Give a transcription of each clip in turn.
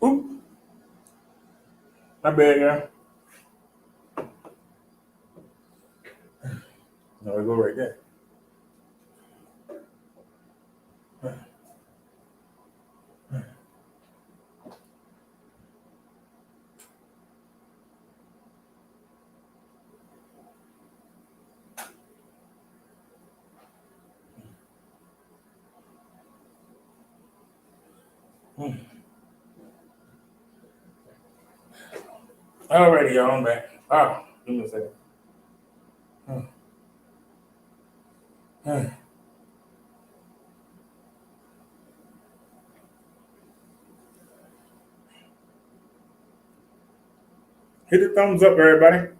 Oop. My bad, y'all. No, we go right there. Alrighty, y'all. I'm back. Give me a second. Hit the thumbs up, everybody.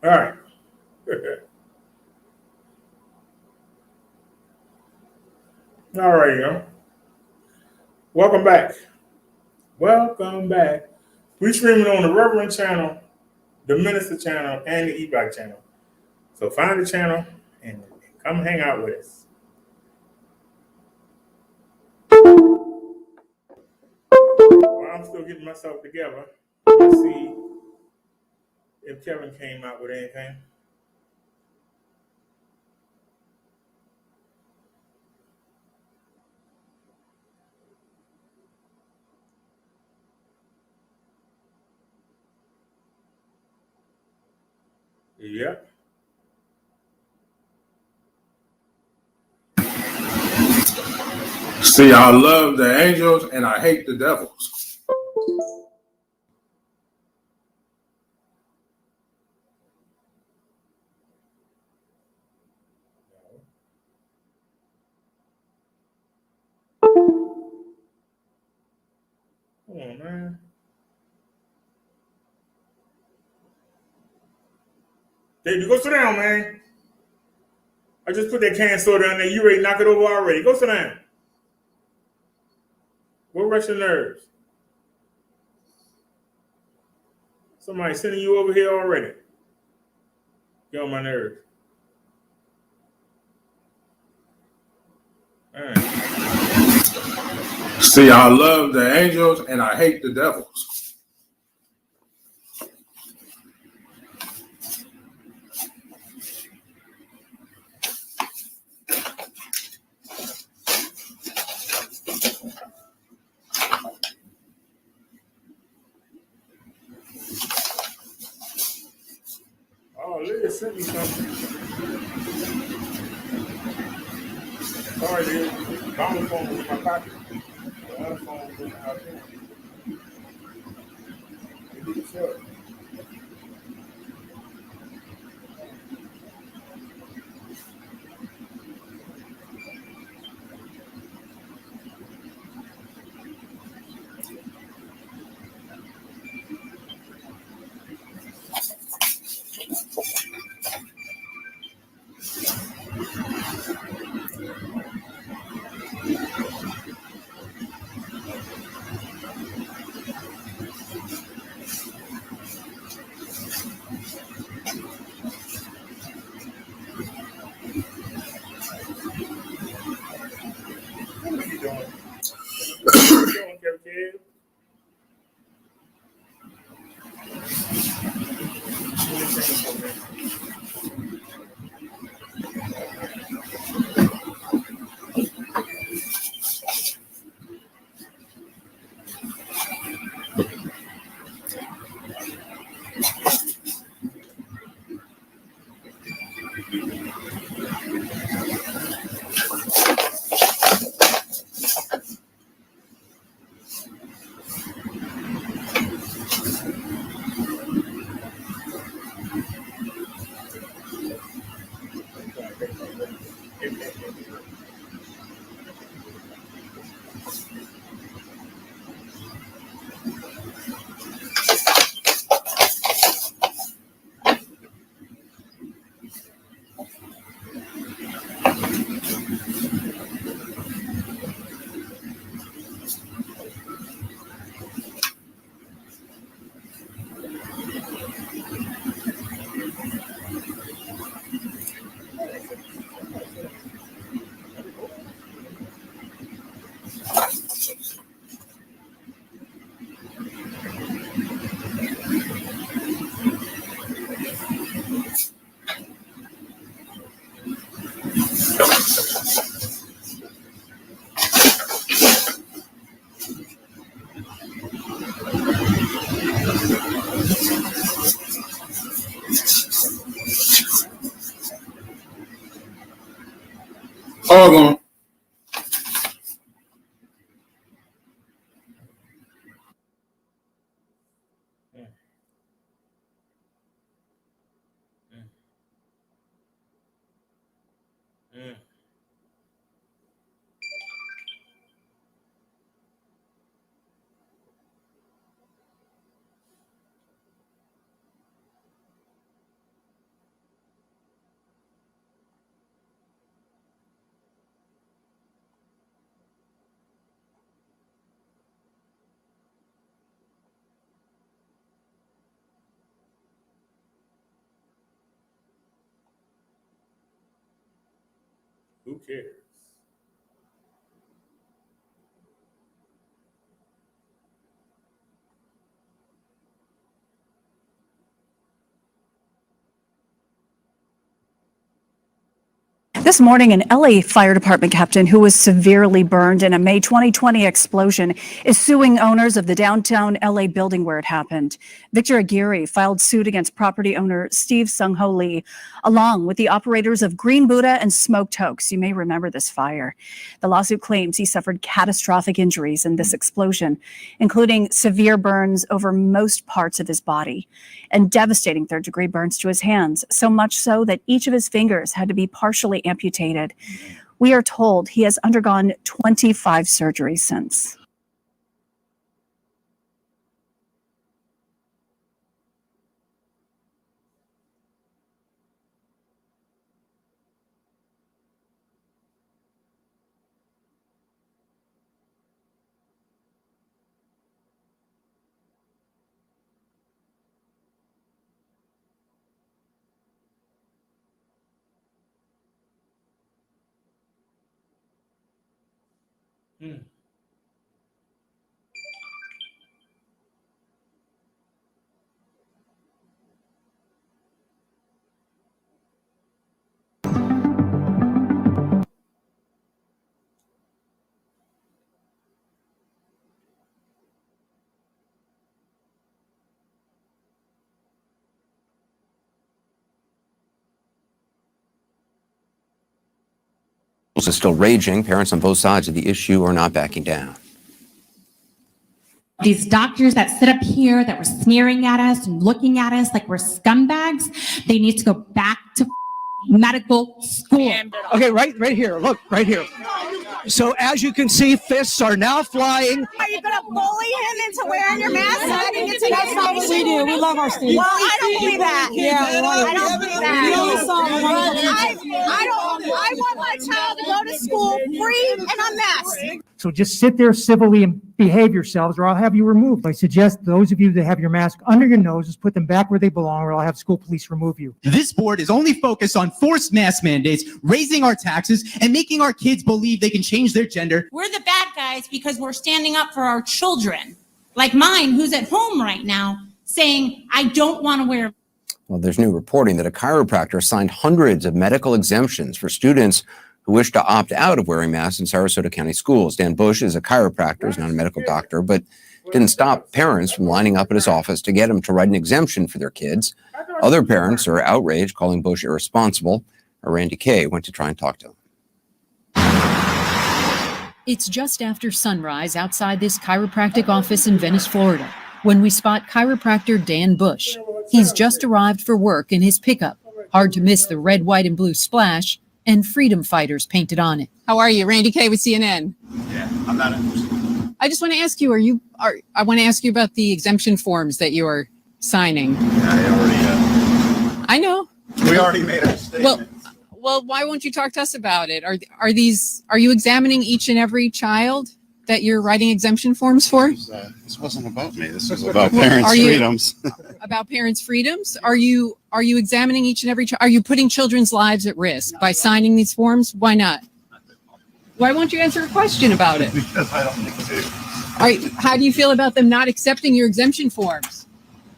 All right. All right, y'all. Welcome back. Welcome back. We streaming on the Reverend channel, the Minister channel, and the Ebike channel. So find the channel and come hang out with us. Well, I'm still getting myself together. Let's see if Kevin came out with anything. Yep. See, I love the angels and I hate the devils. Come on, man. Baby, go sit down, man. I just put that can soda down there. You ready to knock it over already. Go sit down. What rush your nerves? Somebody sending you over here already. Get on my nerves. All right. See, I love the angels and I hate the devils. Oh, Lydia sent me something. Sorry, dude. My phone was in my pocket. The other phone was in the house. Sure. Hold on. Who cares? This morning, an LA Fire Department captain who was severely burned in a May 2020 explosion is suing owners of the downtown LA building where it happened. Victor Aguirre filed suit against property owner Steve Sung-Ho Lee, along with the operators of Green Buddha and Smoked Hoax. You may remember this fire. The lawsuit claims he suffered catastrophic injuries in this explosion, including severe burns over most parts of his body and devastating third-degree burns to his hands, so much so that each of his fingers had to be partially amputated. We are told he has undergone 25 surgeries since. Is still raging. Parents on both sides of the issue are not backing down. These doctors that sit up here that were sneering at us and looking at us like we're scumbags, they need to go back to medical school. Okay, right here. Look, right here. So as you can see, fists are now flying. Are you going to bully him into wearing your mask? That's not what we do. We love our students. Well, I don't believe that. Yeah, I don't believe that. I want my child to go to school free and unmasked. So just sit there civilly and behave yourselves, or I'll have you removed. I suggest those of you that have your mask under your noses, put them back where they belong, or I'll have school police remove you. This board is only focused on forced mask mandates, raising our taxes, and making our kids believe they can change their gender. We're the bad guys because we're standing up for our children, like mine, who's at home right now, saying, I don't want to wear. Well, there's new reporting that a chiropractor signed hundreds of medical exemptions for students who wish to opt out of wearing masks in Sarasota County schools. Dan Bush is a chiropractor, he's not a medical doctor, but didn't stop parents from lining up at his office to get him to write an exemption for their kids. Other parents are outraged, calling Bush irresponsible. Randy Kay went to try and talk to him. It's just after sunrise outside this chiropractic office in Venice, Florida, when we spot chiropractor Dan Bush. He's just arrived for work in his pickup. Hard to miss the red, white, and blue splash and freedom fighters painted on it. How are you? Randy Kay with CNN. Yeah, I'm not interested. I just want to ask you, I want to ask you about the exemption forms that you are signing. I know. We already made a statement. Well, why won't you talk to us about it? Are you examining each and every child that you're writing exemption forms for? This wasn't about me. This was about parents' freedoms. About parents' freedoms? Are you examining each and every child? Are you putting children's lives at risk by signing these forms? Why not? Why won't you answer a question about it? Because I don't think so. All right, how do you feel about them not accepting your exemption forms?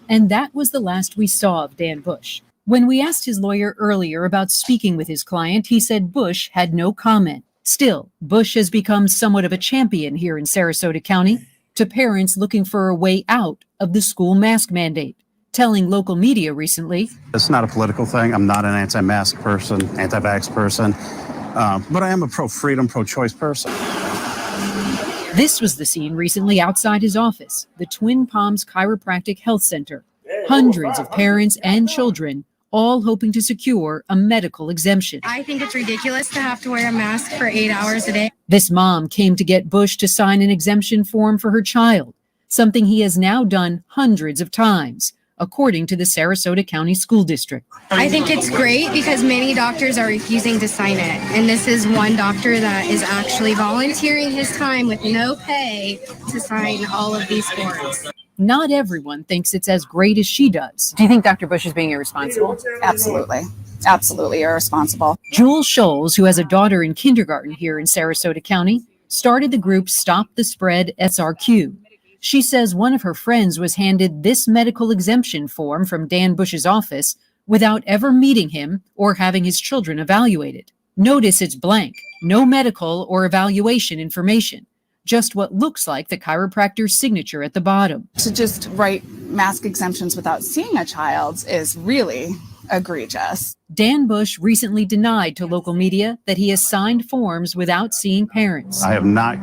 And that was the last we saw of Dan Bush. When we asked his lawyer earlier about speaking with his client, he said Bush had no comment. Still, Bush has become somewhat of a champion here in Sarasota County to parents looking for a way out of the school mask mandate, telling local media recently, It's not a political thing. I'm not an anti-mask person, anti-vax person, but I am a pro-freedom, pro-choice person. this was the scene recently outside his office, the Twin Palms Chiropractic Health Center. Hundreds of parents and children all hoping to secure a medical exemption. I think it's ridiculous to have to wear a mask for 8 hours a day. This mom came to get Bush to sign an exemption form for her child, something he has now done hundreds of times, according to the Sarasota County School District. I think it's great because many doctors are refusing to sign it. And this is one doctor that is actually volunteering his time with no pay to sign all of these forms. Not everyone thinks it's as great as she does. Do you think Dr. Bush is being irresponsible? Absolutely. Absolutely irresponsible. Jewel Scholes, who has a daughter in kindergarten here in Sarasota County, started the group Stop the Spread SRQ. She says one of her friends was handed this medical exemption form from Dan Bush's office without ever meeting him or having his children evaluated. Notice it's blank, no medical or evaluation information, just what looks like the chiropractor's signature at the bottom. To just write mask exemptions without seeing a child is really egregious. Dan Bush recently denied to local media that he has signed forms without seeing parents. I have not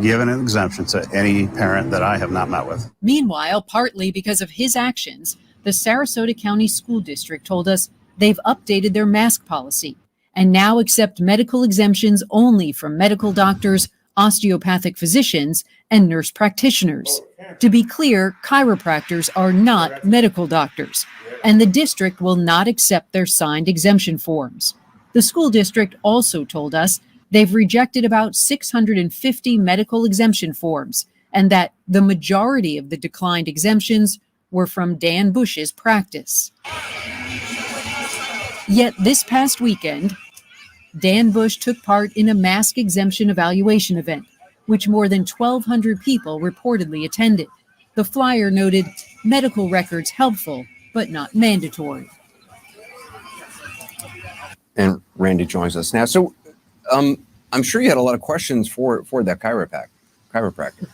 given an exemption to any parent that I have not met with. Meanwhile, partly because of his actions, the Sarasota County School District told us they've updated their mask policy and now accept medical exemptions only from medical doctors, osteopathic physicians, and nurse practitioners. To be clear, chiropractors are not medical doctors, and the district will not accept their signed exemption forms. The school district also told us they've rejected about 650 medical exemption forms, and that the majority of the declined exemptions were from Dan Bush's practice. Yet this past weekend, Dan Bush took part in a mask exemption evaluation event, which more than 1,200 people reportedly attended. The flyer noted, medical records helpful, but not mandatory. And Randy joins us now. So I'm sure you had a lot of questions for that chiropractor.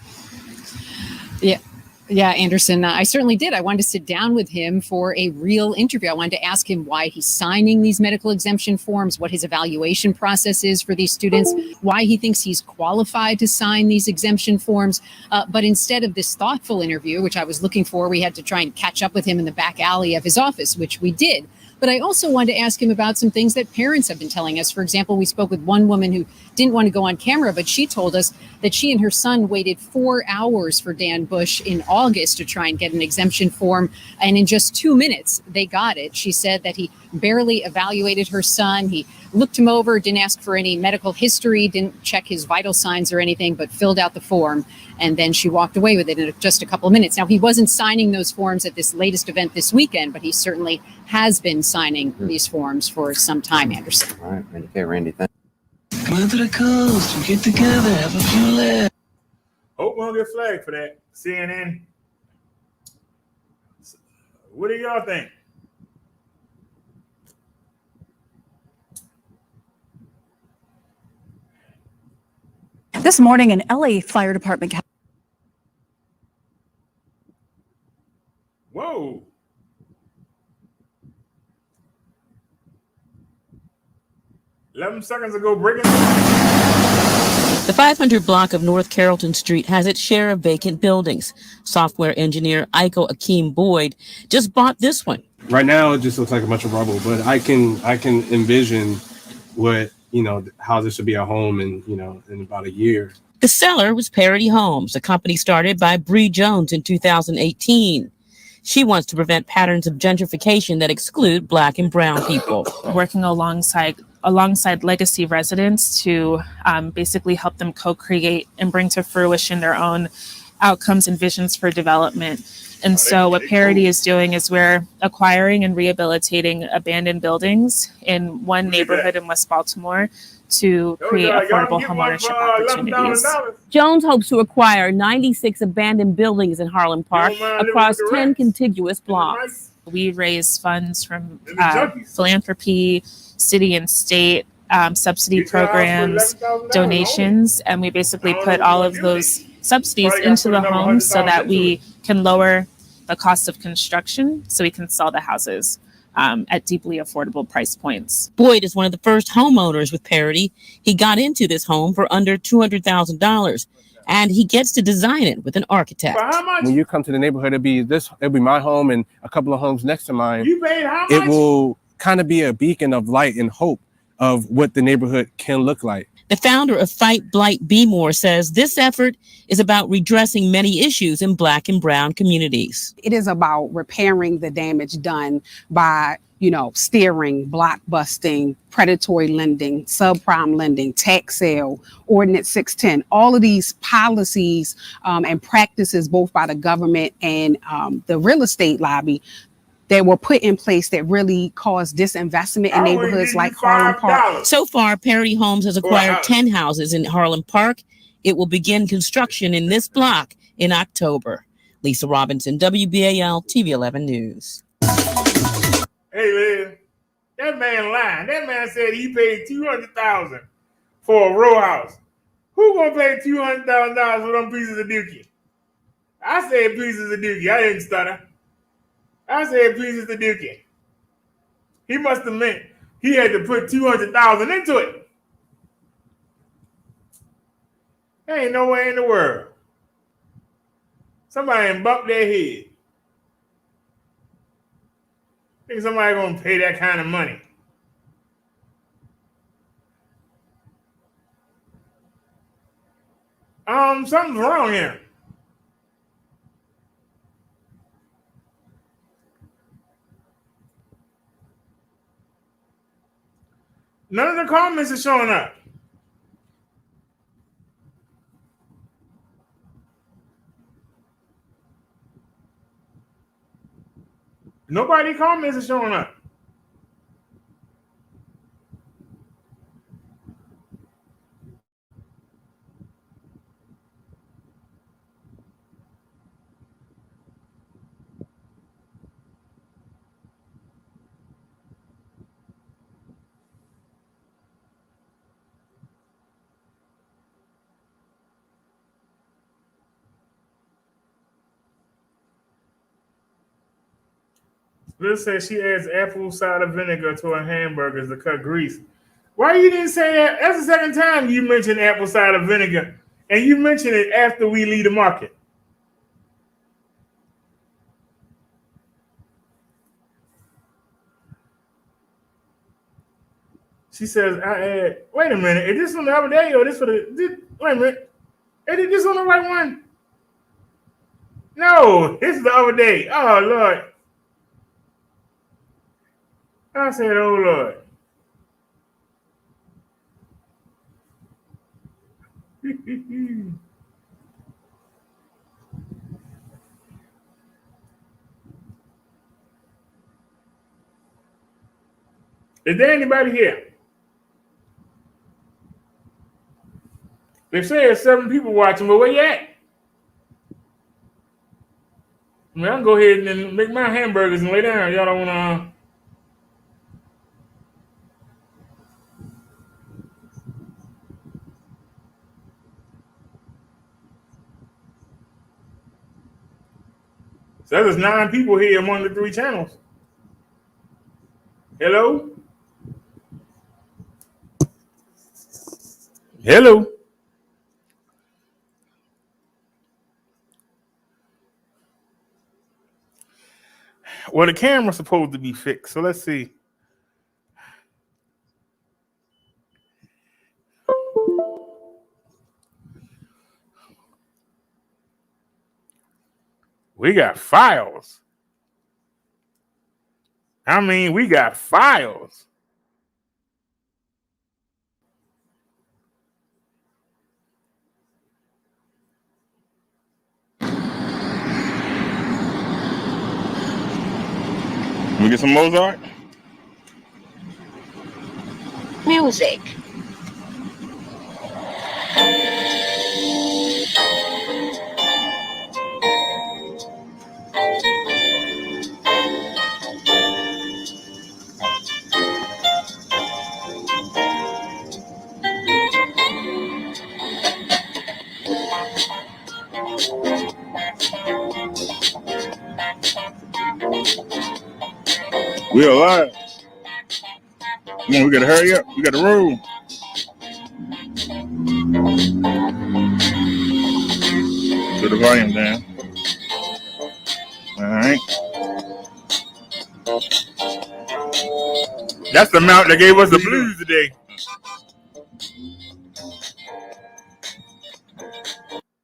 Yeah, Anderson, I certainly did. I wanted to sit down with him for a real interview. I wanted to ask him why he's signing these medical exemption forms, what his evaluation process is for these students, why he thinks he's qualified to sign these exemption forms. But instead of this thoughtful interview, which I was looking for, we had to try and catch up with him in the back alley of his office, which we did. But I also wanted to ask him about some things that parents have been telling us. For example, we spoke with one woman who didn't want to go on camera, but she told us that she and her son waited 4 hours for Dan Bush in August to try and get an exemption form. And in just 2 minutes, they got it. She said that he barely evaluated her son. He looked him over, didn't ask for any medical history, didn't check his vital signs or anything, but filled out the form. And then she walked away with it in just a couple of minutes. Now, he wasn't signing those forms at this latest event this weekend, but he certainly has been signing these forms for some time, Anderson. All right, okay, Randy, thanks. Come on to the coast, we get together, have a few laughs. Hope we don't get flagged for that. CNN. What do y'all think? This morning, an LA Fire Department Whoa. "11 seconds ago, breaking." The 500 block of North Carrollton Street has its share of vacant buildings. Software engineer Iko Akeem Boyd just bought this one. Right now, it just looks like a bunch of rubble, but I can envision what, how this would be a home in about a year. The seller was Parity Homes, a company started by Bree Jones in 2018. She wants to prevent patterns of gentrification that exclude Black and brown people. Working alongside legacy residents to basically help them co-create and bring to fruition their own outcomes and visions for development. And so what Parity is doing is we're acquiring and rehabilitating abandoned buildings in one neighborhood in West Baltimore to create affordable homeownership opportunities. Jones hopes to acquire 96 abandoned buildings in Harlem Park across 10 contiguous blocks. We raise funds from philanthropy, city and state, subsidy programs, donations, and we basically put all of those subsidies into the homes so that we can lower the cost of construction so we can sell the houses at deeply affordable price points. Boyd is one of the first homeowners with Parity. He got into this home for under $200,000, and he gets to design it with an architect. When you come to the neighborhood, it'll be my home and a couple of homes next to mine. You paid how much? It will kind of be a beacon of light and hope of what the neighborhood can look like. The founder of Fight Blight Be More says this effort is about redressing many issues in Black and brown communities. It is about repairing the damage done by, steering, block busting, predatory lending, subprime lending, tax sale, Ordinance 610. All of these policies and practices, both by the government and the real estate lobby, that were put in place that really caused disinvestment in neighborhoods like Harlem Park. So far, Parity Homes has acquired 10 houses in Harlem Park. It will begin construction in this block in October. Lisa Robinson, WBAL TV 11 News. Hey, Liz, that man lying. That man said he paid $200,000 for a row house. Who gonna pay $200,000 for them pieces of dookie? I said pieces of dookie. I didn't stutter. I said pieces of dookie. He must have meant he had to put $200,000 into it. There ain't no way in the world. Somebody bumped their head. Think somebody gonna pay that kind of money? Something's wrong here. None of the comments are showing up. Nobody comments are showing up. Liz says she adds apple cider vinegar to her hamburgers to cut grease. Why you didn't say that? That's the second time you mentioned apple cider vinegar, and you mentioned it after we leave the market. She says, I add, wait a minute, is this on the other day or this for the, wait a minute, is this on the right one? No, this is the other day. Oh, Lord. I said, oh, Lord. Is there anybody here? They say there's 7 people watching, but where you at? I mean, I can go ahead and make my hamburgers and lay down. Y'all don't want to... So there's 9 people here among the 3 channels. Hello? Hello? Well, the camera's supposed to be fixed, so let's see. We got files. I mean, we got files. Can we get some Mozart? Music. We alive. Come on, we gotta hurry up. We gotta roll. Put the volume down. All right. That's the amount that gave us the blues today.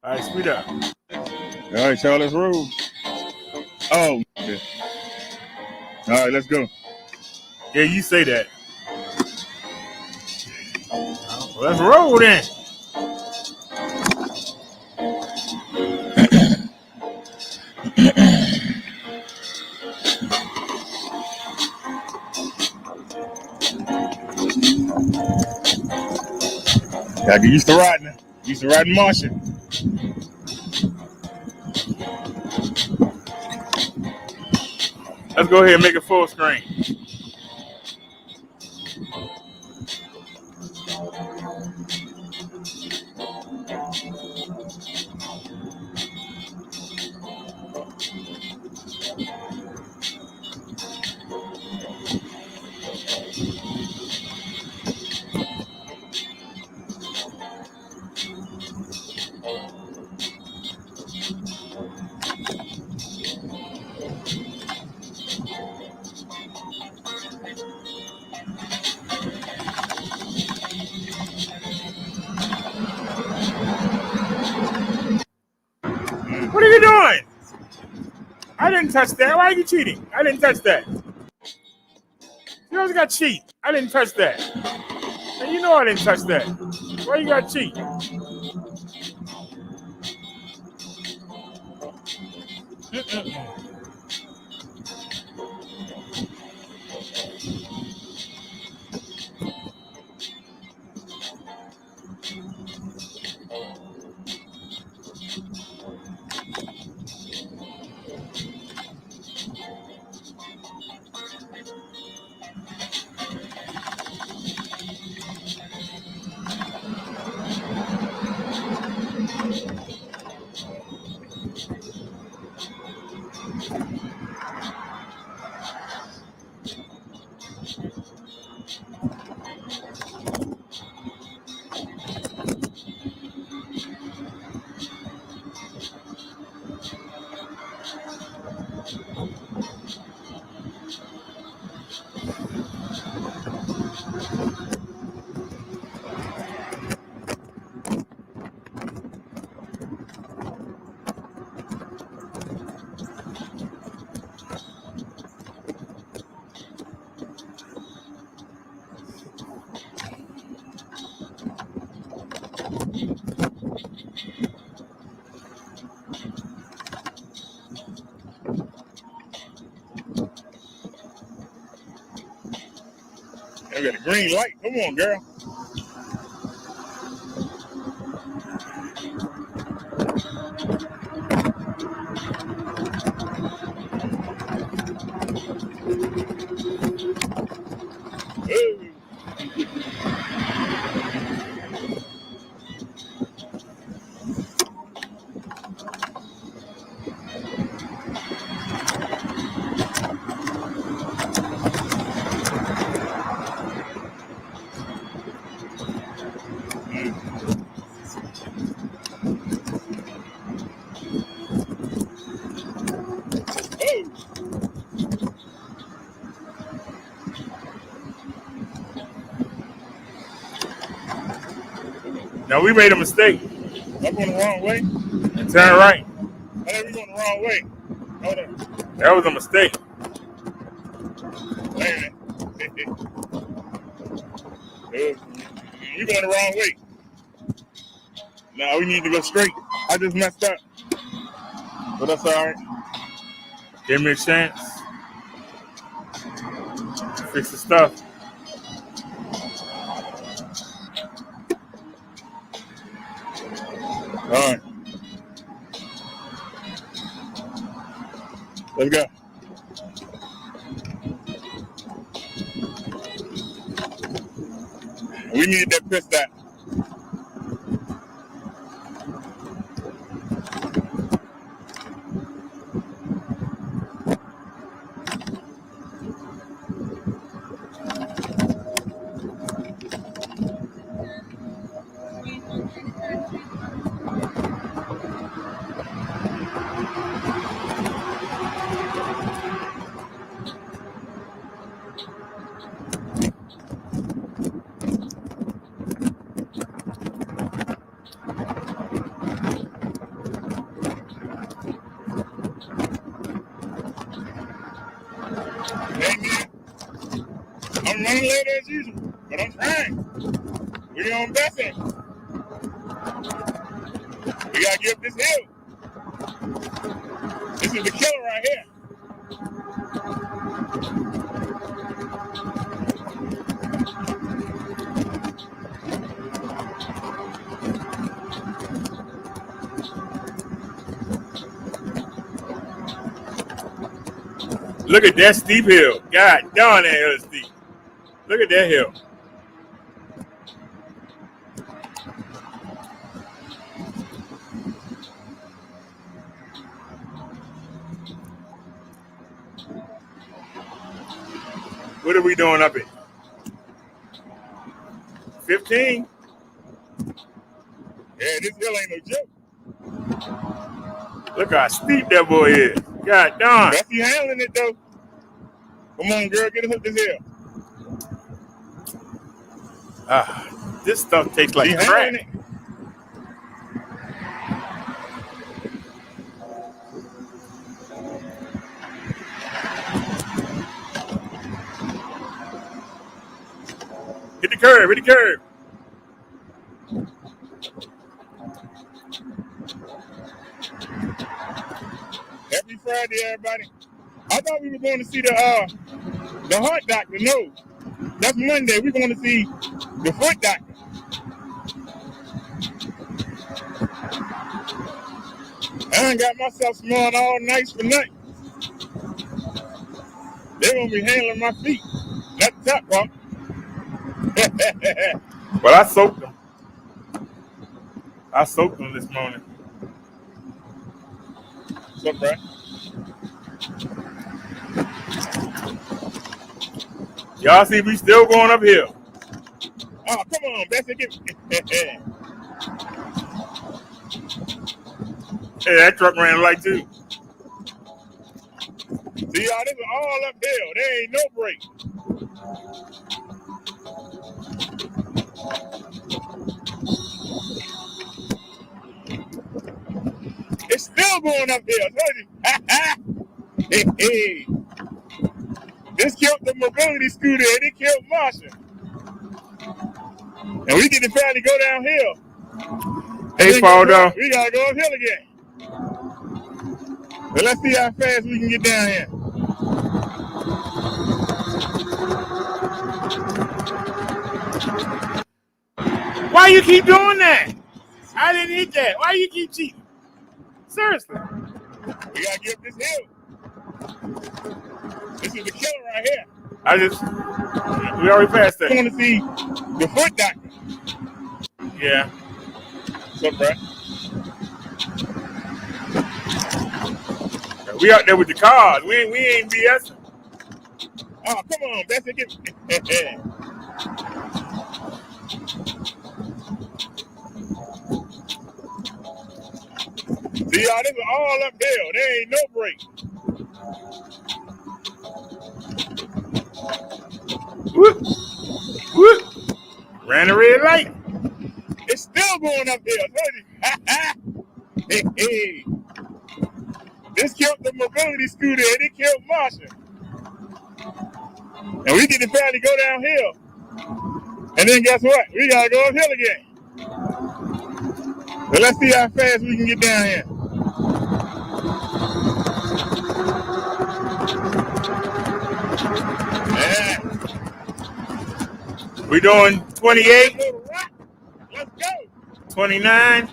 All right, speed up. All right, y'all, let's roll. Oh, okay. All right, let's go. Yeah, you say that. Well, let's roll then. Gotta get used to riding. Used to riding Martian. Let's go ahead and make it full screen. What are you doing? I didn't touch that. Why are you cheating? I didn't touch that. You always got cheat. I didn't touch that. And you know I didn't touch that. Why you got cheat? I got a green light. Come on, girl. Hey. No, we made a mistake. I'm going the wrong way. And turn right. I think we're going the wrong way. Hold on. That was a mistake. Wait a minute. We're going the wrong way. No, we need to go straight. I just messed up. But that's all right. Give me a chance. Fix the stuff. All right. Let's go. We need that piss that. I'm running late as usual, but I'm trying. We on Bethany. We gotta get up this hill. This is the killer right here. Look at that steep hill. God darn, that hill is steep. Look at that hill. What are we doing up here? 15? Yeah, this hill ain't no joke. Look how steep that boy is. God darn. That's you handling it though. Come on, girl, get us up this hill. This stuff tastes like crack. Hit the curve, hit the curve. Happy Friday, everybody. I thought we were going to see the heart doctor. No, that's Monday. We're going to see the foot doctor. I ain't got myself smelling all nice for nothing. They're going to be handling my feet. Not the top part. But I soaked them. I soaked them this morning. What's up, Brad? Y'all see we still going uphill. Oh, come on, Bessie. Hey, that truck ran like too. See, y'all, this is all uphill. There ain't no break. It's still going uphill. Hey. This killed the mobility scooter and it killed Marsha. And we get to finally go downhill. Hey, Faldo. We gotta go uphill again. But let's see how fast we can get down here. Why you keep doing that? I didn't hit that. Why you keep cheating? Seriously. We gotta get up this hill. This is the killer right here. We already passed that. I want to see the foot doctor. Yeah. What's up, Brad? We out there with the cars. We ain't BSing. Oh, come on, that's it. See, y'all, this is all uphill. There ain't no break. Whoop. Ran a red light. It's still still going uphill. Hey. This killed the mobility scooter and it killed Marsha. And we get to barely go downhill. And then guess what? We gotta go uphill again. So let's see how fast we can get down here. Yeah. We doing 28. Let's go. 29.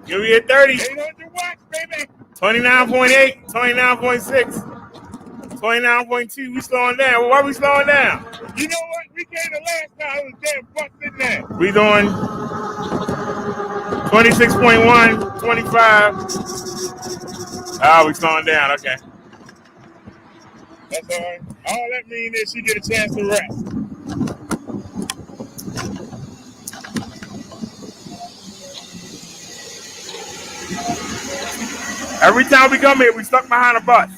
Give me a 30. 800 watts, baby. 29.8, 29.6, 29.2. We slowing down. Why are we slowing down? You know what? We came the last time. It was damn busting there. We doing 26.1, 25. We slowing down. Okay. That's all right. All that means is she get a chance to rest. Every time we come here, we stuck behind a bus.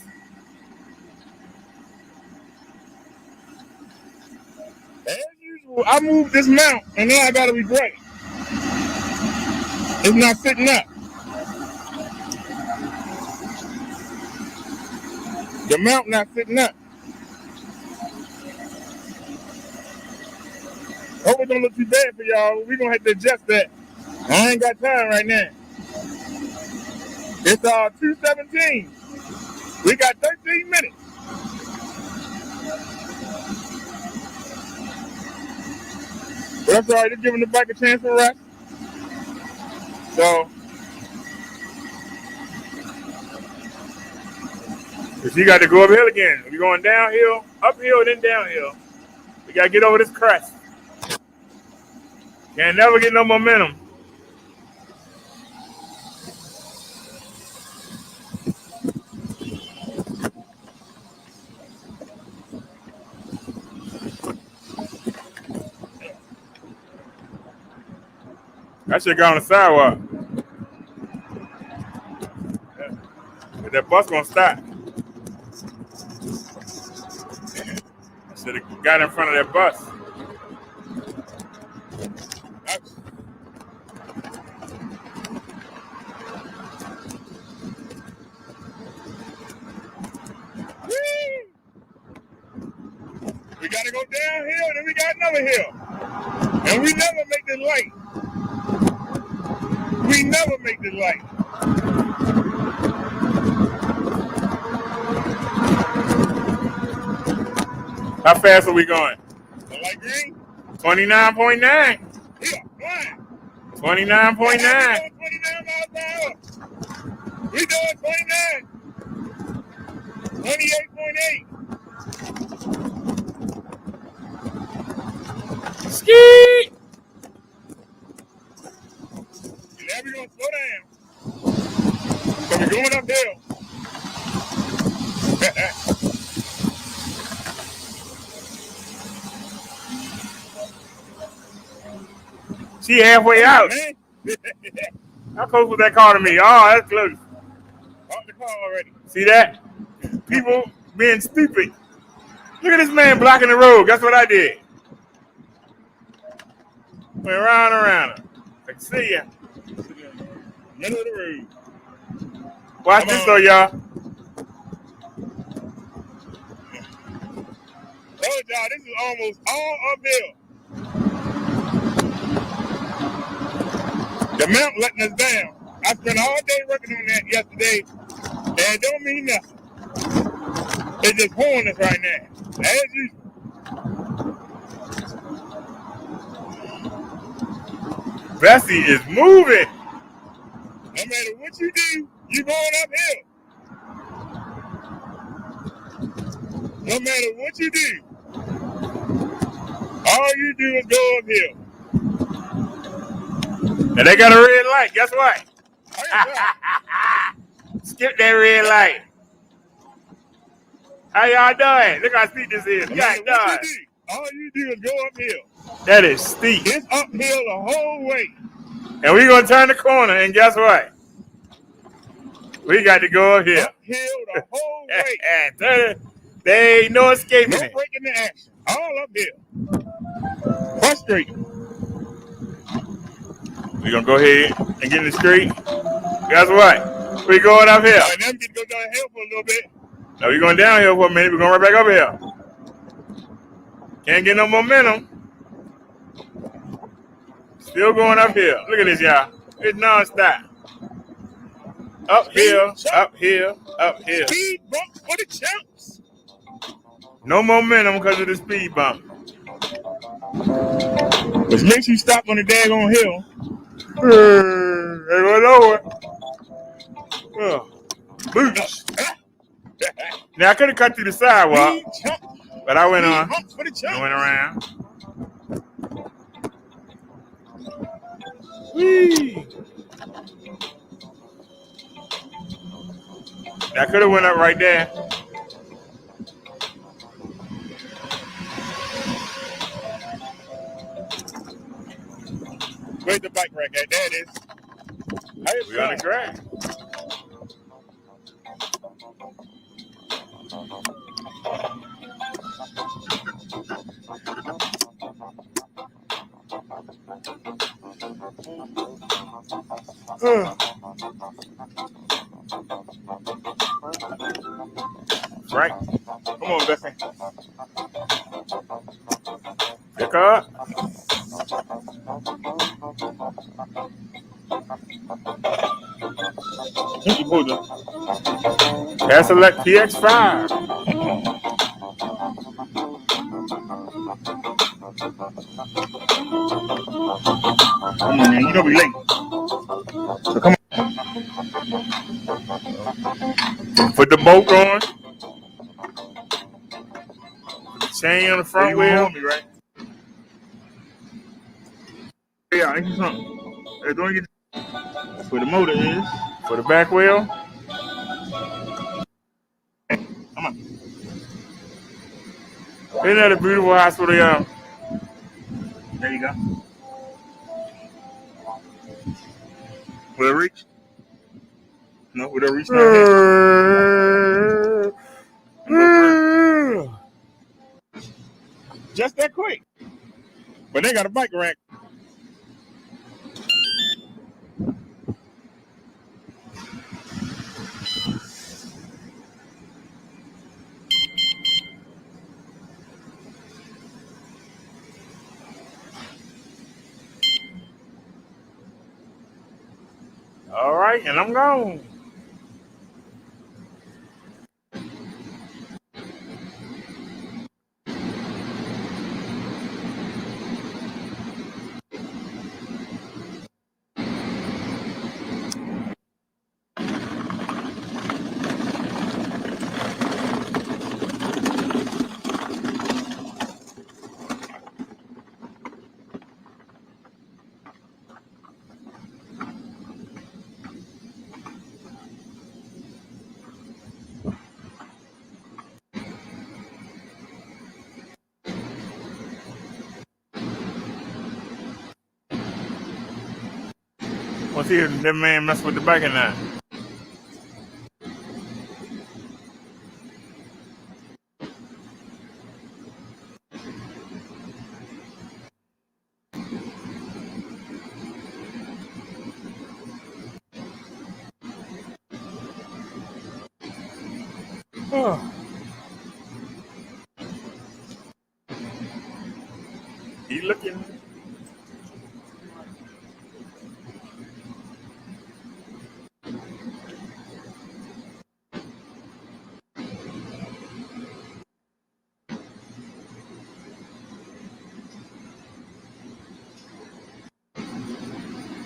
As usual, I moved this mount, and now I gotta be ready. It's not sitting up. The mount not sitting up. Hope it don't look too bad for y'all. We're gonna have to adjust that. I ain't got time right now. It's 2:17. We got 13 minutes. But that's all right. Just giving the bike a chance to rest. So, if you got to go uphill again, we're going downhill, uphill, then downhill. We got to get over this crest. Can't never get no momentum. I should have gone on the sidewalk. But that bus gonna stop. I should have got in front of that bus. We gotta go downhill, then we got another hill. And we never make the light. We never make the light. How fast are we going? The light green? 29.9. Yeah, 29.9. 29 miles per hour. We doing 29. 28.8. Ski! Now we're going to slow down. So we're going uphill. She halfway out. How close was that car to me? Oh, that's close. Off the car already. See that? People being stupid. Look at this man blocking the road. That's what I did. Went around and around. I can see ya. Middle of the road. Watch this though, y'all. Told y'all, this is almost all uphill. The mount letting us down. I spent all day working on that yesterday, and it don't mean nothing. It's just pulling us right now, as usual. Bessie is moving. No matter what you do, you're going uphill. No matter what you do, all you do is go uphill. And they got a red light. Guess what? Skip that red light. How y'all doing? Look how steep this is. All you do is go uphill. That is steep. It's uphill the whole way. And we're going to turn the corner, and guess what? We got to go uphill. Uphill the whole way. There ain't no escaping it. No breaking the action. All uphill. Frustrating. We're gonna go ahead and get in the street. Guess what? We're going up here. Now we get to go downhill for a little bit. Now we're going downhill for a minute. We're going right back up here. Can't get no momentum. Still going up here. Look at this, y'all. It's non-stop. Uphill, uphill, uphill. Speed bump for the champs. No momentum because of the speed bump. Which makes you stop on the daggone hill. They went over. Now I could have cut through the sidewalk, but I went on. I went around. Whee! I could have went up right there. Where's the bike rack at? There it is. We're on the track. Right. Come on, Bessie. Pick up. That's select PX5. Come on, man. You know we late. So come on. Put the bolt on. Put the chain on the front wheel. Me, right? Yeah, I need something. That's where the motor is. For the back wheel. Come on. Isn't that a beautiful hospital, y'all? There you go. Will it reach? No, will it reach down here? Just that quick. But they got a bike rack. All right, and I'm gone. Let's see if that man mess with the bike or not. Oh. He looking.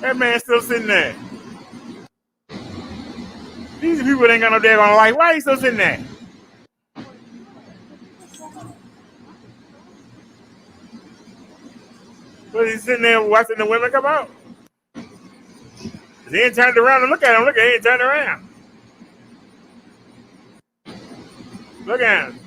That man still sitting there. These people ain't got no daggone light. Why he still sitting there? But he's sitting there watching the women come out. He ain't turned around and look at him. Look at him. He ain't turned around. Look at him.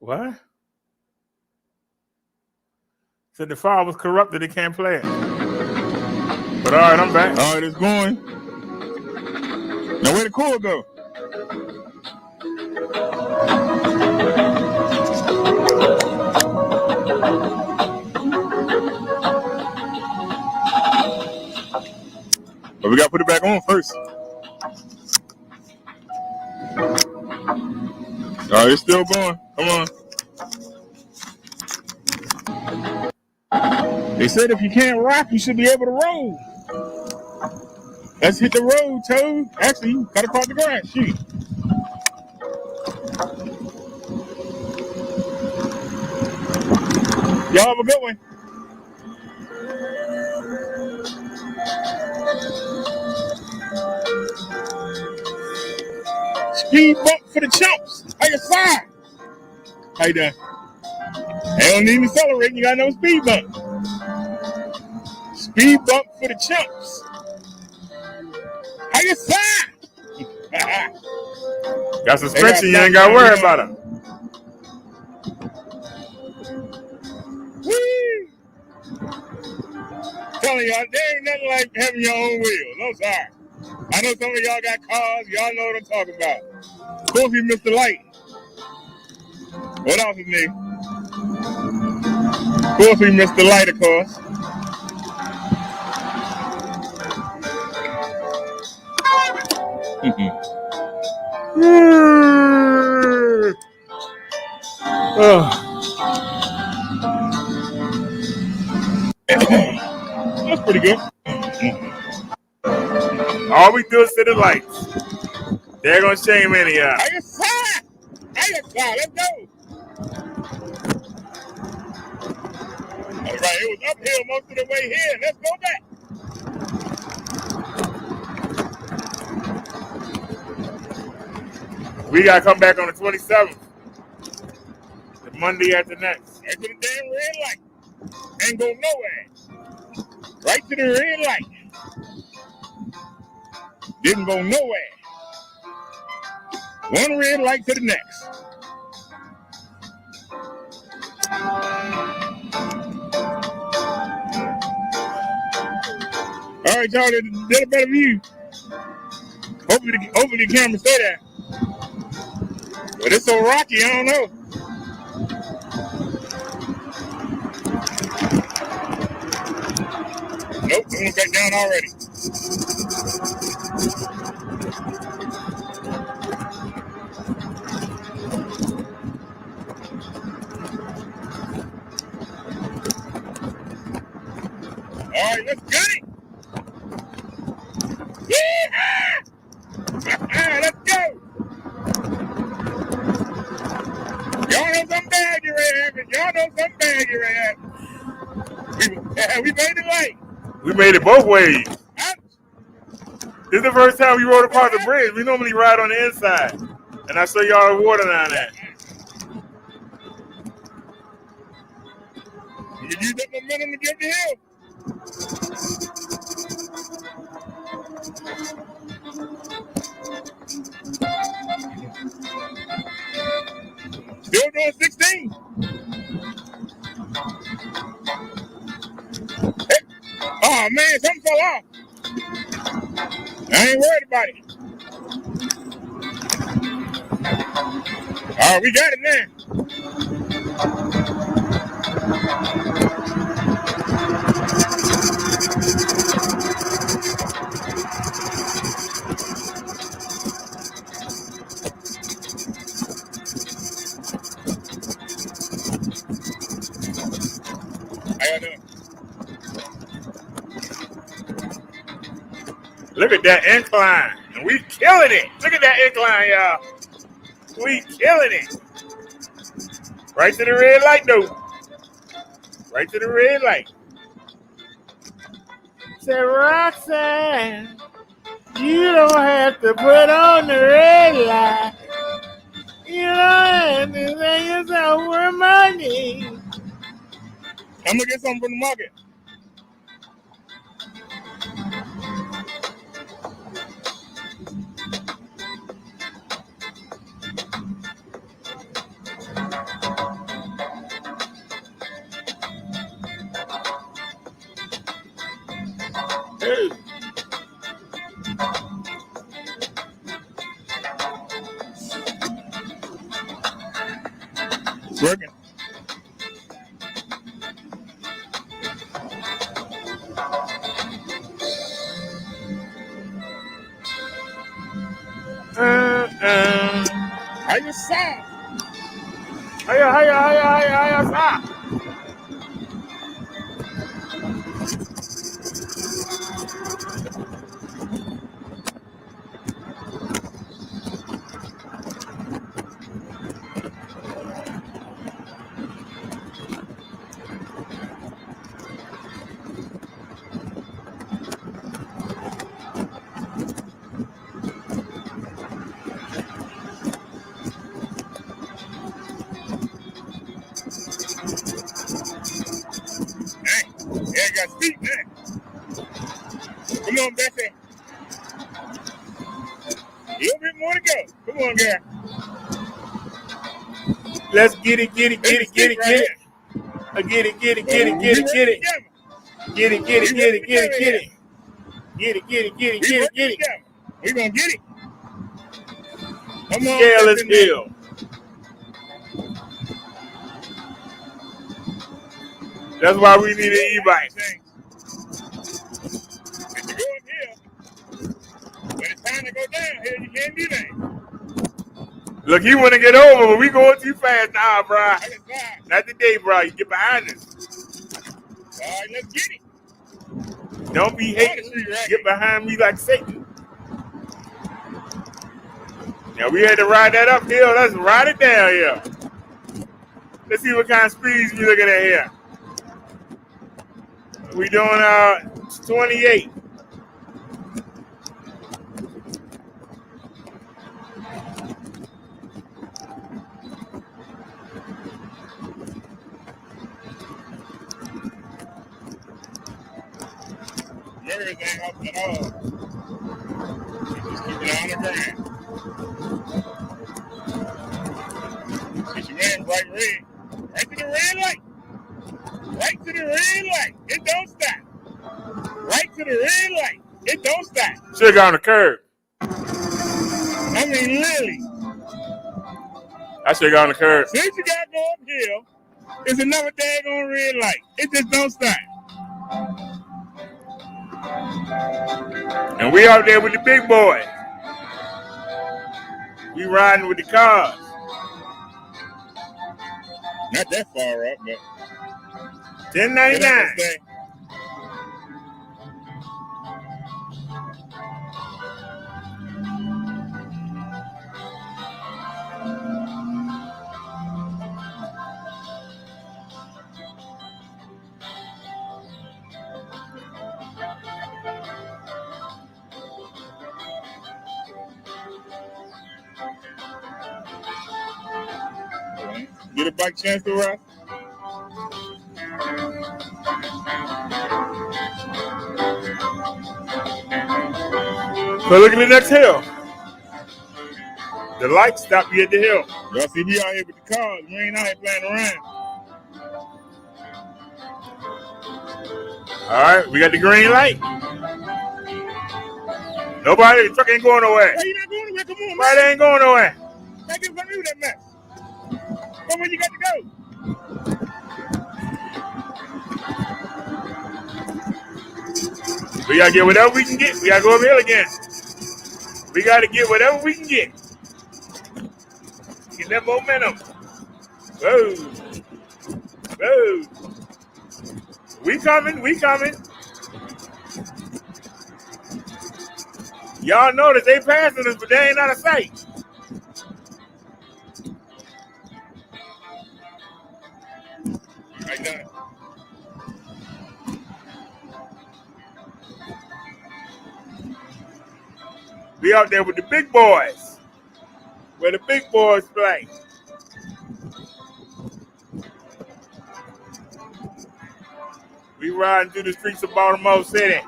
What? Said the file was corrupted. They can't play it. But all right, I'm back. All right, it's going. Now where the cord go? But we gotta put it back on first. All right, it's still going. Come on. They said if you can't rock, you should be able to roll. Let's hit the road, Toad. Actually, you gotta cross the grass. Shoot. Y'all have a good one. Speed bump for the chumps. How you fire? How you doing? They don't need accelerating. You got no speed bump. Speed bump for the chumps. How you fire? Got suspension. You ain't got to worry about it. Woo! Telling y'all, there ain't nothing like having your own wheels. I'm sorry. I know some of y'all got cars. Y'all know what I'm talking about. Of course, we missed the light. What else is new? Of course, we missed the light, of course. That's pretty good. All we do is sit in lights. They're going to shame any of y'all. How you fly? Let's go. All right, it was uphill most of the way here. Let's go back. We got to come back on the 27th. The Monday after next. Right to the damn red light. Ain't go nowhere. Right to the red light. Didn't go nowhere. One red light to the next. All right, y'all, did a better view. Hopefully the camera stay there. But it's so rocky, I don't know. Nope, it went back down already. All right, let's get it. Yeah! Let's go. Y'all know something bad get ready to happen. Y'all know something bad get ready to happen. We made it late. We made it both ways. This is the first time we rode across the bridge. We normally ride on the inside. And I show y'all the water down there. You use that momentum to get the hill. Still doing 16. Hey. Oh, man, something fell off. I ain't worried about it. All right, we got it now. Look at that incline. And we killing it. Look at that incline, y'all. We killing it. Right to the red light, though. Right to the red light. Say, Roxanne, you don't have to put on the red light. You don't have to say yourself for money. I'm gonna get something from the market. Hey. It's working. How you sound? Hiya, sound? Hey, yeah, got speak there. Come on, Bessie. A little bit more to go. Come on, girl. Let's get it. Get it. Get it. Get it. Get it. Get it. Get it. Get it. Get it. Get it. Get it. Get it. Get it. Get it. Get it. Get it. Get it. Get it. Get it. Get it. We gonna get it. Come on. Scale is ill. That's why we need an e-bike. If you go up here, when it's time to go down here, you can't do that. Look, you want to get over, but we going too fast now, bro. Not today, bro. You get behind us. All right, let's get it. Don't be hating. Get behind me like Satan. Now, we had to ride that uphill. Let's ride it down here. Let's see what kind of speeds we looking at here. We doing 28. Mirrors ain't up at all. Just keep it on the ground. She ran bright red. Right to the red light. Right to the red light. It don't stop. Right to the red light. It don't stop. Should have gone on the curb. I mean, literally. I should have gone on the curb. Since you got to go uphill, it's another daggone red light. It just don't stop. And we out there with the big boy. We riding with the cars. Not that far up, but 10.99. Get a bike chance to ride. So look at the next hill. The lights stop you at the hill. Y'all see me out here with the cars. We ain't out here playing around. All right, we got the green light. Nobody, the truck ain't going nowhere. Why you not going nowhere? Come on, man. Why they ain't going nowhere? Take it from you, that mess. Come where you got to go. We gotta get whatever we can get. We gotta go up hill again. We gotta get whatever we can get. Get that momentum. Whoa. Whoa. We coming. We coming. Y'all notice they passing us, but they ain't out of sight. Like that. We out there with the big boys. Where the big boys play. We riding through the streets of Baltimore City.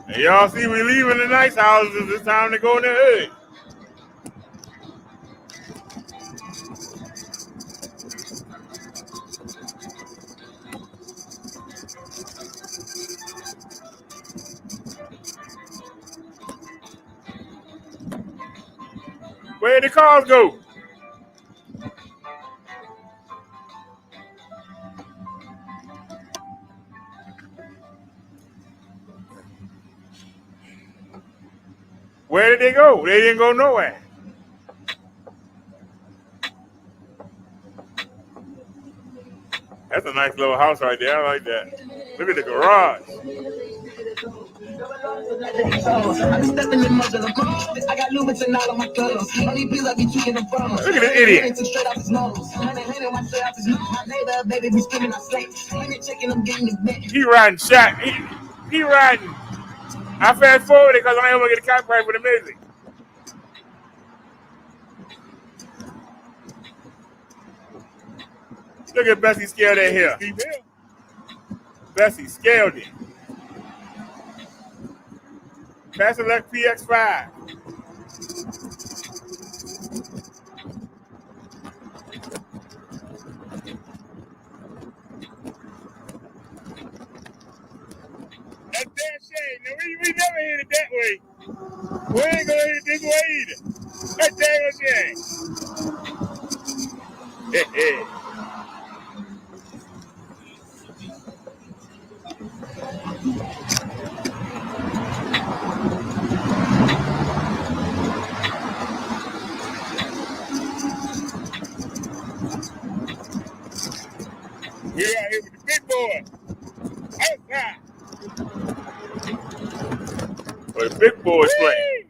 And y'all see we leaving the nice houses. It's time to go in the hood. Where'd the cars go? Where did they go? They didn't go nowhere. That's a nice little house right there. I like that. Look at the garage. Look at this idiot. He riding shot. He riding. I fast forward it because I ain't gonna get a copyright for the music. Look at Bessie scaled that hill. Bessie scaled it. Pass select PX5. That's that shade. Now, we never hit it that way. We ain't gonna hit it this way either. That's damn shame. We out here with the big boy. Outside. Well, the big boys playing.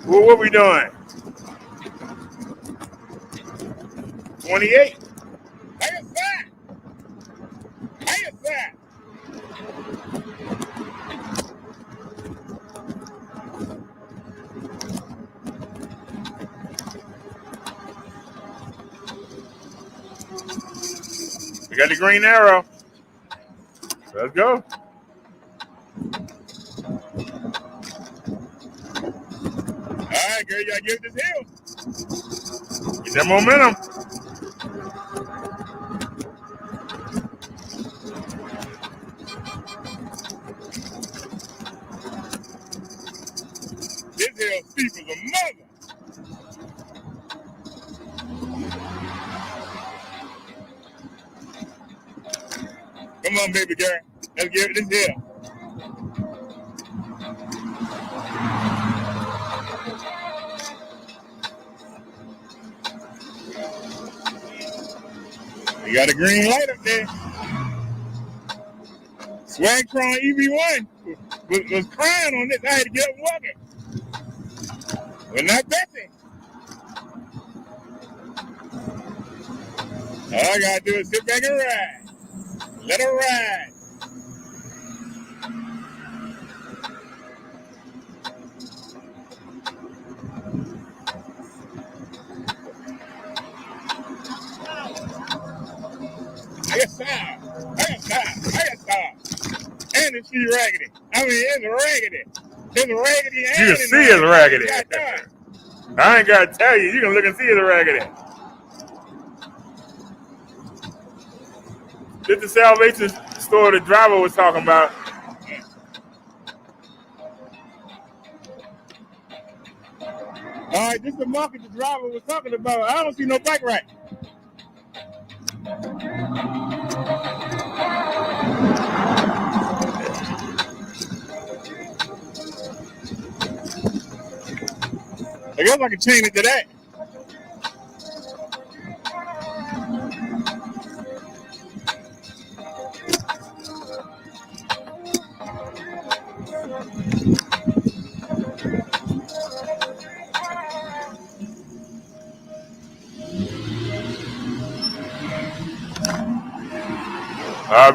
Well, what we doing? 28. Outside. Outside. We got the green arrow. Let's go. All right, girl, you gotta give it this hill. Get that momentum. This hill steep as a mother. Come on, baby girl. Let's give it this hill. We got a green light up there. Swag Cron EB1 was crying on this. I had to get up and walk it. But not Betsy. All I gotta do is sit back and ride. Let her ride. I got time. And it's raggedy. I mean, it's raggedy. It's raggedy. You can see it's raggedy. I ain't gotta tell you. You can look and see it's raggedy. This is the Salvation store the driver was talking about. All right, this is the market the driver was talking about. I don't see no bike rack. I guess I can change it to that.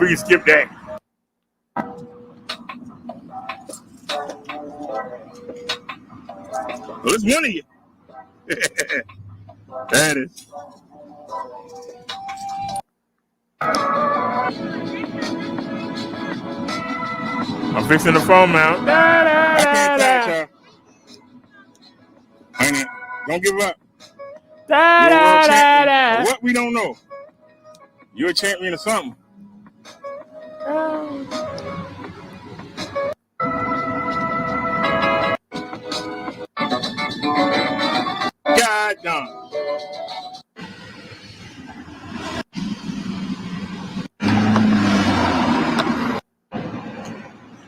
We can skip that. Well, it's one of you. That is. I'm fixing the phone mount. I can't touch her. Don't give up. You're a world champion. What we don't know. You're a champion of something. God damn.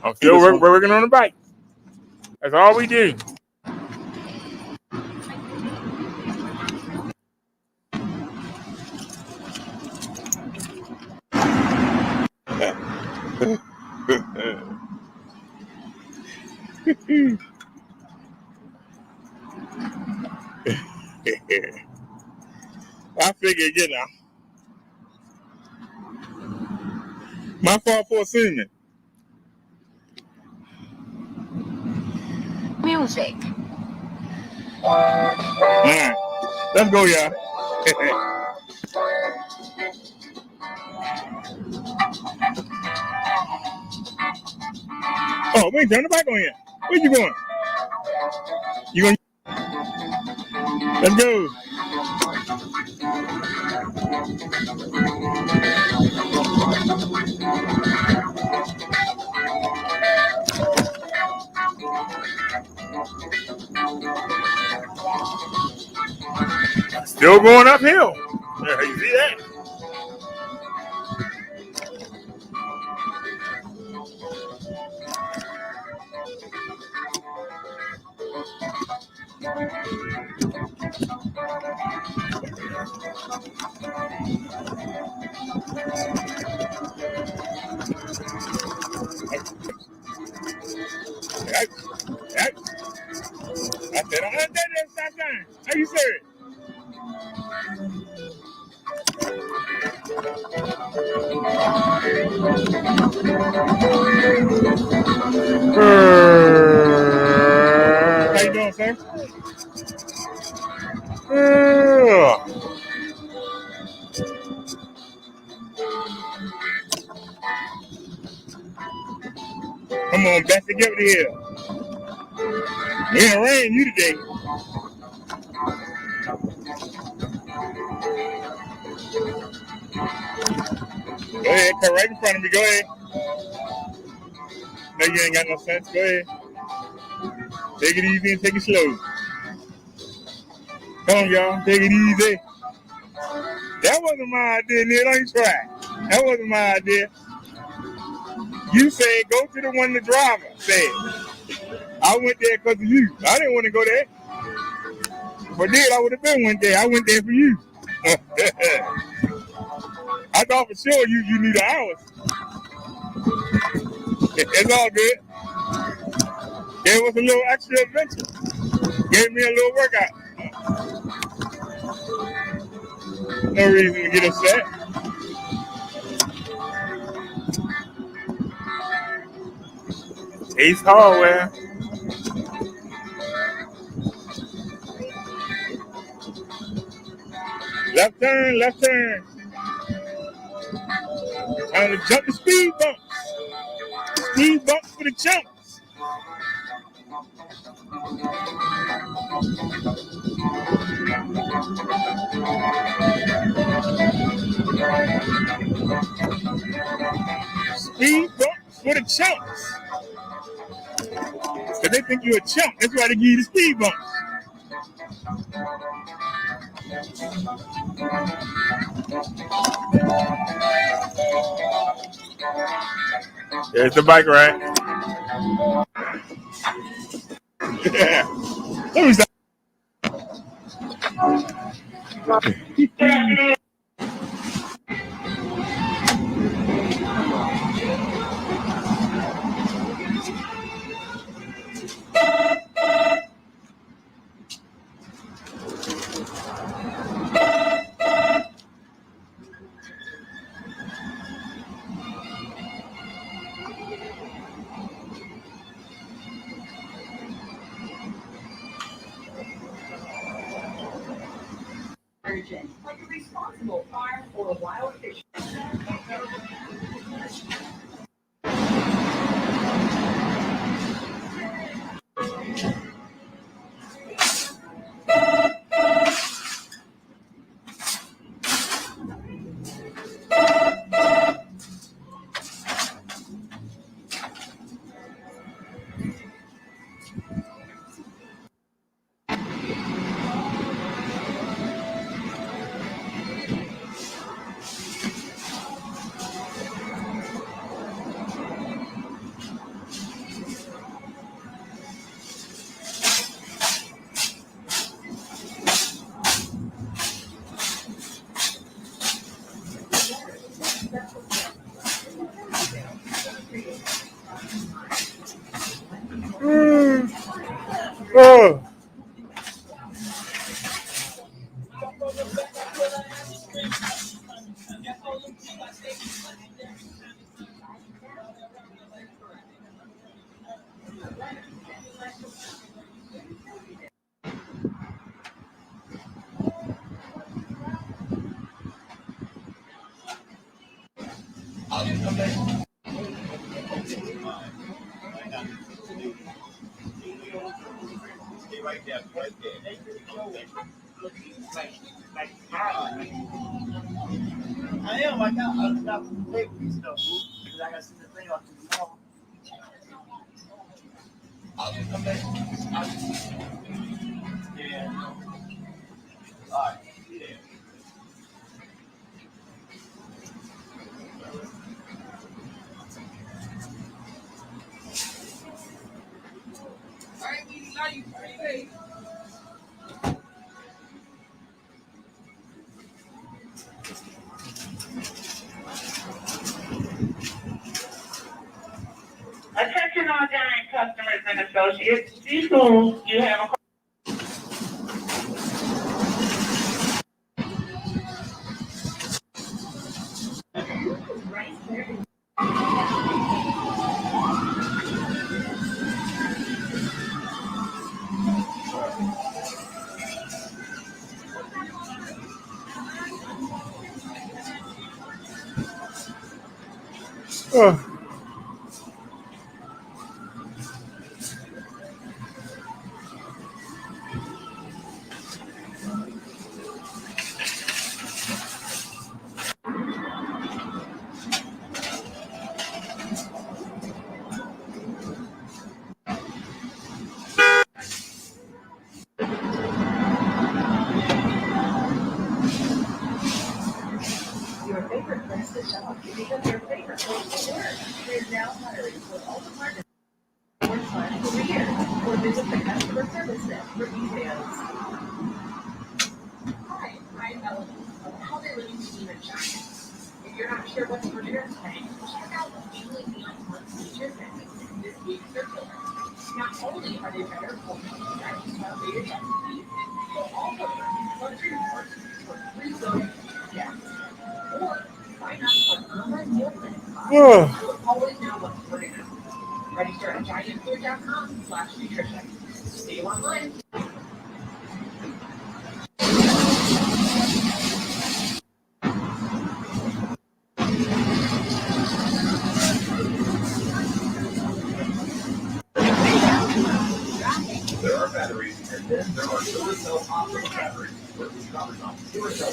I'm still working on the bike. That's all we do. I figured, my fault for assuming. Music. All right, let's go, y'all. Oh, we ain't turn the bike on yet. Where you going? You going? Let's go. Still going uphill. Yeah, you see that? I said, I'm not that stop sign. How you say it? How you doing, sir? Come on, Bessie, get over here. We ain't rain you today. Go ahead, come right in front of me. Go ahead. No, you ain't got no sense. Go ahead. Take it easy and take it slow. Come on, y'all. Take it easy. That wasn't my idea, Neil. Don't you try. That wasn't my idea. You said go to the one the driver said. I went there because of you. I didn't want to go there. If I did, I would have been went there. I went there for you. I thought for sure you need an hour. It's all good. Gave us a little extra adventure. Gave me a little workout. No reason to get upset. Ace Hardware. Left turn, left turn. Time to jump the speed bumps. Speed bumps for the chumps. Speed bumps for the chumps. Because they think you're a chump. That's why they give you the speed bumps. There's the bike ride. Yeah. Let me stop. Like a responsible farm or a wild fish. Oh. I am. I got some paper stuff because I got some thing on tomorrow. Yeah. All right. Yeah. Attention all Giant customers and associates. See soon you have a Oh. Your favorite place to shop because your favorite place to work is now hiring for all departments. 4 times per year, or visit the customer service desk for details. Hi, I'm Melanie of Holiday Living Team at Giant. If you're not sure what's for dinner tonight, check out the Weekly Beyond Month feature menu in this week's circular. Not only are they better for Giant's updated recipes, but also country reports for free zoning guests. Or sign up for an online meal plan. You'll always know what's for dinner. Register at giantfood.com/nutrition. See you online. There are batteries, and then there are solar cell optical batteries.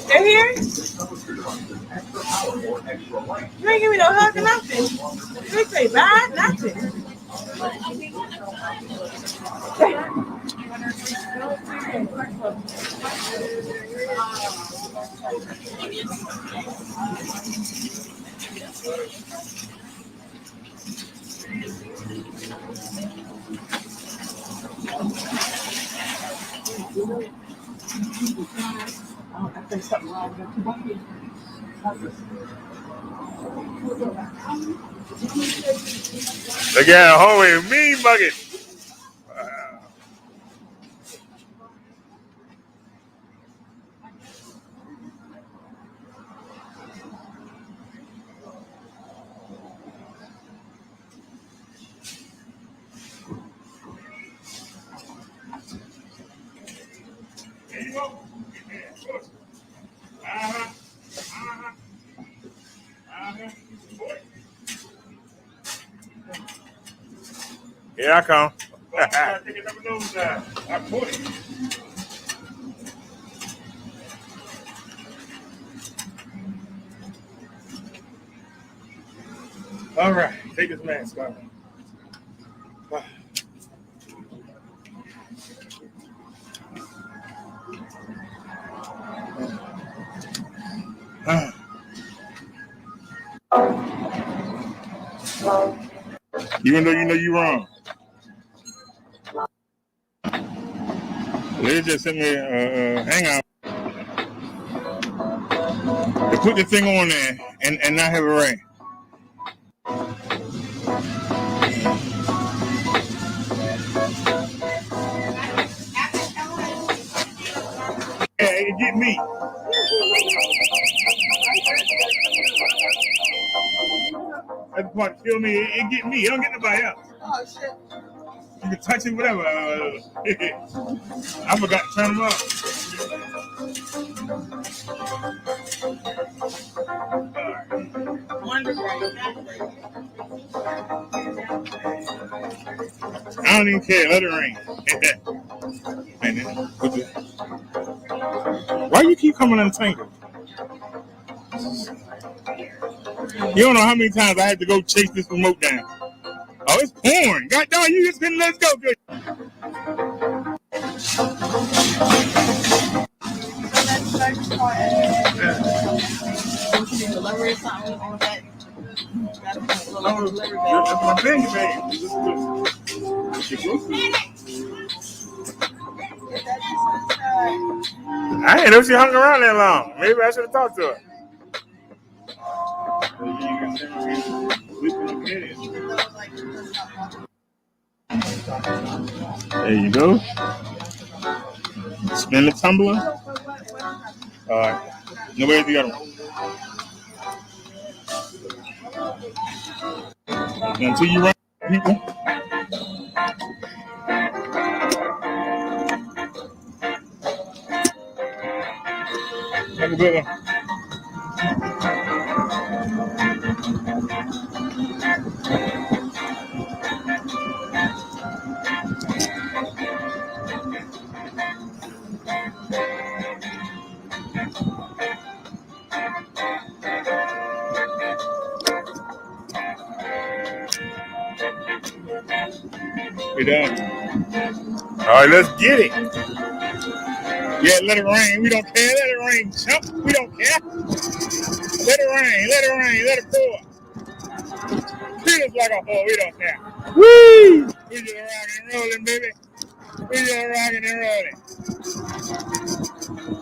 They're here? Extra power or extra light. You ain't give me no hug or nothing. You ain't say bye, nothing. I think something wrong with the bucket. They got a whole mean bucket. There you go. Here I come. All right, take this mask off. Even though you know you're wrong. They just sent me hang out. They put the thing on there and not have it right. get me. That's the part that kill me. It get me. It don't get nobody else. Oh shit. You can touch it, whatever. I forgot to turn them up. I don't even care. Let it rain. Why you keep coming untangled? You don't know how many times I had to go chase this remote down. Oh, it's pouring. God darn, you just couldn't let us go. Good. Delivery or something on that. That's my baby, I didn't know she hung around that long. Maybe I should have talked to her. There you go. Spin the tumbler. All right. Now where's the other one? Until you run, people. Have a good one. We're done. All right, let's get it. Yeah, let it rain. We don't care. Let it rain, chump. We don't care. Let it rain. Let it rain. Let it pour. Treat us like a whore. We don't care. Woo! We just rocking and rolling, baby. We just rocking and rolling.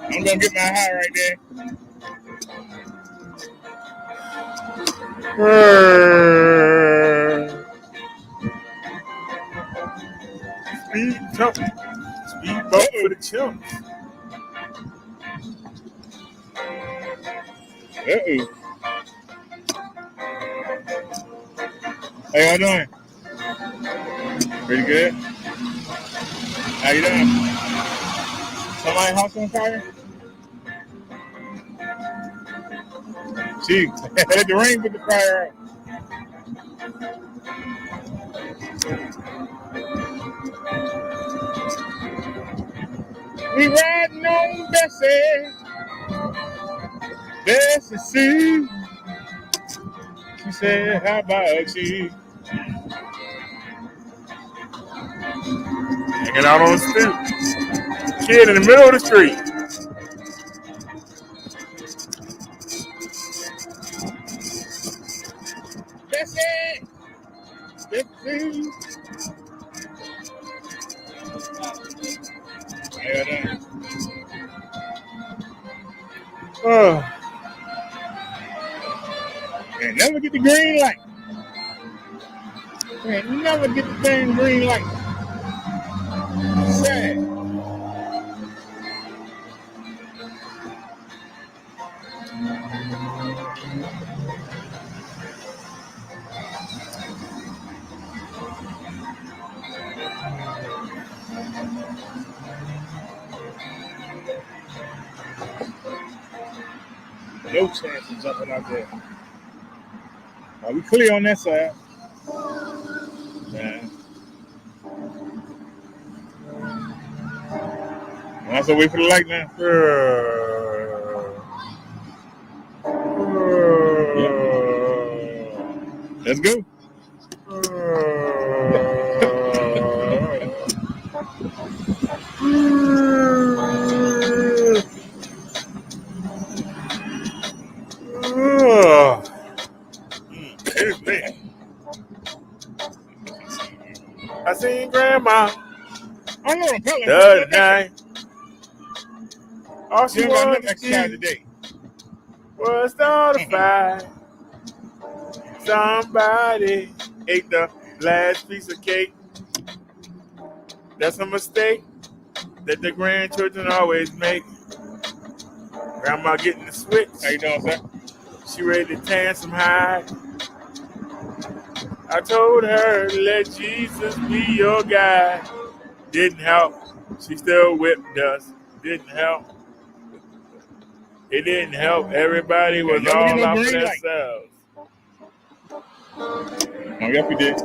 I'm gonna get my high right there. Speed jump. Speed bump for the chump. Uh-oh. How y'all doing? Pretty good. How you doing? Somebody house on fire? Gee, let the rain put the fire out. We riding on Bessie. Bessie Sue. She said, how about you? Hanging out on the stoop. Kid in the middle of the street. Bessie! Bessie! How you doing? Oh. And never get the green light. Man, never get the dang green light. Sad. No chance of jumping out there. Are we clear on that side? Yeah. I have to wait for the light now. Let's go. I seen Grandma the other night. All she wanted to do today was start a fight. Somebody ate the last piece of cake. That's a mistake that the grandchildren always make. Grandma getting the switch. How you doing, sir? She ready to tan some hide. I told her, let Jesus be your guide. Didn't help. She still whipped us. Didn't help. It didn't help. Everybody was Y'all all get no out for green light. themselves. Oh, yep, we did.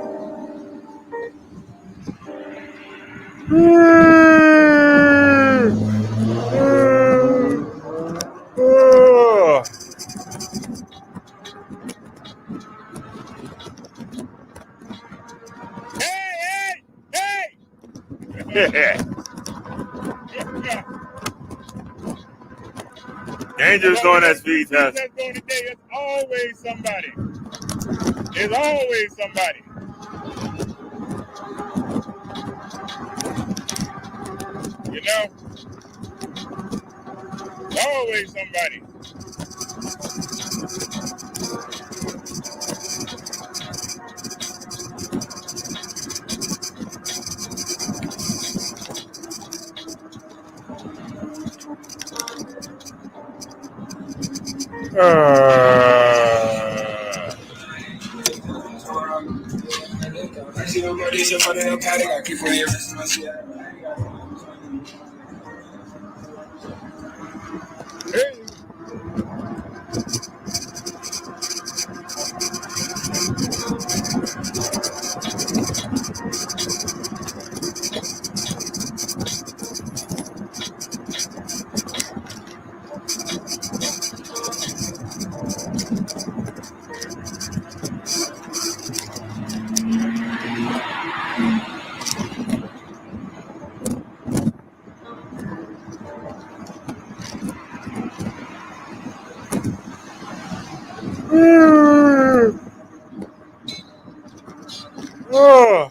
Oh. Hey! Dangerous doing that speed test. That's going today. It's always somebody. There's always somebody. You know? Always somebody. Oh.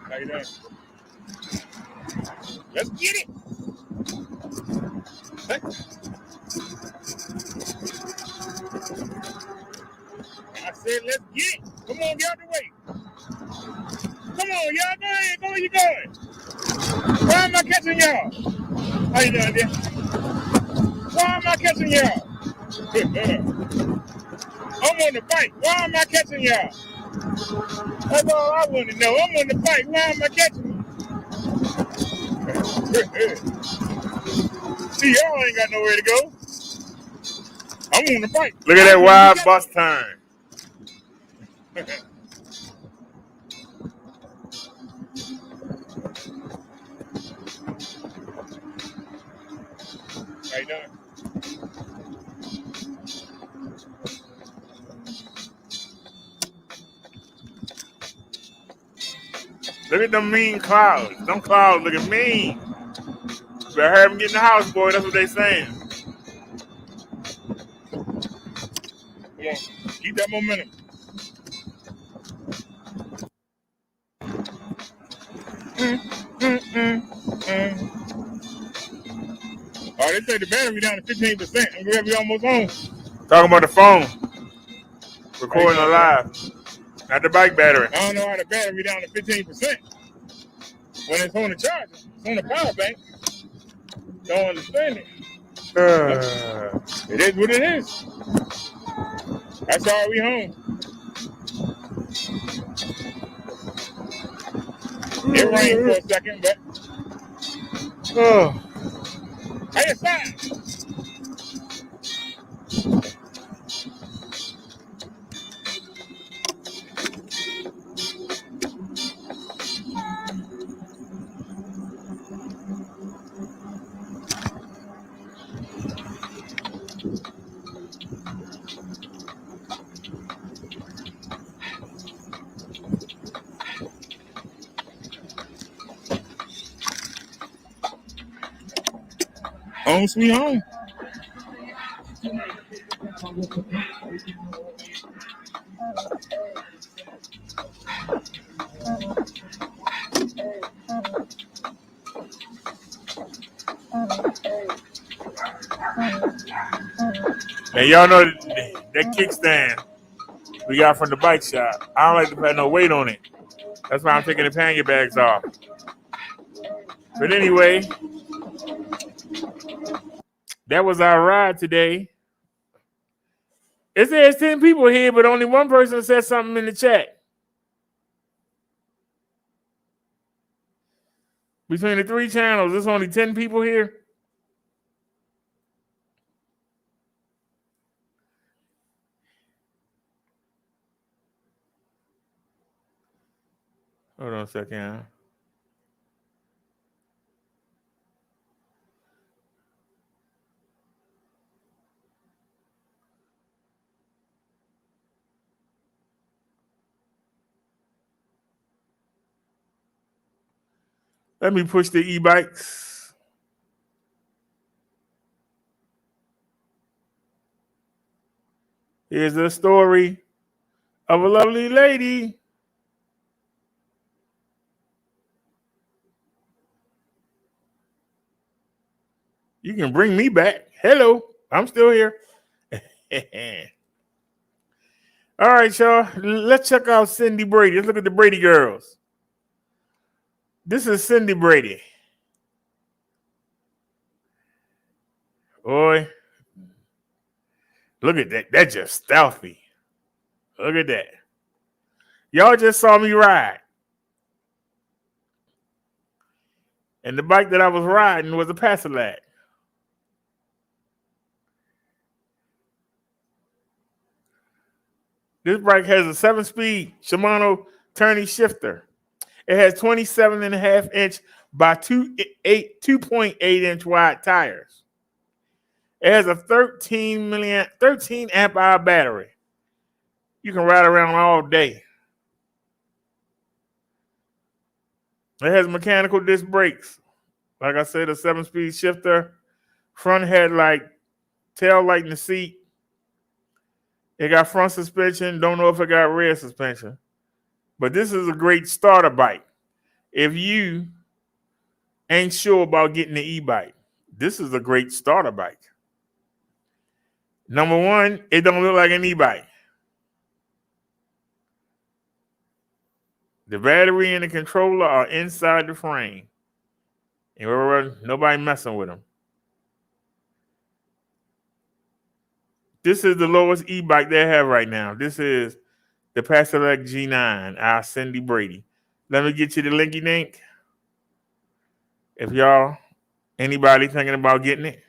How you doing? Let's get it. Hey. I said, let's get it. Come on, get out the way. Come on, y'all. Go ahead. Go where you going? Why am I catching y'all? How you doing, dear? Why am I catching y'all? I'm on the bike. Why am I catching y'all? That's all I want to know. I'm on the bike. Why am I catching you? See, y'all ain't got nowhere to go. I'm on the bike. Look at that wide bus turn. How you doing? Look at them mean clouds. Them clouds looking mean. Better hurry up and get in the house, boy. That's what they saying. Come on. Keep that momentum. Oh, they say the battery down to 15%. I'm glad we almost home. Talking about the phone. Recording live. Not the bike battery. I don't know how the battery down to 15% when it's on the charger. It's on the power bank. Don't understand it. It is what it is. That's all we home. It rained for a second, but how you sound? Home sweet home. And y'all know that kickstand we got from the bike shop. I don't like to put no weight on it. That's why I'm taking the pannier bags off. But anyway, that was our ride today. It says 10 people here, but only one person said something in the chat. Between the 3 channels, there's only 10 people here. Hold on a second. Let me push the e-bikes. Here's a story of a lovely lady. You can bring me back. Hello, I'm still here. All right, y'all. Let's check out Cindy Brady. Let's look at the Brady girls. This is Cindy Brady. Boy, look at that. That's just stealthy. Look at that. Y'all just saw me ride. And the bike that I was riding was a Passilat. This bike has a 7-speed Shimano turning shifter. It has 27.5 inch by 2.8 inch wide tires. It has a 13 amp hour battery. You can ride around all day. It has mechanical disc brakes. Like I said, a 7-speed shifter, front headlight, tail light in the seat. It got front suspension. Don't know if it got rear suspension. But this is a great starter bike. If you ain't sure about getting the e-bike, this is a great starter bike. Number one, it don't look like an e-bike. The battery and the controller are inside the frame. And nobody messing with them. This is the lowest e-bike they have right now. This is the Passilat G9, our Cindy Brady. Let me get you the linky link. If anybody thinking about getting it,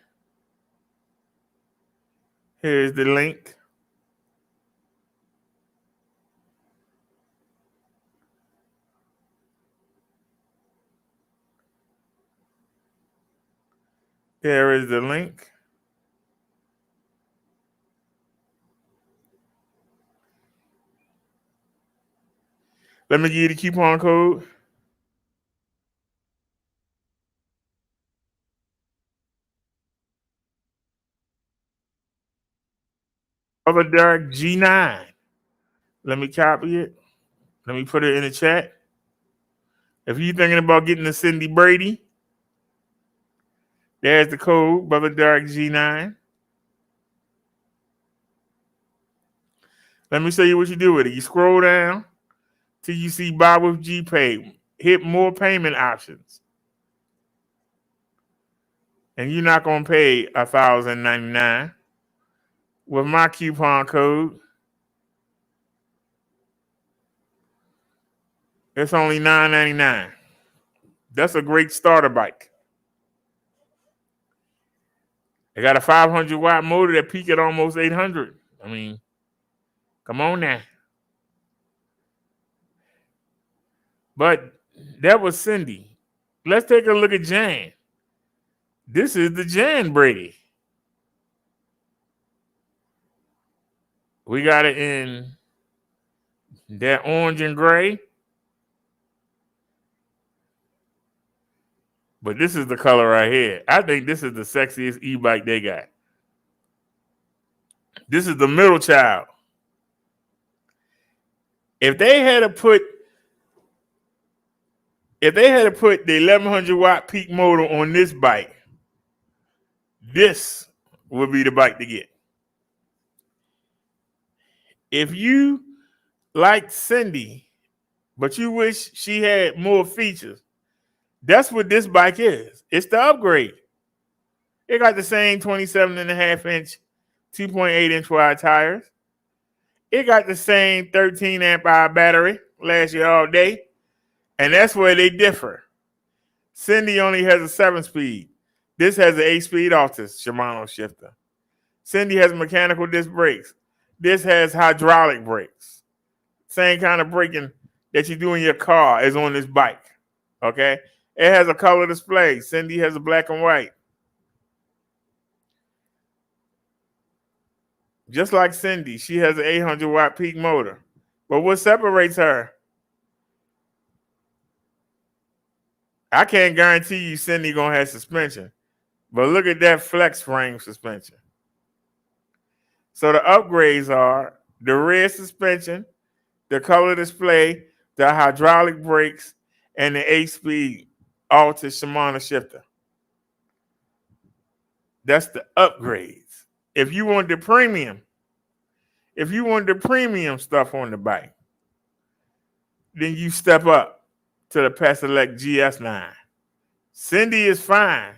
here's the link. There is the link. Let me give you the coupon code. Brother Derek G9. Let me copy it. Let me put it in the chat. If you're thinking about getting the Cindy Brady, there's the code, Brother Derek G9. Let me show you what you do with it. You scroll down till you see Buy with GPay. Hit more payment options. And you're not going to pay $1,099. With my coupon code, it's only $9.99. That's a great starter bike. It got a 500-watt motor that peak at almost 800. I mean, come on now. But that was Cindy. Let's take a look at Jan. This is the Jan Brady. We got it in that orange and gray. But this is the color right here. I think this is the sexiest e-bike they got. This is the middle child. If they had to put the 1100-watt peak motor on this bike, this would be the bike to get. If you like Cindy, but you wish she had more features, That's what this bike is. It's the upgrade. It got the same 27.5-inch, 2.8-inch wide tires. It got the same 13 amp hour battery, last you all day. And that's where they differ. Cindy only has a 7-speed. This has an 8-speed Altus Shimano shifter. Cindy has mechanical disc brakes. This has hydraulic brakes. Same kind of braking that you do in your car is on this bike. Okay? It has a color display. Cindy has a black and white. Just like Cindy, she has an 800-watt peak motor. But what separates her? I can't guarantee you Cindy gonna have suspension, but look at that flex frame suspension. So the upgrades are the rear suspension, the color display, the hydraulic brakes, and the 8-speed Altus Shimano shifter. That's the upgrades. If you want the premium stuff on the bike, then you step up to the Pedelec GS9. Cindy is fine,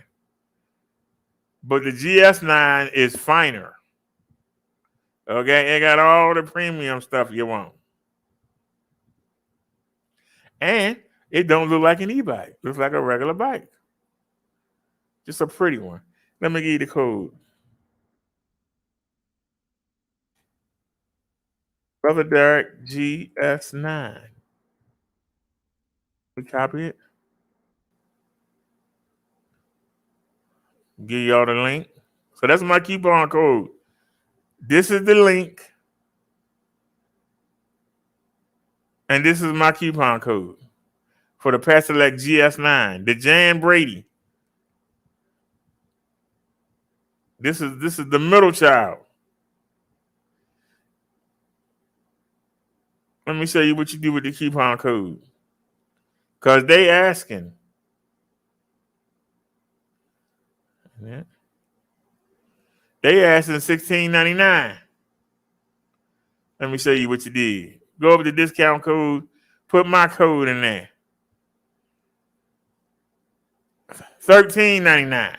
but the GS9 is finer. Okay, it got all the premium stuff you want. And it don't look like an e-bike. It looks like a regular bike. Just a pretty one. Let me give you the code. Brother Derek, GS9. We copy it. Give y'all the link. So that's my coupon code. This is the link. And this is my coupon code for the Pedelec GS9, the Jan Brady. This is the middle child. Let me show you what you do with the coupon code. Because they asking. Yeah. They asking $16.99. Let me show you what you did. Go over to discount code, put my code in there. $13.99.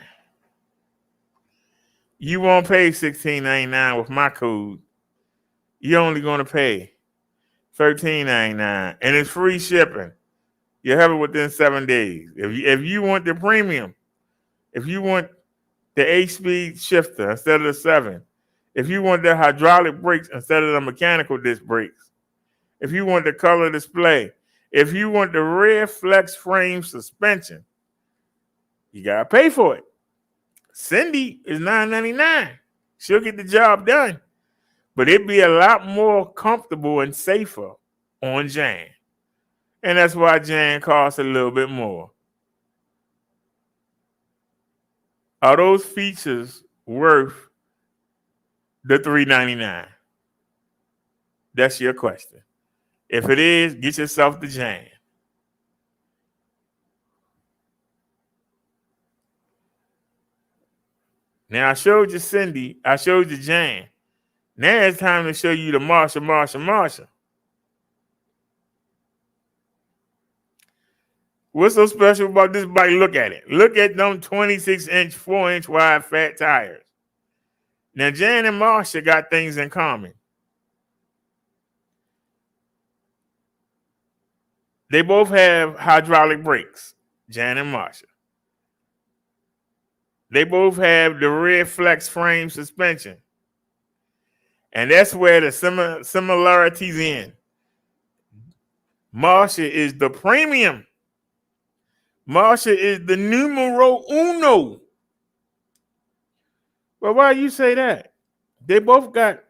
You won't pay $16.99 with my code. You're only going to pay $13.99, and it's free shipping. You have it within 7 days. If you want the premium, if you want the 8-speed shifter instead of the 7, if you want the hydraulic brakes instead of the mechanical disc brakes, if you want the color display, if you want the rear flex frame suspension, you gotta pay for it. Cindy is $9.99. She'll get the job done, but it'd be a lot more comfortable and safer on Jan. And that's why Jan costs a little bit more. Are those features worth the $3.99? That's your question. If it is, get yourself the Jan. Now I showed you Cindy. I showed you Jan. Now it's time to show you the Marshall. What's so special about this bike? Look at it. Look at them 26-inch, 4-inch wide fat tires. Now Jan and Marshall got things in common. They both have hydraulic brakes, Jan and Marshall. They both have the rear flex frame suspension. And that's where the similarities in. Marshall is the premium. Marshall is the numero uno. Well, why you say that? They both got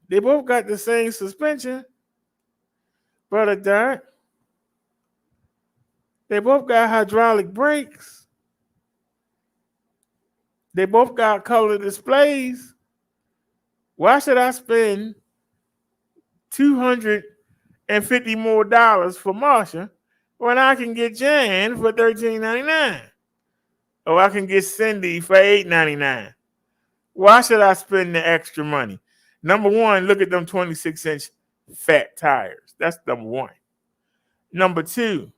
the same suspension. Brother Derek. They both got hydraulic brakes. They both got color displays. Why should I spend $250 more for Marshall when I can get Jan for $13.99? Or I can get Cindy for $8.99? Why should I spend the extra money? Number one, look at them 26-inch fat tires. That's number one. Number two,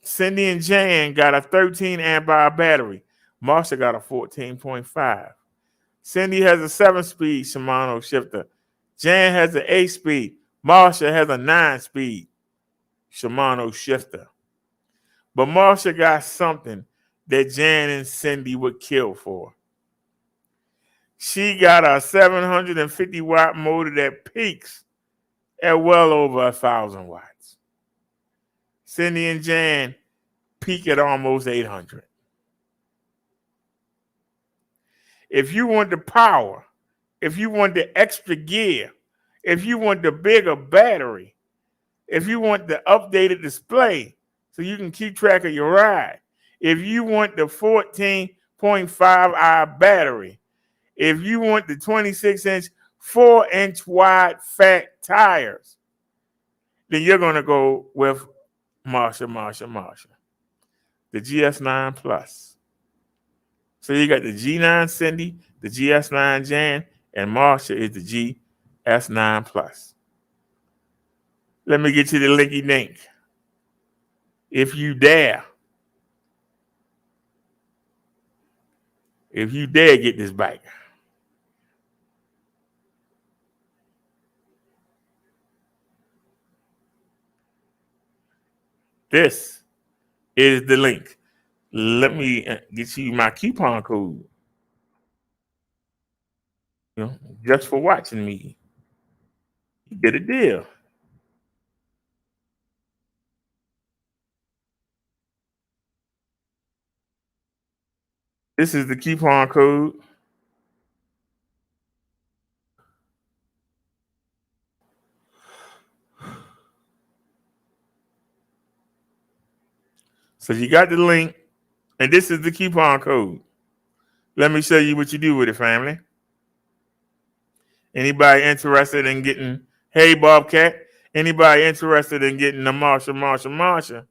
Cindy and Jan got a 13 amp hour battery. Marsha got a 14.5. Cindy has a 7-speed Shimano shifter. Jan has an 8-speed. Marsha has a 9-speed Shimano shifter. But Marsha got something that Jan and Cindy would kill for. She got a 750 watt motor that peaks at well over 1,000 watts. Cindy and Jan peak at almost 800. If you want the power, if you want the extra gear, if you want the bigger battery, if you want the updated display so you can keep track of your ride, if you want the 14.5-hour battery, if you want the 26-inch, 4-inch wide fat tires, then you're going to go with Marsha, the GS9 Plus. So you got the G9 Cindy, the GS9 Jan, and Marsha is the GS9 Plus. Let me get you the linky dink. If you dare get this bike. This is the link. Let me get you my coupon code. Just for watching me. You get a deal. This is the coupon code. So you got the link, and this is the coupon code. Let me show you what you do with it, family. Anybody interested in getting, hey, Bobcat, anybody interested in getting the Marsha?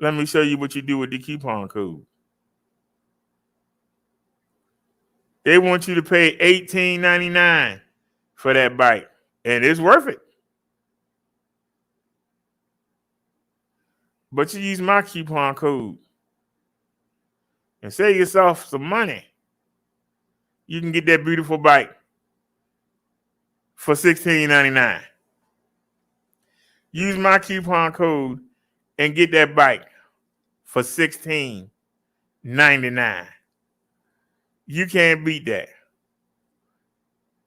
Let me show you what you do with the coupon code. They want you to pay $18.99 for that bike, and it's worth it. But you use my coupon code and save yourself some money. You can get that beautiful bike for $16.99. Use my coupon code and get that bike for $16.99. You can't beat that.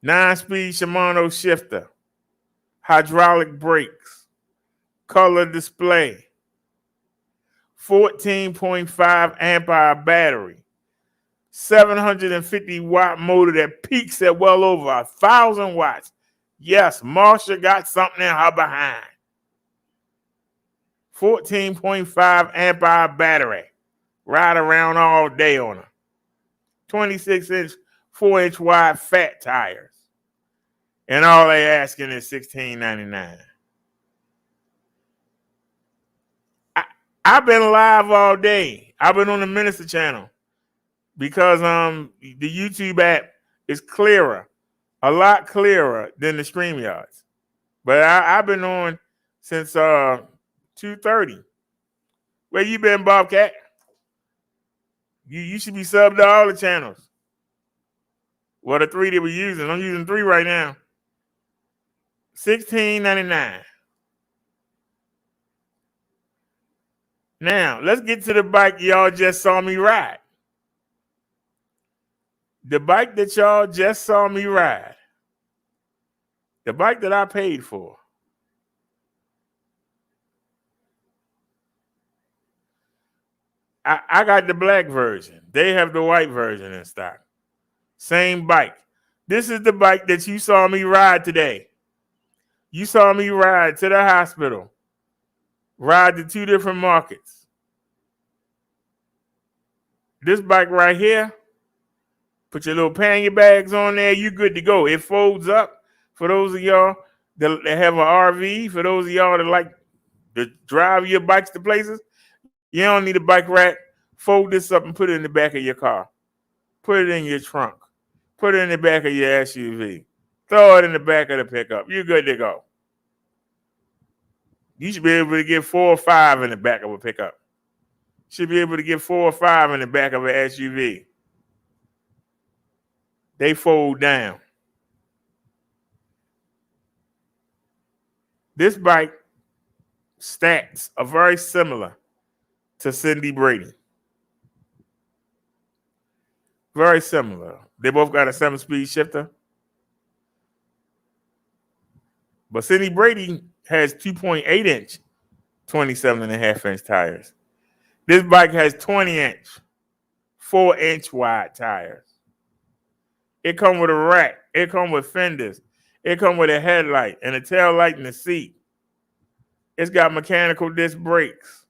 9-speed Shimano shifter, hydraulic brakes, color display, 14.5 amp hour battery, 750 watt motor that peaks at well over 1,000 watts. Yes, Marsha got something in her behind. 14.5 amp hour battery. Ride around all day on her. 26-inch, 4-inch wide fat tires. And all they asking is $16.99. I've been live all day. I've been on the Minister channel because the YouTube app is clearer, a lot clearer than the StreamYards. But I've been on since 2:30. Where you been, Bobcat? You should be subbed to all the channels. Well, the 3 that we're using. I'm using 3 right now. $16.99. Now, let's get to the bike y'all just saw me ride. The bike that y'all just saw me ride. The bike that I paid for. I got the black version. They have the white version in stock. Same bike. This is the bike that you saw me ride today. You saw me ride to the hospital. Ride to 2 different markets. This bike right here, put your little pannier bags on there, you good to go. It folds up for those of y'all that have an RV, for those of y'all that like to drive your bikes to places. You don't need a bike rack. Fold this up and put it in the back of your car. Put it in your trunk. Put it in the back of your SUV. Throw it in the back of the pickup. You're good to go. You should be able to get 4 or 5 in the back of a pickup. Should be able to get 4 or 5 in the back of an SUV. They fold down. This bike stats are very similar to Cindy Brady. Very similar. They both got a 7-speed shifter. But Cindy Brady has 2.8-inch, 27.5-inch tires. This bike has 20-inch, 4-inch wide tires. It comes with a rack. It comes with fenders. It comes with a headlight and a tail light and a seat. It's got mechanical disc brakes.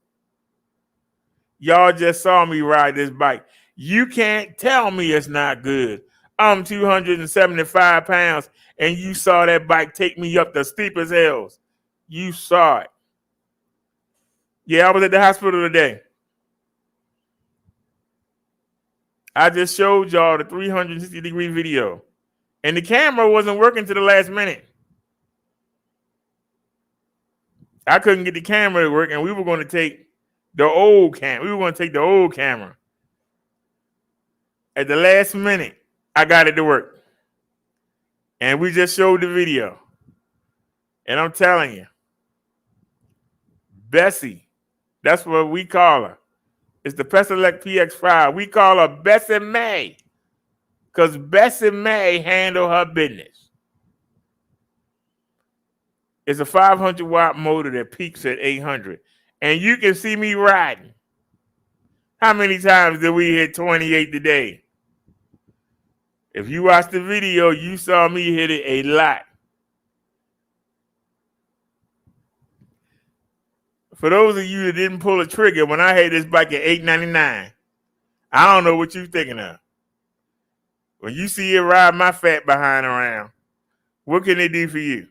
Y'all just saw me ride this bike. You can't tell me it's not good. I'm 275 pounds, and you saw that bike take me up the steepest hills. You saw it. Yeah, I was at the hospital today. I just showed y'all the 360-degree video, and the camera wasn't working to the last minute. I couldn't get the camera to work, and we were going to take the old camera. We were going to take the old camera. At the last minute, I got it to work. And we just showed the video. And I'm telling you, Bessie, that's what we call her. It's the Peselec PX5. We call her Bessie May because Bessie May handle her business. It's a 500-watt motor that peaks at 800. And you can see me riding. How many times did we hit 28 today? If you watched the video, you saw me hit it a lot. For those of you that didn't pull a trigger when I had this bike at $899, I don't know what you're thinking of. When you see it ride my fat behind around, what can it do for you?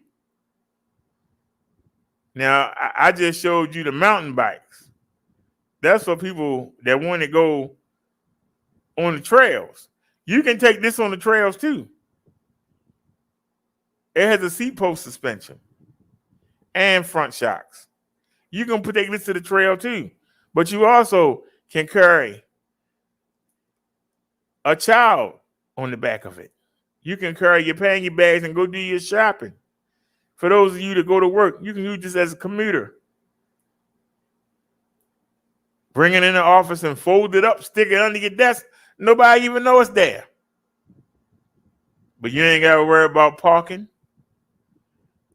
Now, I just showed you the mountain bikes. That's for people that want to go on the trails. You can take this on the trails too. It has a seat post suspension and front shocks. You can take this to the trail too. But you also can carry a child on the back of it. You can carry your panty bags and go do your shopping. For those of you that go to work, you can use this as a commuter. Bring it in the office and fold it up, stick it under your desk. Nobody even know it's there. But you ain't got to worry about parking.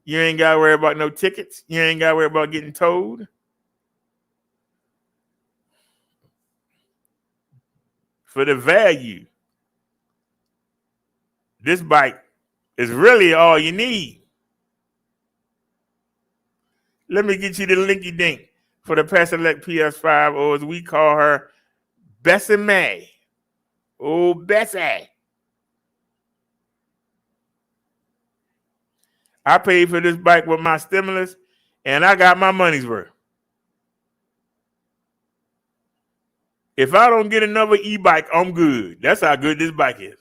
You ain't got to worry about no tickets. You ain't got to worry about getting towed. For the value, this bike is really all you need. Let me get you the linky dink for the Peselec PS5, or as we call her, Bessie May. Oh, Bessie. I paid for this bike with my stimulus, and I got my money's worth. If I don't get another e-bike, I'm good. That's how good this bike is.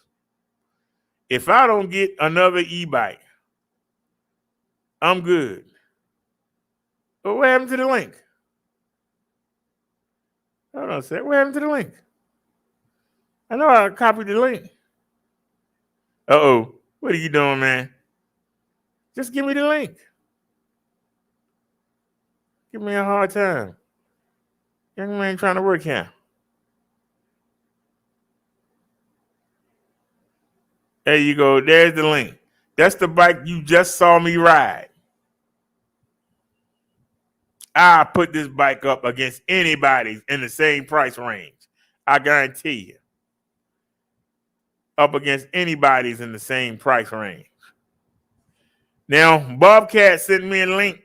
If I don't get another e-bike, I'm good. But what happened to the link? Hold on a sec. What happened to the link? I know I copied the link. Uh-oh. What are you doing, man? Just give me the link. Give me a hard time. Young man trying to work here. There you go. There's the link. That's the bike you just saw me ride. I put this bike up against anybody's in the same price range. I guarantee you. Up against anybody's in the same price range. Now, Bobcat sent me a link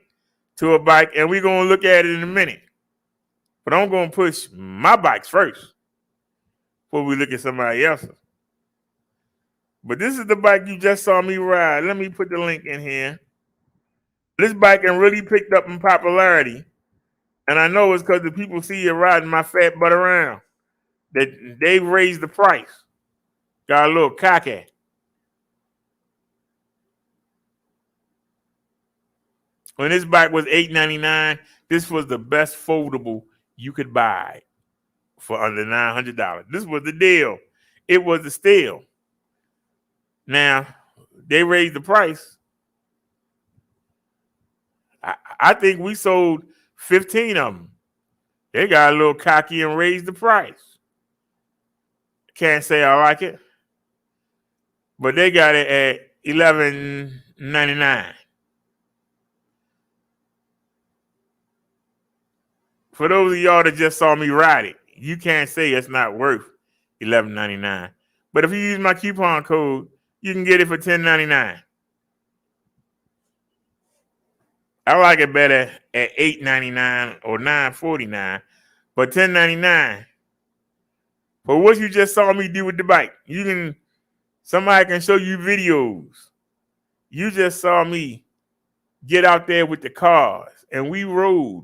to a bike, and we're going to look at it in a minute. But I'm going to push my bikes first before we look at somebody else's. But this is the bike you just saw me ride. Let me put the link in here. This bike really picked up in popularity. And I know it's because the people see you riding my fat butt around. That they raised the price. Got a little cocky. When this bike was $899, this was the best foldable you could buy for under $900. This was the deal. It was the steal. Now, they raised the price. I think we sold 15 of them. They got a little cocky and raised the price. Can't say I like it, but they got it at $11.99. For those of y'all that just saw me ride it, you can't say it's not worth $11.99. But if you use my coupon code, you can get it for $10.99. I like it better at $8.99 or $9.49, but $10.99 for what you just saw me do with the bike. Somebody can show you videos. You just saw me get out there with the cars, and we rode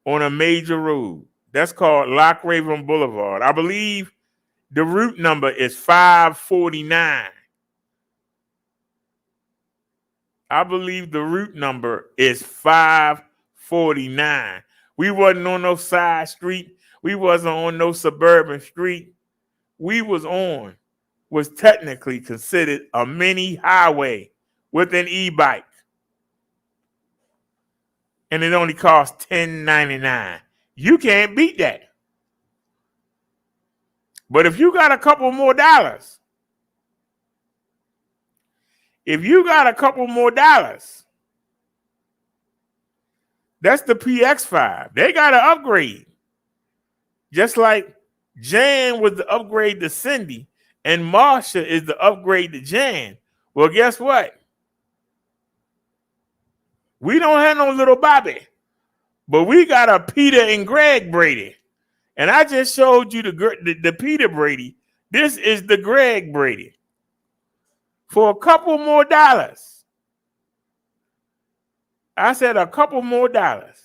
on a major road. That's called Lock Raven Boulevard. I believe the route number is 549. I believe the route number is 549. We wasn't on no side street. We wasn't on no suburban street. We was technically considered a mini highway with an e-bike. And it only cost $10.99. You can't beat that. But if you got a couple more dollars, that's the PX5. They got to upgrade. Just like Jan was the upgrade to Cindy and Marsha is the upgrade to Jan. Well, guess what? We don't have no little Bobby, but we got a Peter and Greg Brady. And I just showed you the Peter Brady. This is the Greg Brady. For a couple more dollars. I said a couple more dollars.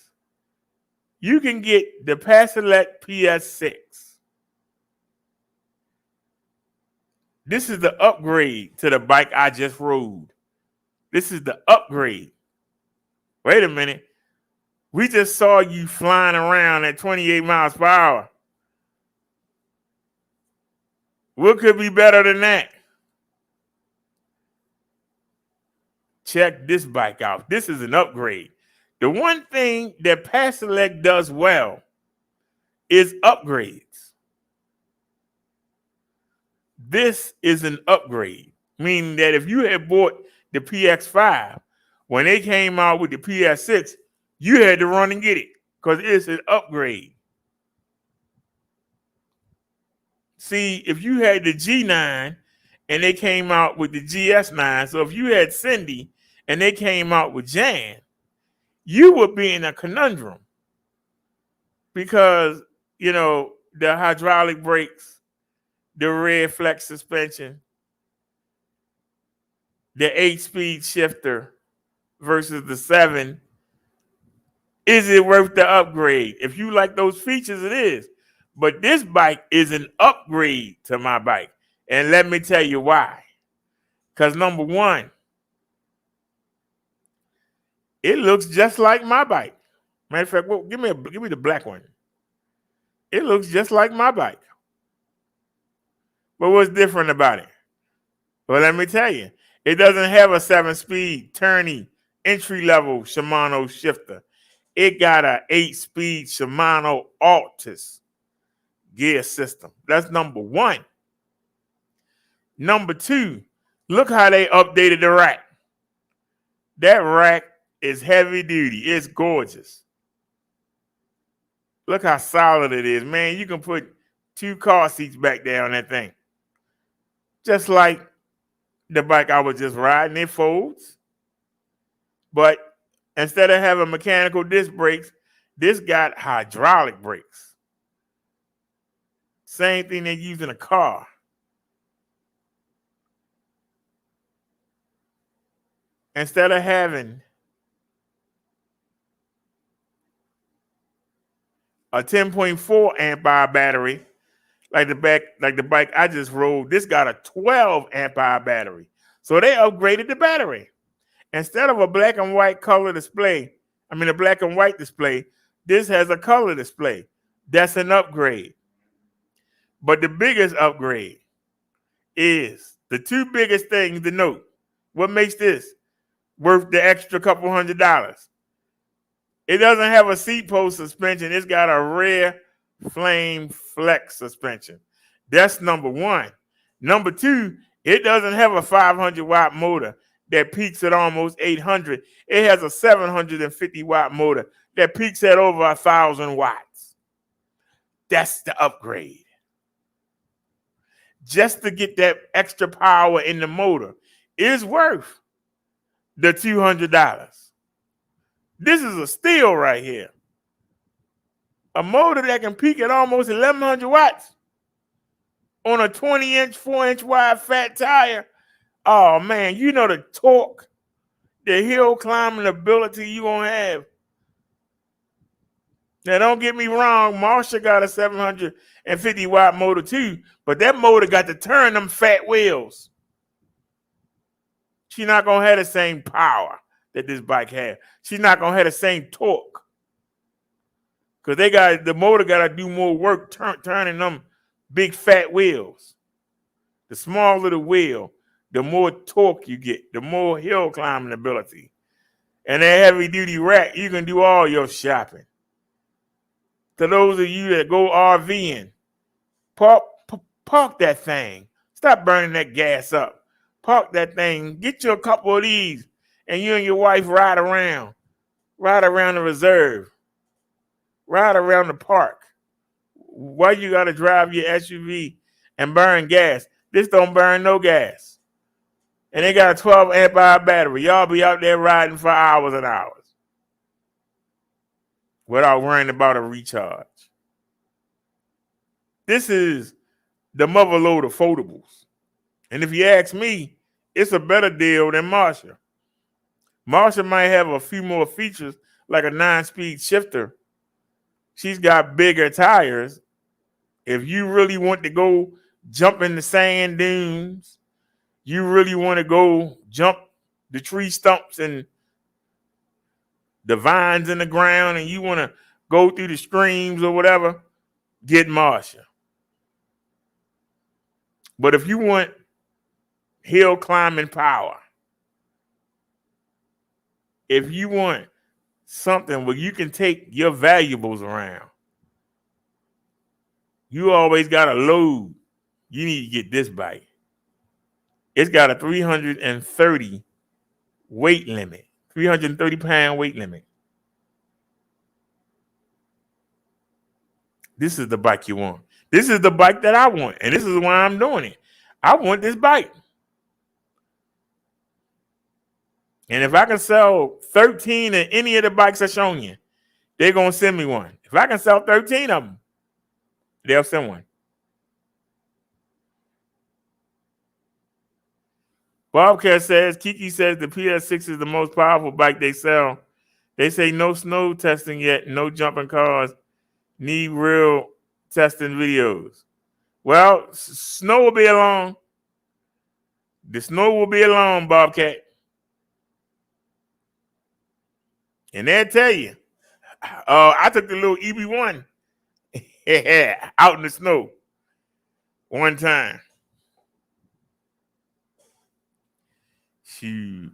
You can get the Pasolette PS6. This is the upgrade to the bike I just rode. This is the upgrade. Wait a minute. We just saw you flying around at 28 miles per hour. What could be better than that? Check this bike out. This is an upgrade. The one thing that Pasolette does well is upgrades. This is an upgrade, meaning that if you had bought the PX5, when they came out with the PS6, you had to run and get it because it's an upgrade. See, if you had the G9 and they came out with the GS9, so if you had Cindy and they came out with Jan, you would be in a conundrum because, the hydraulic brakes, the rear flex suspension, the 8-speed shifter versus the 7, is it worth the upgrade? If you like those features, it is. But this bike is an upgrade to my bike. And let me tell you why. Because number one, it looks just like my bike. Matter of fact, give me the black one. It looks just like my bike. But what's different about it? Well, let me tell you. It doesn't have a 7-speed turny entry-level Shimano shifter. It got an 8-speed Shimano Altus gear system. That's number one. Number two, look how they updated the rack. That rack is heavy duty. It's gorgeous. Look how solid it is, man. You can put 2 car seats back there on that thing. Just like the bike I was just riding, it folds. But instead of having mechanical disc brakes, this got hydraulic brakes. Same thing they use in a car. Instead of having a 10.4 amp hour battery, like the bike I just rode, this got a 12 amp hour battery. So they upgraded the battery. Instead of a black and white color display, a black and white display, this has a color display. That's an upgrade. But the biggest upgrade is the two biggest things to note. What makes this worth the extra couple $100? It doesn't have a seat post suspension. It's got a rear flame flex suspension. That's number one. Number two, it doesn't have a 500-watt motor that peaks at almost 800. It has a 750-watt motor that peaks at over 1,000 watts. That's the upgrade. Just to get that extra power in the motor is worth the $200. This is a steal right here. A motor that can peak at almost 1,100 watts on a 20-inch, 4-inch wide fat tire. Oh, man, you know the torque, the hill climbing ability you're going to have. Now, don't get me wrong, Marsha got a 750-watt motor too, but that motor got to turn them fat wheels. She's not going to have the same power that this bike has. She's not going to have the same torque. Because the motor got to do more work turning them big fat wheels. The smaller the wheel, the more torque you get, the more hill climbing ability. And that heavy duty rack, you can do all your shopping. To those of you that go RVing, park that thing. Stop burning that gas up. Park that thing. Get you a couple of these, and you and your wife ride around the reserve, ride around the park. Why you got to drive your SUV and burn gas? This don't burn no gas. And they got a 12 amp hour battery. Y'all be out there riding for hours and hours without worrying about a recharge. This is the mother load of foldables. And if you ask me, it's a better deal than Marsha. Marsha might have a few more features like a 9-speed shifter. She's got bigger tires. If you really want to go jump in the sand dunes, you really want to go jump the tree stumps and the vines in the ground, and you want to go through the streams or whatever, get Marsha. But if you want hill climbing power, if you want something where you can take your valuables around, you always got a load, you need to get this bike. It's got a 330 weight limit, 330-pound weight limit. This is the bike you want. This is the bike that I want, and this is why I'm doing it. I want this bike. And if I can sell 13 of any of the bikes I've shown you, they're going to send me one. If I can sell 13 of them, they'll send one. Bobcat says, Kiki says the PS6 is the most powerful bike they sell. They say no snow testing yet, no jumping cars. Need real testing videos. Well, snow will be along. The snow will be along, Bobcat. And they'll tell you. I took the little EB1 out in the snow one time. Shoot.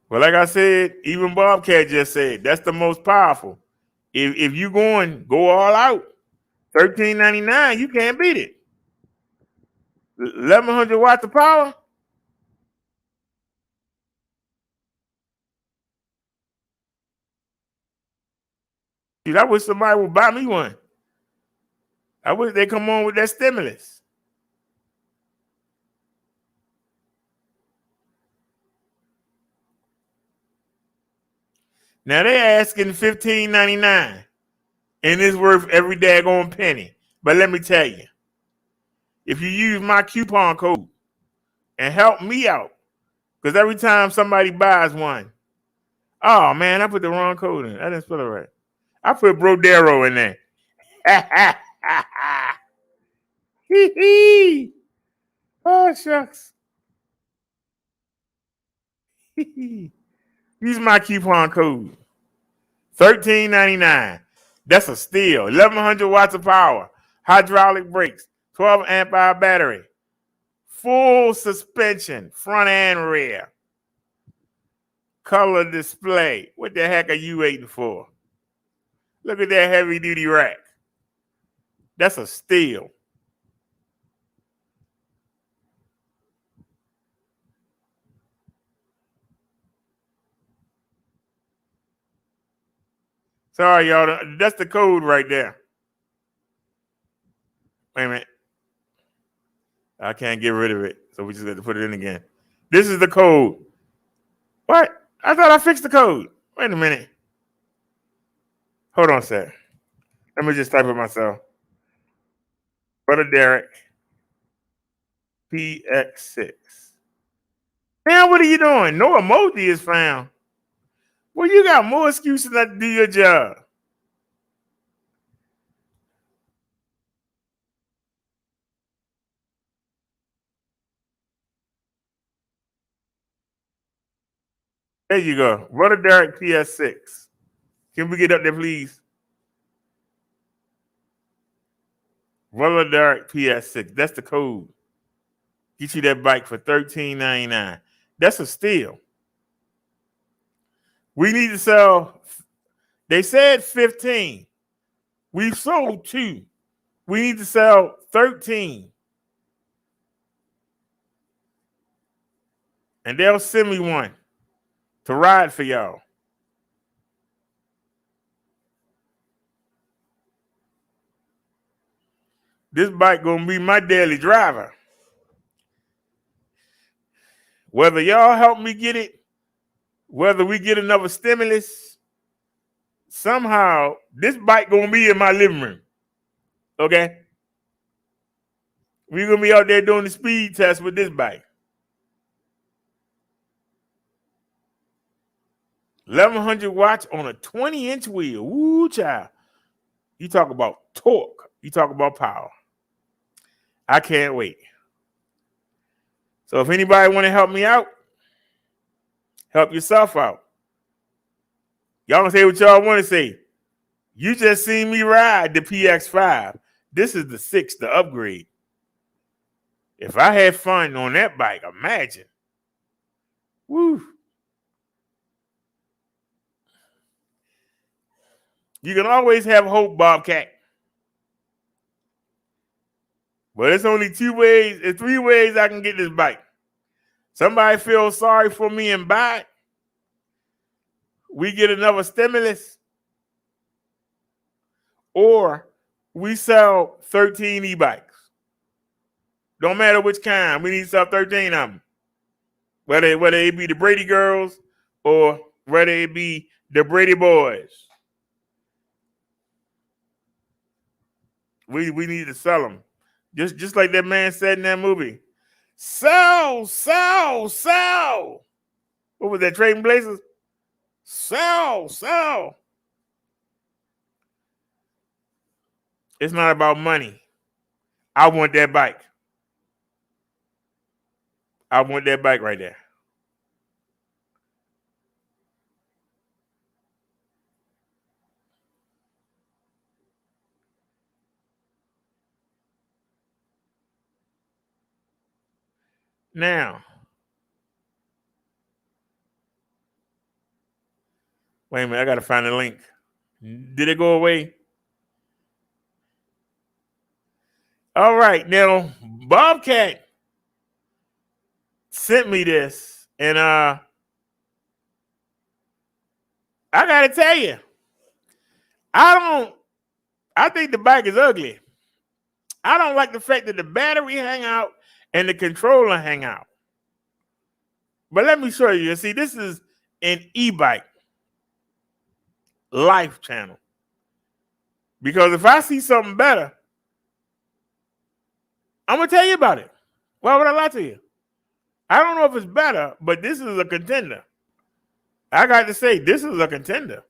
Well, like I said, even Bobcat just said, that's the most powerful. If you go all out, $13.99, you can't beat it. 1,100 watts of power. Dude, I wish somebody would buy me one. I wish they come on with that stimulus. Now they're asking $15.99, and it's worth every daggone penny. But let me tell you, if you use my coupon code and help me out, because every time somebody buys one, oh man, I put the wrong code in. I didn't spell it right. I put Brodero in there. Oh shucks. Use my coupon code. $13.99. That's a steal. 1,100 watts of power. Hydraulic brakes. 12 amp hour battery. Full suspension, front and rear. Color display. What the heck are you waiting for? Look at that heavy duty rack. That's a steal. Sorry, y'all. That's the code right there. Wait a minute. I can't get rid of it, so we just got to put it in again. This is the code. What? I thought I fixed the code. Wait a minute. Hold on a sec. Let me just type it myself. Brother Derek, PX6. Now, what are you doing? No emoji is found. Well, you got more excuses not to do your job. There you go. Brother Derek, PS6. Can we get up there, please? Brother Derek, PS6. That's the code. Get you that bike for $13.99. That's a steal. We need to sell. They said 15. We've sold 2. We need to sell 13. And they'll send me one to ride for y'all. This bike gonna be my daily driver. Whether y'all help me get it, whether we get another stimulus, somehow this bike gonna be in my living room. Okay? We're gonna be out there doing the speed test with this bike. 1,100 watts on a 20-inch wheel. Woo, child. You talk about torque. You talk about power. I can't wait. So if anybody want to help me out, help yourself out. Y'all can say what y'all want to say. You just seen me ride the PX5. This is the 6, the upgrade. If I had fun on that bike, imagine. Woo. You can always have hope, Bobcat. But it's only 2 ways, it's 3 ways I can get this bike. Somebody feels sorry for me and buy it. We get another stimulus. Or we sell 13 e-bikes. Don't matter which kind. We need to sell 13 of them. Whether it be the Brady girls or whether it be the Brady boys. We need to sell them. Just like that man said in that movie. Sell, sell, sell. What was that, Trading Places? Sell, sell. It's not about money. I want that bike. I want that bike right there. Now, wait a minute. I got to find the link. Did it go away? All right. Now, Bobcat sent me this, and I got to tell you, I think the bike is ugly. I don't like the fact that the battery hang out and the controller hang out. But let me show you. See, this is an e-bike life channel. Because if I see something better, I'm going to tell you about it. Why would I lie to you? I don't know if it's better, but this is a contender. I got to say, this is a contender.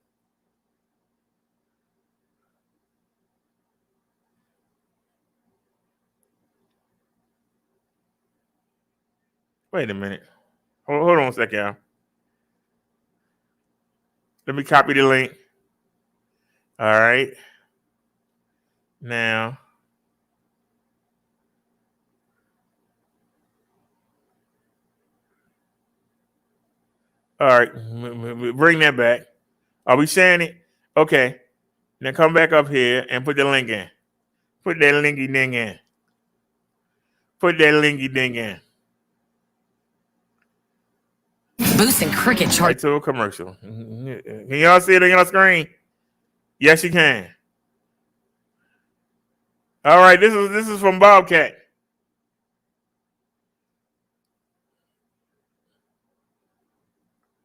Wait a minute. Hold on a second, y'all. Let me copy the link. All right. Now. All right. Bring that back. Are we sharing it? Okay. Now come back up here and put the link in. Put that linky ding in. Put that linky ding in. Boosting cricket chart. Right to a commercial. Can y'all see it on your screen? Yes, you can. All right, this is from Bobcat.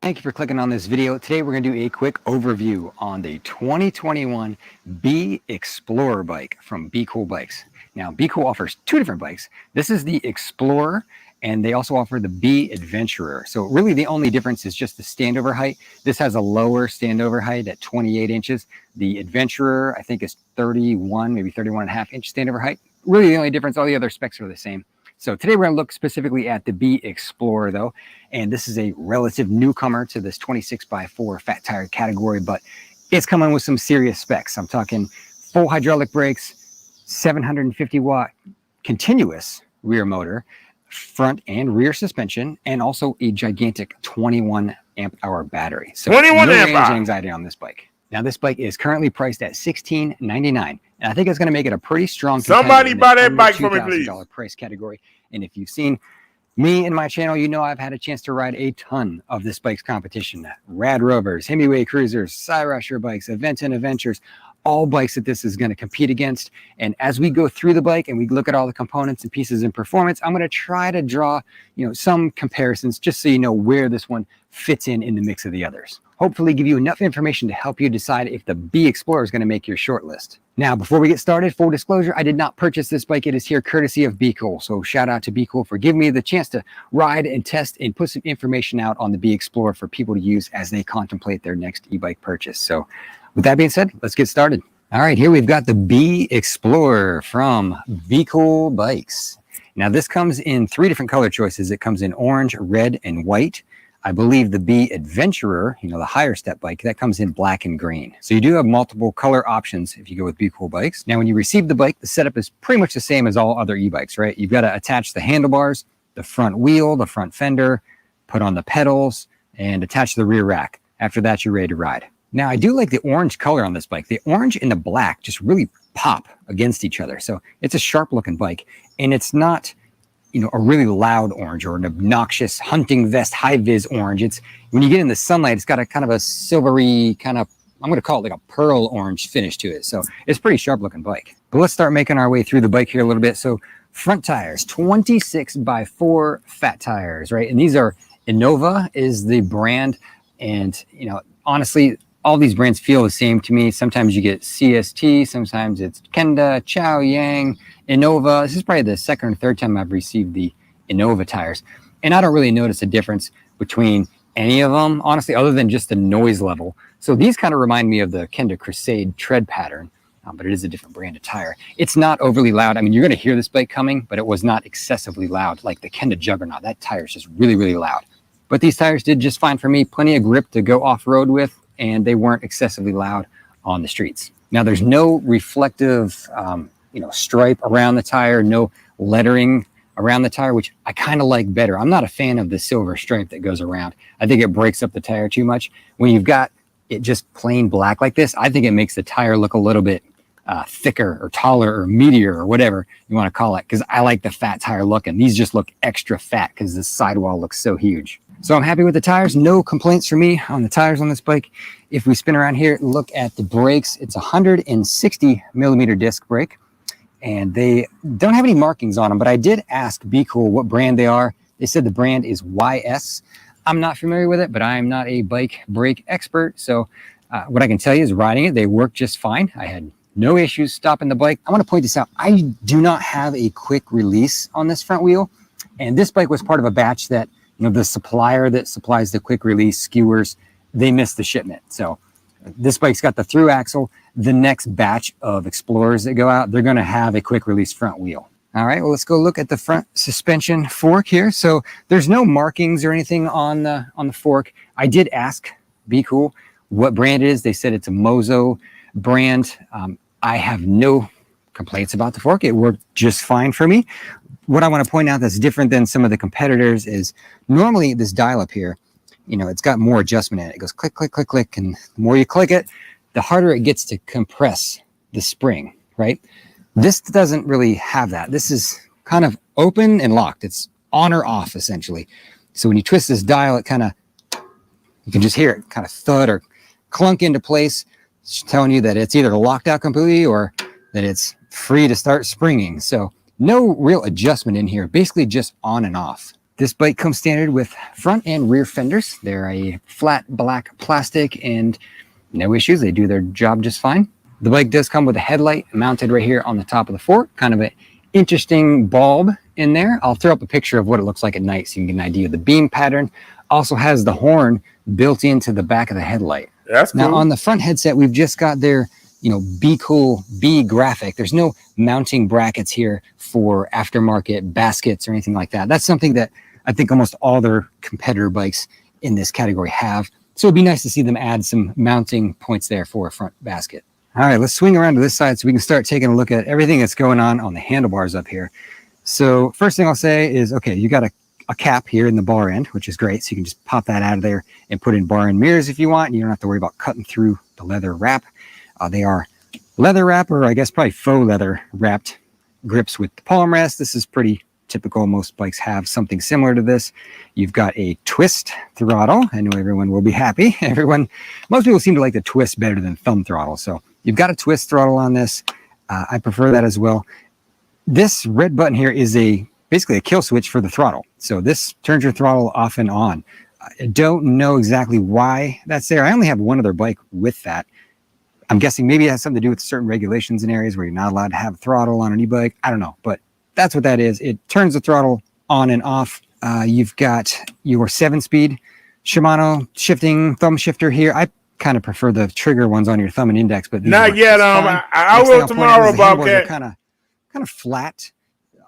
Thank you for clicking on this video. Today we're going to do a quick overview on the 2021 B Explorer bike from Be Cool Bikes. Now, Be Cool offers two different bikes. This is the Explorer, and they also offer the B Adventurer. So really the only difference is just the standover height. This has a lower standover height at 28 inches. The Adventurer, I think, is 31, maybe 31.5 inch standover height. Really the only difference, all the other specs are the same. So today we're going to look specifically at the B Explorer though, and this is a relative newcomer to this 26x4 fat tire category, but it's coming with some serious specs. I'm talking full hydraulic brakes, 750 watt continuous rear motor, front and rear suspension, and also a gigantic 21 amp hour battery. So 21 no amp range hour anxiety on this bike. Now this bike is currently priced at $16.99, and I think it's going to make it a pretty strong Somebody buy that under bike for me, please. $2,000 price category. And if you've seen me and my channel, you know I've had a chance to ride a ton of this bike's competition. Rad Rovers, Hemingway Cruisers, Cyrusher bikes, Aventon Adventures, all bikes that this is going to compete against. And as we go through the bike and we look at all the components and pieces and performance, I'm going to try to draw, some comparisons just so you know where this one fits in the mix of the others. Hopefully give you enough information to help you decide if the B Explorer is going to make your short list. Now, before we get started, full disclosure, I did not purchase this bike. It is here courtesy of Be Cool. So shout out to Be Cool for giving me the chance to ride and test and put some information out on the B Explorer for people to use as they contemplate their next e-bike purchase. So with that being said, let's get started. All right, here we've got the B Explorer from Be Cool Bikes. Now this comes in three different color choices. It comes in orange, red, and white. I believe the B Adventurer, the higher step bike, that comes in black and green. So you do have multiple color options if you go with Be Cool Bikes. Now, when you receive the bike, the setup is pretty much the same as all other e-bikes, right? You've got to attach the handlebars, the front wheel, the front fender, put on the pedals, and attach the rear rack. After that, you're ready to ride. Now, I do like the orange color on this bike. The orange and the black just really pop against each other. So it's a sharp looking bike, and it's not a really loud orange or an obnoxious hunting vest high vis orange. It's when you get in the sunlight, it's got a kind of a silvery kind of, I'm going to call it like a pearl orange finish to it. So it's a pretty sharp looking bike. But let's start making our way through the bike here a little bit. So front tires, 26x4 fat tires, right? And these are Innova is the brand. And, honestly, all these brands feel the same to me. Sometimes you get CST, sometimes it's Kenda, Chow Yang, Innova. This is probably the second or third time I've received the Innova tires. And I don't really notice a difference between any of them, honestly, other than just the noise level. So these kind of remind me of the Kenda Crusade tread pattern, but it is a different brand of tire. It's not overly loud. I mean, you're going to hear this bike coming, but it was not excessively loud like the Kenda Juggernaut. That tire is just really, really loud. But these tires did just fine for me. Plenty of grip to go off-road with, and they weren't excessively loud on the streets. Now, there's no reflective stripe around the tire, no lettering around the tire, which I kind of like better. I'm not a fan of the silver stripe that goes around. I think it breaks up the tire too much. When you've got it just plain black like this, I think it makes the tire look a little bit thicker or taller or meatier or whatever you want to call it, because I like the fat tire look, and these just look extra fat because the sidewall looks so huge. So I'm happy with the tires. No complaints for me on the tires on this bike. If we spin around here and look at the brakes, it's a 160 millimeter disc brake, and they don't have any markings on them, but I did ask Be Cool what brand they are. They said the brand is YS. I'm not familiar with it, but I'm not a bike brake expert. So what I can tell you is riding it, they work just fine. I had no issues stopping the bike. I want to point this out. I do not have a quick release on this front wheel. And this bike was part of a batch that, the supplier that supplies the quick release skewers, they missed the shipment. So this bike's got the through axle. The next batch of Explorers that go out, they're going to have a quick release front wheel. All right, well, let's go look at the front suspension fork here. So there's no markings or anything on the fork. I did ask Be Cool what brand it is. They said it's a Mozo brand. I have no complaints about the fork. It worked just fine for me. What I want to point out that's different than some of the competitors is normally this dial up here, it's got more adjustment in it. It goes click, click, click, click. And the more you click it, the harder it gets to compress the spring, right? This doesn't really have that. This is kind of open and locked. It's on or off essentially. So when you twist this dial, you can just hear it kind of thud or clunk into place. It's telling you that it's either locked out completely or that it's free to start springing. So no real adjustment in here, basically just on and off. This bike comes standard with front and rear fenders. They're a flat black plastic and no issues. They do their job just fine. The bike does come with a headlight mounted right here on the top of the fork, kind of an interesting bulb in there. I'll throw up a picture of what it looks like at night so you can get an idea of the beam pattern. Also has the horn built into the back of the headlight. That's cool. Now on the front headset, we've just got their Be Cool B graphic. There's no mounting brackets here for aftermarket baskets or anything like that. That's something that I think almost all their competitor bikes in this category have. So it'd be nice to see them add some mounting points there for a front basket. All right, let's swing around to this side so we can start taking a look at everything that's going on the handlebars up here. So first thing I'll say is, okay, you got a cap here in the bar end, which is great. So you can just pop that out of there and put in bar end mirrors if you want. You don't have to worry about cutting through the leather wrap. They are leather wrap, or I guess probably faux leather wrapped grips with the palm rest. This is pretty typical. Most bikes have something similar to this. You've got a twist throttle. I know everyone will be happy. Most people seem to like the twist better than thumb throttle. So you've got a twist throttle on this. I prefer that as well. This red button here is basically a kill switch for the throttle. So this turns your throttle off and on. I don't know exactly why that's there. I only have one other bike with that. I'm guessing maybe it has something to do with certain regulations in areas where you're not allowed to have throttle on an e-bike. I don't know, but that's what that is. It turns the throttle on and off. You've got your 7-speed Shimano shifting thumb shifter here. I kind of prefer the trigger ones on your thumb and index, but not yet. I will tomorrow, Bobcat. Kind of flat.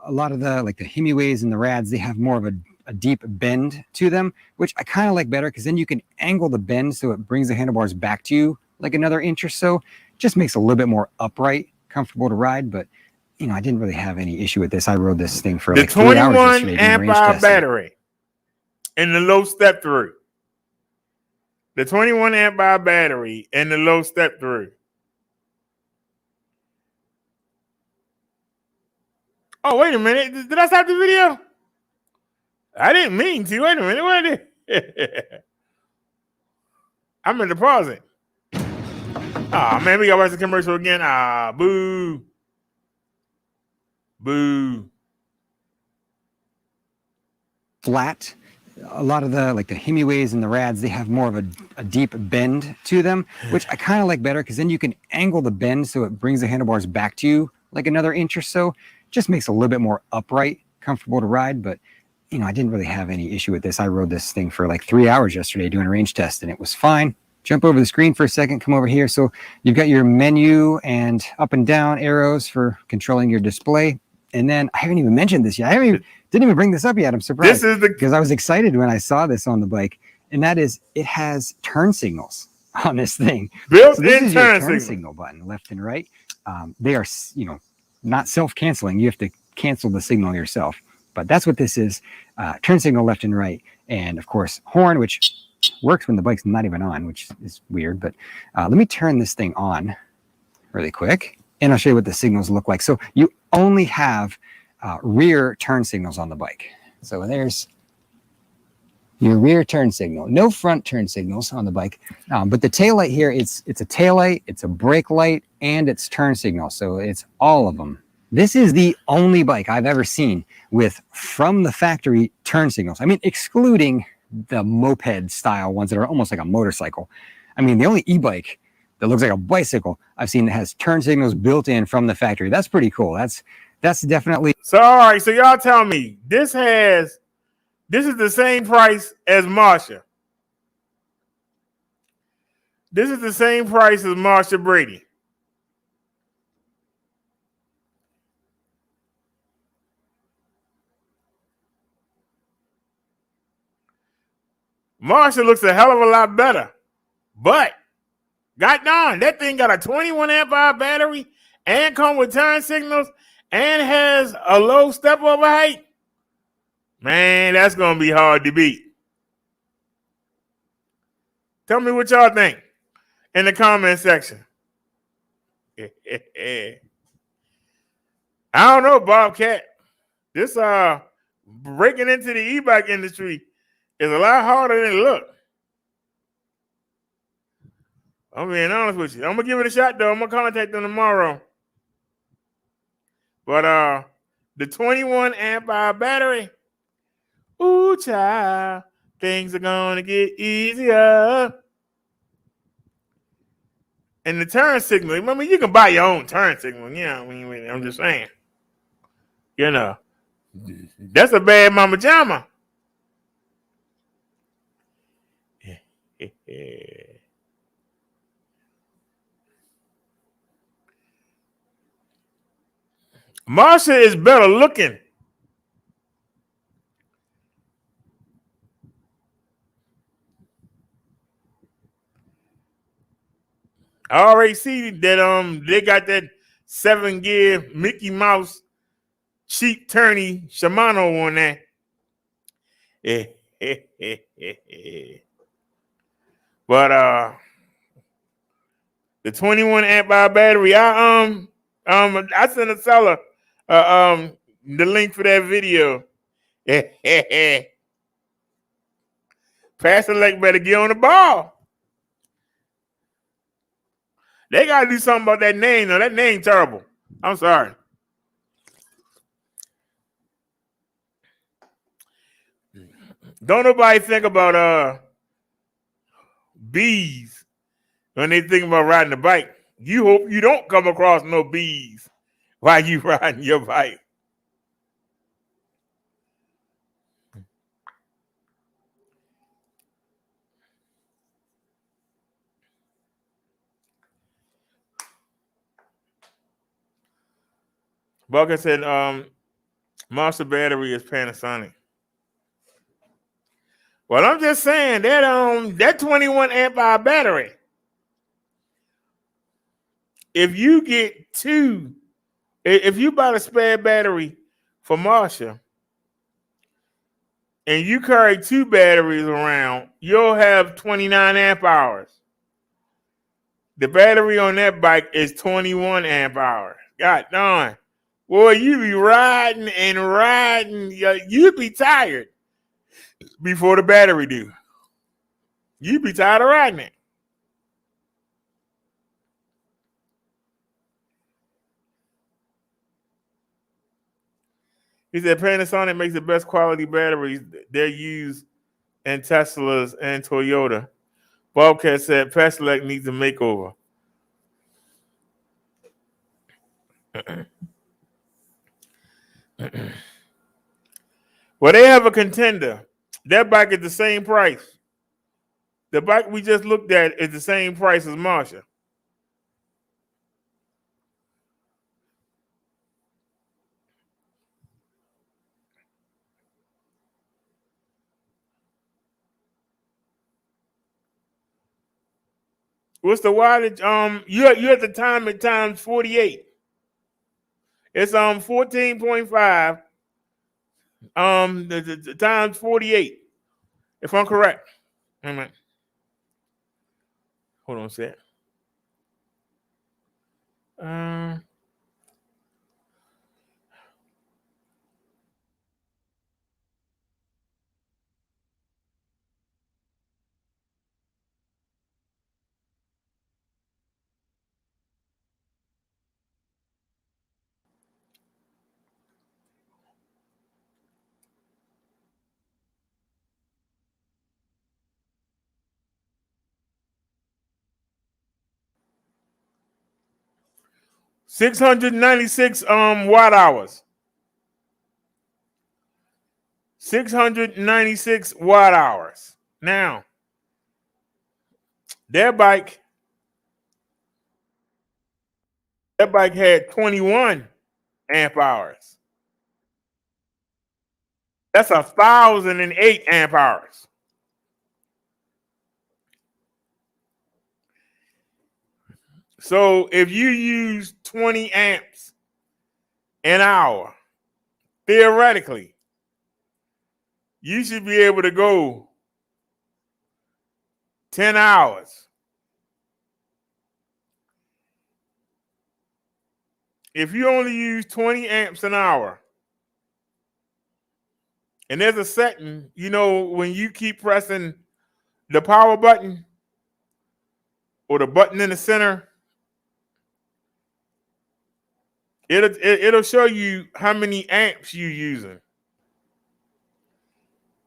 A lot of the Hemiways and the Rads, they have more of a deep bend to them, which I kind of like better because then you can angle the bend so it brings the handlebars back to you like another inch or so. Just makes it a little bit more upright, comfortable to ride. But I didn't really have any issue with this. I rode this thing for the 3 hours yesterday. 21 amp hour battery and the low step through. The 21 amp hour battery and the low step through. Oh, wait a minute. Did I stop the video? I didn't mean to. Wait a minute. What is it? I meant to pause it. Ah, man, we got to watch the commercial again. Ah, boo. Boo. Flat. A lot of the Hemiways and the Rads, they have more of a deep bend to them, which I kind of like better because then you can angle the bend so it brings the handlebars back to you like another inch or so. Just makes it a little bit more upright, comfortable to ride. But I didn't really have any issue with this. I rode this thing for 3 hours yesterday doing a range test and it was fine. Jump over the screen for a second, come over here. So you've got your menu and up and down arrows for controlling your display. And then I haven't even mentioned this yet. Didn't even bring this up yet. I'm surprised because I was excited when I saw this on the bike. And that is, it has turn signals on this thing. Built-in turn signal button, left and right. They are, not self-canceling. You have to cancel the signal yourself. But that's what this is. Turn signal left and right. And of course, horn, which works when the bike's not even on, which is weird. But let me turn this thing on really quick. And I'll show you what the signals look like. So you only have rear turn signals on the bike. So there's your rear turn signal. No front turn signals on the bike. But the tail light here, it's a tail light, it's a brake light, and it's turn signal. So it's all of them. This is the only bike I've ever seen with from the factory turn signals. I mean, excluding the moped style ones that are almost like a motorcycle. I mean, the only e-bike that looks like a bicycle I've seen that has turn signals built in from the factory. That's pretty cool. That's definitely. So, all right. So y'all tell me this is the same price as Marsha. This is the same price as Marsha Brady. Marsha looks a hell of a lot better, but God darn, that thing got a 21 amp hour battery and come with turn signals and has a low step over height. Man, that's going to be hard to beat. Tell me what y'all think in the comment section. I don't know, Bobcat. This breaking into the e-bike industry is a lot harder than it looks. I'm being honest with you. I'm gonna give it a shot though. I'm gonna contact them tomorrow. But the 21 amp hour battery, ooh child, things are gonna get easier. And the turn signal, remember you can buy your own turn signal. Yeah, I mean, I'm just saying. You know, that's a bad mama jama. Marsha is better looking. I already see that they got that 7-gear Mickey Mouse cheap turny Shimano on that. But the 21 amp hour battery, I sent a seller the link for that video. Pastor Lake better get on the ball. They gotta do something about that name though. That name terrible. I'm sorry. Don't nobody think about bees when they think about riding a bike. You hope you don't come across no bees while you riding your bike. Bucket said Monster battery is Panasonic. Well, I'm just saying that 21 amp hour battery, if you buy a spare battery for Marsha and you carry 2 batteries around, you'll have 29 amp hours. The battery on that bike is 21 amp hours. God darn. Boy, you be riding and riding. You'd be tired before the battery do. You'd be tired of riding it. He said Panasonic makes the best quality batteries. They're used in Teslas and Toyota. Bobcat said Peslec needs a makeover. Well, they have a contender. That bike is the same price. The bike we just looked at is the same price as Marsha. What's the wattage? You at the time at times 48. It's 14.5. The times 48. If I'm correct. Wait a minute. Hold on a sec. 696 watt hours. 696 watt hours. Now, that bike had 21 amp hours. That's 1,008 amp hours. So if you use 20 amps an hour, theoretically, you should be able to go 10 hours. If you only use 20 amps an hour, and there's a setting, you know, when you keep pressing the power button or the button in the center, it'll show you how many amps you're using.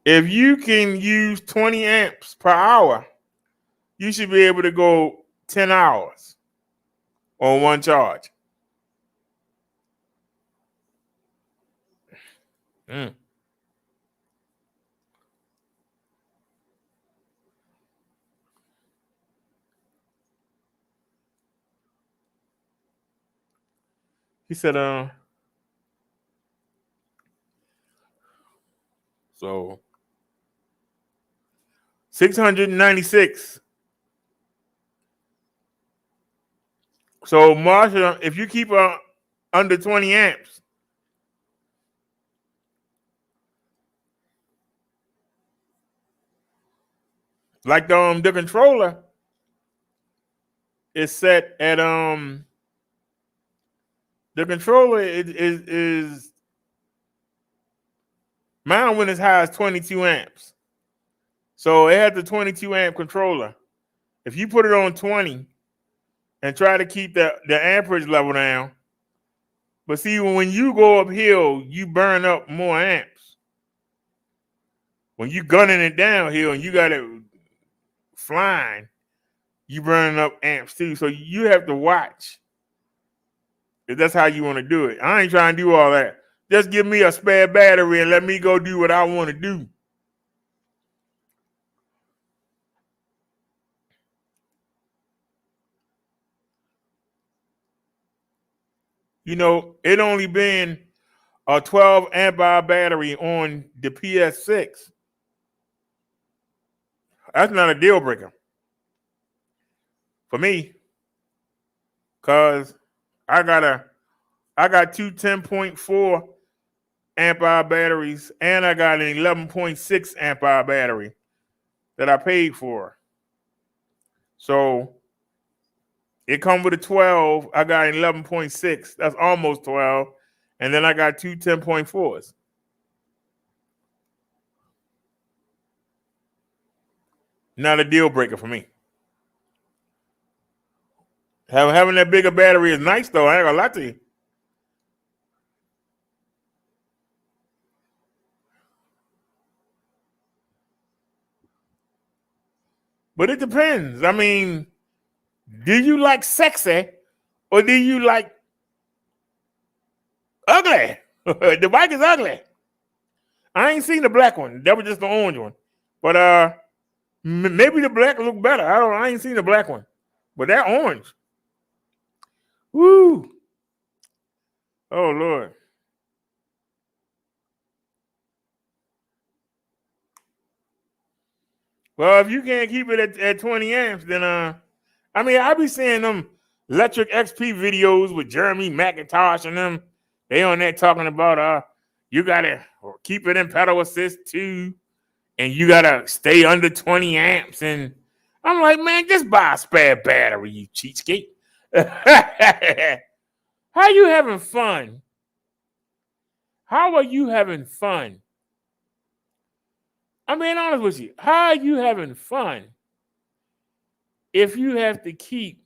If you can use 20 amps per hour, you should be able to go 10 hours on one charge. Mm. He said, so 696. So Marsha, if you keep under 20 amps, like the controller is set at the controller is mine went as high as 22 amps. So it has the 22 amp controller. If you put it on 20 and try to keep the amperage level down, but see, when you go uphill, you burn up more amps. When you gunning it downhill and you got it flying, you burning up amps too. So you have to watch if that's how you want to do it. I ain't trying to do all that. Just give me a spare battery and let me go do what I want to do. You know, it only been a 12 amp hour battery on the PS6. That's not a deal breaker for me, cause I got two 10.4 amp hour batteries and I got an 11.6 amp hour battery that I paid for. So it come with a 12. I got an 11.6. That's almost 12. And then I got two 10.4s. Not a deal breaker for me. Having that bigger battery is nice, though. I ain't gonna lie to you. But it depends. I mean, do you like sexy or do you like ugly? The bike is ugly. I ain't seen the black one. That was just the orange one. But maybe the black look better. I ain't seen the black one. But that orange. Woo. Oh, Lord. Well, if you can't keep it at 20 amps, then I mean, I be seeing them electric XP videos with Jeremy McIntosh and them. They on there talking about you gotta keep it in pedal assist too, and you gotta stay under 20 amps. And I'm like, man, just buy a spare battery, you cheapskate. How you having fun? How are you having fun? I'm being honest with you. How are you having fun if you have to keep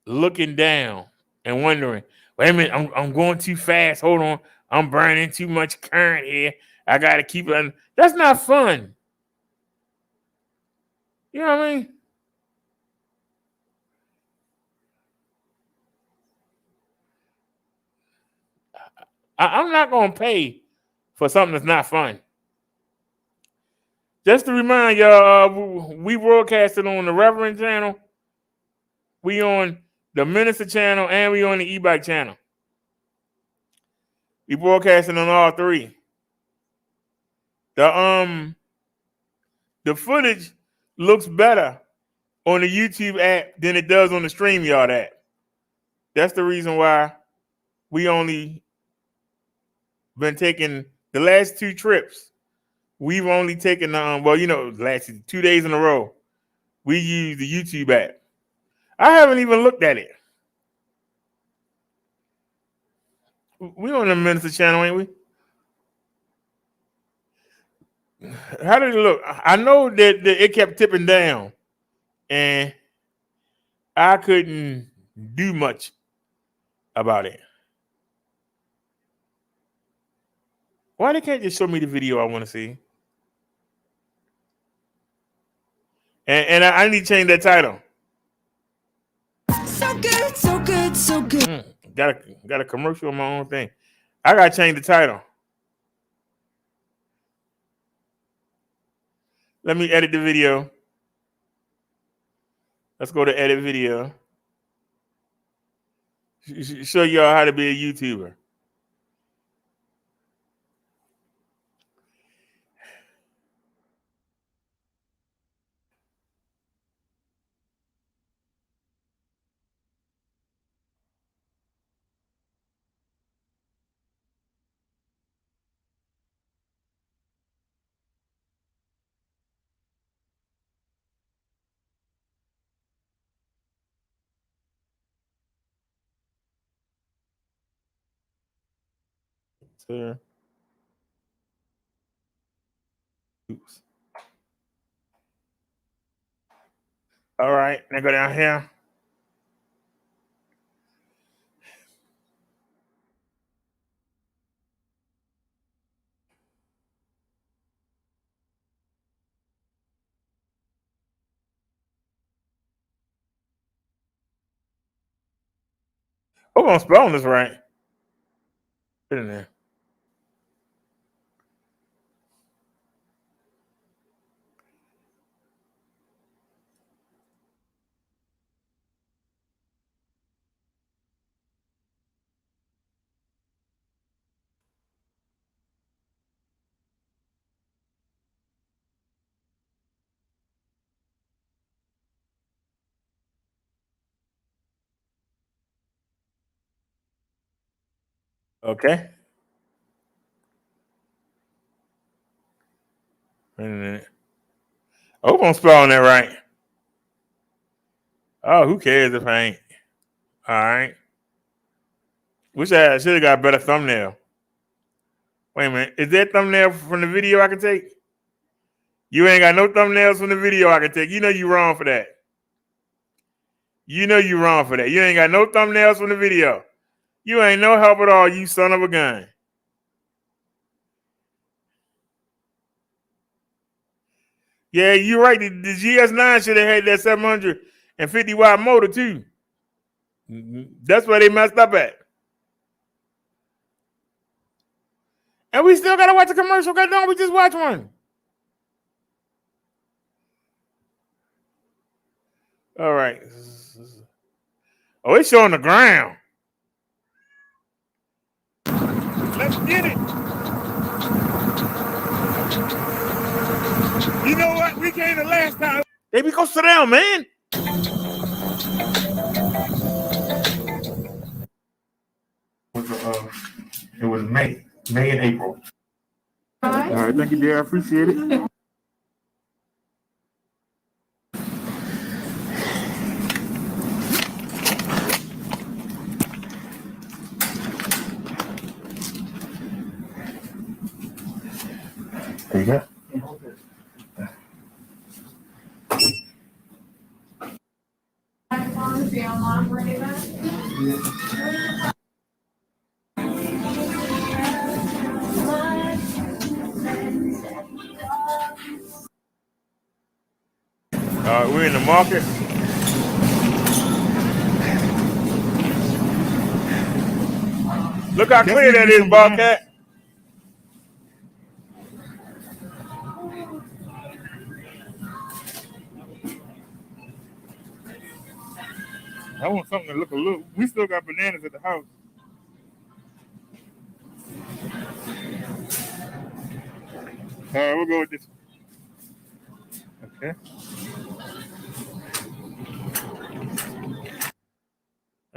looking down and wondering, wait a minute, I'm going too fast. Hold on. I'm burning too much current here. I got to keep it. That's not fun. You know what I mean? I'm not going to pay for something that's not fun. Just to remind y'all, we broadcasted on the Reverend channel. We on the Minister channel and we on the Ebike channel. We broadcasting on all three. The footage looks better on the YouTube app than it does on the StreamYard app. That's the reason why we only been taking the last 2 trips. We've only taken last 2 days in a row. We use the YouTube app. I haven't even looked at it. We on the Minister channel, ain't we? How did it look? I know that it kept tipping down, and I couldn't do much about it. Why they can't just show me the video I want to see? And I need to change that title. So good, so good, so good. Got a commercial on my own thing. I gotta change the title. Let me edit the video. Let's go to edit video. Show y'all how to be a YouTuber. Oops. All right, now go down here. Hope I'm spelling this right. Put it in there. Okay. Wait a minute. I hope I'm spelling that right. Oh, who cares if I ain't? All right. Wish I should have got a better thumbnail. Wait a minute. Is that thumbnail from the video I can take? You ain't got no thumbnails from the video I can take. You know you wrong for that. You know you wrong for that. You ain't got no thumbnails from the video. You ain't no help at all, you son of a gun. Yeah, you're right. The GS9 should have had that 750 watt motor too. That's where they messed up at. And we still gotta watch a commercial. God no, we just watch one. All right. Oh, it's showing the ground. Let's get it. You know what? We came the last time. Baby, go sit down, man. It was May and April. All right, thank you, dear. I appreciate it. There you go. We're in the market. Look how clear that is, Bobcat. I want something to look a little. We still got bananas at the house. All right, we'll go with this. Okay.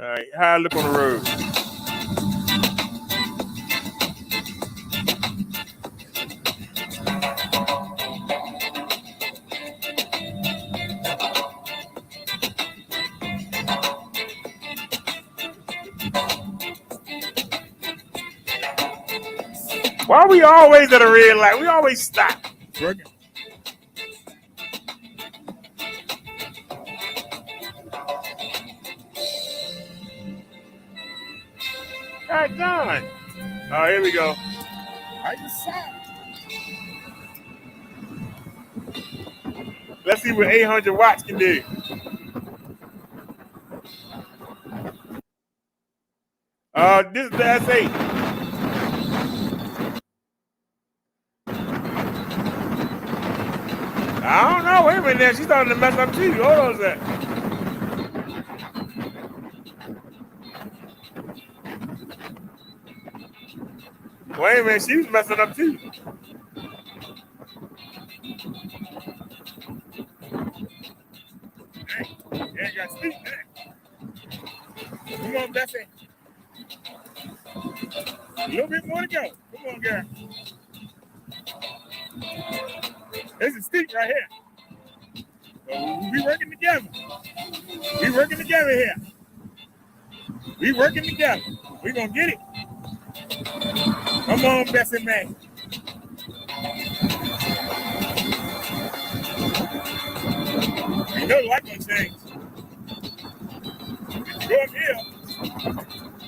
All right, how I look on the road? Why we always at a red light? We always stop. Working. God darn. Oh, here we go. I just saw. Let's see what 800 watts can do. This is the S8. I don't know. Wait a minute now. She's starting to mess up too. Hold on a sec. Wait a minute. She was messing up too. Hey, yeah, got speak. Come on, Bessie. A little bit more to go. Come on, girl. This is steep right here. We working together. We working together here. We working together. We gonna get it. Come on, Bessie, man. You know the light gonna change. If you go up here,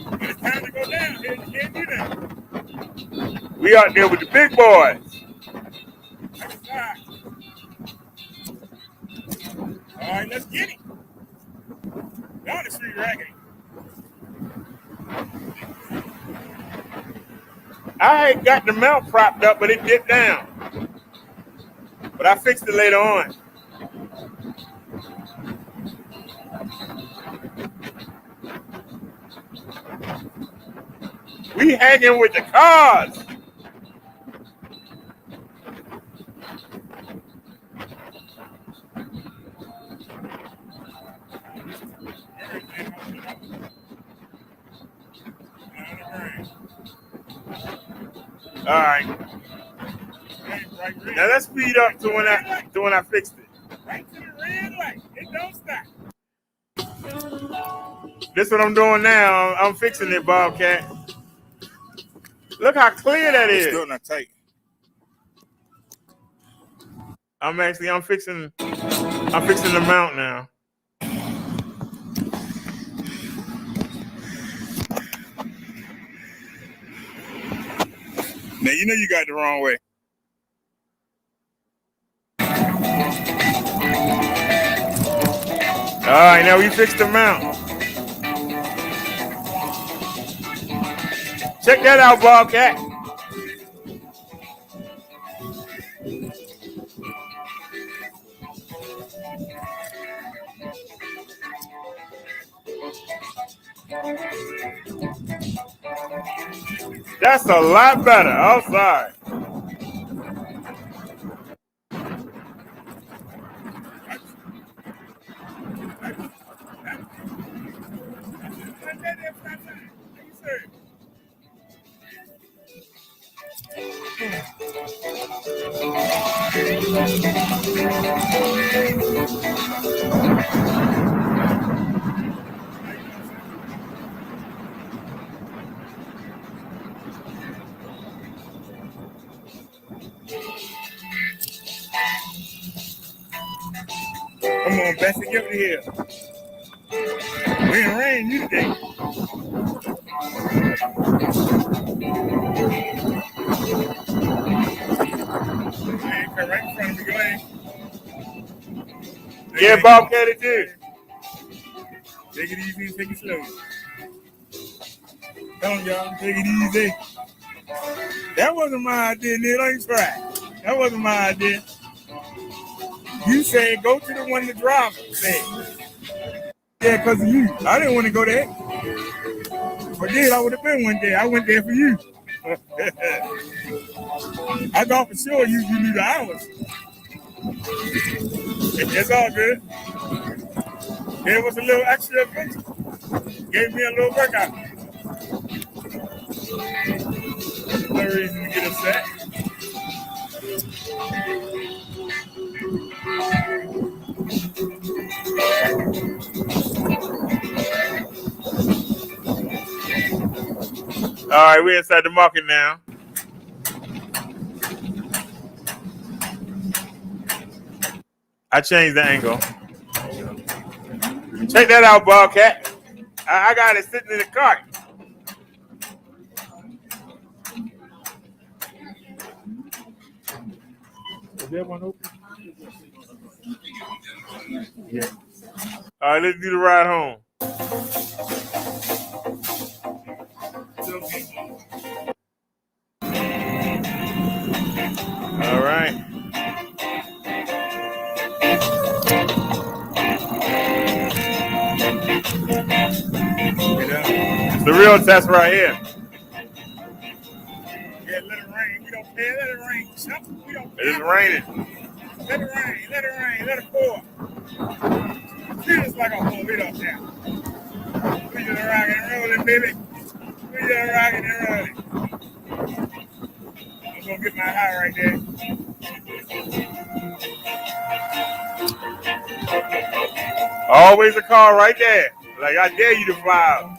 when it's time to go down here, you can't do that. We out there with the big boys. All right, let's get it. Down the street raggedy. I ain't got the mount propped up, but it dipped down. But I fixed it later on. We hanging with the cars. All right. Now let's speed up to when I fixed it. Right to the red light. It don't stop. This is what I'm doing now. I'm fixing it, Bobcat. Look how clear that is. Still not tight. I'm fixing the mount now. Now you know you got it the wrong way. All right, now we fixed the mount. Check that out, Bobcat. That's a lot better. I'm sorry. Come on, Bessie, get me here. We in rain you today. Come right in front of me, go ahead. Yeah, Bobcat it too. Take it easy, take it slow. Come on, y'all, take it easy. That wasn't my idea, Neil. I ain't try. That wasn't my idea. You said go to the one the driver said. Yeah, because of you. I didn't want to go there. If I did, I would have been one day. I went there for you. I thought for sure you knew the hours. It's all good. It was a little extra adventure. Gave me a little workout. No reason to get upset. All right, we're inside the market now. I changed the angle. Check that out, Bobcat. I got it sitting in the cart. Is that one open? Yeah. All right, let's do the ride home. All right. It's the real test right here. Yeah, let it rain. We don't care. Let it rain. We don't care. It's raining. Let it rain. Let it rain. Let it pour. Feels like a whole bit up there. We just rocking and rolling, baby. We just rocking and rolling. I'm gonna get my high right there. Always a car right there. Like I dare you to fly out.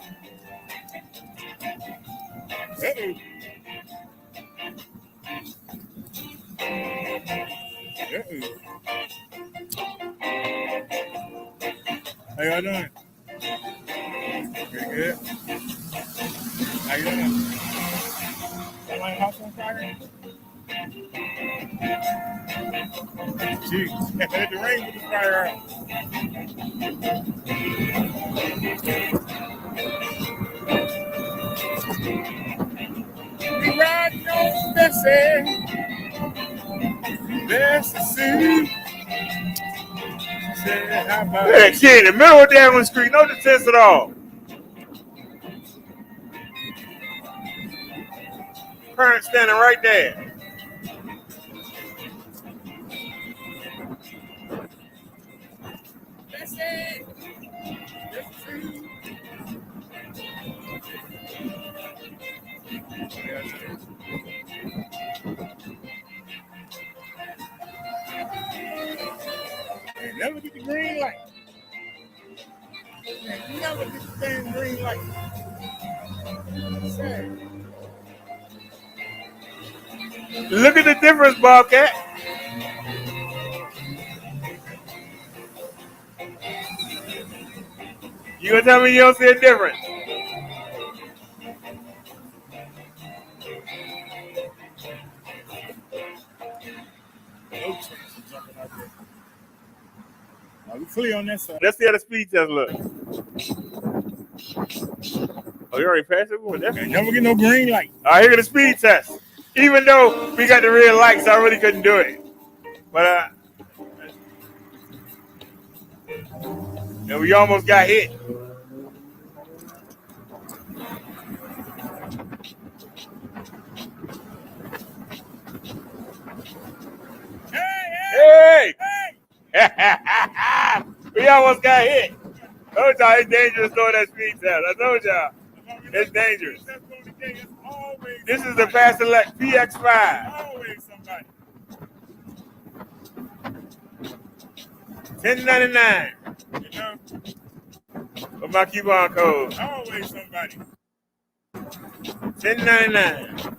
How y'all doing? Pretty good. How you doing? That my house on fire? Jeez, let the rain put the fire out. We riding on Bessie. Bessie Sue. Hey, kid, in the middle of Devon Street, no defense at all. Parent standing right there. That's it. That's true. Hey, never get the green light. Hey, never get the damn green light. Say. Look at the difference, Bobcat. You gonna tell me you don't see a difference? No chance of jumping out there. Are we clear on that side? Let's see how the speed test look. Oh, you already passed it? Well, definitely. Never get no green light. All right, here go the speed test. Even though we got the red lights, I really couldn't do it. But and we almost got hit. Hey! We almost got hit. I told y'all it's dangerous doing that speed test. I told y'all. It's dangerous. This is the Fast Select PX5. Always somebody. $10.99. You know? With my coupon code. Always somebody. $10.99.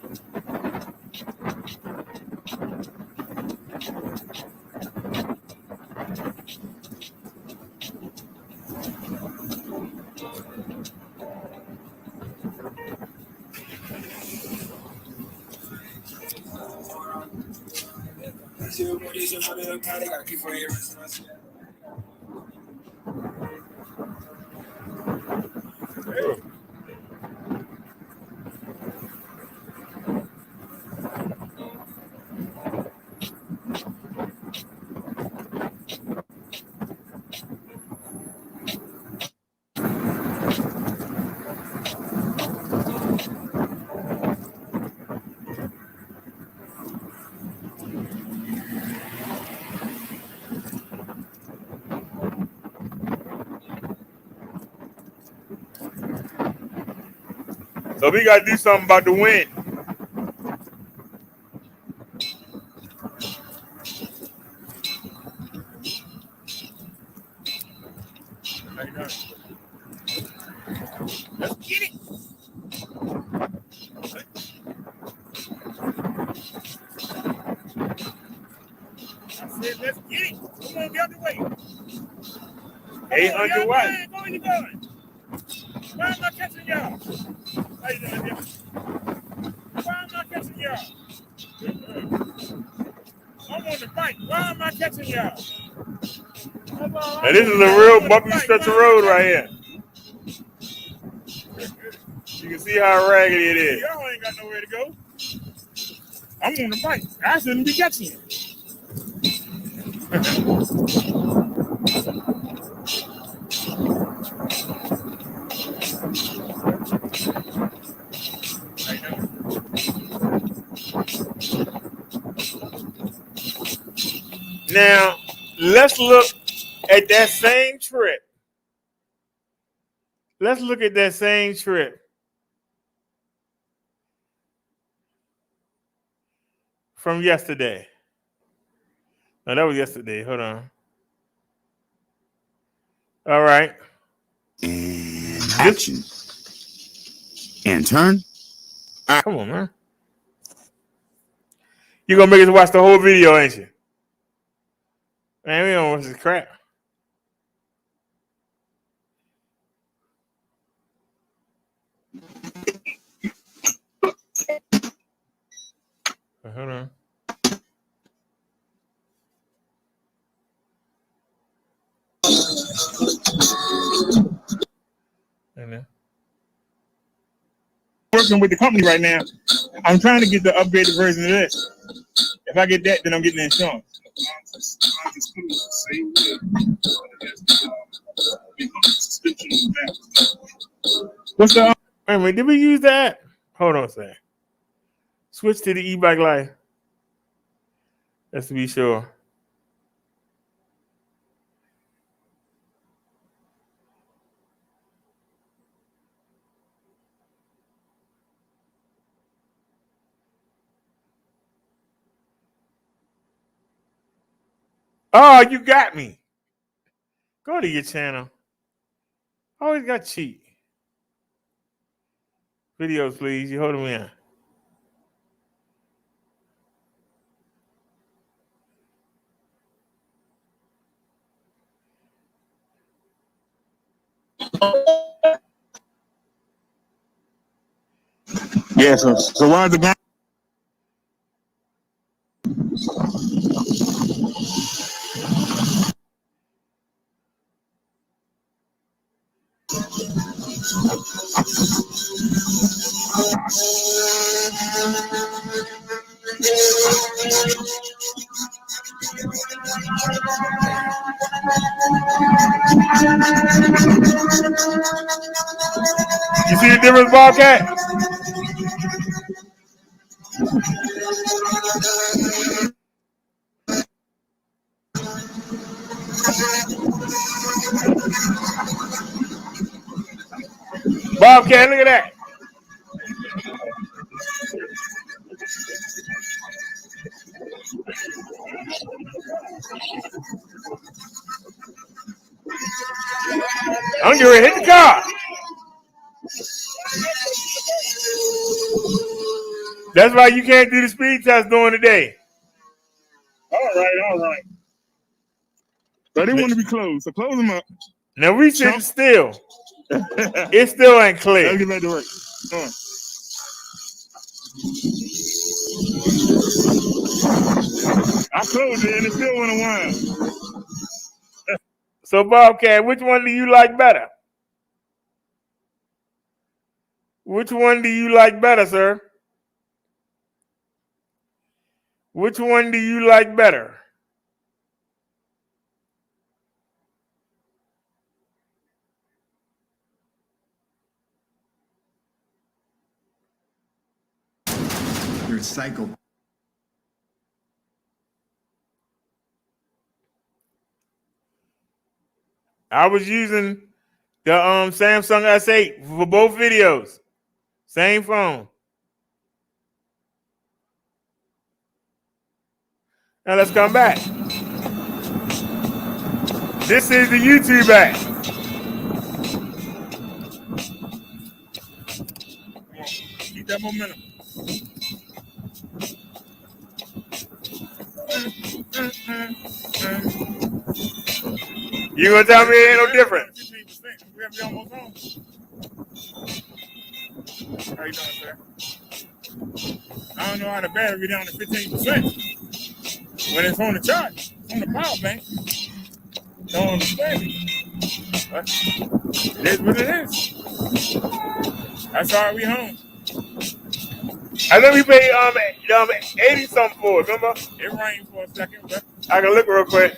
So we got to do something about the wind. Let's get it. I said, let's get it. Come on, get out the way. 800 watts. Where you going? Why am I catching y'all? How you doing, Jim? Why am I catching y'all? I'm on the bike. Why am I catching y'all? Now, this is a real bumpy stretch of road right here. You can see how raggedy it is. Y'all ain't got nowhere to go. I'm on the bike. I shouldn't be catching you. Now, let's look at that same trip. Let's look at that same trip from yesterday. No, that was yesterday. Hold on. All right. And action. And turn. Come on, man. You're going to make us watch the whole video, ain't you? Man, we don't watch this crap. Hold on. Working with the company right now. I'm trying to get the upgraded version of this. If I get that, then I'm getting the insurance. What's the? Wait a minute, did we use that? Hold on a second. Switch to the e-bike life. Just to be sure. Oh, you got me. Go to your channel. Always got cheat. Videos, please. You holding me on. Yeah, so why the guy? You see the difference, Bobcat? Bobcat, look at that. I'm getting ready to hit the car. That's why you can't do the speed test during the day. All right. So they want to be closed, so close them up. Now we sitting still. It still ain't clear. Let's get back to work. Come on. I closed it and it still went a while. So Bobcat, which one do you like better? Which one do you like better, sir? Which one do you like better? Your cycle. I was using the Samsung S8 for both videos. Same phone. Now let's come back. This is the YouTube app. Keep that momentum. You gonna tell me it ain't no different? 15%. We have to be almost home. How you doing, sir? I don't know how the battery be down to 15% when it's on the charge. It's on the power bank. Don't understand it. But it is what it is. That's all right, we home. I know we paid 80 something for it, remember? It rained for a second, but I can look real quick.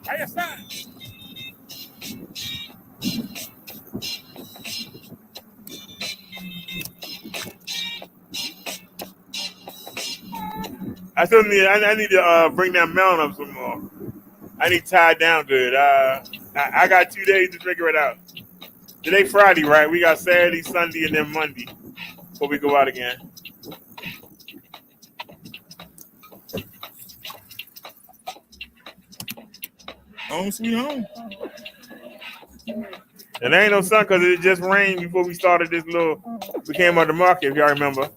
How you sign? I need to bring that mountain up some more. I need to tie it down good. I got 2 days to figure it out. Today Friday, right? We got Saturday, Sunday, and then Monday before we go out again. Home sweet home. And there ain't no sun because it just rained before we started this little. We came out the market, if y'all remember.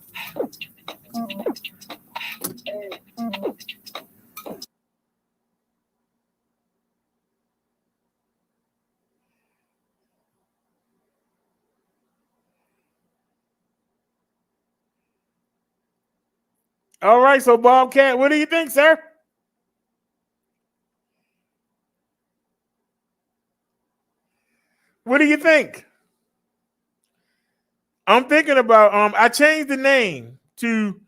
All right, so Bobcat, what do you think, sir? What do you think? I'm thinking about I changed the name to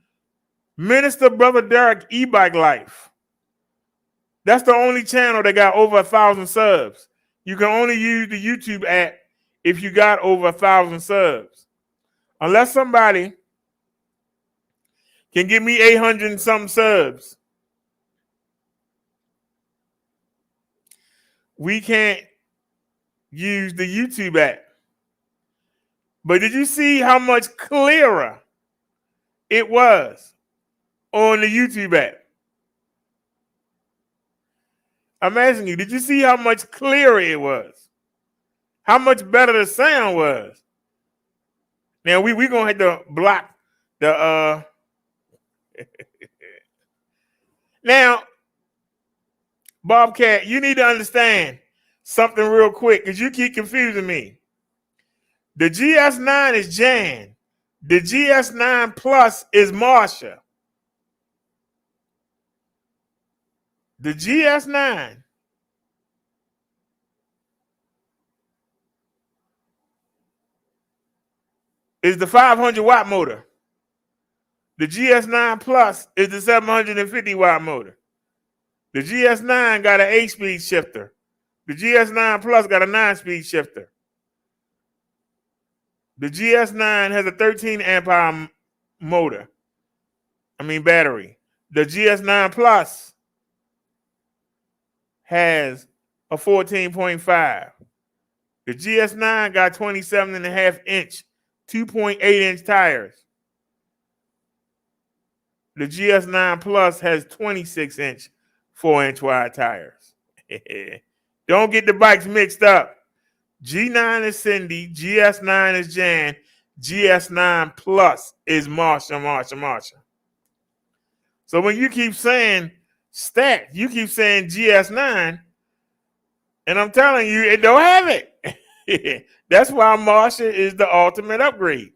Minister Brother Derek E-Bike Life. That's the only channel that got over 1,000 subs. You can only use the YouTube app if you got over 1,000 subs. Unless somebody can give me 800 and some subs, we can't use the YouTube app. But did you see how much clearer it was on the YouTube app? I'm asking you, did you see how much clearer it was? How much better the sound was? Now we're gonna have to block the Now, Bobcat, you need to understand something real quick because you keep confusing me. The GS9 is Jan. The GS9 Plus is Marsha. The GS9 is the 500 watt motor. The GS9 Plus is the 750 watt motor. The GS9 got an 8-speed shifter. The GS9 Plus got a 9-speed shifter. The GS9 has a 13 amp hour battery. The GS9 Plus has a 14.5. The GS9 got 27.5 inch, 2.8 inch tires. The GS9 Plus has 26 inch, 4 inch wide tires. Don't get the bikes mixed up. G9 is Cindy, GS9 is Jan, GS9 Plus is Marsha. So when you keep saying stack, you keep saying GS9, and I'm telling you, it don't have it. That's why Marsha is the ultimate upgrade.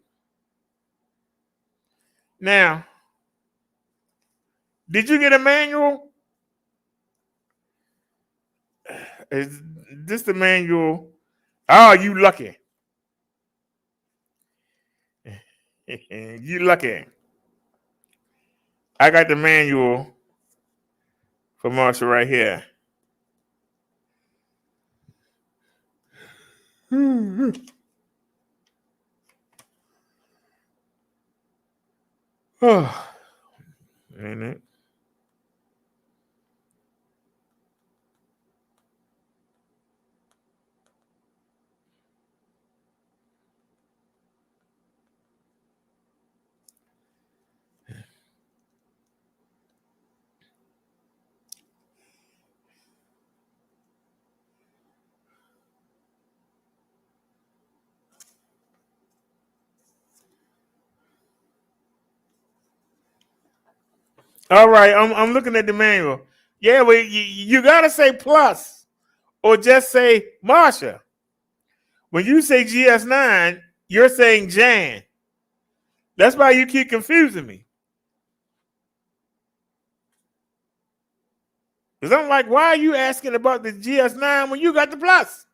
Now, did you get a manual? Is this the manual? Oh, you lucky. You lucky. I got the manual for Marsha right here. Oh, ain't it? All right, I'm looking at the manual. Yeah, well, you gotta say plus or just say Marsha. When you say GS9, you're saying Jan. That's why you keep confusing me. Because I'm like, why are you asking about the GS9 when you got the plus?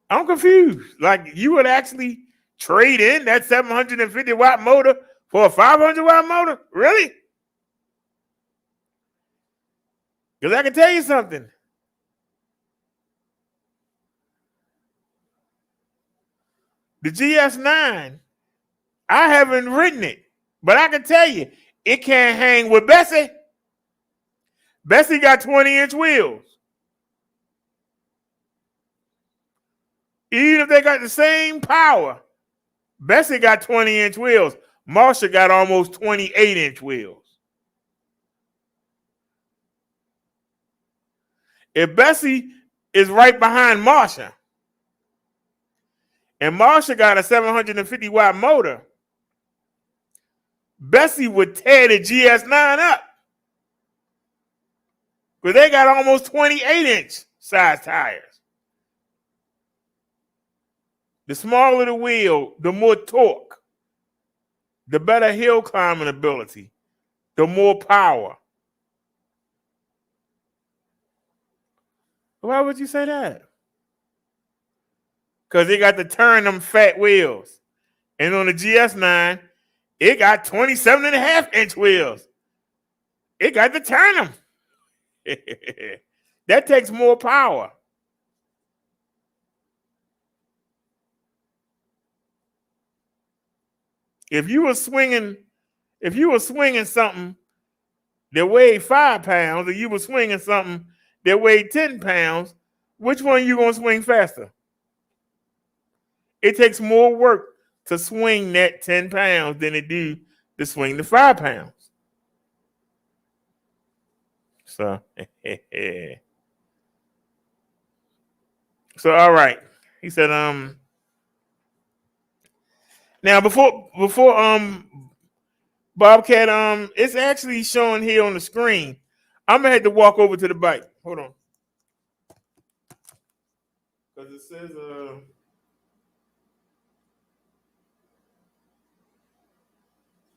I'm confused. Like, you would actually trade in that 750 watt motor for a 500 watt motor? Really? Because I can tell you something. The GS9, I haven't ridden it, but I can tell you, it can't hang with Bessie. Bessie got 20-inch wheels. Even if they got the same power, Bessie got 20-inch wheels. Marsha got almost 28-inch wheels. If Bessie is right behind Marsha, and Marsha got a 750 watt motor, Bessie would tear the GS9 up. Because they got almost 28-inch size tires. The smaller the wheel, the more torque, the better hill climbing ability, the more power. Why would you say that? Because they got to turn them fat wheels. And on the GS9, it got 27.5-inch wheels. It got to turn them. That takes more power. If you were swinging something that weighed 5 pounds, or you were swinging something that weighed 10 pounds, which one you gonna swing faster? It takes more work to swing that 10 pounds than it do to swing the 5 pounds. So, so all right. He said, now before Bobcat, it's actually showing here on the screen. I'm gonna have to walk over to the bike. Hold on. Because it says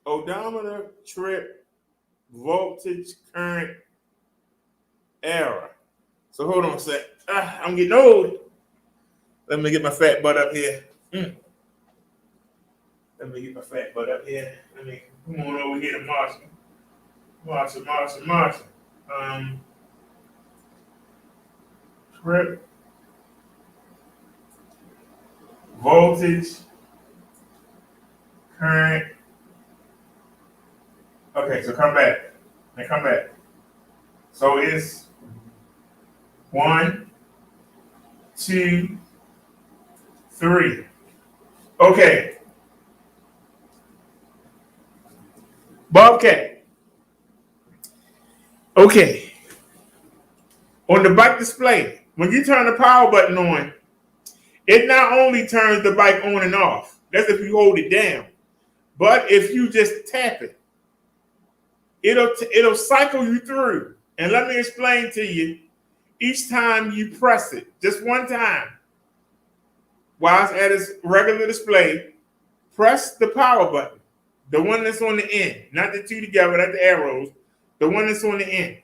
odometer, trip, voltage, current, error. So hold on a sec. I'm getting old. Let me get my fat butt up here. Let me get my fat butt up here. Let me come on over here to Marshall. Trip, voltage, current. Okay, so come back. Now come back. So it's 1, 2, 3. Okay. Bobcat. Okay. On the bike display, when you turn the power button on, it not only turns the bike on and off. That's if you hold it down. But if you just tap it, it'll cycle you through. And let me explain to you, each time you press it, just one time, while it's at its regular display, press the power button, the one that's on the end, not the two together, not the arrows, the one that's on the end.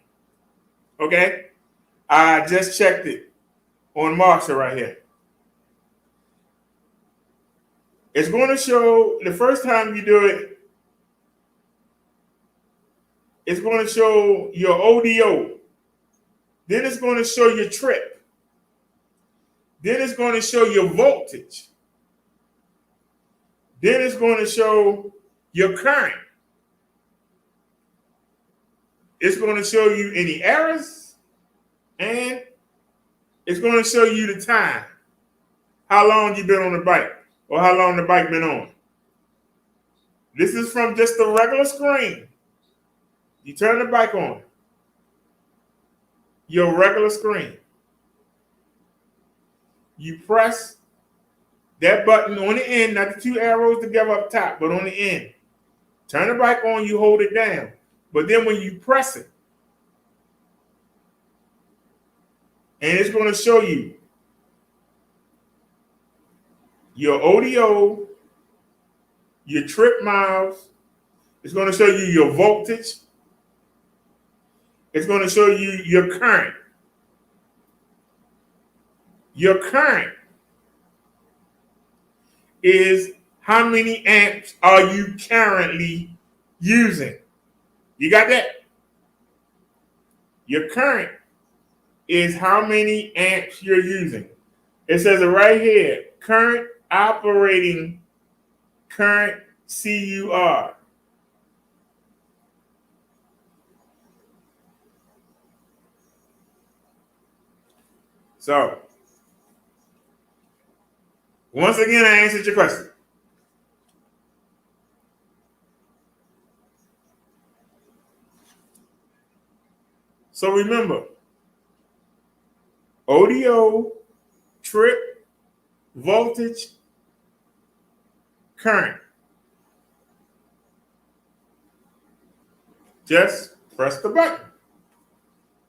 Okay? I just checked it on Marsha right here. It's going to show, the first time you do it, it's going to show your ODO. Then it's going to show your trip. Then it's going to show your voltage. Then it's going to show your current. It's going to show you any errors. And it's going to show you the time. How long you've been on the bike. Or how long the bike been on. This is from just the regular screen. You turn the bike on. Your regular screen. You press that button on the end, not the two arrows together up top, but on the end. Turn the bike on, you hold it down. But then when you press it, and it's going to show you your ODO, your trip miles. It's going to show you your voltage. It's going to show you your current. Your current is how many amps are you currently using. You got that? Your current is how many amps you're using. It says it right here, current operating current CUR. So, once again, I answered your question. So remember, ODO, trip, voltage, current. Just press the button.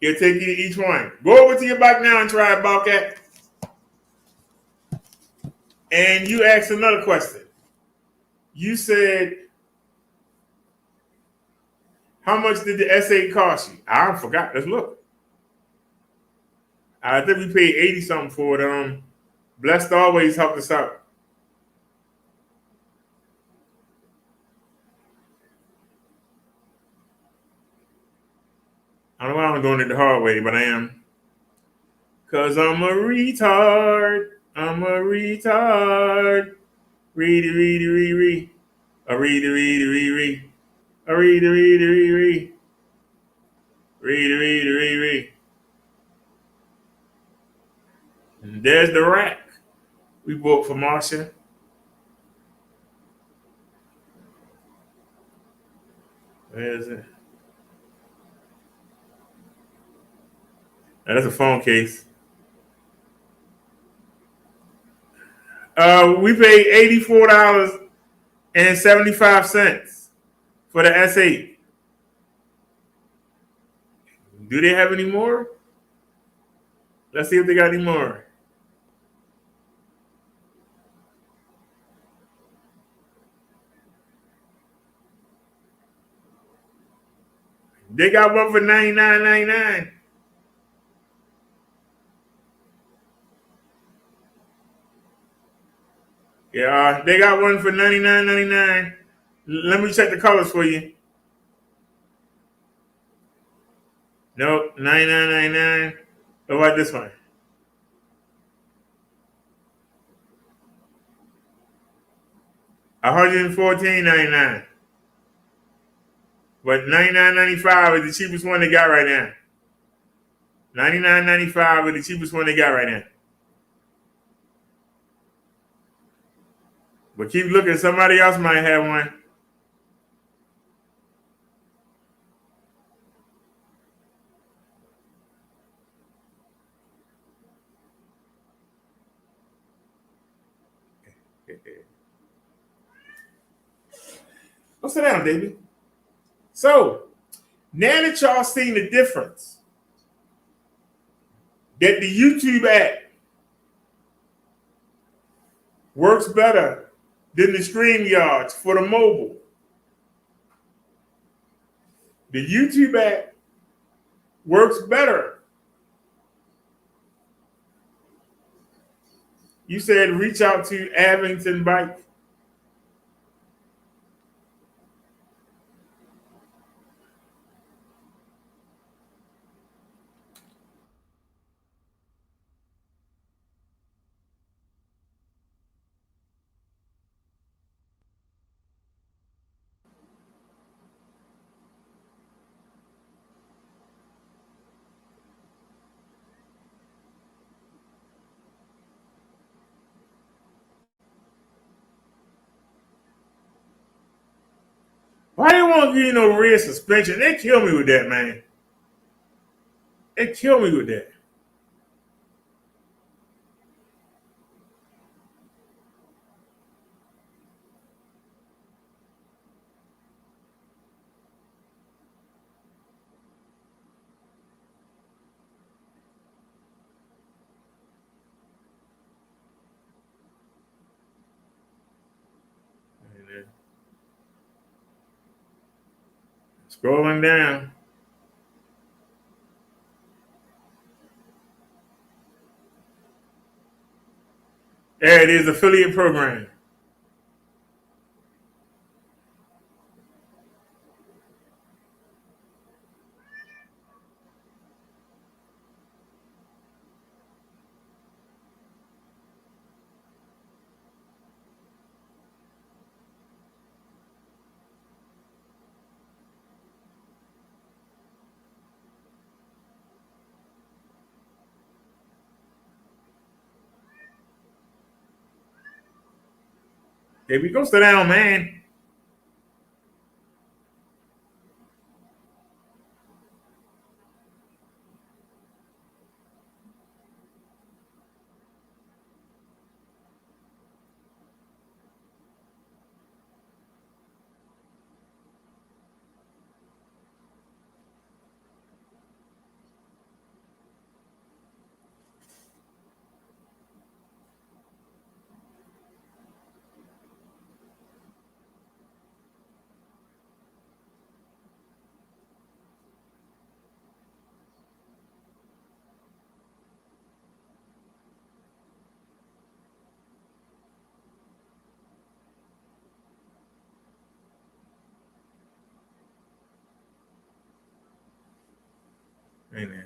It'll take you to each one. Go over to your bike now and try it, Bobcat. And you asked another question. You said, how much did the S8 cost you? I forgot. Let's look. I think we paid 80 something for it. Blessed always helped us out. I don't know why I'm doing it the hard way, but I am. Cause I'm a retard. I'm a retard. Read, read, read, read. A read, read, read, read. A read, read, read, read. Read, read, read, read. And there's the rack we bought for Marsha. Where is it? Now, that's a phone case. We paid $84.75 for the S8. Do they have any more? Let's see if they got any more. They got one for $99.99. Yeah, they got one for $99.99. Let me check the colors for you. Nope, $99.99. What about this one? $114.99. But $99.95 is the cheapest one they got right now. $99.95 is the cheapest one they got right now. But keep looking, somebody else might have one. Go sit down, baby. So, now that y'all seen the difference, that the YouTube app works better than the StreamYards for the mobile. The YouTube app works better. You said reach out to Abington Bike. Why they won't give you no rear suspension? They kill me with that, man. They kill me with that. Scrolling down. There it is, affiliate program. Here we go, sit down, man. Amen.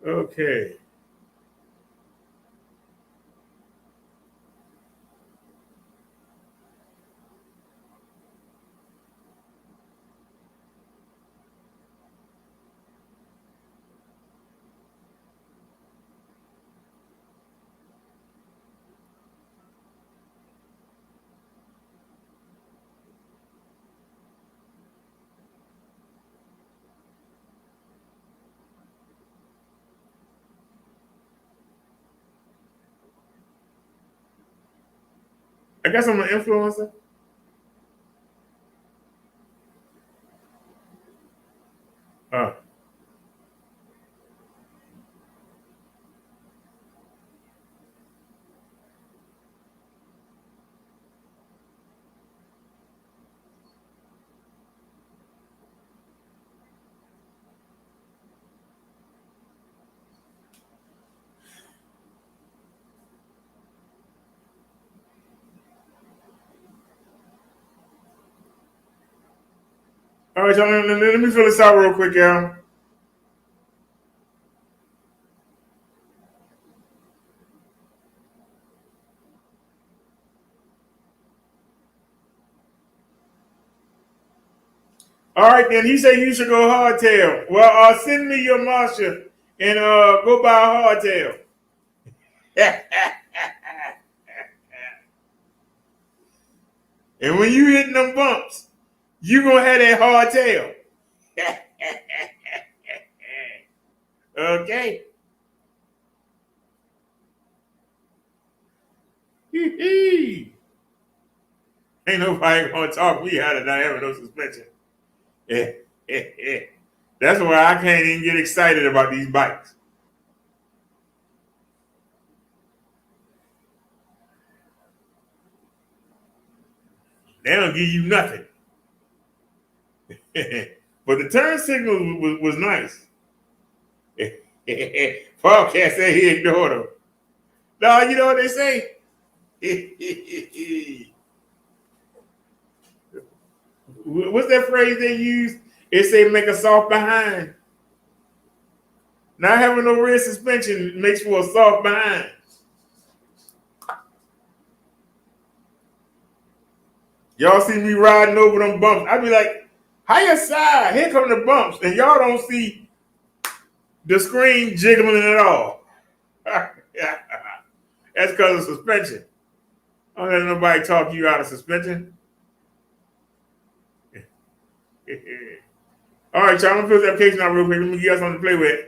Okay. I guess I'm an influencer. Oh. All right, y'all, let me fill this out real quick, y'all. All right, then he said you should go hardtail. Well, send me your Marsha and go buy a hardtail. And when you hitting them bumps, you gonna have that hardtail. Okay. Ain't nobody gonna talk me out of not having no suspension. That's why I can't even get excited about these bikes. They don't give you nothing. But the turn signal was nice. Podcast said he ignored him. No, you know what they say? What's that phrase they use? They say make a soft behind. Not having no rear suspension makes for a soft behind. Y'all see me riding over them bumps. I be like, higher side, here come the bumps. And y'all don't see the screen jiggling at all. That's because of suspension. I don't let nobody talk you out of suspension. All right, y'all, I'm gonna fill this application out real quick. Let me give you something to play with.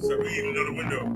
So we even know the window.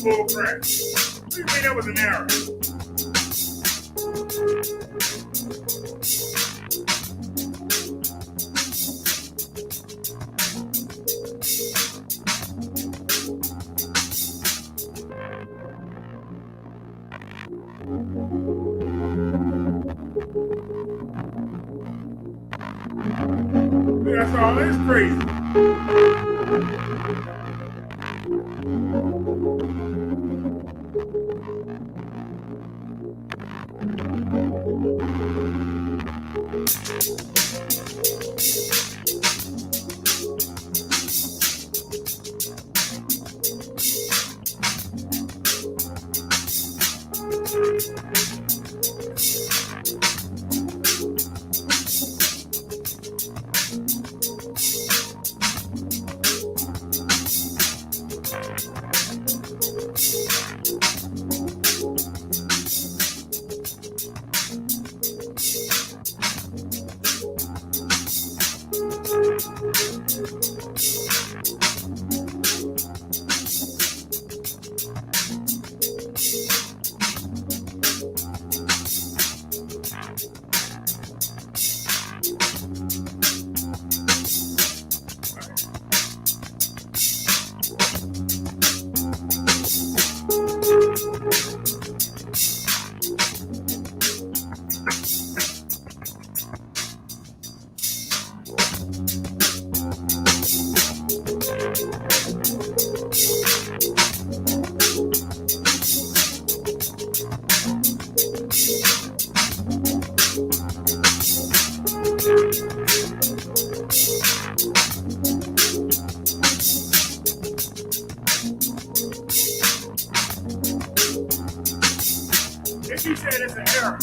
bull crap. What do you mean that was an error? That's all. That's crazy. If you said it's an error.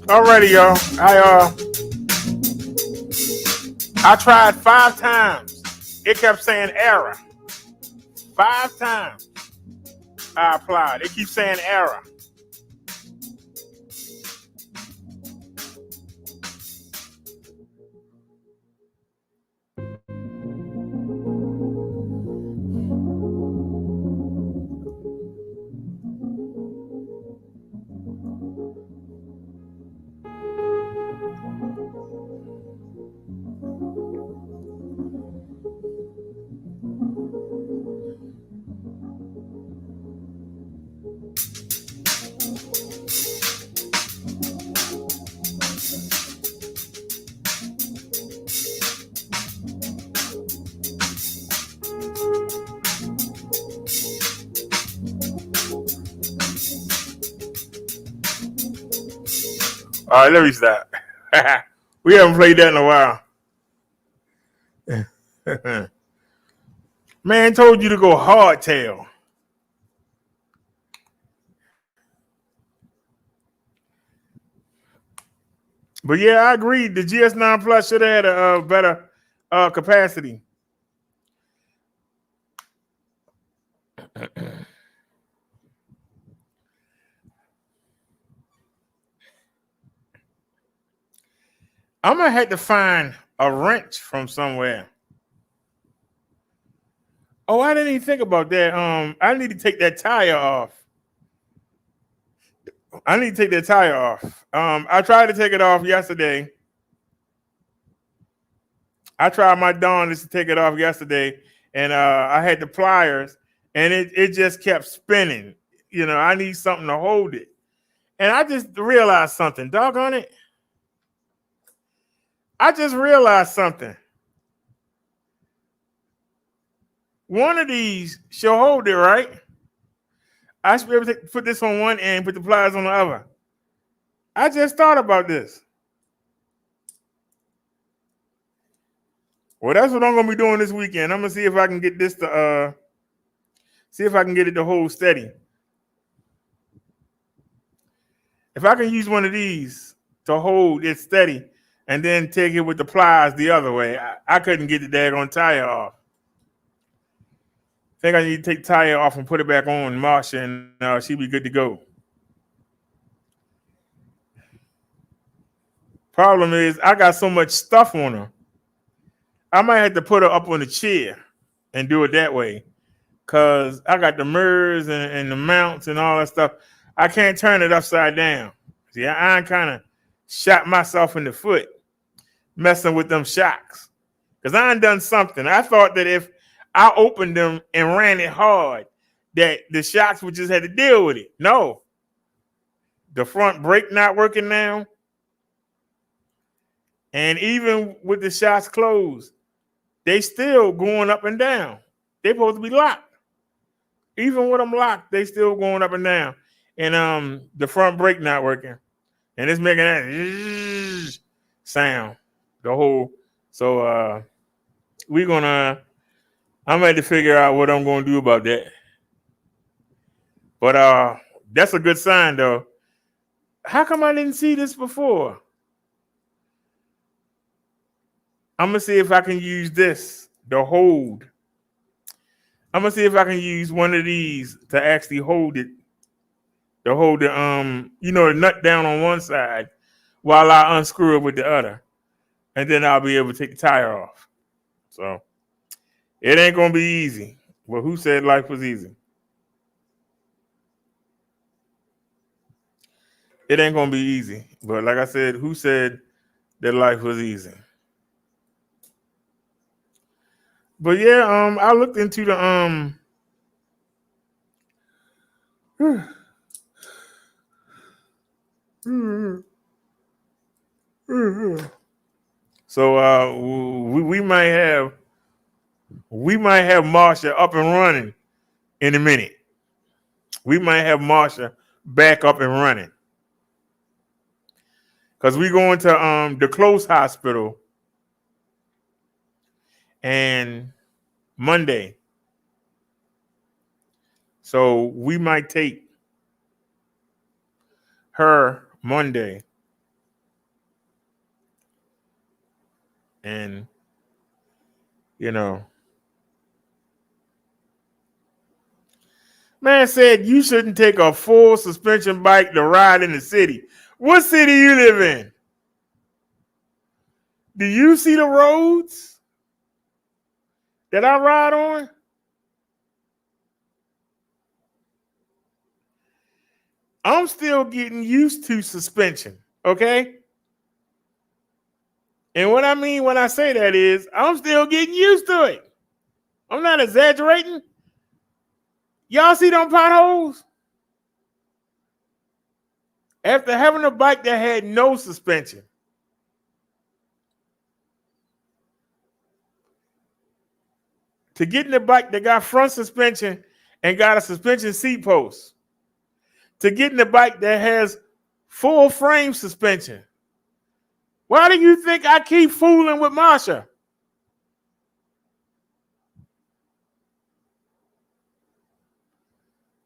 Alrighty, y'all. I tried 5 times. It kept saying error. 5 times I applied. It keeps saying error. All right, let me stop. We haven't played that in a while. Man told you to go hardtail. But yeah, I agree. The GS9 Plus should have had a better capacity. I'm gonna have to find a wrench from somewhere. Oh, I didn't even think about that. I need to take that tire off. I tried to take it off yesterday. I tried my darndest to take it off yesterday, and I had the pliers, and it just kept spinning. You know, I need something to hold it. And I just realized something. Doggone it. I just realized something. One of these should hold it, right? I should be able to put this on one end, put the pliers on the other. I just thought about this. Well, that's what I'm gonna be doing this weekend. I'm gonna see if I can get this to see if I can get it to hold steady. If I can use one of these to hold it steady and then take it with the pliers the other way, I couldn't get the daggone tire off. I think I need to take the tire off and put it back on Marsha, and she'll be good to go. Problem is, I got so much stuff on her. I might have to put her up on the chair and do it that way, because I got the mirrors and the mounts and all that stuff. I can't turn it upside down. See, I kind of shot myself in the foot messing with them shocks, because I done something. I thought that if I opened them and ran it hard, that the shocks would just have to deal with it. No. The front brake not working now. And even with the shocks closed, they still going up and down. They supposed to be locked. Even with them locked, they still going up and down. And the front brake not working. And it's making that sound. The whole. So I'm gonna have to figure out what I'm gonna do about that. But that's a good sign though. How come I didn't see this before? I'm gonna see if I can use this to hold. I'm gonna see if I can use one of these to actually hold it. To hold the the nut down on one side while I unscrew it with the other. And then I'll be able to take the tire off. So it ain't gonna be easy. Well, who said life was easy? It ain't gonna be easy. But like I said, who said that life was easy? But yeah, I looked into the So we might have Marsha up and running in a minute. We might have Marsha back up and running. Because we going to the close hospital and Monday. So we might take her Monday. And, man said you shouldn't take a full suspension bike to ride in the city. What city you live in? Do you see the roads that I ride on? I'm still getting used to suspension, okay? And what I mean when I say that is I'm still getting used to it. I'm not exaggerating. Y'all see them potholes? After having a bike that had no suspension, to get in the bike that got front suspension and got a suspension seat post, to get in the bike that has full frame suspension. Why do you think I keep fooling with Marsha?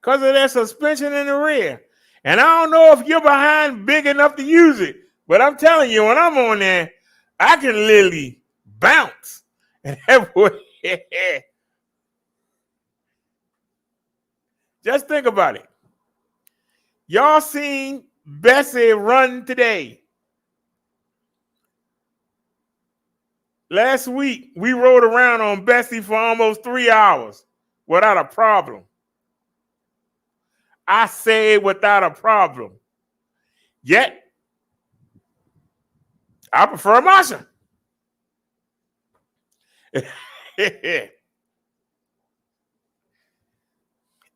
Because of that suspension in the rear. And I don't know if you're behind big enough to use it, but I'm telling you, when I'm on there, I can literally bounce. And that boy, just think about it. Y'all seen Bessie run today. Last week, we rode around on Bessie for almost 3 hours without a problem. I say without a problem. Yet, I prefer Marsha.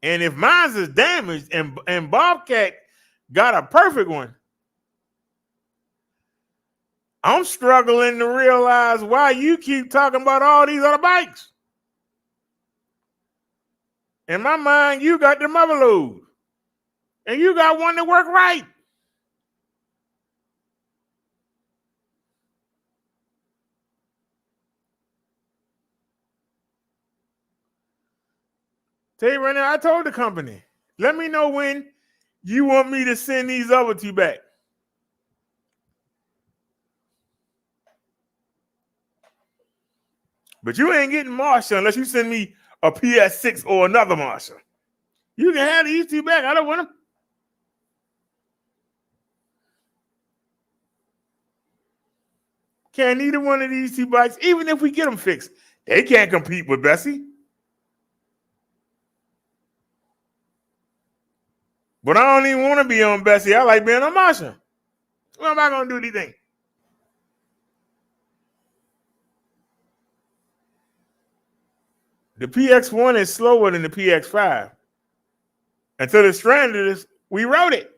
And if mine's is damaged and Bobcat got a perfect one, I'm struggling to realize why you keep talking about all these other bikes. In my mind, you got the mother load. And you got one that work right. Tell you right now, I told the company, let me know when you want me to send these other two back. But you ain't getting Marsha unless you send me a PS6 or another Marsha. You can have these two back. I don't want them. Can't neither one of these two bikes, even if we get them fixed, they can't compete with Bessie. But I don't even want to be on Bessie. I like being on Marsha. What am I going to do these things? The PX1 is slower than the PX5. Until the Stranded, we rode it.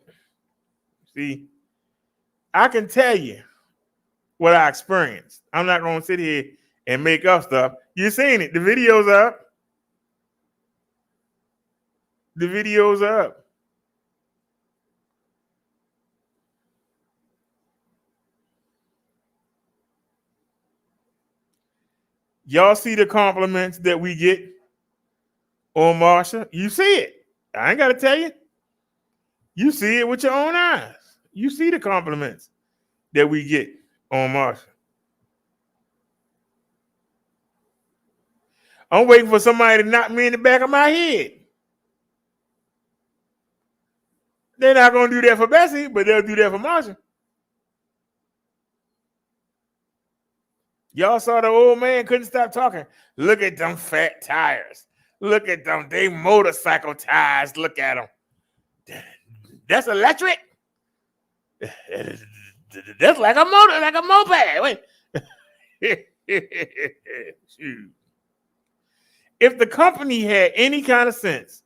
See, I can tell you what I experienced. I'm not going to sit here and make up stuff. You're seeing it. The video's up. The video's up. Y'all see the compliments that we get on Marsha? You see it. I ain't got to tell you. You see it with your own eyes. You see the compliments that we get on Marsha. I'm waiting for somebody to knock me in the back of my head. They're not going to do that for Bessie, but they'll do that for Marsha. Y'all saw the old man couldn't stop talking. Look at them fat tires. Look at them. They motorcycle tires. Look at them. That's electric? That's like a motor, like a moped. Wait. Shoot. If the company had any kind of sense,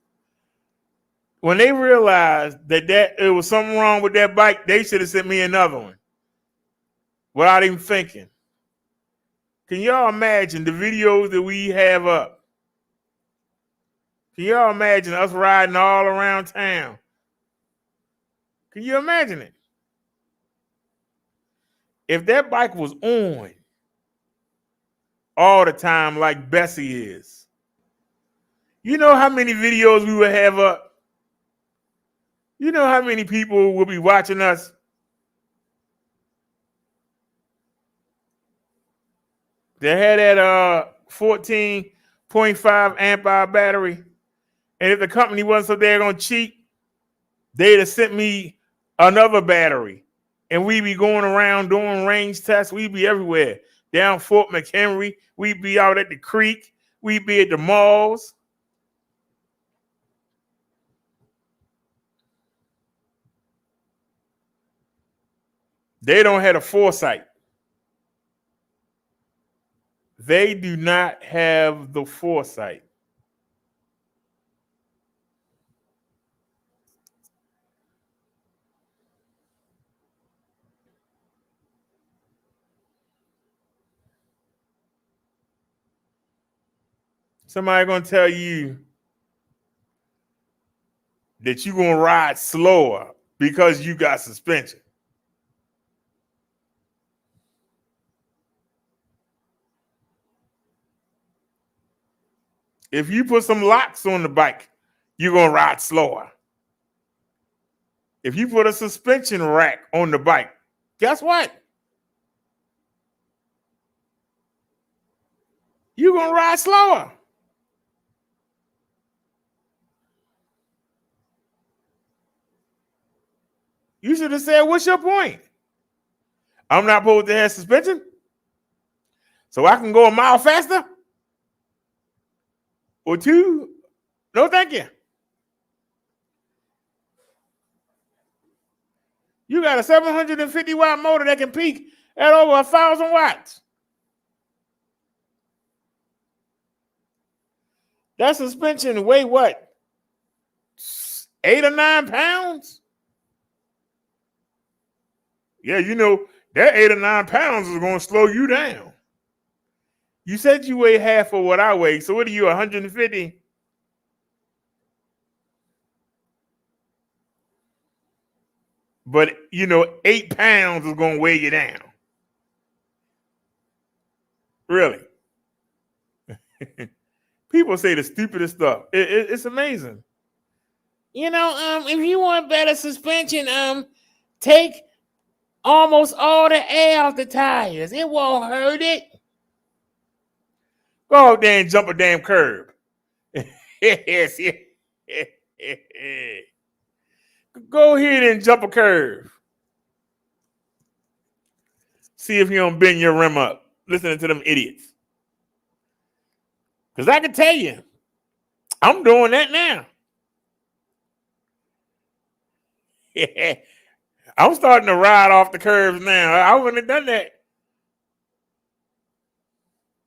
when they realized that it was something wrong with that bike, they should have sent me another one without even thinking. Can y'all imagine the videos that we have up? Can y'all imagine us riding all around town? Can you imagine it? If that bike was on all the time like Bessie is, you know how many videos we would have up? You know how many people will be watching us? They had that 14.5 amp hour battery. And if the company wasn't so daggone cheap, they'd have sent me another battery. And we'd be going around doing range tests. We'd be everywhere. Down Fort McHenry. We'd be out at the creek. We'd be at the malls. They don't have a foresight. They do not have the foresight. Somebody gonna tell you that you're gonna ride slower because you got suspension. If you put some locks on the bike, you're gonna ride slower. If you put a suspension rack on the bike, guess what? You're gonna ride slower. You should have said, what's your point? I'm not supposed to have suspension? So I can go a mile faster? Or two? No, thank you. You got a 750 watt motor that can peak at over 1,000 watts. That suspension weigh what? 8 or 9 pounds? Yeah, you know, that 8 or 9 pounds is going to slow you down. You said you weigh half of what I weigh, so what are you, 150? But, you know, 8 pounds is going to weigh you down. Really. People say the stupidest stuff. It's amazing. You know, if you want better suspension, take almost all the air out the tires. It won't hurt it. Go out there and jump a damn curb. Yes, yeah. Go ahead and jump a curve. See if you don't bend your rim up. Listening to them idiots. Because I can tell you, I'm doing that now. I'm starting to ride off the curves now. I wouldn't have done that.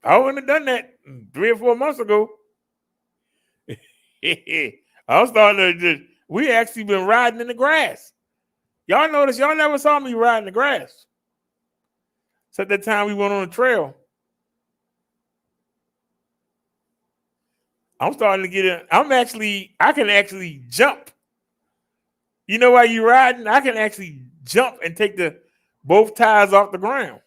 I wouldn't have done that 3 or 4 months ago. I'm starting to just, we actually been riding in the grass. Y'all notice, y'all never saw me riding the grass. Except that time we went on the trail. I'm starting to get it. I can actually jump. You know why you riding? I can actually jump and take both tires off the ground.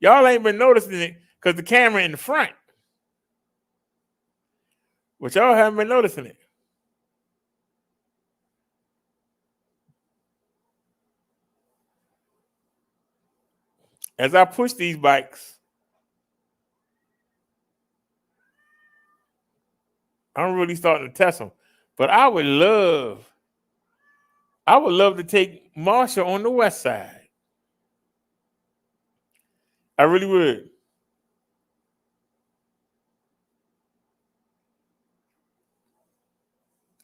Y'all ain't been noticing it because the camera in the front. But y'all haven't been noticing it. As I push these bikes, I'm really starting to test them. But I would love to take Marsha on the west side. I really would.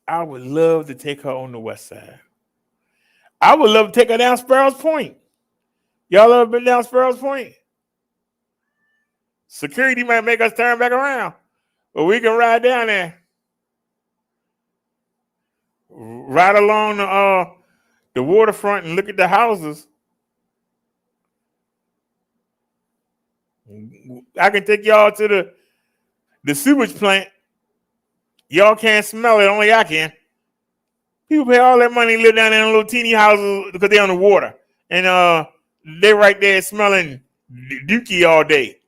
I would love to take her on the west side. I would love to take her down Sparrows Point. Y'all ever been down Sparrows Point? Security might make us turn back around, but we can ride down there. Right along the waterfront and look at the houses. I can take y'all to the sewage plant. Y'all can't smell it, only I can. People pay all that money, live down there in little teeny houses because they're on the water. And they're right there smelling dookie all day.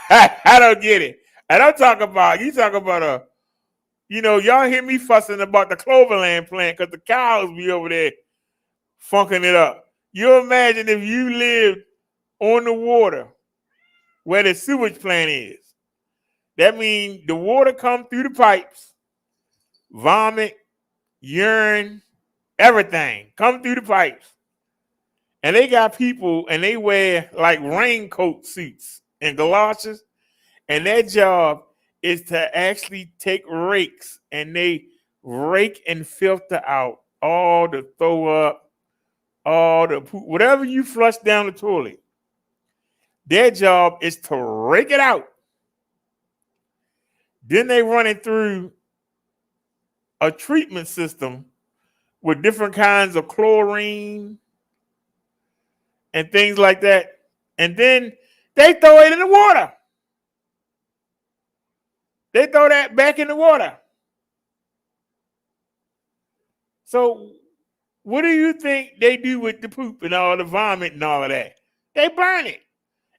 I don't get it. I don't talk about, you talk about y'all hear me fussing about the Cloverland plant because the cows be over there funking it up. You imagine if you lived on the water where the sewage plant is. That means the water come through the pipes, vomit, urine, everything come through the pipes. And they got people and they wear like raincoat suits and galoshes. And their job is to actually take rakes and they rake and filter out all the throw up, all the poop, whatever you flush down the toilet. Their job is to rake it out. Then they run it through a treatment system with different kinds of chlorine and things like that. And then they throw it in the water. They throw that back in the water. So what do you think they do with the poop and all the vomit and all of that? They burn it.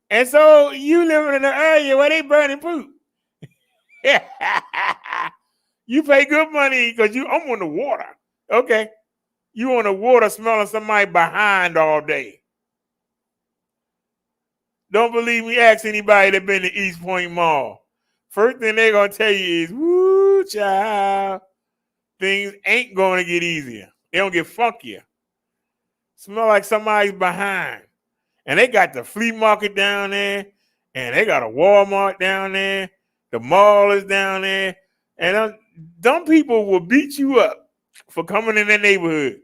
And so you living in an area where they burning poop. You pay good money because I'm on the water. Okay. You on the water smelling somebody behind all day. Don't believe me, ask anybody that been to East Point Mall. First thing they're going to tell you is, woo, child, things ain't going to get easier. They don't get funkier. Smell like somebody's behind. And they got the flea market down there, and they got a Walmart down there. The mall is down there. And dumb people will beat you up for coming in their neighborhood.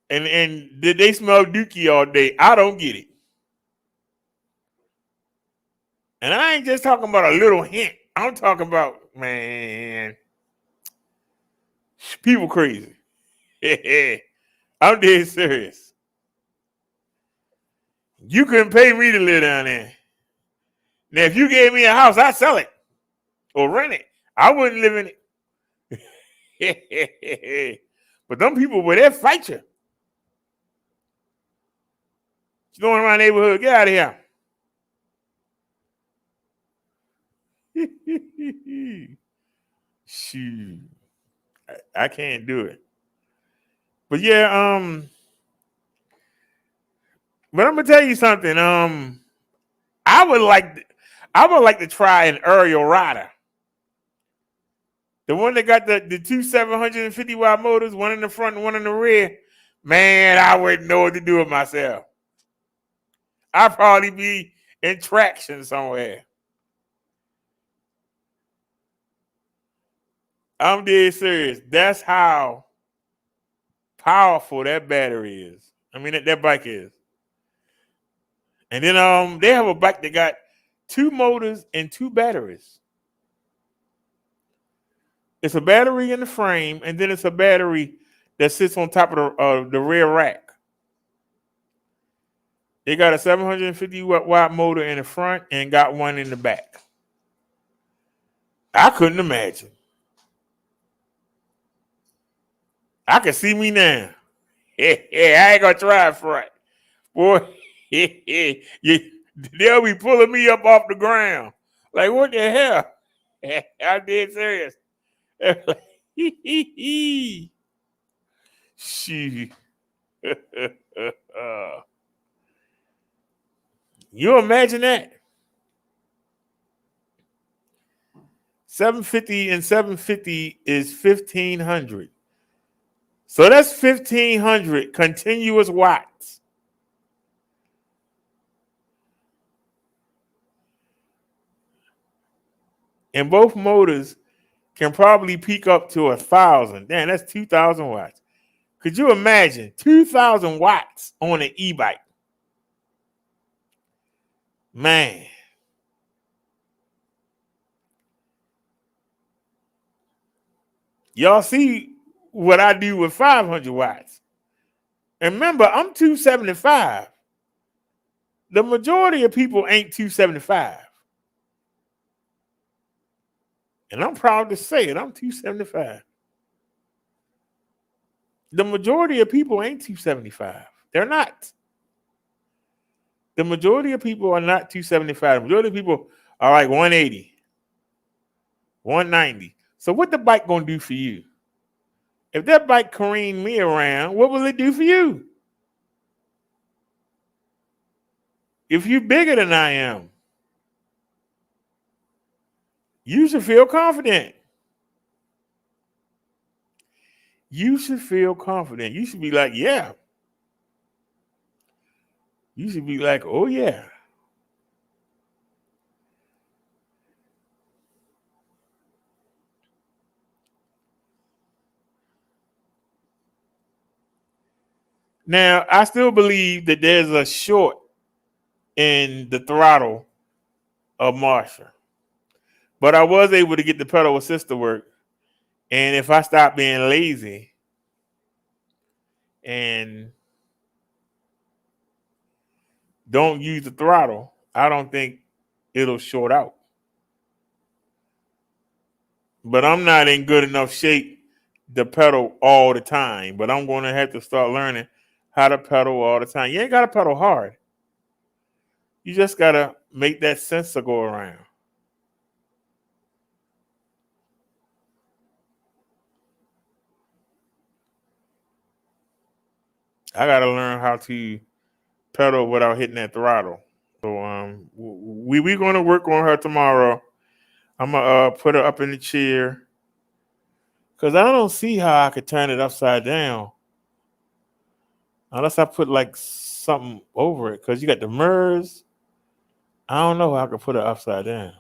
And they smell dookie all day. I don't get it. And I ain't just talking about a little hint. I'm talking about, man, people crazy. I'm dead serious. You couldn't pay me to live down there. Now, if you gave me a house, I'd sell it or rent it. I wouldn't live in it. But them people were there fight you. You going around my neighborhood, get out of here. Shoot. I can't do it. But yeah, but I'm gonna tell you something. I would like to try an aerial rider. The one that got the two 750 watt motors, one in the front and one in the rear. Man, I wouldn't know what to do with myself. I'd probably be in traction somewhere. I'm dead serious. That's how powerful that battery is. I mean, that bike is. And then they have a bike that got 2 motors and 2 batteries. It's a battery in the frame, and then it's a battery that sits on top of the rear rack. They got a 750 watt motor in the front and got one in the back. I couldn't imagine. I can see me now. I ain't gonna try it front. Boy, they'll be pulling me up off the ground. Like, what the hell? I'm dead serious. Shoot. You imagine that? 750 and 750 is 1,500. So that's 1,500 continuous watts. And both motors can probably peak up to 1,000. Damn, that's 2,000 watts. Could you imagine 2,000 watts on an e-bike? Man. Y'all see what I do with 500 watts. And remember, I'm 275. The majority of people ain't 275. And I'm proud to say it. I'm 275. The majority of people ain't 275. They're not. The majority of people are not 275. The majority of people are like 180, 190. So what the bike gonna do for you? If that bike careened me around, what will it do for you? If you're bigger than I am, you should feel confident. You should feel confident. You should be like, yeah. You should be like, oh yeah. Now, I still believe that there's a short in the throttle of Marsha. But I was able to get the pedal assist to work. And if I stop being lazy and don't use the throttle, I don't think it'll short out. But I'm not in good enough shape to pedal all the time. But I'm going to have to start learning how to pedal all the time. You ain't got to pedal hard. You just got to make that sensor go around. I got to learn how to pedal without hitting that throttle. So we're going to work on her tomorrow. I'm going to put her up in the chair because I don't see how I could turn it upside down unless I put like something over it because you got the mirrors. I don't know how I could put it upside down.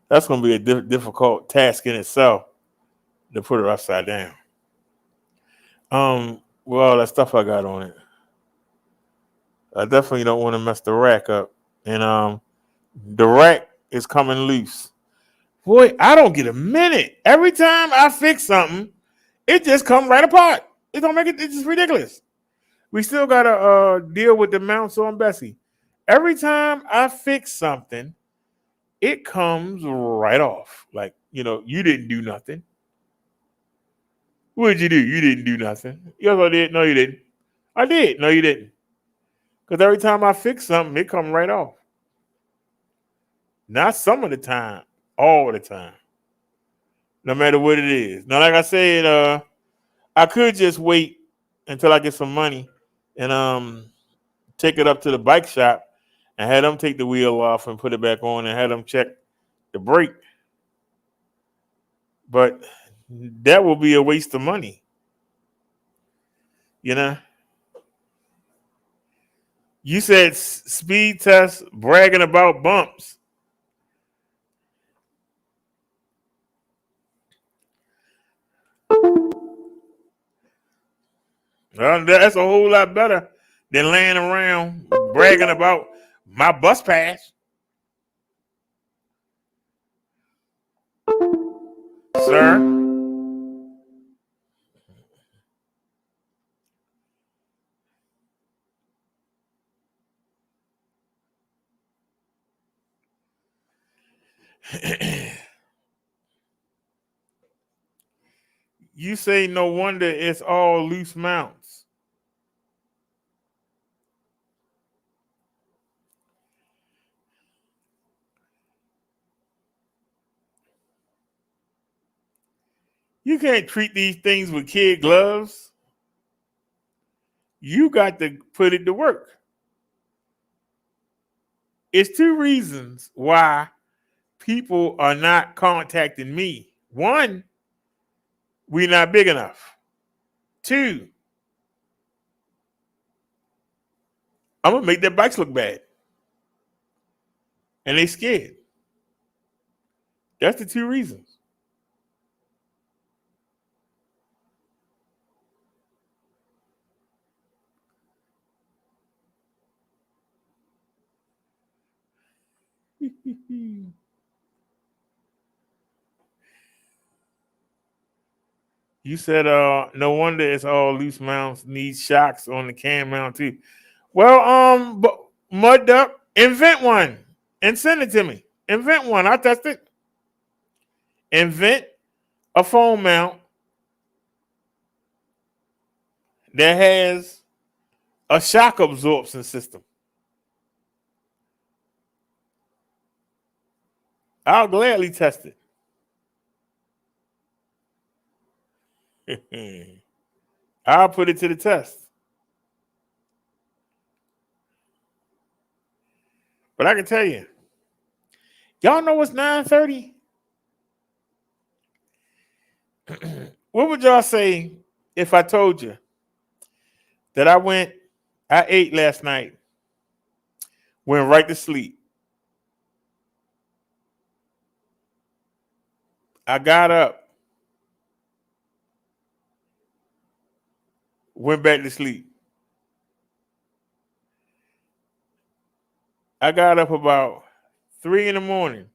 That's going to be a difficult task in itself to put her upside down. Well, that stuff I got on it. I definitely don't want to mess the rack up. And the rack is coming loose. Boy, I don't get a minute. Every time I fix something, it just comes right apart. It don't make it. It's just ridiculous. We still gotta deal with the mounts on Bessie. Every time I fix something, it comes right off. Like, you didn't do nothing. What did you do? You didn't do nothing. Yes, I did. No, you didn't. I did. No, you didn't. Because every time I fix something, it comes right off. Not some of the time, all the time. No matter what it is. Now, like I said, I could just wait until I get some money and take it up to the bike shop and have them take the wheel off and put it back on and have them check the brake. But that will be a waste of money. You said speed test bragging about bumps. Well, that's a whole lot better than laying around bragging about my bus pass. Sir. You say no wonder it's all loose mounts. You can't treat these things with kid gloves. You got to put it to work. It's two reasons why people are not contacting me. One, we're not big enough. Two, I'm going to make their bikes look bad. And they scared. That's the two reasons. You said no wonder it's all loose mounts, need shocks on the cam mount too. Well, Mud Duck, invent one and send it to me. Invent one. I'll test it. Invent a phone mount that has a shock absorption system. I'll gladly test it. I'll put it to the test. But I can tell you, y'all know what's 9:30? What would y'all say if I told you that I ate last night, went right to sleep. I got up, went back to sleep. I got up about 3 in the morning,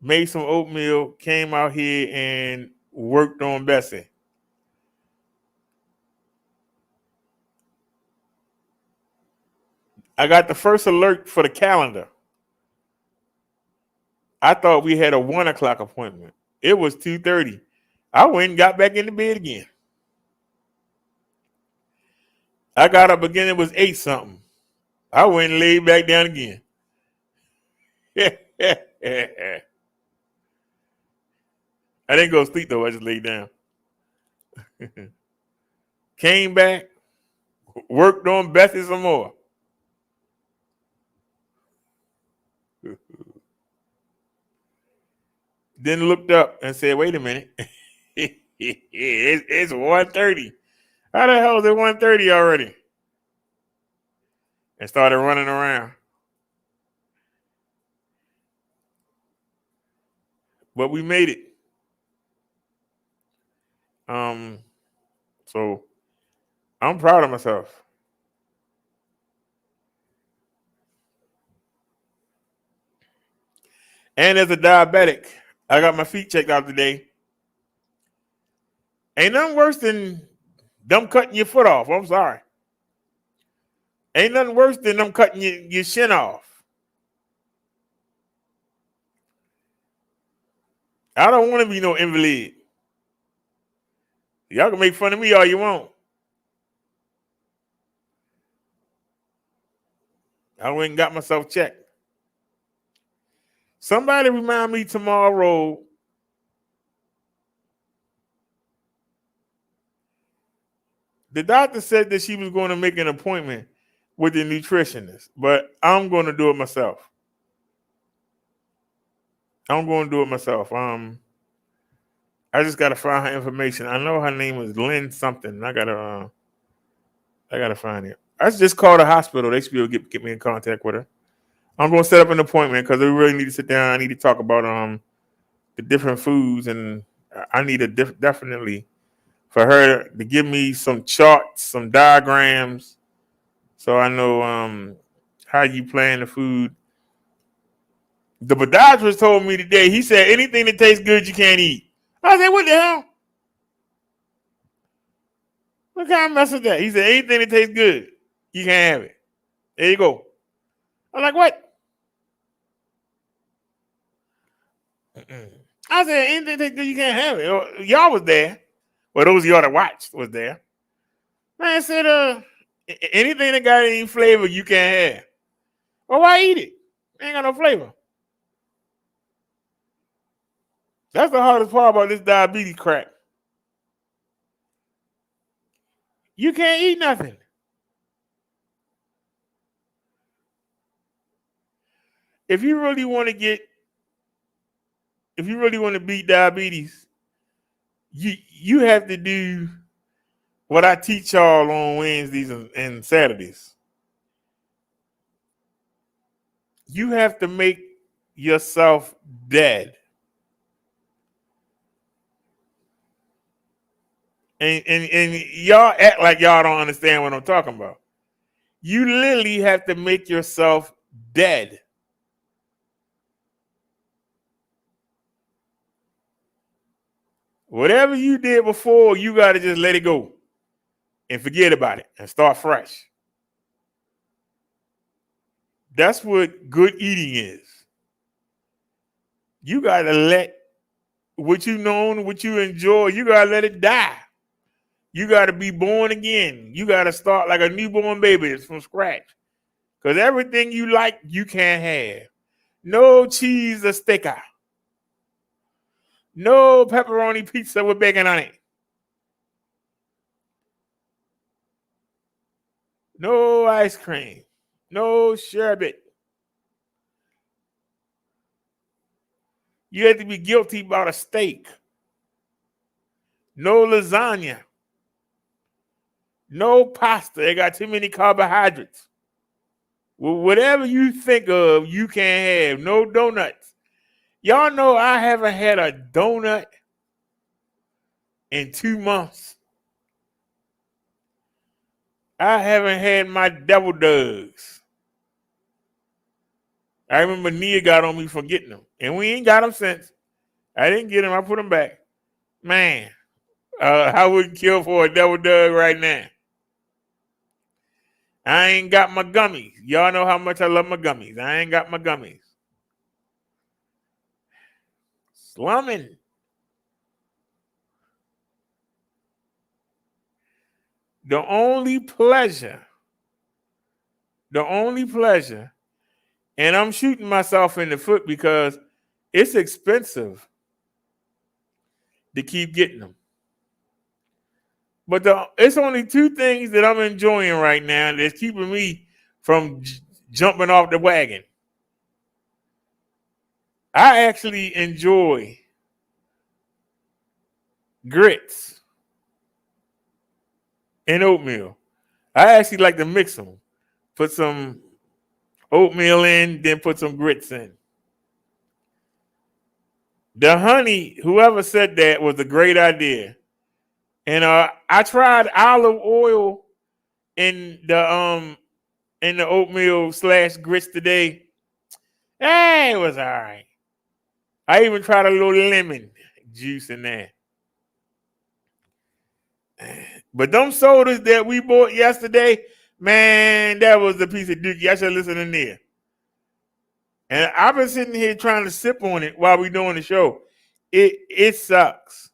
made some oatmeal, came out here and worked on Bessie. I got the first alert for the calendar. I thought we had a 1 o'clock appointment. It was 2:30. I went and got back into bed again. I got up again. It was 8 something. I went and laid back down again. I didn't go to sleep though. I just laid down. Came back, worked on Bessie some more. Then looked up and said, wait a minute. It's 1:30. How the hell is it 1:30 already? And started running around. But we made it. So I'm proud of myself. And as a diabetic, I got my feet checked out today. Ain't nothing worse than them cutting your foot off. I'm sorry. Ain't nothing worse than them cutting your shin off. I don't want to be no invalid. Y'all can make fun of me all you want. I went and got myself checked. Somebody remind me tomorrow. The doctor said that she was going to make an appointment with the nutritionist, but I'm going to do it myself. I'm going to do it myself. I just got to find her information. I know her name is Lynn something. I gotta find it. I just called the hospital. They should be able to get me in contact with her. I'm going to set up an appointment because we really need to sit down. I need to talk about the different foods, and I need to definitely for her to give me some charts, some diagrams, so I know how you plan the food. The podiatrist told me today, he said, anything that tastes good, you can't eat. I said, what the hell? What kind of mess is that? He said, anything that tastes good, you can't have it. There you go. I'm like, what? I said, anything that tastes good, you can't have it. Y'all was there. Well, those of y'all that watched was there. Man said, anything that got any flavor, you can't have. Well, why eat it? It ain't got no flavor. That's the hardest part about this diabetes crap. You can't eat nothing. If you really want to beat diabetes, you have to do what I teach y'all on Wednesdays and Saturdays. You have to make yourself dead. And y'all act like y'all don't understand what I'm talking about. You literally have to make yourself dead. Whatever you did before, you got to just let it go and forget about it and start fresh. That's what good eating is. You got to let what you know, what you enjoy, you got to let it die. You got to be born again. You got to start like a newborn baby from scratch. Because everything you like, you can't have. No cheese or sticker. No pepperoni pizza with bacon on it. No ice cream. No sherbet. You have to be guilty about a steak. No lasagna. No pasta. They got too many carbohydrates. Well, whatever you think of, you can't have. No donuts. Y'all know I haven't had a donut in 2 months. I haven't had my devil dogs. I remember Nia got on me for getting them. And we ain't got them since. I didn't get them. I put them back. Man, I wouldn't kill for a devil dog right now. I ain't got my gummies. Y'all know how much I love my gummies. I ain't got my gummies. Slumming. The only pleasure, and I'm shooting myself in the foot because it's expensive to keep getting them. But it's only 2 things that I'm enjoying right now that's keeping me from jumping off the wagon. I actually enjoy grits and oatmeal. I actually like to mix them. Put some oatmeal in, then put some grits in. The honey, whoever said that was a great idea. And I tried olive oil in the oatmeal / grits today. It was all right. I even tried a little lemon juice in there. But them sodas that we bought yesterday, man, that was a piece of dookie. I should listen in there. And I've been sitting here trying to sip on it while we're doing the show. It sucks.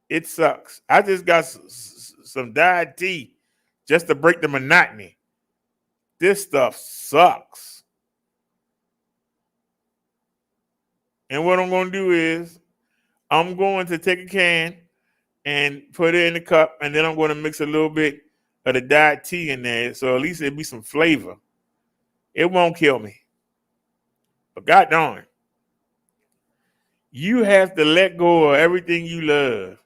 It sucks. I just got some diet tea just to break the monotony. This stuff sucks. And what I'm going to do is I'm going to take a can and put it in the cup, and then I'm going to mix a little bit of the diet tea in there, so at least it'll be some flavor. It won't kill me. But God darn, you have to let go of everything you love.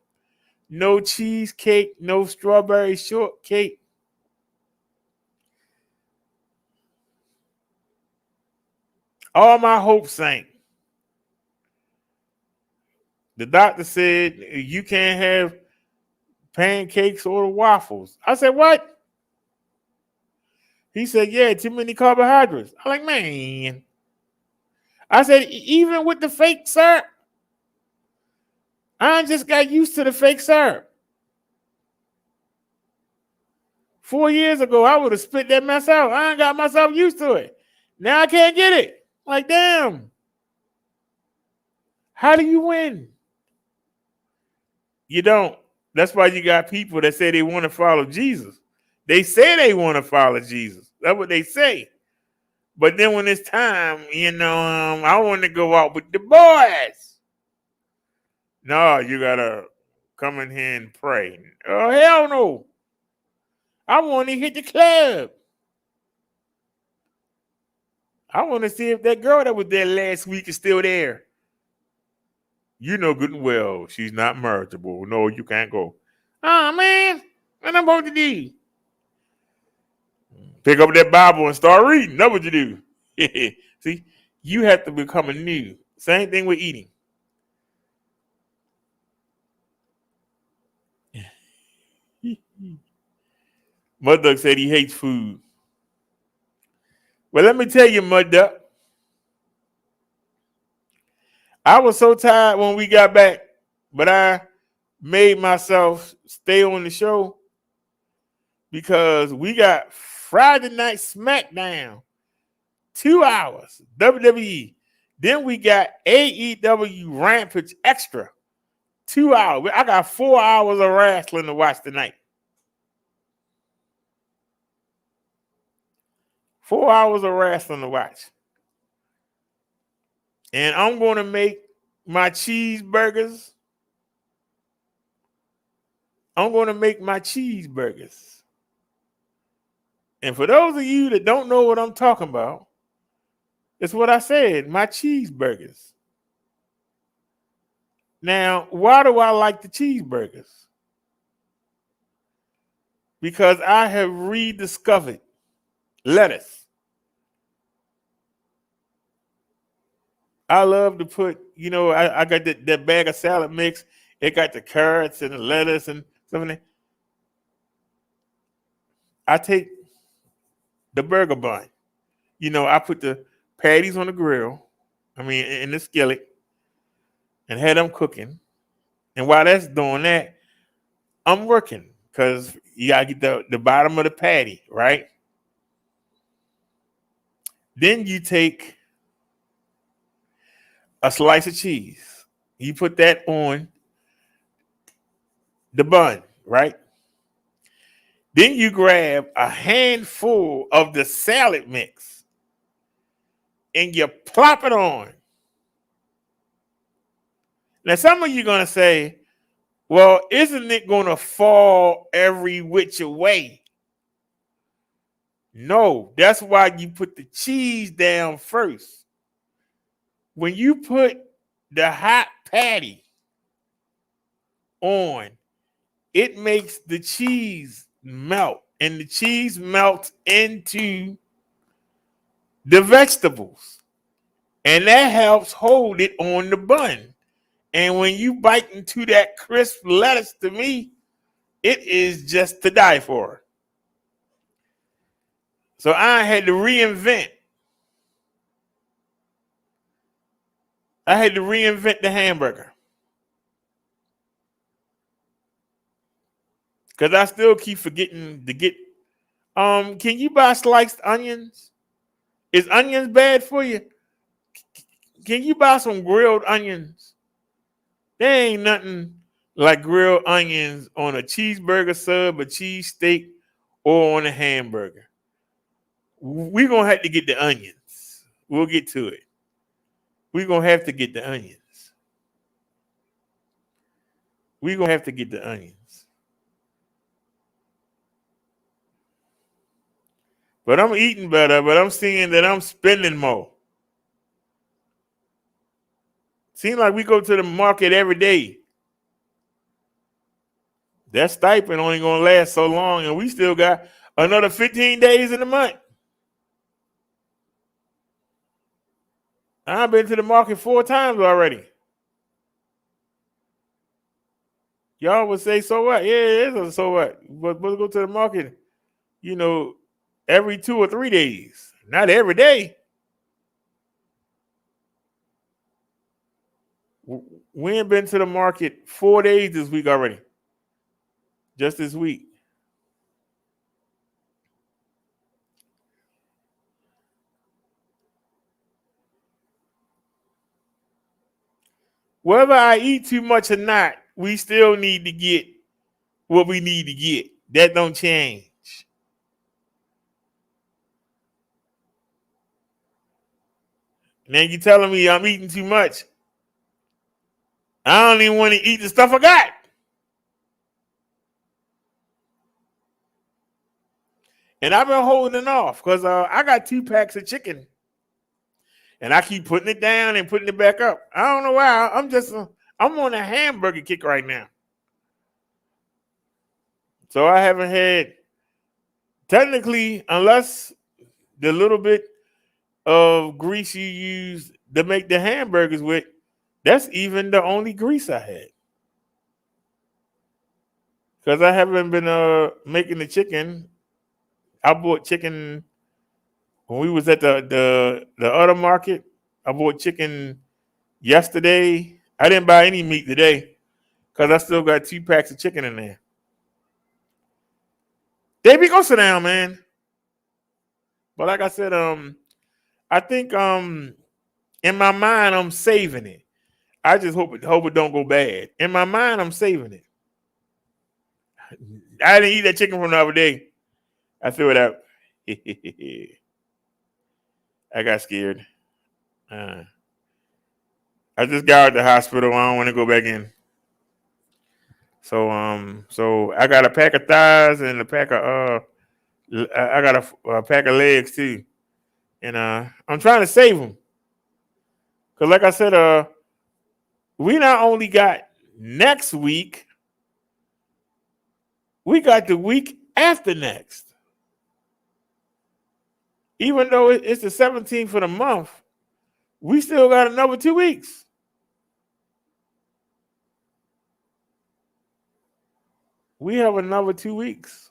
No cheesecake, no strawberry shortcake. All my hopes sank. The doctor said you can't have pancakes or waffles. I said, what? He said, yeah, too many carbohydrates. I'm like, man. I said, even with the fake syrup, I just got used to the fake syrup. 4 years ago, I would have spit that mess out. I ain't got myself used to it. Now I can't get it. Like, damn. How do you win? You don't. That's why you got people that say they want to follow Jesus. They say they want to follow Jesus. That's what they say. But then when it's time, I want to go out with the boys. No, you got to come in here and pray. Oh, hell no. I want to hit the club. I want to see if that girl that was there last week is still there. You know good and well she's not marriageable. No, you can't go. Oh, man. What I'm supposed to do? Pick up that Bible and start reading. That's what you do. See, you have to become anew. Same thing with eating. Mud Duck said he hates food. Well, let me tell you, Mud Duck. I was so tired when we got back, but I made myself stay on the show because we got Friday Night SmackDown, 2 hours, WWE. Then we got AEW Rampage Extra, 2 hours. I got 4 hours of wrestling to watch tonight. 4 hours of wrestling to watch. And I'm going to make my cheeseburgers. I'm going to make my cheeseburgers. And for those of you that don't know what I'm talking about, it's what I said, my cheeseburgers. Now, why do I like the cheeseburgers? Because I have rediscovered lettuce. I love to put, I got that bag of salad mix. It got the carrots and the lettuce and stuff in it. I take the burger bun. I put the patties on the grill, in the skillet, and had them cooking. And while that's doing that, I'm working because you got to get the bottom of the patty, right? Then you take a slice of cheese. You put that on the bun, right? Then you grab a handful of the salad mix and you plop it on. Now, some of you are going to say, well, isn't it going to fall every which way? No, that's why you put the cheese down first. When you put the hot patty on, it makes the cheese melt, and the cheese melts into the vegetables, and that helps hold it on the bun. And when you bite into that crisp lettuce, to me, it is just to die for. So I had to reinvent. The hamburger. Because I still keep forgetting to get. Can you buy sliced onions? Is onions bad for you? Can you buy some grilled onions? There ain't nothing like grilled onions on a cheeseburger sub, a cheese steak, or on a hamburger. We're going to have to get the onions. We'll get to it. We're going to have to get the onions. We're going to have to get the onions. But I'm eating better, but I'm seeing that I'm spending more. Seems like we go to the market every day. That stipend only going to last so long, and we still got another 15 days in the month. I've been to the market 4 times already. Y'all would say, so what? Yeah, it is a so what. But we'll go to the market, every 2 or 3 days. Not every day. We ain't been to the market 4 days this week already. Just this week. Whether I eat too much or not, we still need to get what we need to get. That don't change. Now you telling me I'm eating too much. I don't even want to eat the stuff I got. And I've been holding off because I got 2 packs of chicken. And I keep putting it down and putting it back up. I don't know why. I'm on a hamburger kick right now. So I haven't had, technically, unless the little bit of grease you use to make the hamburgers with, that's even the only grease I had. Because I haven't been making the chicken. I bought chicken when we was at the other market. I bought chicken yesterday. I didn't buy any meat today because I still got 2 packs of chicken in there. Davey, go sit down, man. But like I said, I think in my mind I'm saving it. I just hope it don't go bad. In my mind, I'm saving it. I didn't eat that chicken from the other day. I threw it out. I got scared. I just got out of the hospital. I don't want to go back in. So I got a pack of thighs and a pack of I got a pack of legs too, and I'm trying to save them. Cause like I said, we not only got next week, we got the week after next. Even though it's the 17th of the month, we still got another 2 weeks. We have another 2 weeks.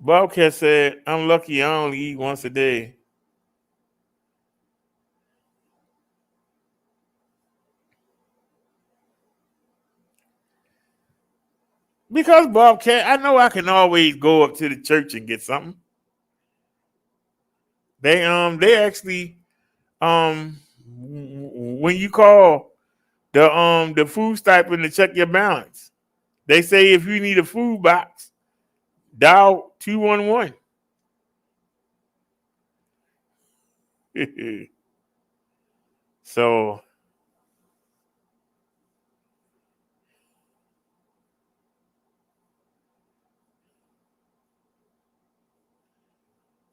Bobcat said, I'm lucky I only eat once a day. Because Bobcat, I know I can always go up to the church and get something. They actually when you call the food stipend to check your balance, they say if you need a food box, dial 211. So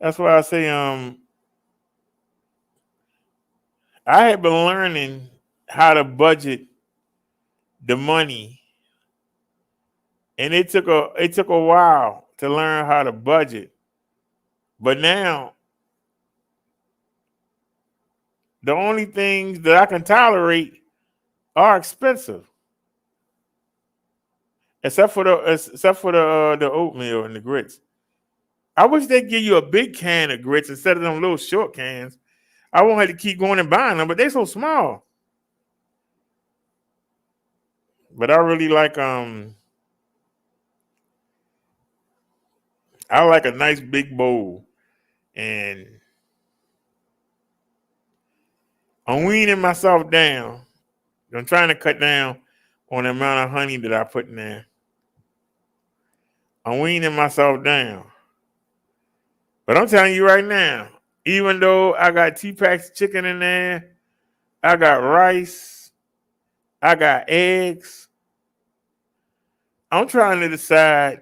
that's why I say I have been learning how to budget the money, and it took a while to learn how to budget. But now, the only things that I can tolerate are expensive, except for the oatmeal and the grits. I wish they'd give you a big can of grits instead of them little short cans. I won't have to keep going and buying them, but they're so small. But I really like I like a nice big bowl, and I'm weaning myself down. I'm trying to cut down on the amount of honey that I put in there. I'm weaning myself down. But I'm telling you right now, even though I got 2 packs of chicken in there, I got rice, I got eggs, I'm trying to decide,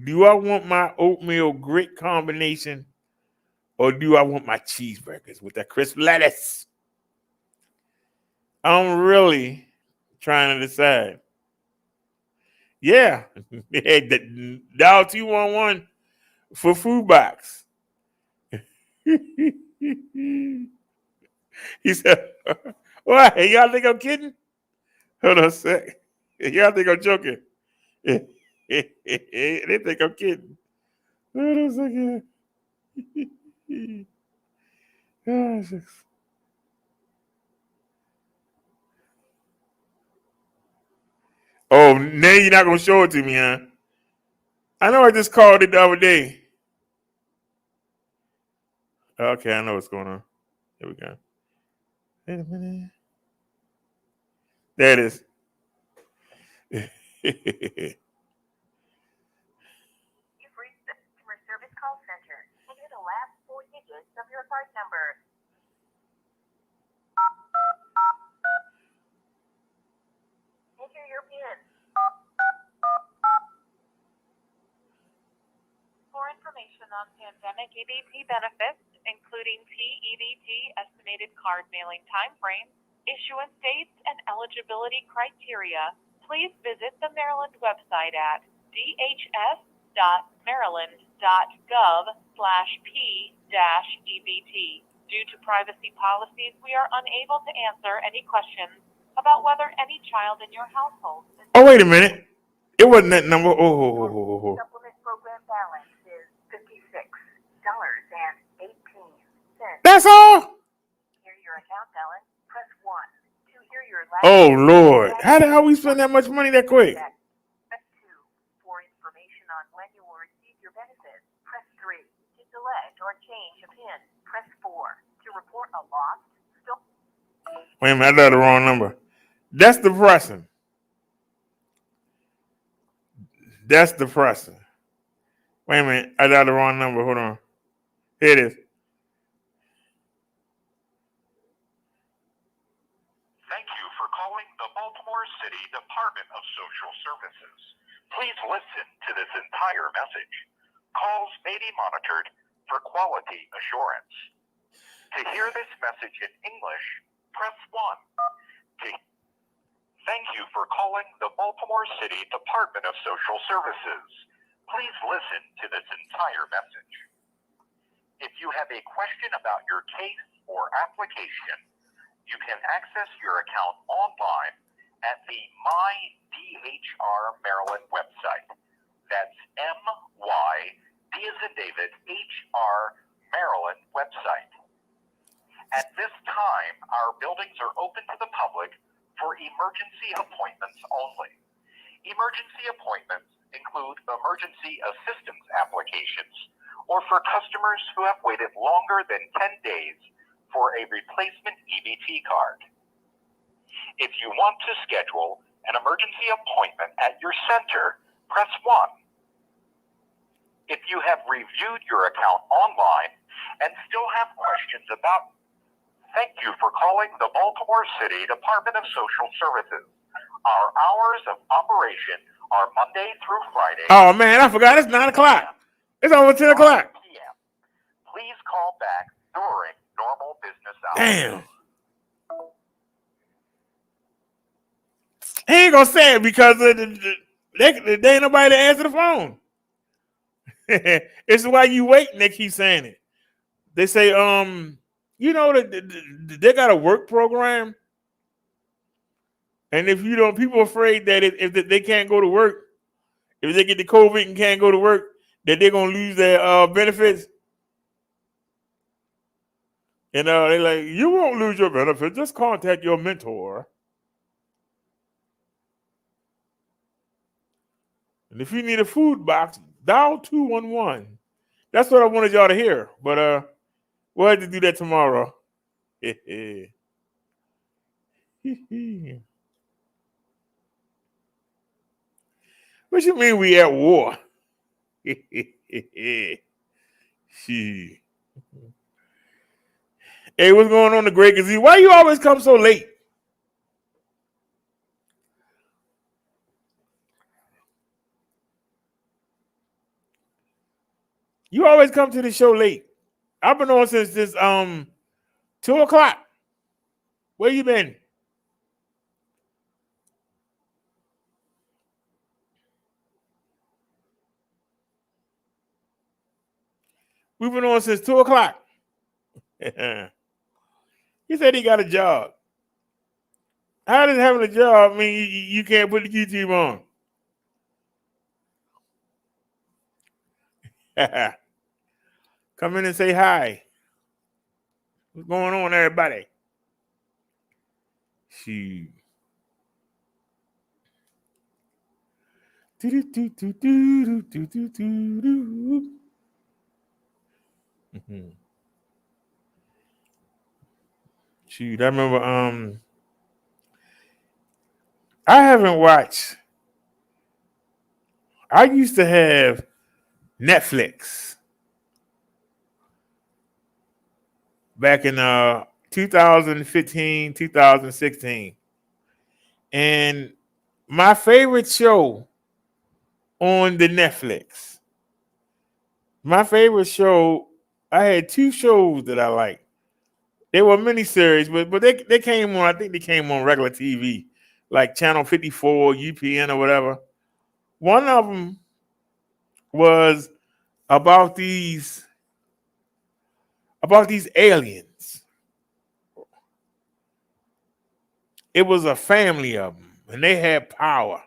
do I want my oatmeal grit combination or do I want my cheeseburgers with that crisp lettuce? I'm really trying to decide. Yeah, dial 211 for food box. He said, "What? Y'all think I'm kidding? Hold on a sec. Y'all think I'm joking? They think I'm kidding. Hold on a second. Gosh. Oh, now you're not gonna show it to me, huh? I know I just called it the other day. Okay, I know what's going on. Here we go. Wait a minute. There it is. You've reached the customer service call center. Enter the last 4 digits of your card number. Enter your PIN. For information on pandemic EBT benefits, including PEBT estimated card mailing timeframes, issuance dates, and eligibility criteria, please visit the Maryland website at dhs.maryland.gov/p-EBT. Due to privacy policies, we are unable to answer any questions about whether any child in your household is. Oh, wait a minute. It wasn't that number. Oh. Supplement program balance is $56.18. That's all? Hear your account balance, press 1. To hear your last. Oh, Lord. How the hell we spend that much money that quick? Press 2 for information on when you receive your benefits, press 3. To select or change a PIN, press 4. To report a lost, Wait a minute, I got the wrong number. That's depressing. That's depressing. Wait a minute, I got the wrong number. Hold on. Here it is. Thank you for calling the Baltimore City Department of Social Services. Please listen to this entire message. Calls may be monitored for quality assurance. To hear this message in English, press 1. Thank you for calling the Baltimore City Department of Social Services. Please listen to this entire message. If you have a question about your case or application, you can access your account online at the MyDHR Maryland website. That's MY, D as in David, HR Maryland website. At this time, our buildings are open to the public for emergency appointments only. Emergency appointments include emergency assistance applications or for customers who have waited longer than 10 days for a replacement EBT card. If you want to schedule an emergency appointment at your center, press 1. If you have reviewed your account online and still have questions about, thank you for calling the Baltimore City Department of Social Services. Our hours of operation are Monday through Friday. Oh man, I forgot it's 9 o'clock. It's over 10 o'clock. Please call back during normal business hours. Damn. He ain't gonna say it because there ain't nobody to answer the phone. It's why you wait and they keep saying it. They say, you know, they got a work program. And if you don't, people are afraid that if they can't go to work, if they get the COVID and can't go to work, that they're gonna lose their benefits. And they're like, you won't lose your benefits. Just contact your mentor. And if you need a food box, dial 211. That's what I wanted y'all to hear. But we'll have to do that tomorrow. What you mean we at war? Hey, what's going on, the Great Gazee? Why you always come so late? You always come to the show late. I've been on since this 2 o'clock. Where you been? We've been on since 2 o'clock. He said he got a job. How does having a job mean you can't put the YouTube on? Come in and say hi. What's going on, everybody? Shoot. Shoot, I remember I haven't watched. I used to have Netflix back in 2015, 2016. And my favorite show on the Netflix, I had 2 shows that I liked. They were miniseries, but they came on, I think they came on regular TV, like Channel 54, UPN or whatever. One of them was about these aliens. It was a family of them, and they had power.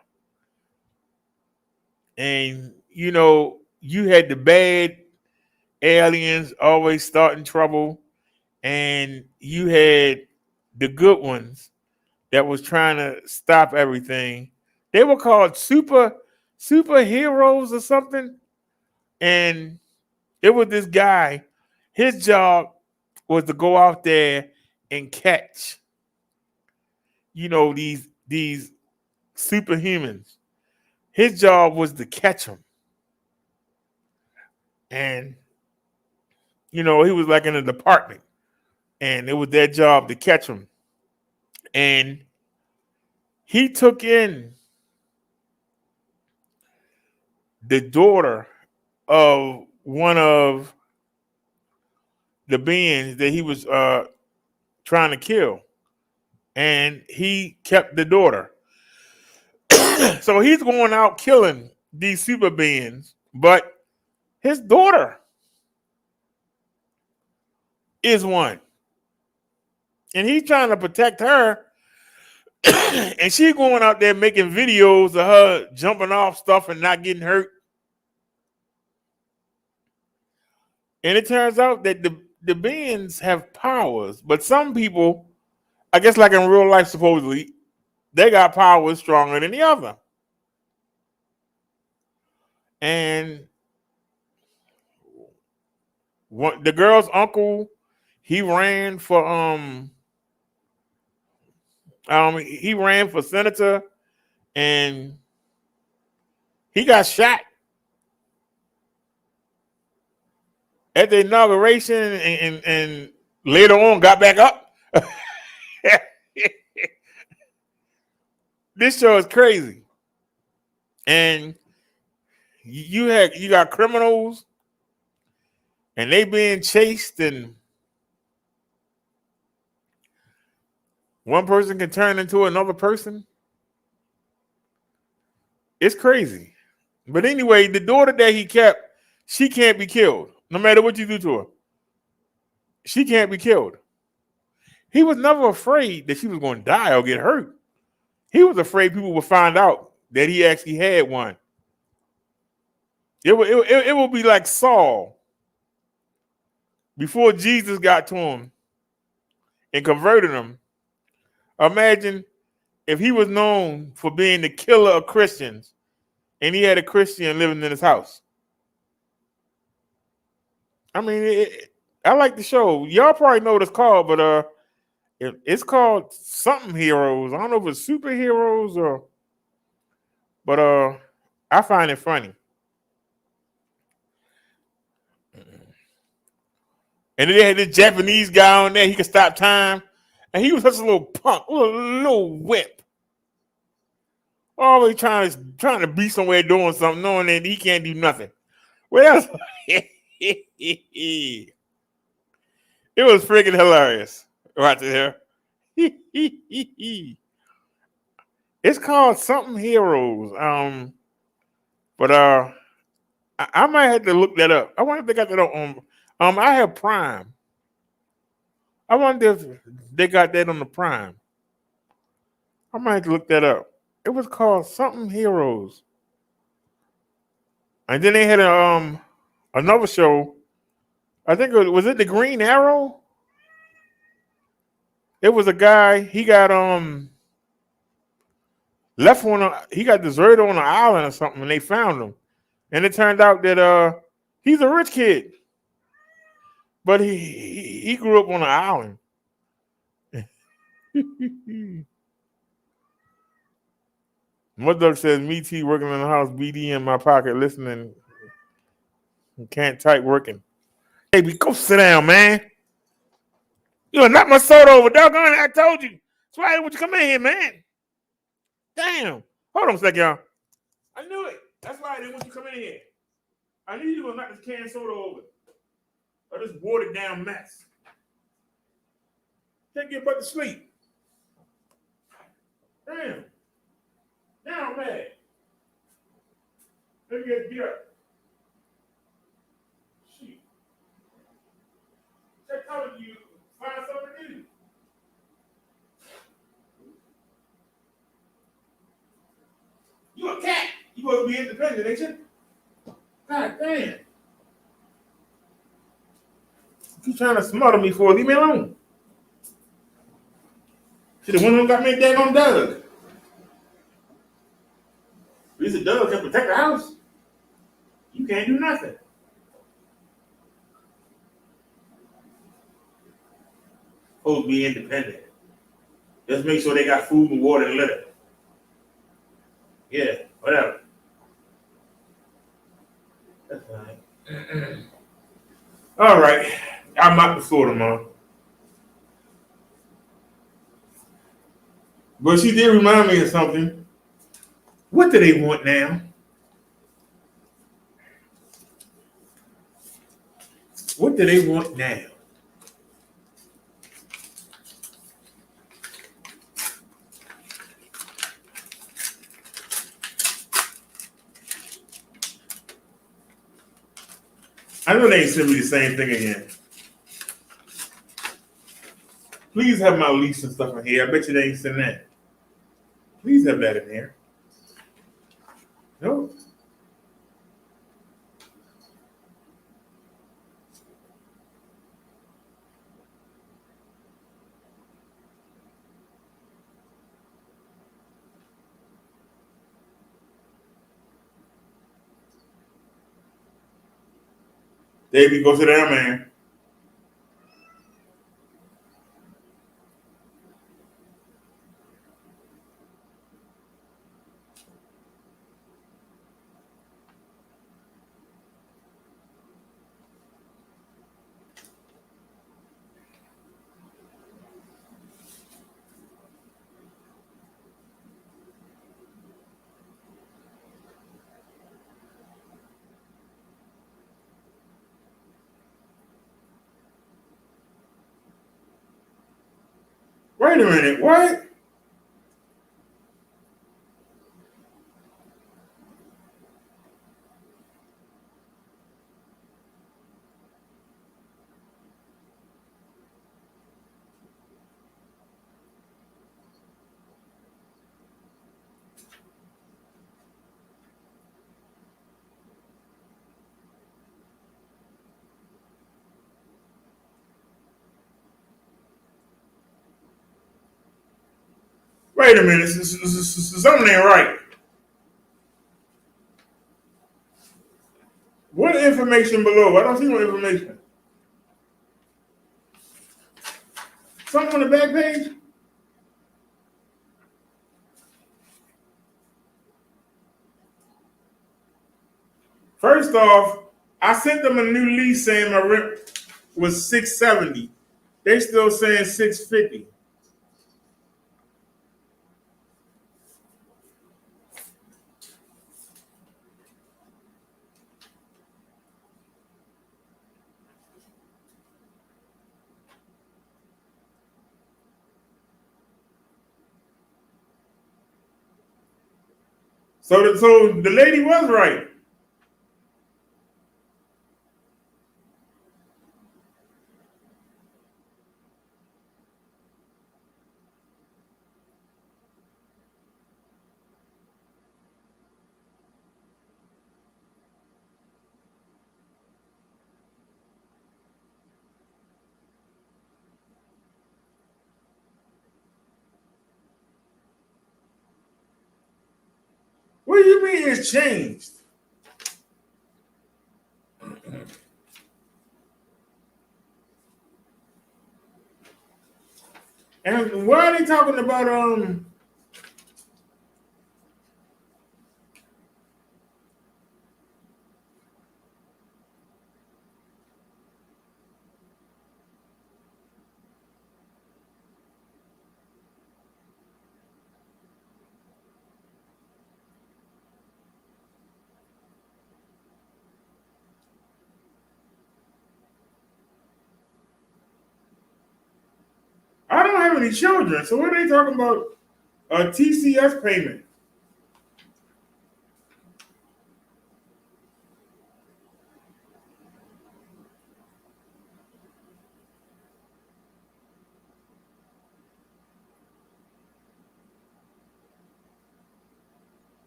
And, you know, you had the bad aliens always starting trouble, and you had the good ones that was trying to stop everything. They were called superheroes or something. And it was this guy. His job was to go out there and catch, these superhumans. His job was to catch them. And, he was like in a department. And it was their job to catch them. And he took in the daughter of one of the beings that he was trying to kill. And he kept the daughter. So he's going out killing these super beings, but his daughter is one. And he's trying to protect her. And she's going out there making videos of her jumping off stuff and not getting hurt. And it turns out that the beings have powers, but some people, I guess like in real life supposedly, they got powers stronger than the other. And the girl's uncle, he ran for senator, and he got shot at the inauguration, and later on got back up. This show is crazy. And you got criminals, and they being chased, and one person can turn into another person. It's crazy. But anyway, the daughter that he kept, she can't be killed. No matter what you do to her. She can't be killed. He was never afraid that she was going to die or get hurt. He was afraid people would find out that he actually had one. It will be like Saul. Before Jesus got to him and converted him, imagine if he was known for being the killer of Christians and he had a Christian living in his house. I mean, I like the show. Y'all probably know what it's called, but it's called something Heroes. I don't know if it's superheroes but I find it funny. And then they had this Japanese guy on there. He could stop time, and he was such a little punk, a little whip. Always trying to be somewhere doing something, knowing that he can't do nothing. Well, it was freaking hilarious right there. It's called something Heroes. But I might have to look that up. I wonder if they got that on. I have Prime. I wonder if they got that on the Prime. I might have to look that up. It was called something Heroes. And then they had another show. I think was it the Green Arrow? It was a guy, he got he got deserted on an island or something, and they found him. And it turned out that he's a rich kid. But he grew up on an island. Mother says, me too, working in the house, BD in my pocket, listening. Can't type working. Hey, go sit down, man. You knock my soda over, doggone it. I told you. That's why I didn't want you to come in here, man. Damn. Hold on a second, y'all. I knew it. That's why I didn't want you to come in here. I knew you were going to knock this can of soda over. Or this watered down mess. Can't get but to sleep. Damn. Now I'm mad. Let me get up. Shit. Just telling you, find something to do. You a cat. You supposed to be independent, ain't you? God damn. You trying to smother me for? Leave me alone. Should have went and got me a daggone Doug. At least a Doug can protect the house. You can't do nothing. supposed to be independent. Just make sure they got food and water and litter. Yeah, whatever. That's fine. All right. I'm out the floor tomorrow. But she did remind me of something. What do they want now? What do they want now? I know they ain't send me the same thing again. Please have my lease and stuff in here. I bet you they ain't send that. Please have that in here. No. Davey, go sit down, man. Wait a minute. What? Wait a minute. Something ain't right. What information below? I don't see no information. Something on the back page? First off, I sent them a new lease saying my rent was $670. They still saying $650. So the lady was right. What do you mean it's changed? And why are they talking about I don't have any children, so what are they talking about? A TCS payment.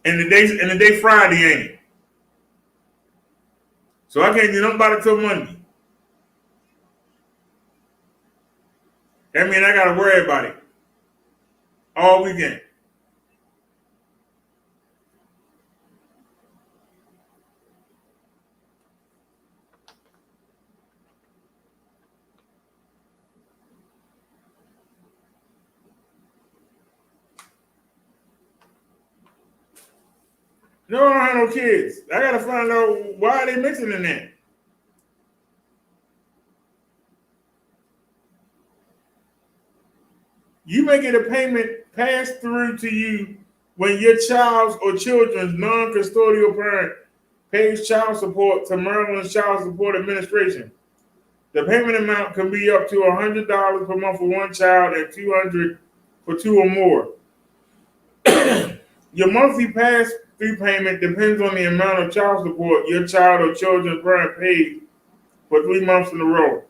And the day Friday ain't it? So I can't do nothing about it till Monday. That means I gotta worry about it all weekend. No, I don't have no kids. I gotta find out why they mentioning that. You may get a payment passed through to you when your child's or children's non-custodial parent pays child support to Maryland's Child Support Administration. The payment amount can be up to $100 per month for one child and $200 for two or more. Your monthly pass-through payment depends on the amount of child support your child or children's parent paid for 3 months in a row.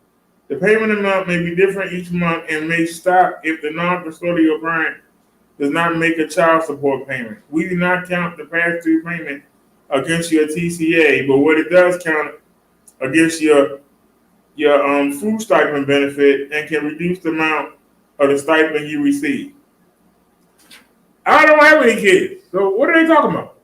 The payment amount may be different each month and may stop if the non-custodial parent does not make a child support payment. We do not count the pass-through payment against your TCA, but what it does count against your food stipend benefit and can reduce the amount of the stipend you receive. I don't have any kids, so what are they talking about?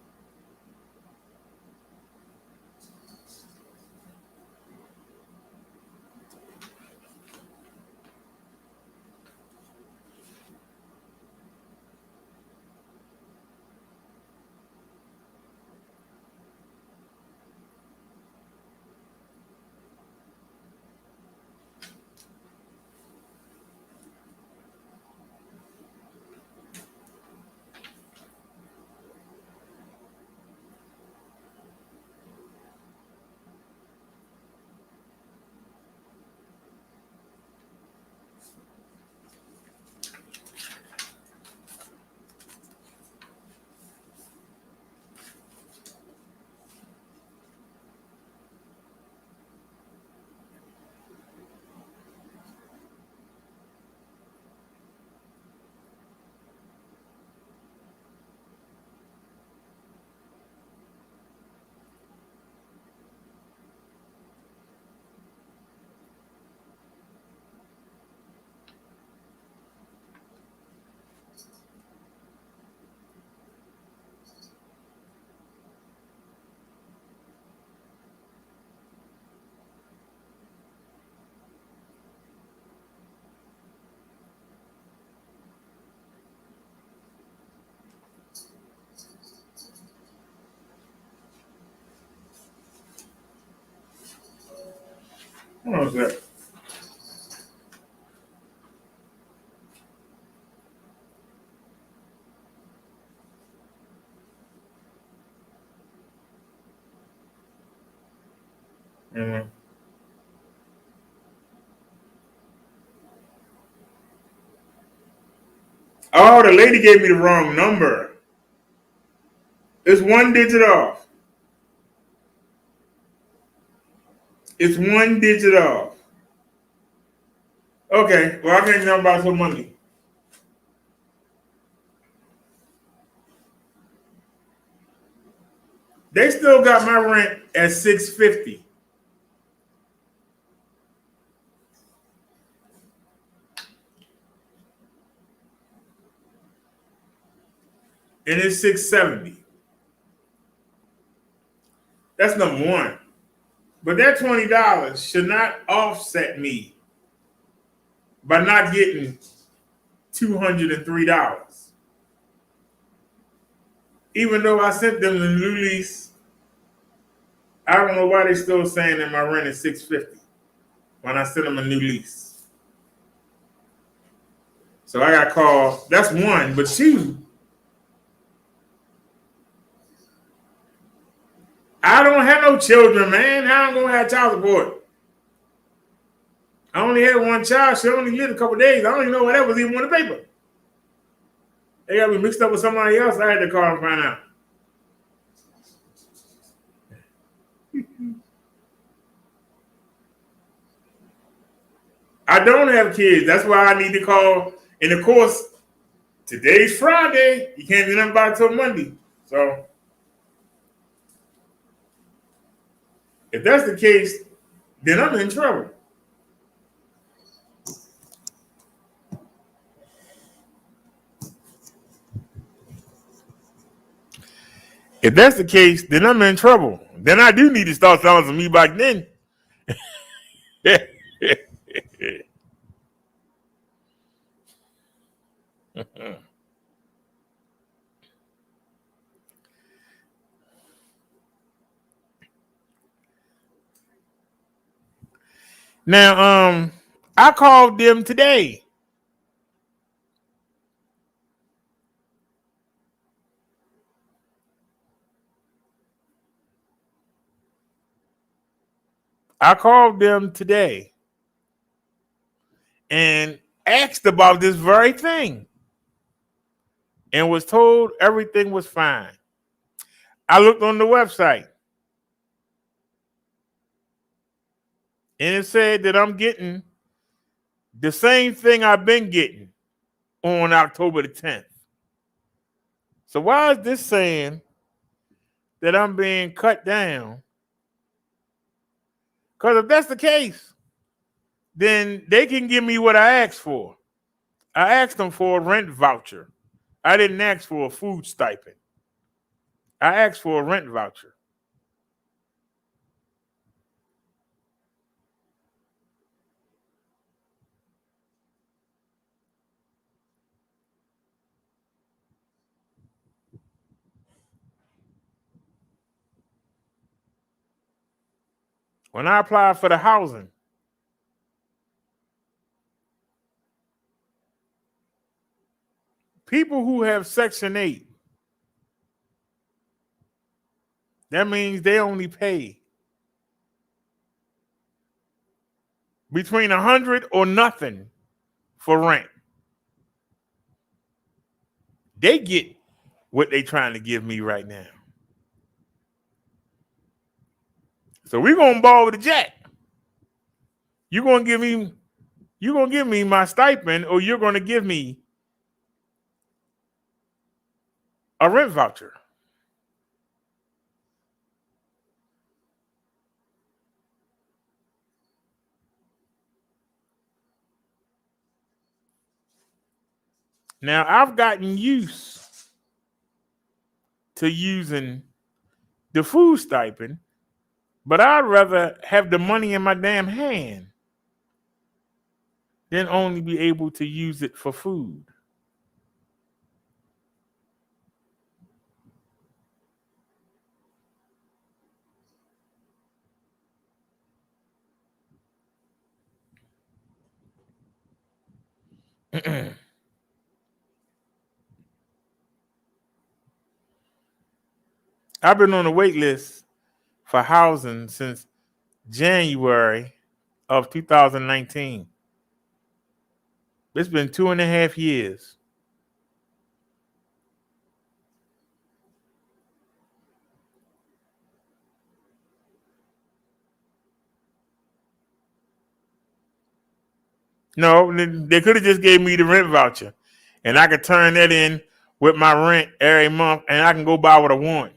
What was that? Mm-hmm. Oh, the lady gave me the wrong number. It's 1 digit off. It's 1 digit off. Okay, well, I can't jump about till Monday. They still got my rent at $650. And it's $670. That's number one. But that $20 should not offset me by not getting $203. Even though I sent them the new lease, I don't know why they're still saying that my rent is $650 when I sent them a new lease. So I got called. That's one, but two, I don't have no children, man. How I'm gonna have child support? I only had one child. She only lived a couple days. I don't even know what that was even on the paper. They got me mixed up with somebody else. I had to call and find out. I don't have kids. That's why I need to call. And of course, today's Friday. You can't do nothing about it till Monday. So if that's the case, then I'm in trouble. If that's the case, then I'm in trouble. Then I do need to start selling some Ebike then. Now, I called them today. I called them today and asked about this very thing and was told everything was fine. I looked on the website and it said that I'm getting the same thing I've been getting on October the 10th. So why is this saying that I'm being cut down? Because if that's the case, then they can give me what I asked for. I asked them for a rent voucher. I didn't ask for a food stipend. I asked for a rent voucher. When I applied for the housing, people who have Section 8, that means they only pay between $100 or nothing for rent. They get what they trying to give me right now. So we're gonna ball with the jack. You're gonna give me my stipend, or you're gonna give me a rent voucher. Now I've gotten used to using the food stipend, but I'd rather have the money in my damn hand than only be able to use it for food. I've been on the wait list for housing since January of 2019. It's been 2.5 years. No, they could have just gave me the rent voucher, and I could turn that in with my rent every month, and I can go buy what I want.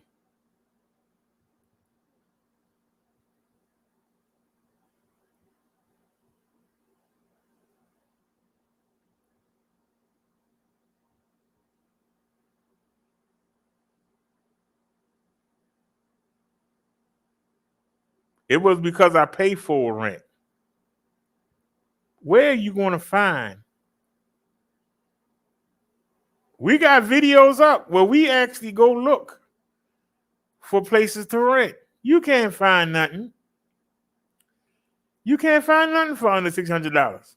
It was because I pay for rent. Where are you going to find? We got videos up where we actually go look for places to rent. You can't find nothing. You can't find nothing for under $600.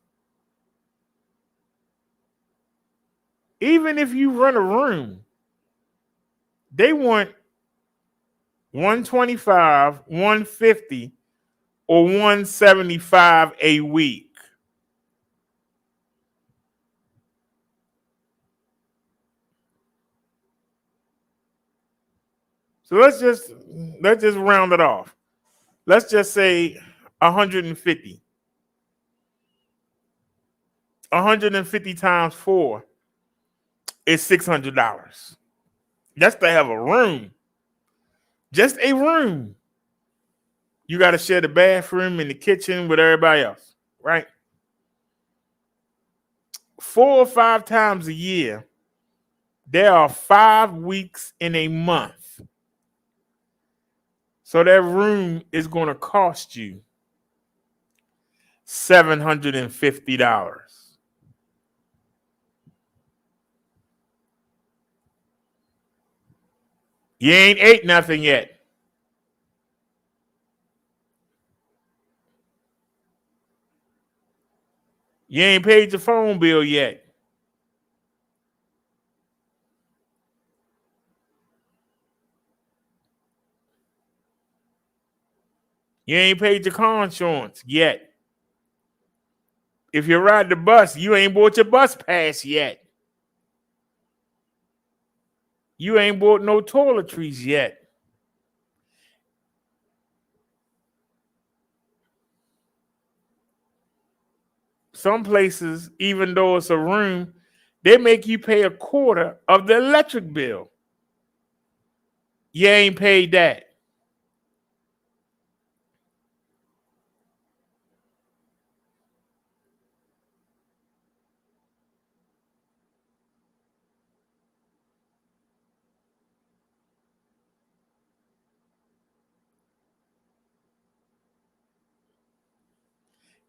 Even if you rent a room, they want 125, 150, or 175 a week. So let's just round it off. Let's just say 150. 150 times 4 is $600. That's to have a room. Just a room. You got to share the bathroom and the kitchen with everybody else, right? 4 or 5 times a year, there are 5 weeks in a month. So that room is going to cost you $750. You ain't ate nothing yet. You ain't paid your phone bill yet. You ain't paid your car insurance yet. If you ride the bus, you ain't bought your bus pass yet. You ain't bought no toiletries yet. Some places, even though it's a room, they make you pay a quarter of the electric bill. You ain't paid that.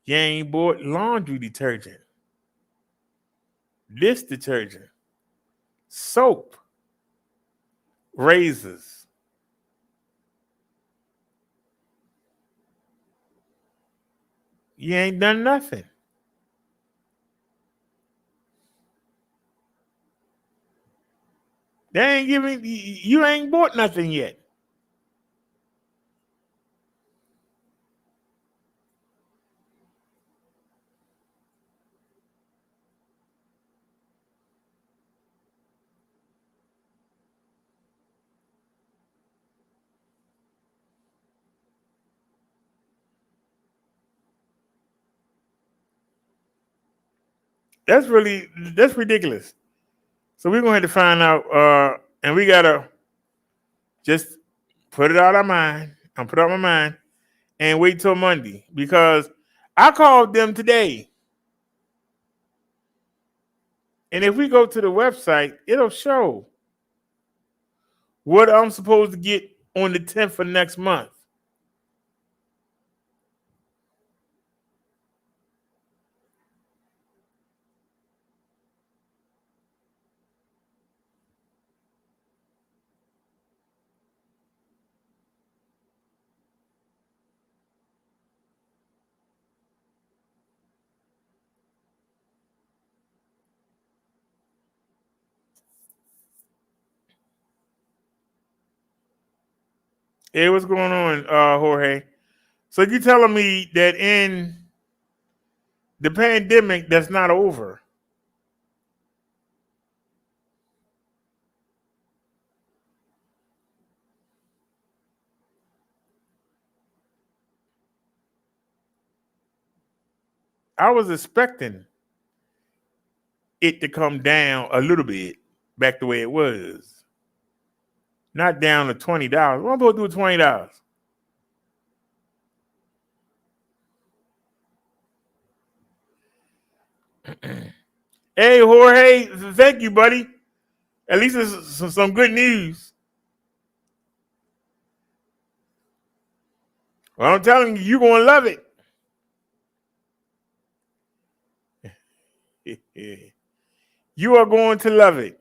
You ain't bought laundry detergent, dish detergent, soap, razors. You ain't done nothing. They ain't giving you ain't bought nothing yet. That's ridiculous. So we're gonna have to find out, and we gotta just put it out our mind. I'm put out my mind and wait till Monday because I called them today. And if we go to the website, it'll show what I'm supposed to get on the 10th of next month. Hey, what's going on, Jorge? So you telling me that in the pandemic that's not over? I was expecting it to come down a little bit back the way it was. Not down to $20. What am I supposed to do with $20? Hey, Jorge, thank you, buddy. At least it's some good news. Well, I'm telling you, you're going to love it. You are going to love it.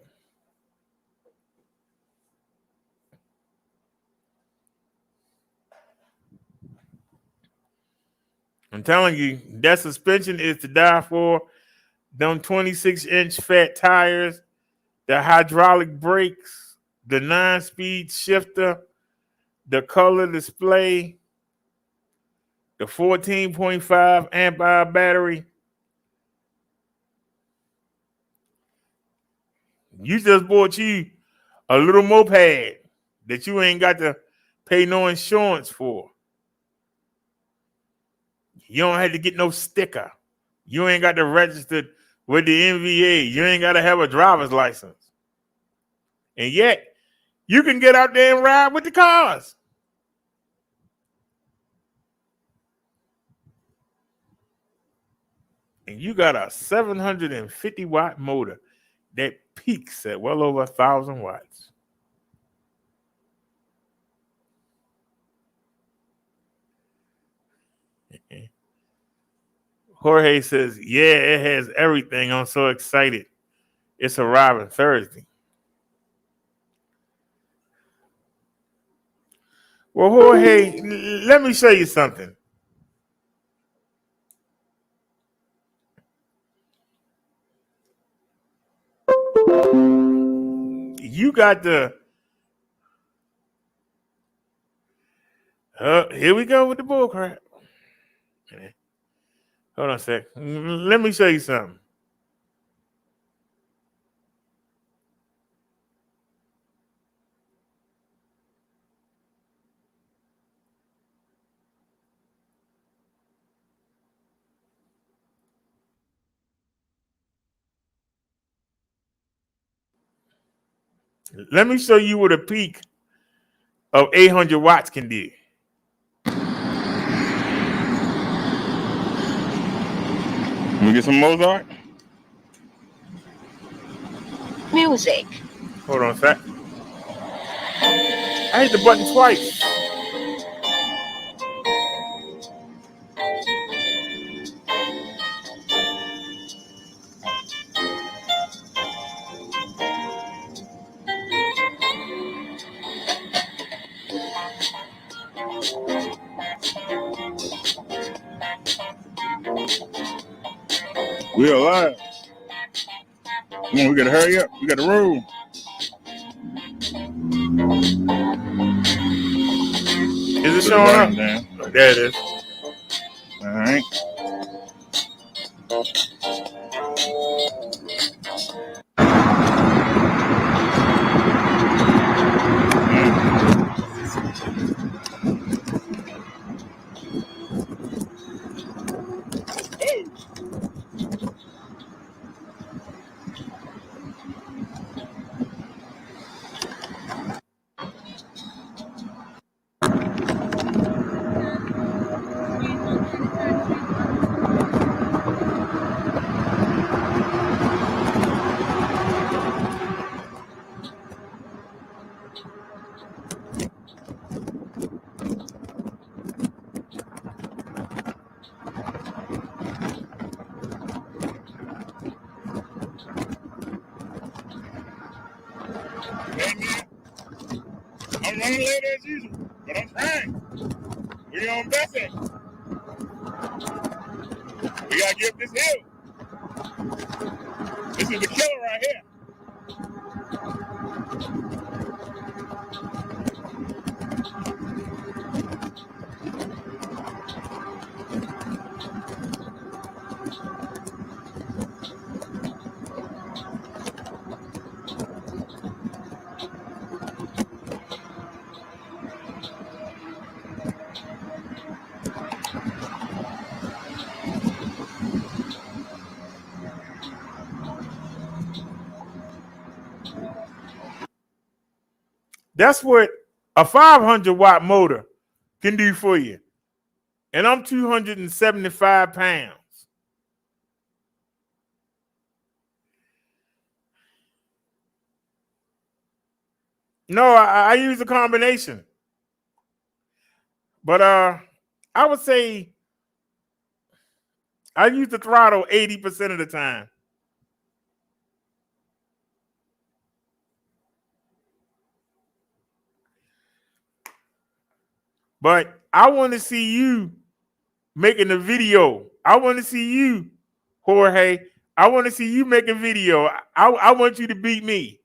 I'm telling you, that suspension is to die for. Them 26-inch fat tires, the hydraulic brakes, the 9-speed shifter, the color display, the 14.5 amp hour battery. You just bought you a little moped that you ain't got to pay no insurance for. You don't have to get no sticker. You ain't got to register with the NVA. You ain't got to have a driver's license. And yet, you can get out there and ride with the cars. And you got a 750 watt motor that peaks at well over 1,000 watts. Jorge says, yeah, it has everything. I'm so excited. It's arriving Thursday. Well, Jorge, let me show you something. You got the. Here we go with the bull crap. Hold on a sec. Let me show you something. Let me show you what a peak of 800 watts can do. Let me get some Mozart. Music. Hold on a sec. I hit the button twice. We're alive. Come on, we gotta hurry up. We gotta roll. Is it showing up? Down. There it is. All right. I'm running late as usual, but I'm trying. We on Bessie. We gotta get up this hill. This is the killer right here. That's what a 500 watt motor can do for you. And I'm 275 pounds. No, I use a combination. But I would say I use the throttle 80% of the time. But I want to see you making a video. I want to see you, Jorge. I want to see you make a video. I want you to beat me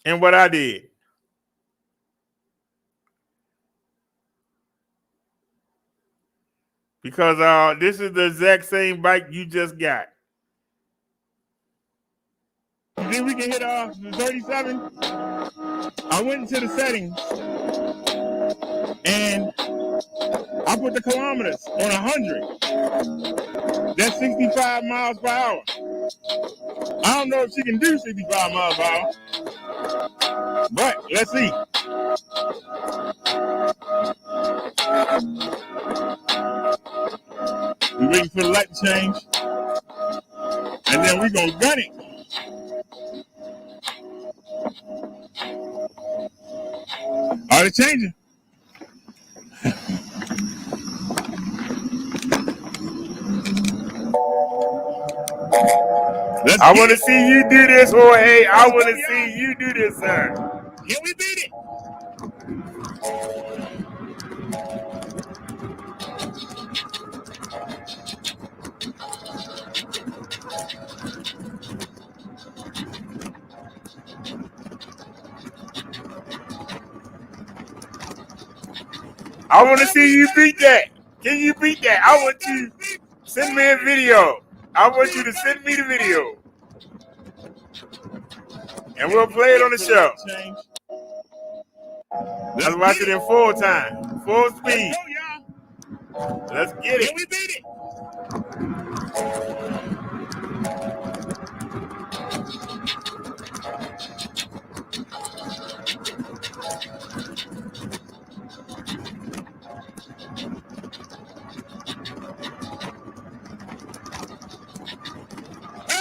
in what I did. Because this is the exact same bike you just got. Then we can hit 37. I went into the settings and I put the kilometers on 100. That's 65 miles per hour. I don't know if she can do 65 miles per hour, but let's see. We're waiting for the light to change, and then we're gonna gun it. Are they changing? I want to see you do this, Jorge. I want to see you do this, sir. Yeah, we beat it. I want to see you beat that. Can you beat that? I want you to send me a video. I want you to send me the video. And we'll play it on the show. Let's watch it in full time. Full speed. Let's get it. We beat it.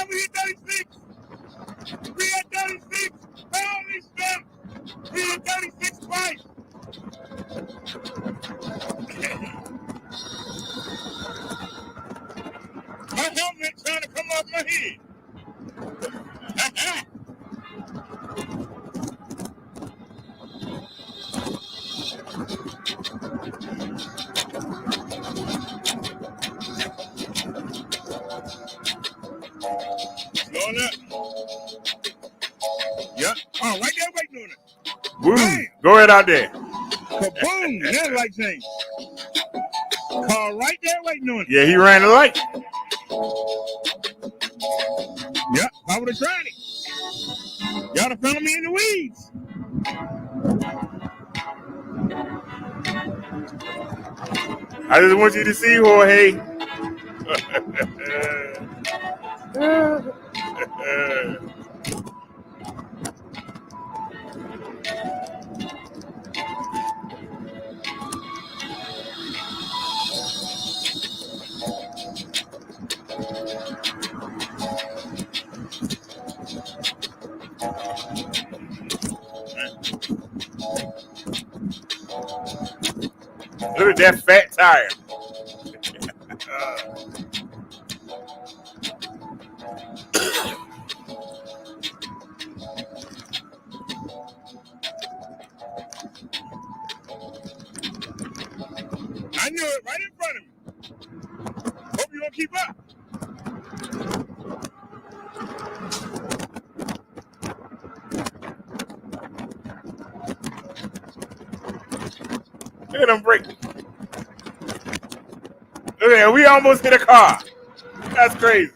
We at 36. We at 36. Holy stuff. We at 36 twice. My helmet trying to come off my head. Going up. Yeah. Oh, right there waiting on it. Boom. Go ahead out there. Boom. That light change. Car right there waiting on it. Yeah, he ran the light. Yep, I would have tried it. Y'all have found me in the weeds. I just want you to see Jorge. Look at that fat tire. I knew it right in front of me. Hope you don't keep up. Look at them braking. Look at that. We almost hit a car. That's crazy.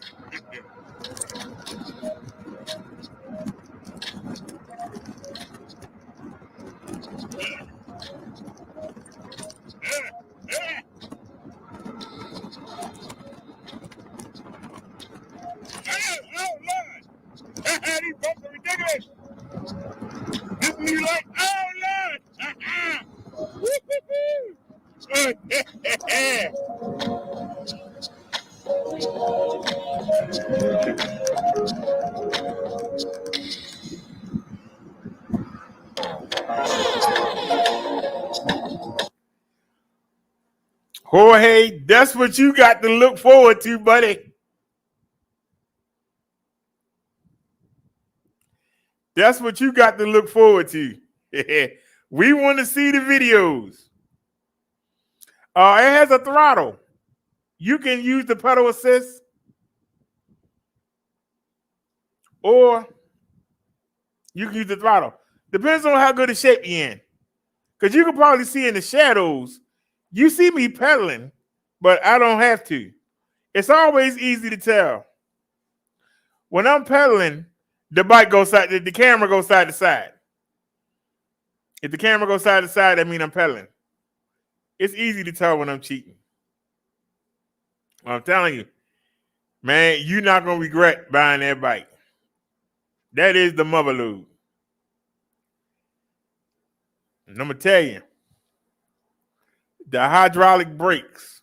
Oh, Lord. These bumps are ridiculous. This new light. Oh, Lord. Jorge, that's what you got to look forward to, buddy. That's what you got to look forward to. We want to see the videos. It has a throttle. You can use the pedal assist, or you can use the throttle. Depends on how good a shape you're in. Because you can probably see in the shadows, you see me pedaling, but I don't have to. It's always easy to tell. When I'm pedaling, the camera goes side to side. If the camera goes side to side, that means I'm pedaling. It's easy to tell when I'm cheating. I'm telling you, man, you're not going to regret buying that bike. That is the mother lode. And I'm going to tell you, the hydraulic brakes,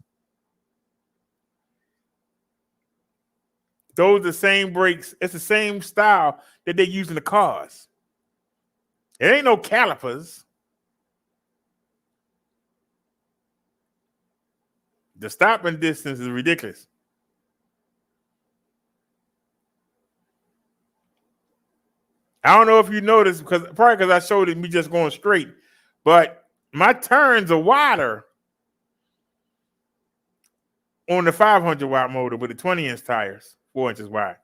those are the same brakes. It's the same style that they use in the cars. It ain't no calipers. The stopping distance is ridiculous. I don't know if you noticed, probably because I showed it me just going straight, but my turns are wider on the 500 watt motor with the 20-inch tires, 4 inches wide,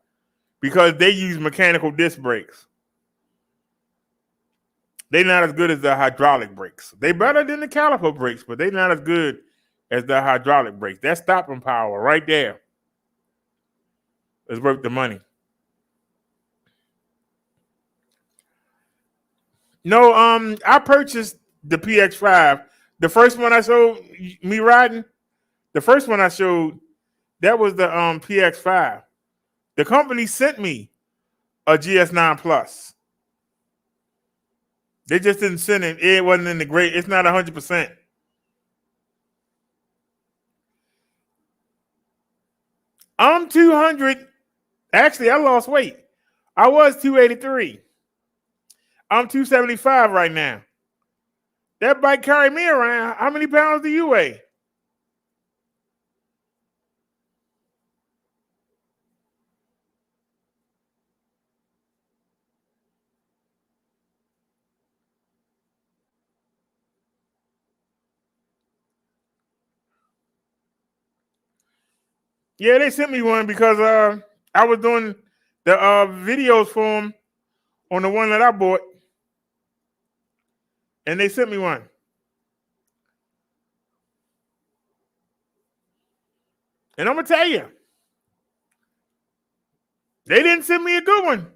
because they use mechanical disc brakes. They're not as good as the hydraulic brakes. They better than the caliper brakes, but they're not as good as the hydraulic brakes. That stopping power right there is worth the money. No, I purchased the PX5. The first one I showed me riding, the first one I showed, that was the PX5. The company sent me a GS9 Plus. They just didn't send it. It wasn't in the great. It's not 100%. I'm 200. Actually, I lost weight. I was 283. I'm 275 right now. That bike carried me around. How many pounds do you weigh? Yeah, they sent me one because I was doing the videos for them on the one that I bought, and they sent me one. And I'm gonna tell you, they didn't send me a good one.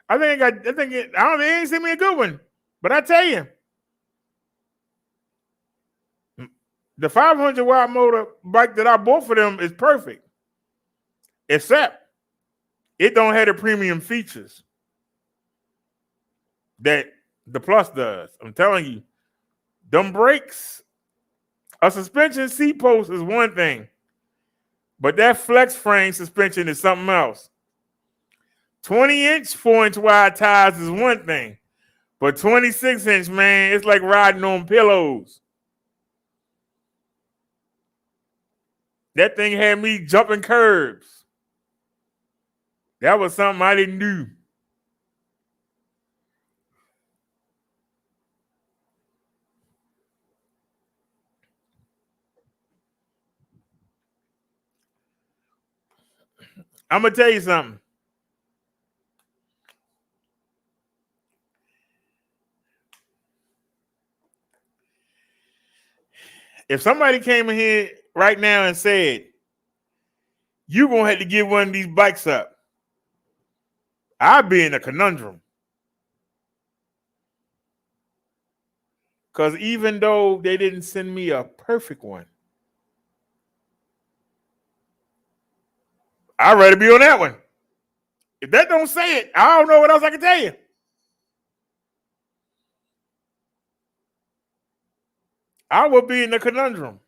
I don't think they ain't sent me a good one. But I tell you, the 500 watt motor bike that I bought for them is perfect, except it don't have the premium features that the Plus does. I'm telling you, them brakes, a suspension seat post is one thing, but that flex frame suspension is something else. 20-inch, 4-inch wide tires is one thing, but 26-inch, man, it's like riding on pillows. That thing had me jumping curbs. That was something I didn't do. I'm going to tell you something. If somebody came in here right now and said, you're going to have to give one of these bikes up, I'd be in a conundrum. Because even though they didn't send me a perfect one, I'd rather be on that one. If that don't say it, I don't know what else I can tell you. I would be in a conundrum.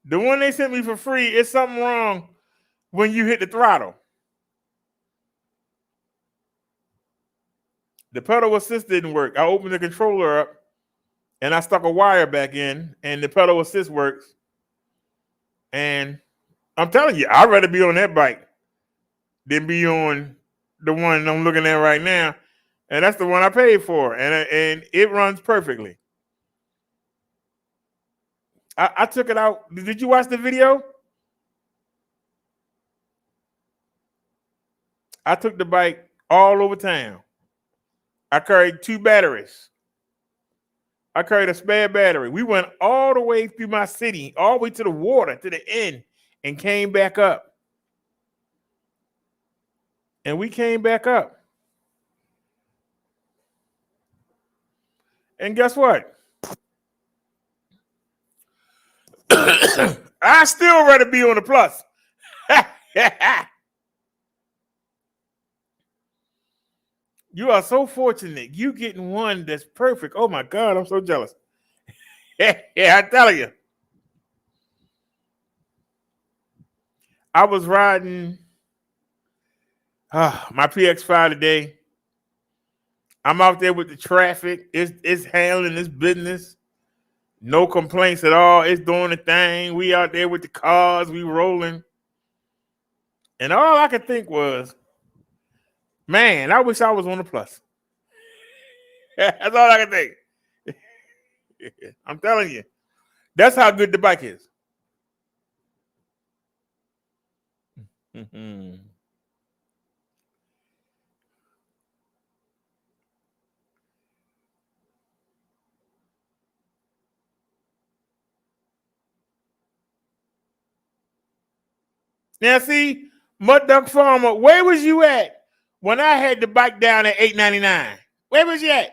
The one they sent me for free, it's something wrong when you hit the throttle. The pedal assist didn't work. I opened the controller up and I stuck a wire back in, and the pedal assist works. And I'm telling you, I'd rather be on that bike than be on the one I'm looking at right now. And that's the one I paid for. And it runs perfectly. I took it out. Did you watch the video? I took the bike all over town. I carried 2 batteries. I carried a spare battery. We went all the way through my city, all the way to the water, to the end, and came back up. And we came back up. And guess what? I still rather be on the Plus. You are so fortunate. You getting one that's perfect. Oh my God, I'm so jealous. Yeah, I tell you. I was riding my PX5 today. I'm out there with the traffic. It's handling its business. No complaints at all. It's doing the thing. We out there with the cars. We rolling. And all I could think was, man, I wish I was on the Plus. That's all I could think. I'm telling you. That's how good the bike is. Now see, Mud Duck Farmer, where was you at when I had the bike down at $8.99? Where was you at?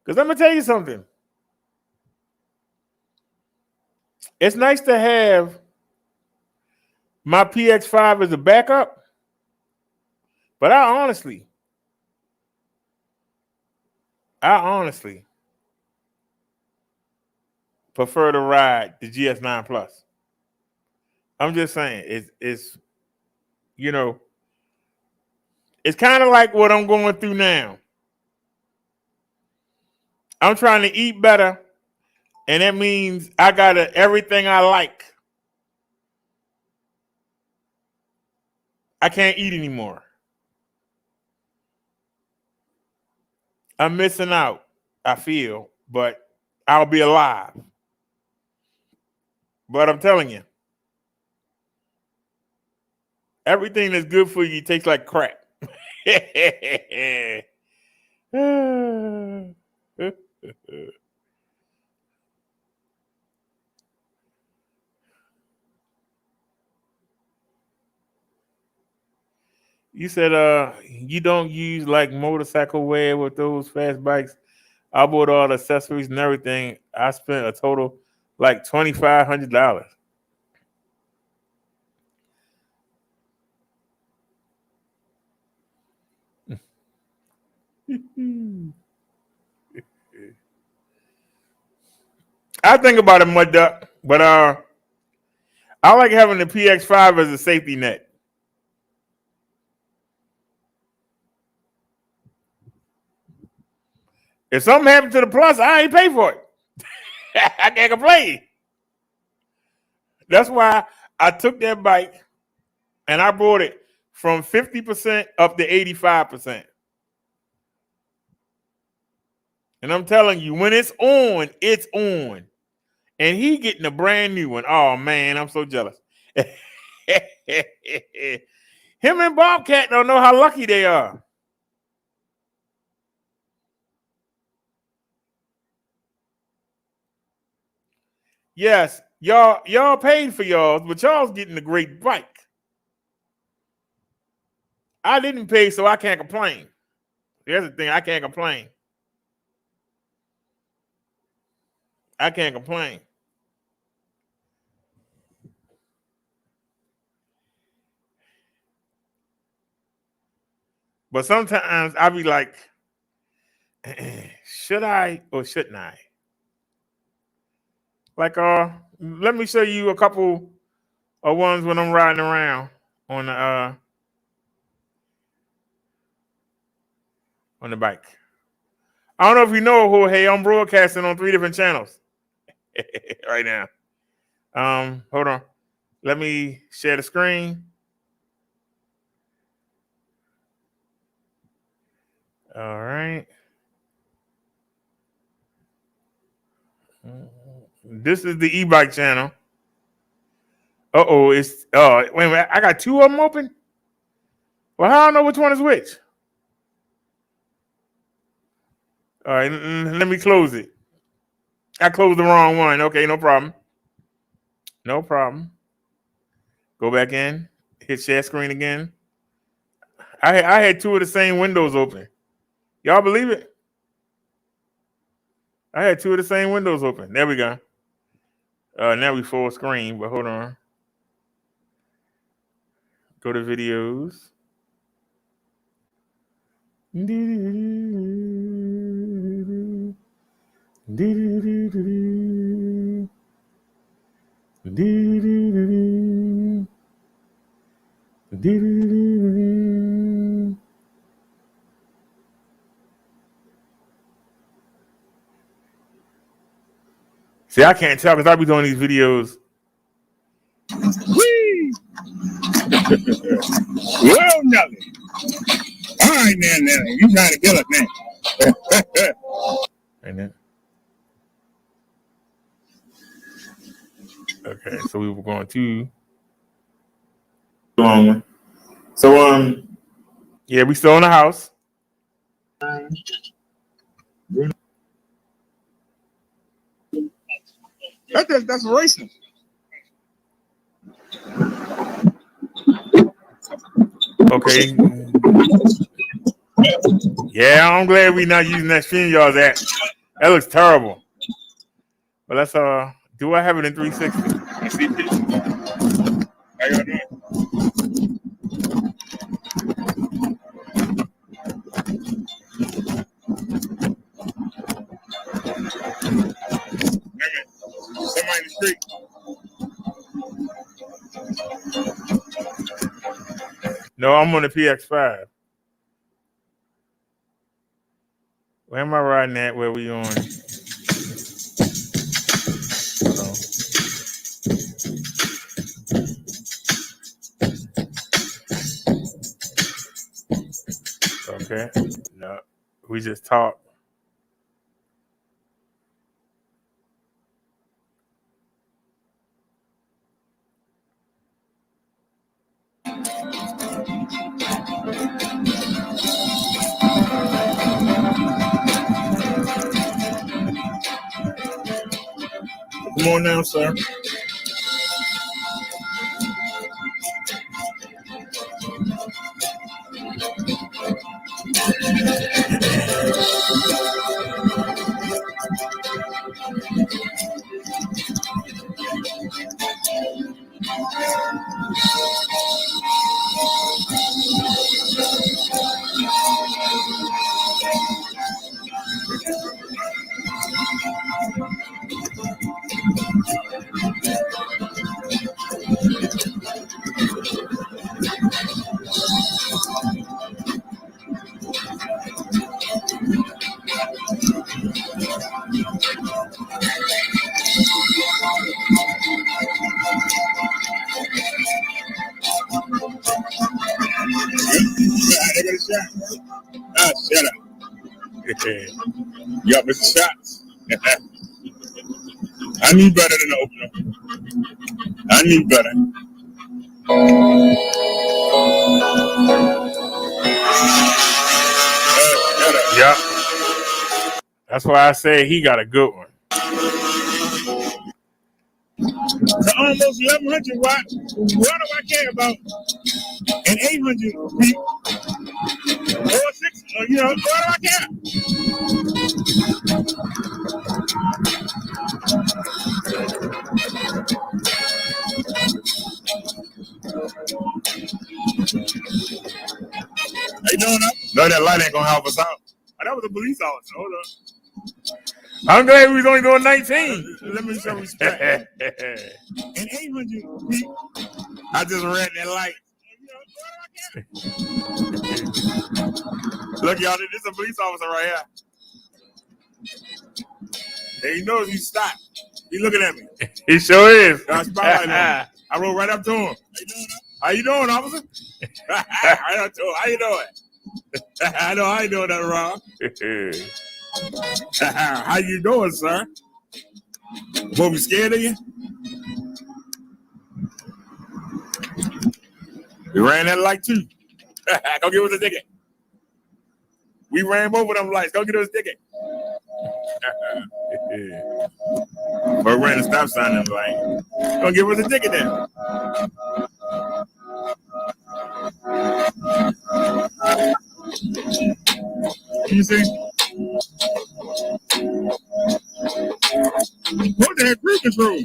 Because I'm gonna tell you something. It's nice to have my PX5 as a backup, but I honestly prefer to ride the GS9 Plus. I'm just saying, it's you know, it's kind of like what I'm going through now. I'm trying to eat better, and that means I gotta everything I like. I can't eat anymore. I'm missing out, I feel, but I'll be alive. But I'm telling you, everything that's good for you tastes like crap. You said you don't use like motorcycle wear with those fast bikes. I bought all the accessories and everything. I spent a total like $2,500. I think about it, Mud Duck, but I like having the PX5 as a safety net. If something happened to the Plus, I ain't pay for it. I can't complain. That's why I took that bike and I brought it from 50% up to 85%. And I'm telling you, when it's on, it's on. And he getting a brand new one. Oh man, I'm so jealous. Him and Bobcat don't know how lucky they are. Yes, y'all paid for y'all's, but y'all's getting a great bike. I didn't pay, so I can't complain. Here's the thing, I can't complain. I can't complain. But sometimes I'll be like, should I or shouldn't I? Like, let me show you a couple of ones when I'm riding around on the bike. I don't know if you know, Jorge, I'm broadcasting on 3 different channels right now. Hold on. Let me share the screen. All right. This is the e-bike channel. Wait a minute. I got 2 of them open? Well, how do I know which one is which? All right, let me close it. I closed the wrong one. Okay, no problem. No problem. Go back in. Hit share screen again. I had 2 of the same windows open. Y'all believe it? I had 2 of the same windows open. There we go. Now we full screen, but hold on. Go to videos. See, I can't tell because I be doing these videos Well, Nelly. All right, now, Nelly. You trying to kill us now. And then, okay, so we were going to long one. So yeah, we still in the house. That's racist. Okay. Yeah, I'm glad we're not using that StreamYard app. That looks terrible. But let's do I have it in 360? I see pictures. How y'all doing? Somebody in the street. No, I'm on the PX5. Where am I riding at? Where we on? Okay. No, we just talked. Come on now, sir. They got a shot. Ah, shut up. Yup, it's a shot. I need better than the opener. I need better. Yeah. That's why I say he got a good one. To almost 1,100 watts. What do I care about an 800 people or 6? You know, what do I care? How you doing up? No, that light ain't gonna help us out. Oh, that was a police officer. Hold on. I'm glad we was only doing 19. Let me show respect. An 800 people. I just ran that light. Look, y'all, this is a police officer right here. And he knows he stopped. He looking at me. He sure is. I rode right up to him. How you doing, officer? Right up to him. How you doing? I know how you doing that wrong. How you doing, sir? What, we scared of you? We ran that light too. Go give us a ticket. We ran both of them lights. Go get us a ticket. Or ran a stop sign in the light. Go give us a ticket then. You see? What the heck, cruise control?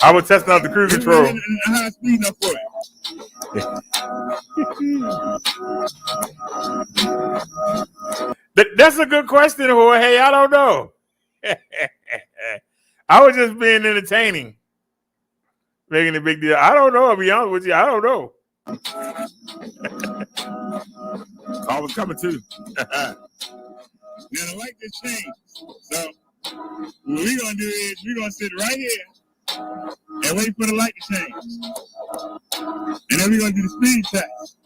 I was testing out the cruise control. High speed enough for it. That's a good question, Jorge. I don't know. I was just being entertaining, making a big deal. I don't know. I'll be honest with you. I don't know. I was coming too. Now the light just changed. So what we're gonna do is we're gonna sit right here and wait for the light to change. then we're gonna do the speed test.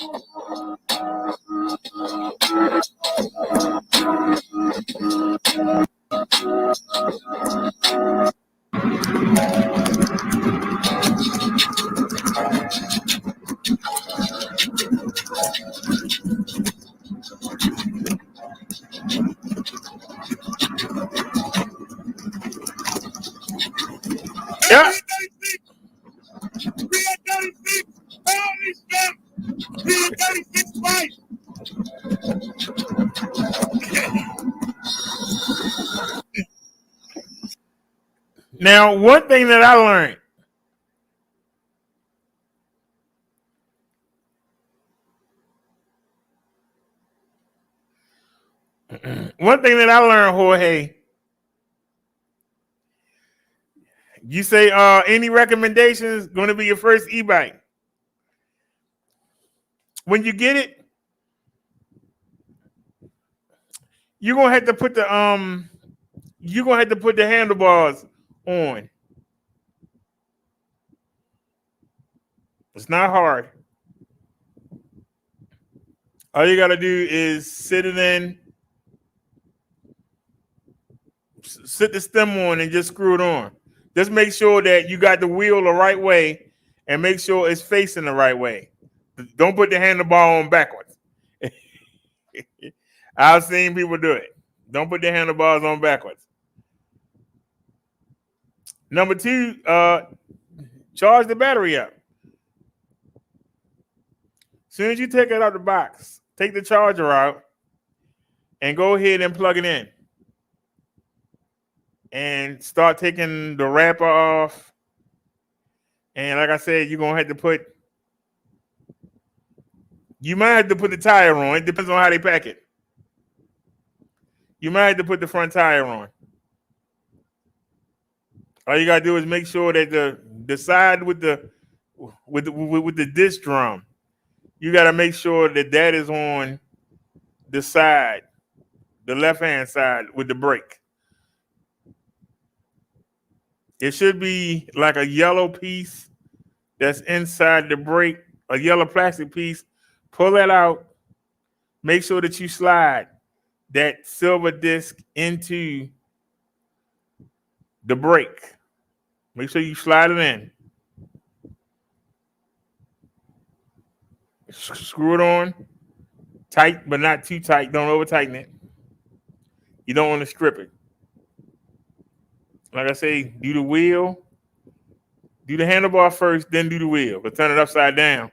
Yeah. 336. Holy stuff. 336 twice. Now, one thing that I learned. One thing that I learned, Jorge. You say any recommendations going to be your first e-bike. When you get it, you're gonna have to put the handlebars on. It's not hard. All you gotta do is sit the stem on and just screw it on. Just make sure that you got the wheel the right way and make sure it's facing the right way. Don't put the handlebar on backwards. I've seen people do it. Don't put the handlebars on backwards. Number 2, charge the battery up. As soon as you take it out the box, take the charger out and go ahead and plug it in. And start taking the wrapper off. And like I said, you might have to put the tire on. It depends on how they pack it. You might have to put the front tire on. All you gotta do is make sure that the side with the disc drum, you gotta make sure that is on the side, the left-hand side with the brake. It should be like a yellow piece that's inside the brake, a yellow plastic piece. Pull that out. Make sure that you slide that silver disc into the brake. Make sure you slide it in. Screw it on. Tight, but not too tight. Don't over tighten it. You don't want to strip it. Like I say, do the wheel. Do the handlebar first, then do the wheel. But turn it upside down.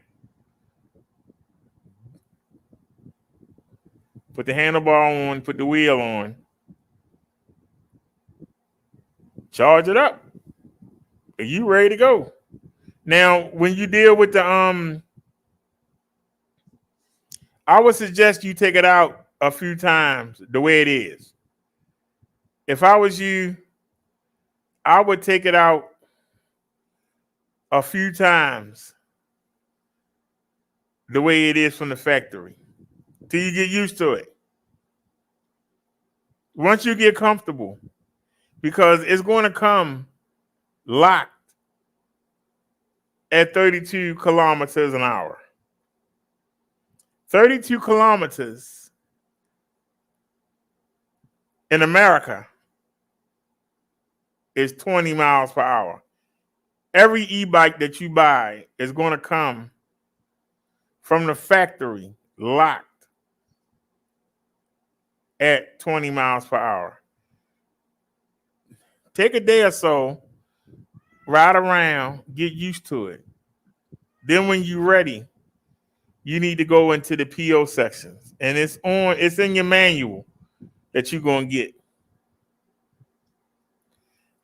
Put the handlebar on, put the wheel on. Charge it up. Are you ready to go? Now, when you deal with the I would suggest you take it out a few times the way it is. If I was you, I would take it out a few times the way it is from the factory till you get used to it. Once you get comfortable, because it's going to come locked at 32 kilometers an hour. 32 kilometers in America is 20 miles per hour. Every e-bike that you buy is going to come from the factory locked at 20 miles per hour. Take a day or so, ride around, get used to it. Then when you're ready, you need to go into the PO sections. And it's in your manual that you're going to get.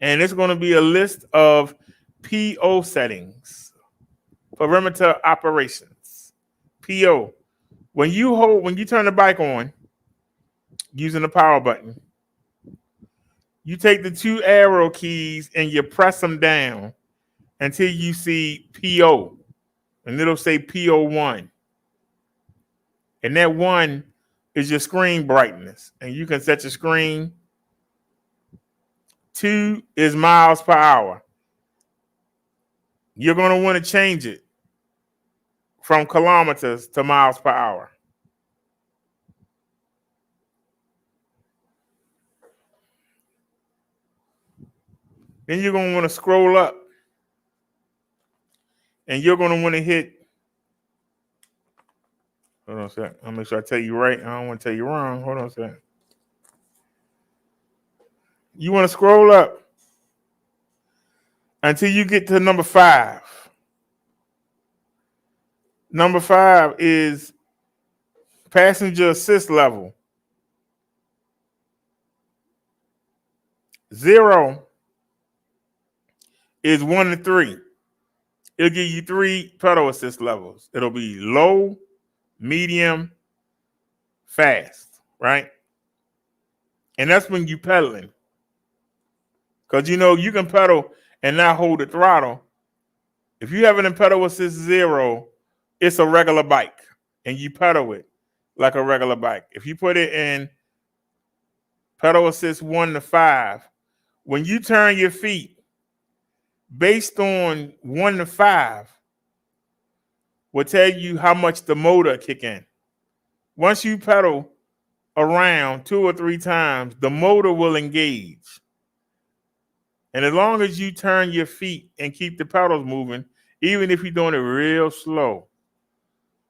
And it's going to be a list of PO settings, perimeter operations. PO. When you turn the bike on using the power button, you take the 2 arrow keys and you press them down until you see PO. And it'll say PO1. And that 1 is your screen brightness. And you can set your screen. 2 is miles per hour. You're going to want to change it from kilometers to miles per hour. Then you're going to want to scroll up. And you're going to want to hit, hold on a sec. I'll make sure I tell you right. I don't want to tell you wrong. Hold on a sec. You want to scroll up until you get to number 5. Number 5 is passenger assist level. 0 is 1 to 3. It'll give you 3 pedal assist levels. It'll be low, medium, fast, right? And that's when you pedaling. Because you can pedal and not hold the throttle. If you have an pedal assist 0, it's a regular bike. And you pedal it like a regular bike. If you put it in pedal assist 1 to 5, when you turn your feet, based on 1 to 5, will tell you how much the motor kick in. Once you pedal around 2 or 3 times, the motor will engage. And as long as you turn your feet and keep the pedals moving, even if you're doing it real slow,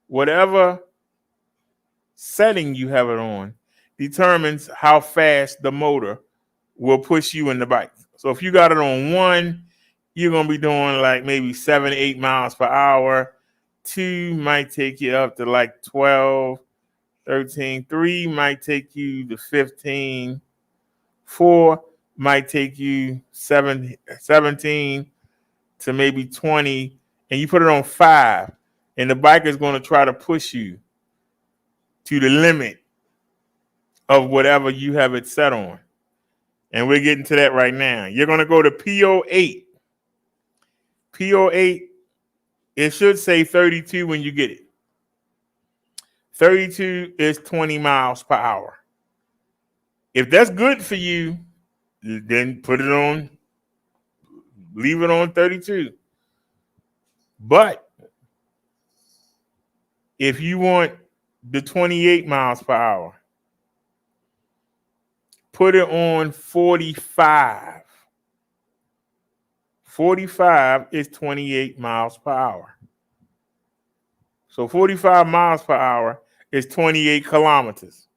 whatever setting you have it on determines how fast the motor will push you in the bike. So if you got it on 1, you're going to be doing like maybe 7, 8 miles per hour. 2 might take you up to like 12, 13. 3 might take you to 15. 4 might take you 17 to maybe 20. And you put it on 5. And the bike is going to try to push you to the limit of whatever you have it set on. And we're getting to that right now. You're going to go to PO8. PO8, it should say 32 when you get it. 32 is 20 miles per hour. If that's good for you, then put it on, leave it on 32. But if you want the 28 miles per hour, put it on 45. 45 is 28 miles per hour. So 45 miles per hour is 28 kilometers.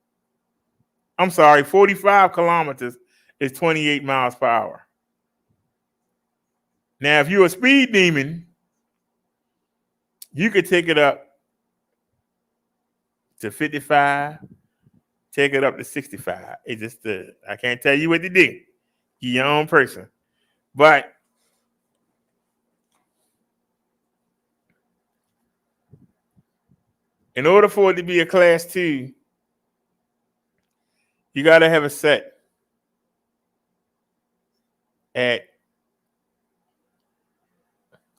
I'm sorry, 45 kilometers is 28 miles per hour. Now, if you're a speed demon, you could take it up to 55, take it up to 65. It's just, I can't tell you what to do. You're your own person. But in order for it to be a class 2, you got to have it set at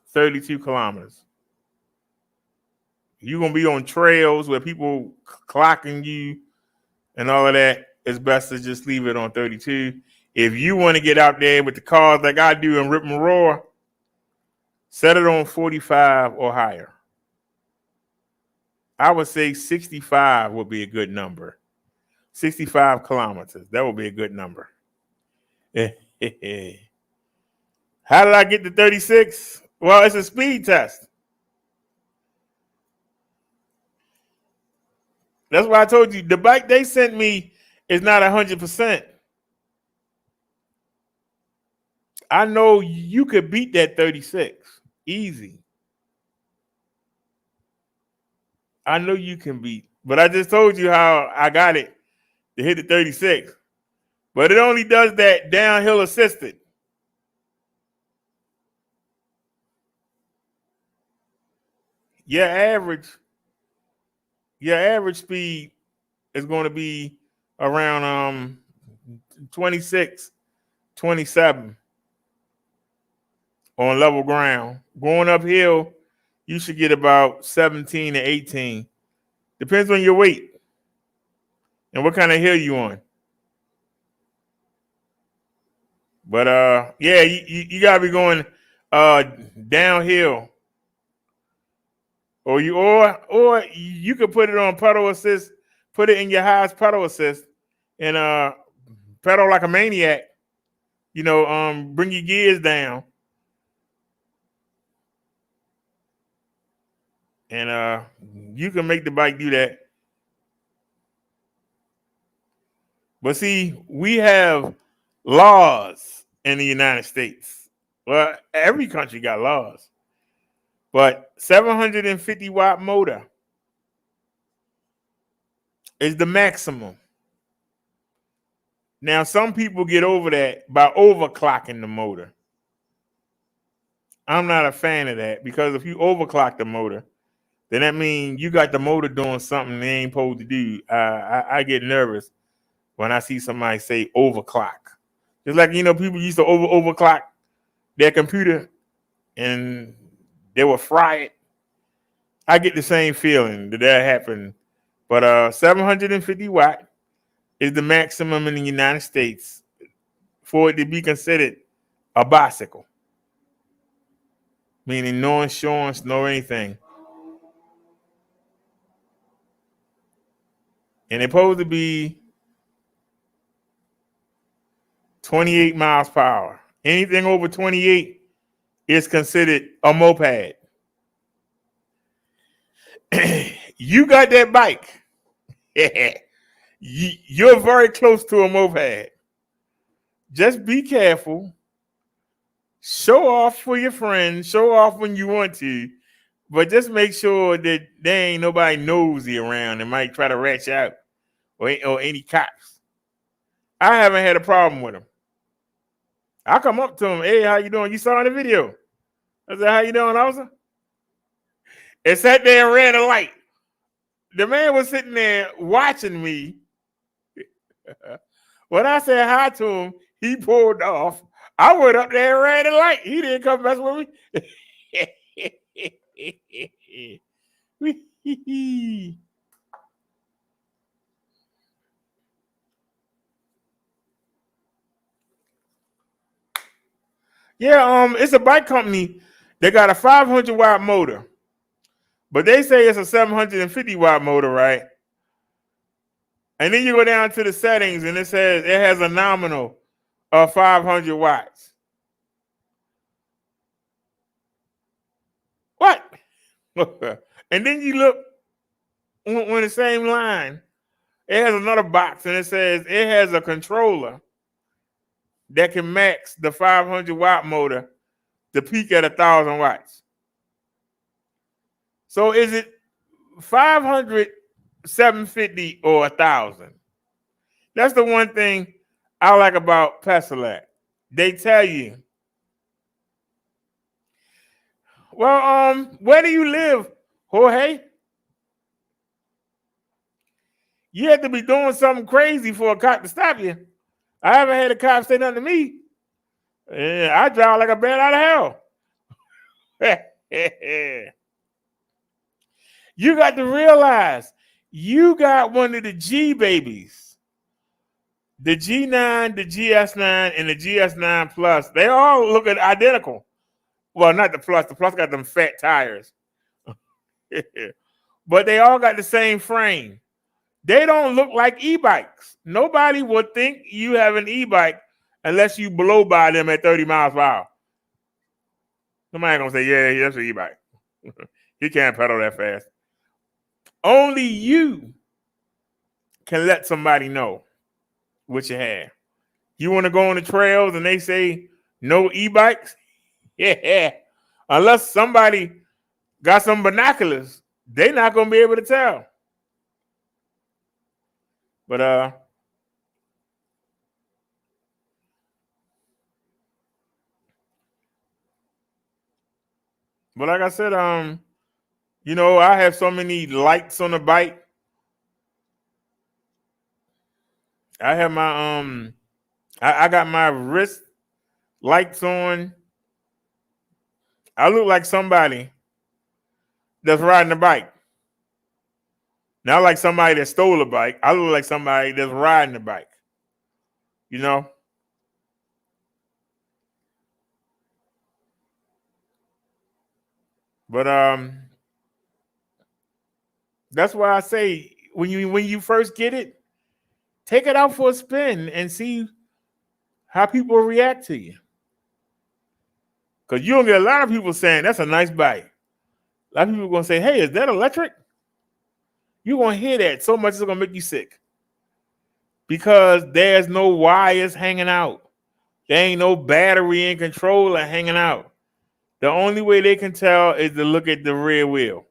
32 kilometers. You're going to be on trails where people clocking you and all of that. It's best to just leave it on 32. If you want to get out there with the cars like I do and rip and roar, set it on 45 or higher. I would say 65 would be a good number. 65 kilometers. That would be a good number. How did I get to 36? Well, it's a speed test. That's why I told you the bike they sent me is not 100%. I know you could beat that 36 easy. I know you can beat, but I just told you how I got it to hit the 36. But it only does that downhill assisted. Your average speed is going to be around 26, 27 on level ground. Going uphill, you should get about 17 to 18. Depends on your weight and what kind of hill you on. But yeah, you gotta be going downhill Or you could put it on pedal assist, put it in your highest pedal assist, and pedal like a maniac. Bring your gears down, and you can make the bike do that. But see, we have laws in the United States. Well, every country got laws. But 750 watt motor is the maximum. Now, some people get over that by overclocking the motor. I'm not a fan of that, because if you overclock the motor, then that means you got the motor doing something they ain't supposed to do. I get nervous when I see somebody say overclock. Just like, people used to overclock their computer and they will fry it. I get the same feeling that happened. But 750 watt is the maximum in the United States for it to be considered a bicycle. Meaning no insurance, no anything. And it's supposed to be 28 miles per hour. Anything over 28 is considered a moped. You got that bike. You're very close to a moped. Just be careful. Show off for your friends. Show off when you want to. But just make sure that there ain't nobody nosy around that might try to rat you out, or any cops. I haven't had a problem with them. I come up to them, hey, how you doing? You saw in the video. I said, how you doing, officer? And sat there and ran a light. The man was sitting there watching me. When I said hi to him, he pulled off. I went up there and ran the light. He didn't come mess with me. Yeah, it's a bike company that got a 500 watt motor, but they say it's a 750 watt motor, right? And then you go down to the settings and it says it has a nominal of 500 watts. What? And then you look on the same line, it has another box and it says it has a controller that can max the 500 watt motor to peak at 1,000 watts. So is it 500, 750, or 1,000? That's the one thing I like about Pesolak. They tell you, well, where do you live, Jorge? You have to be doing something crazy for a cop to stop you. I haven't had a cop say nothing to me. I drive like a bat out of hell. You got to realize you got one of the G babies. The G9, the GS9, and the GS9 Plus, they all look identical. Well, not the Plus. The Plus got them fat tires. But they all got the same frame. They don't look like e-bikes. Nobody would think you have an e-bike unless you blow by them at 30 miles per hour. Somebody gonna say, yeah, that's an e-bike. He can't pedal that fast. Only you can let somebody know what you have. You want to go on the trails and they say no e-bikes? Yeah. Unless somebody got some binoculars, they're not gonna be able to tell. But like I said, I have so many lights on the bike. I have my I got my wrist lights on. I look like somebody that's riding a bike. Not like somebody that stole a bike. I look like somebody that's riding a bike. But That's why I say when you first get it, take it out for a spin and see how people react to you. Because you'll get a lot of people saying that's a nice bike. A lot of people are gonna say, "Hey, is that electric?" You're gonna hear that so much it's gonna make you sick. Because there's no wires hanging out. There ain't no battery and controller hanging out. The only way they can tell is to look at the rear wheel.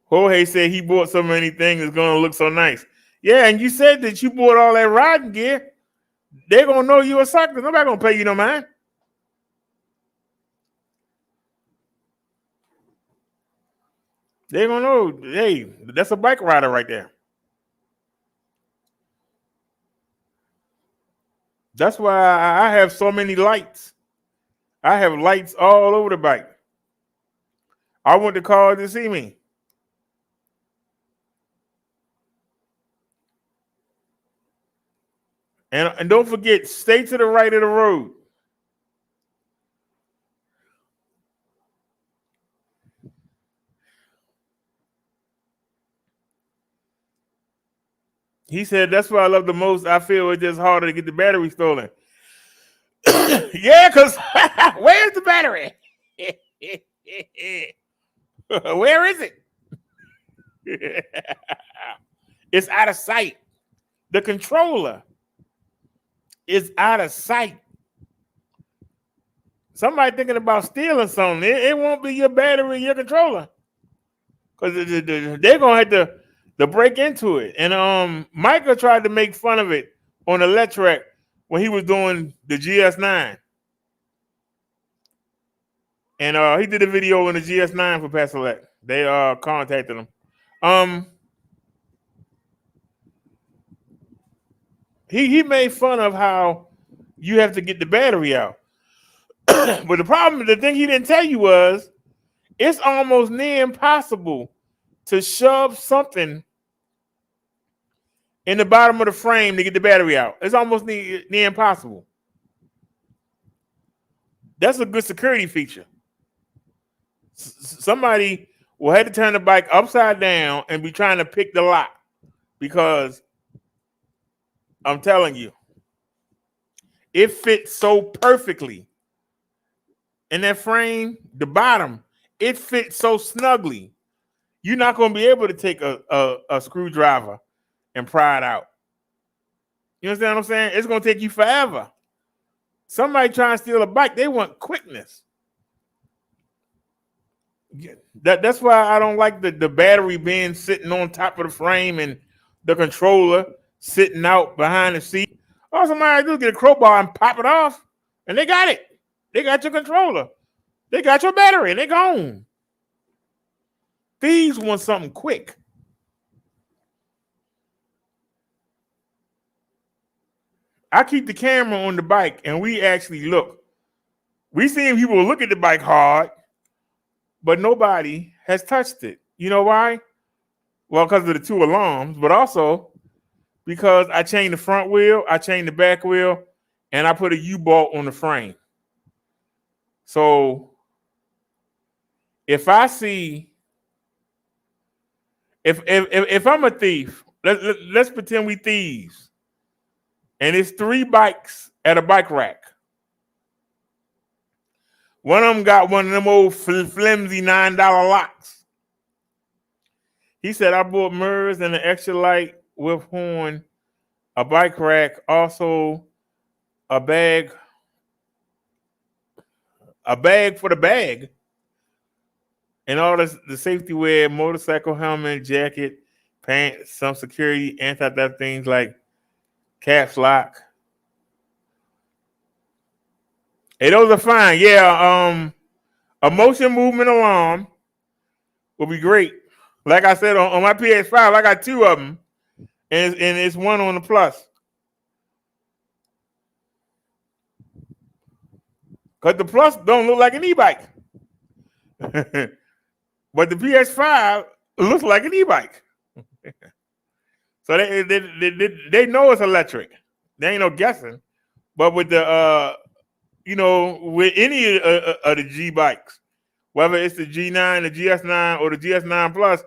Jorge said he bought so many things it's gonna look so nice. Yeah, and you said that you bought all that riding gear. They're gonna know you a sucker. Nobody gonna pay you no mind. They're gonna know, hey, that's a bike rider right there. That's why I have so many lights. I have lights all over the bike. I want the car to see me. And don't forget, stay to the right of the road. He said, that's what I love the most. I feel it's just harder to get the battery stolen. Yeah, because where's the battery? Where is it? It's out of sight. The controller is out of sight. Somebody thinking about stealing something, it won't be your battery, your controller. Because they're going to have to break into it. And Michael tried to make fun of it on the Let Track when he was doing the GS9. And he did a video on the GS9 for Pastor Let. They contacted him. He made fun of how you have to get the battery out. But the thing he didn't tell you was, it's almost near impossible to shove something in the bottom of the frame to get the battery out. It's almost near impossible. That's a good security feature. Somebody will have to turn the bike upside down and be trying to pick the lock, because I'm telling you, it fits so perfectly in that frame. The bottom, it fits so snugly. You're not going to be able to take a screwdriver and pry it out. You understand what I'm saying? It's going to take you forever. Somebody trying to steal a bike, they want quickness. That's why I don't like the battery being sitting on top of the frame and the controller sitting out behind the seat. All somebody do is get a crowbar and pop it off, and they got it. They got your controller. They got your battery. They gone. Thieves want something quick. I keep the camera on the bike, and we actually look. We seen people look at the bike hard, but nobody has touched it. You know why? Well, because of the two alarms, but also because I changed the front wheel, I changed the back wheel, and I put a U-bolt on the frame. So if I see, if I'm a thief, let's pretend we thieves, and it's 3 bikes at a bike rack. One of them got one of them old flimsy $9 locks. He said, I bought mirrors and an extra light with horn, a bike rack, also a bag for the bag, and all the safety wear, motorcycle helmet, jacket, pants, some security, anti-theft things like caps lock. Hey, those are fine. Yeah, a motion movement alarm will be great. Like I said, on my PS5, I got 2 of them, and it's one on the Plus. Because the Plus don't look like an e-bike. But the PS5 looks like an e-bike. So they know it's electric. There ain't no guessing. But with the with any of the G bikes, whether it's the G9, the GS9, or the GS9 Plus,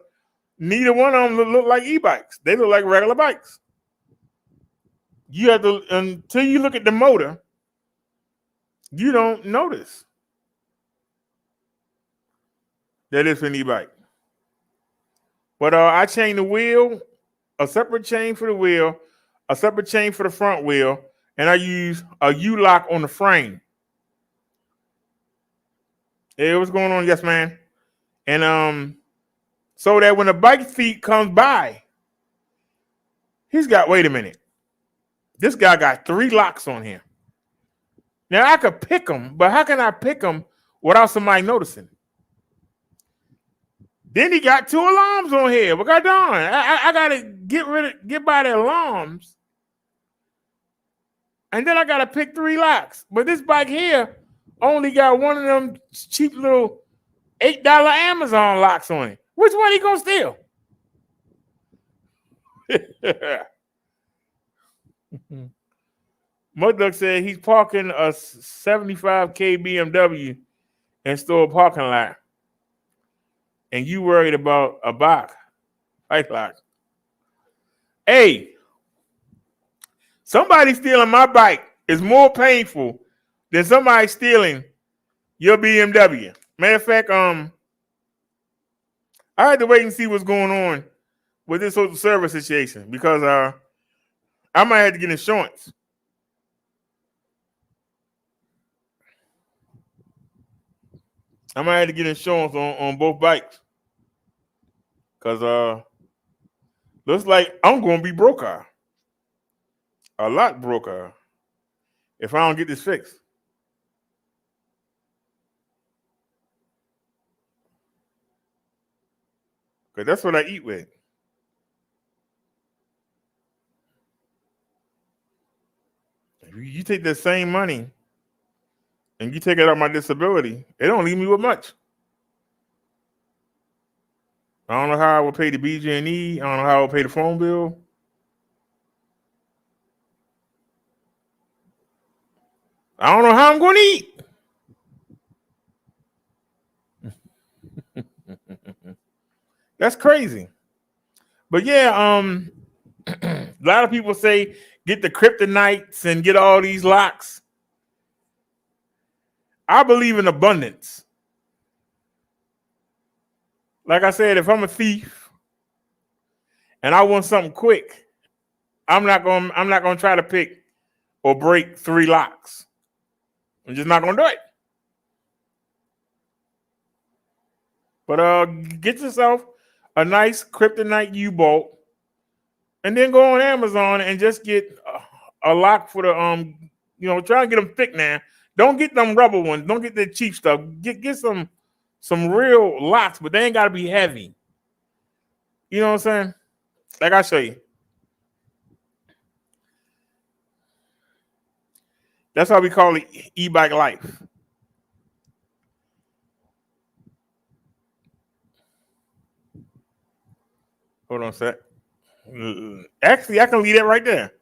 neither one of them look like e-bikes. They look like regular bikes. You have to, until you look at the motor, you don't notice that it's an e-bike. But I chain the wheel, a separate chain for the wheel, a separate chain for the front wheel, and I use a U-lock on the frame. Hey, what's going on? Yes, man. And so that when the bike feet comes by, wait a minute. This guy got 3 locks on him. Now I could pick them, but how can I pick them without somebody noticing? Then he got 2 alarms on here. But God darn, I gotta get by the alarms. And then I gotta pick 3 locks. But this bike here only got one of them cheap little $8 Amazon locks on it. Which one he gonna steal? Mudduck said he's parking a 75K BMW in store parking lot. And you worried about a bike lock. Hey, somebody stealing my bike is more painful than somebody stealing your BMW. Matter of fact, I had to wait and see what's going on with this social service situation because I might have to get insurance. I might have to get insurance on both bikes. Because looks like I'm going to be broker. A lot broker. If I don't get this fixed. Because that's what I eat with. If you take that same money and you take it out my disability, it don't leave me with much. I don't know how I would pay the BG&E. I don't know how I would pay the phone bill. I don't know how I'm going to eat. That's crazy. But yeah, a lot of people say get the kryptonites and get all these locks. I believe in abundance. Like I said, if I'm a thief and I want something quick, I'm not gonna try to pick or break 3 locks. I'm just not gonna do it. But get yourself a nice kryptonite U-bolt, and then go on Amazon and just get a lock for the try and get them thick now. Don't get them rubber ones. Don't get the cheap stuff. Get some real locks, but they ain't gotta be heavy. You know what I'm saying? Like I'll show you. That's why we call it e-bike life. Hold on a sec. Actually, I can leave that right there.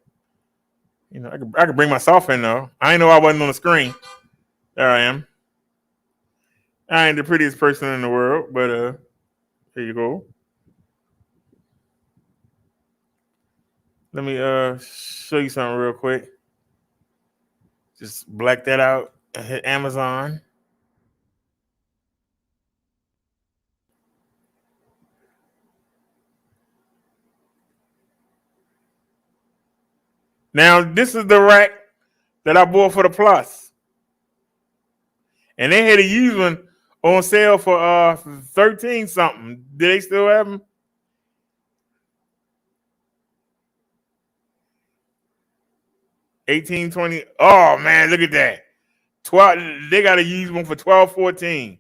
I can bring myself in though. I didn't know I wasn't on the screen. There I am. I ain't the prettiest person in the world, but here you go. Let me show you something real quick. Just black that out and hit Amazon. Now, this is the rack that I bought for the Plus. And they had a used one on sale for 13 something. Do they still have them? $18.20. Oh man, look at that. 12. They got a used one for $12.14.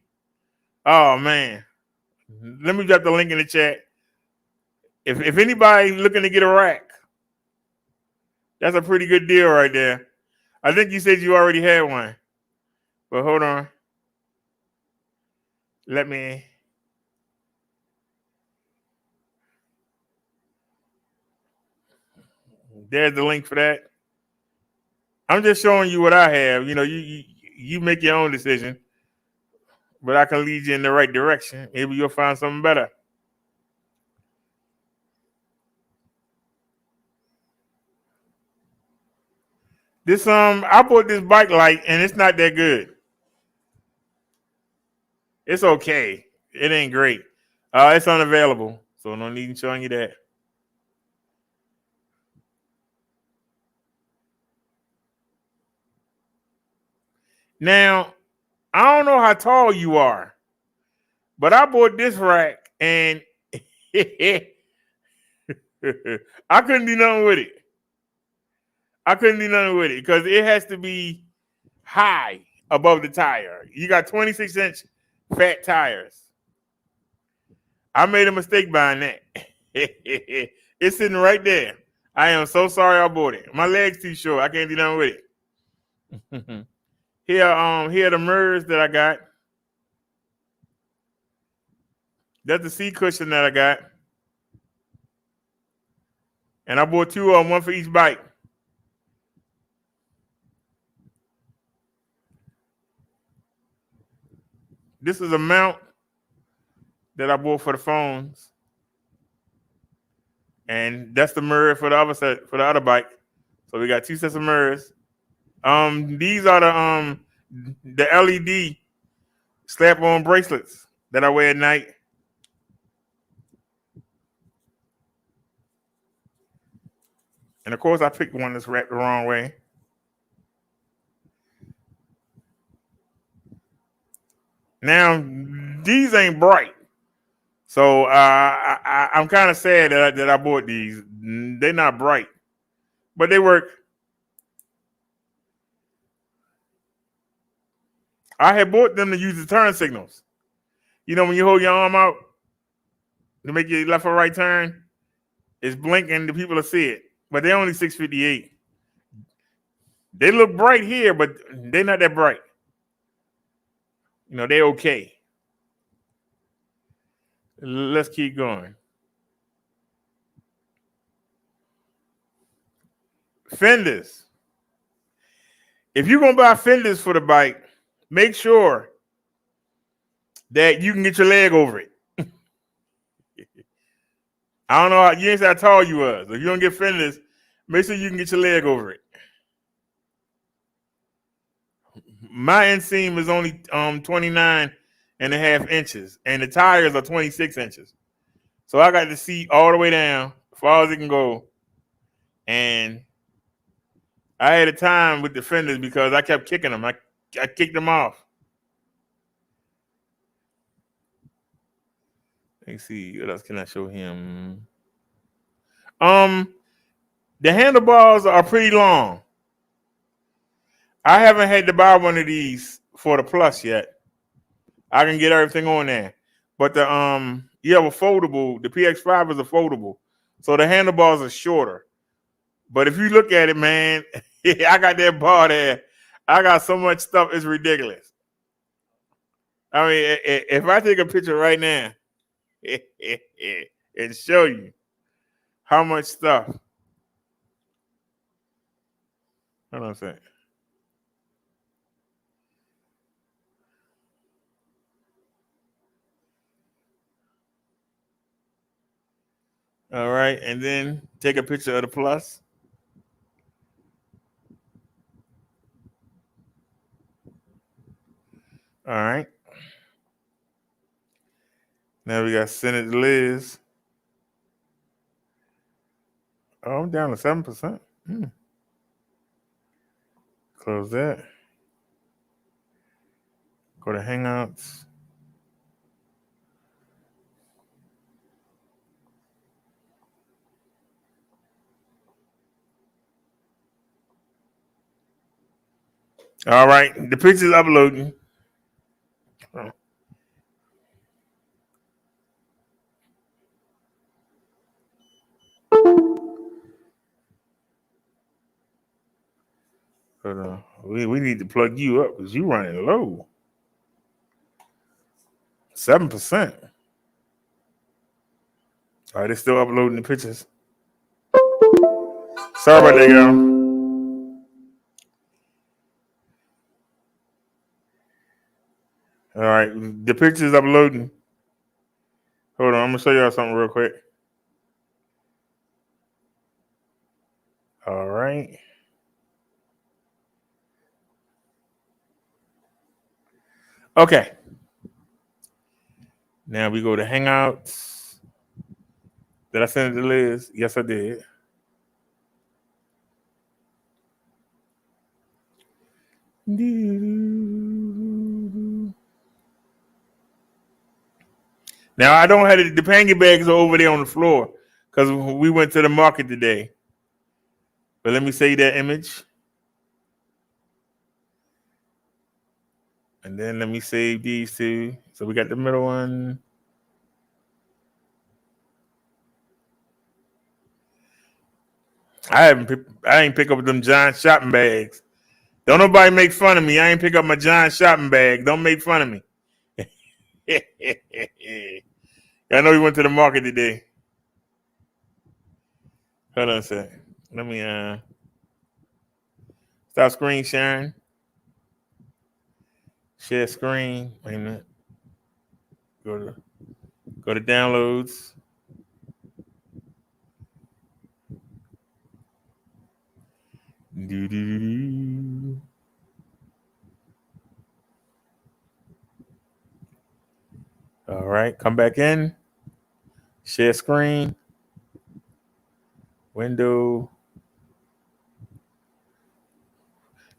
Oh man. Let me drop the link in the chat. If anybody looking to get a rack, that's a pretty good deal right there. I think you said you already had one. But hold on. Let me. There's the link for that. I'm just showing you what I have. you make your own decision, but I can lead you in the right direction. Maybe you'll find something better. This I bought this bike light and it's not that good. It's okay. It ain't great. It's unavailable, so no need in showing you that. Now, I don't know how tall you are, but I bought this rack and I couldn't do nothing with it. I couldn't do nothing with it because it has to be high above the tire. You got 26-inch fat tires. I made a mistake buying that. It's sitting right there. I am so sorry I bought it. My leg's too short. I can't do nothing with it. Here are the mirrors that I got. That's the seat cushion that I got. And I bought two of them, one for each bike. This is a mount that I bought for the phones. And that's the mirror for the other set, for the other bike. So we got two sets of mirrors. These are the LED slap-on bracelets that I wear at night. And of course, I picked one that's wrapped the wrong way. Now, these ain't bright. So I'm kind of sad that I bought these. They're not bright, but they work. I had bought them to use the turn signals. You know, when you hold your arm out to make your left or right turn, it's blinking, the people will see it. But they're only $6.58. They look bright here, but they're not that bright. You know, they're okay. Let's keep going. Fenders. If you're going to buy fenders for the bike, make sure that you can get your leg over it. I don't know, you ain't say how tall you was. If you don't get fenders, make sure you can get your leg over it. My inseam is only 29 and a half inches, and the tires are 26 inches. So I got the seat all the way down, as far as it can go. And I had a time with the fenders because I kept kicking them. I kicked them off. Let's see, what else can I show him? The handlebars are pretty long. I haven't had to buy one of these for the Plus yet. I can get everything on there. But the you have a foldable, the PX5 is a foldable. So the handlebars are shorter. But if you look at it, man, I got that bar there. I got so much stuff, it's ridiculous. I mean, if I take a picture right now and show you how much stuff. Hold on a second. All right, and then take a picture of the Plus. All right. Now we got send it to Liz. Oh, I'm down to 7%. Close that. Go to Hangouts. All right, the picture's uploading. Oh. We need to plug you up because you running low. 7%. All right, they're still uploading the pictures. Sorry about that, y'all. All right, the picture's uploading. Hold on, I'm gonna show y'all something real quick. All right. Okay. Now we go to Hangouts. Did I send it to Liz? Yes, I did. Now I don't have the pangy bags are over there on the floor because we went to the market today. But let me save that image. And then let me save these two. So we got the middle one. I ain't pick up them giant shopping bags. Don't nobody make fun of me. I ain't pick up my giant shopping bag. Don't make fun of me. I know you went to the market today. Hold on a second. Let me stop screen sharing. Share screen. Wait a minute. Go to downloads. Do. All right, come back in. Share screen. Window.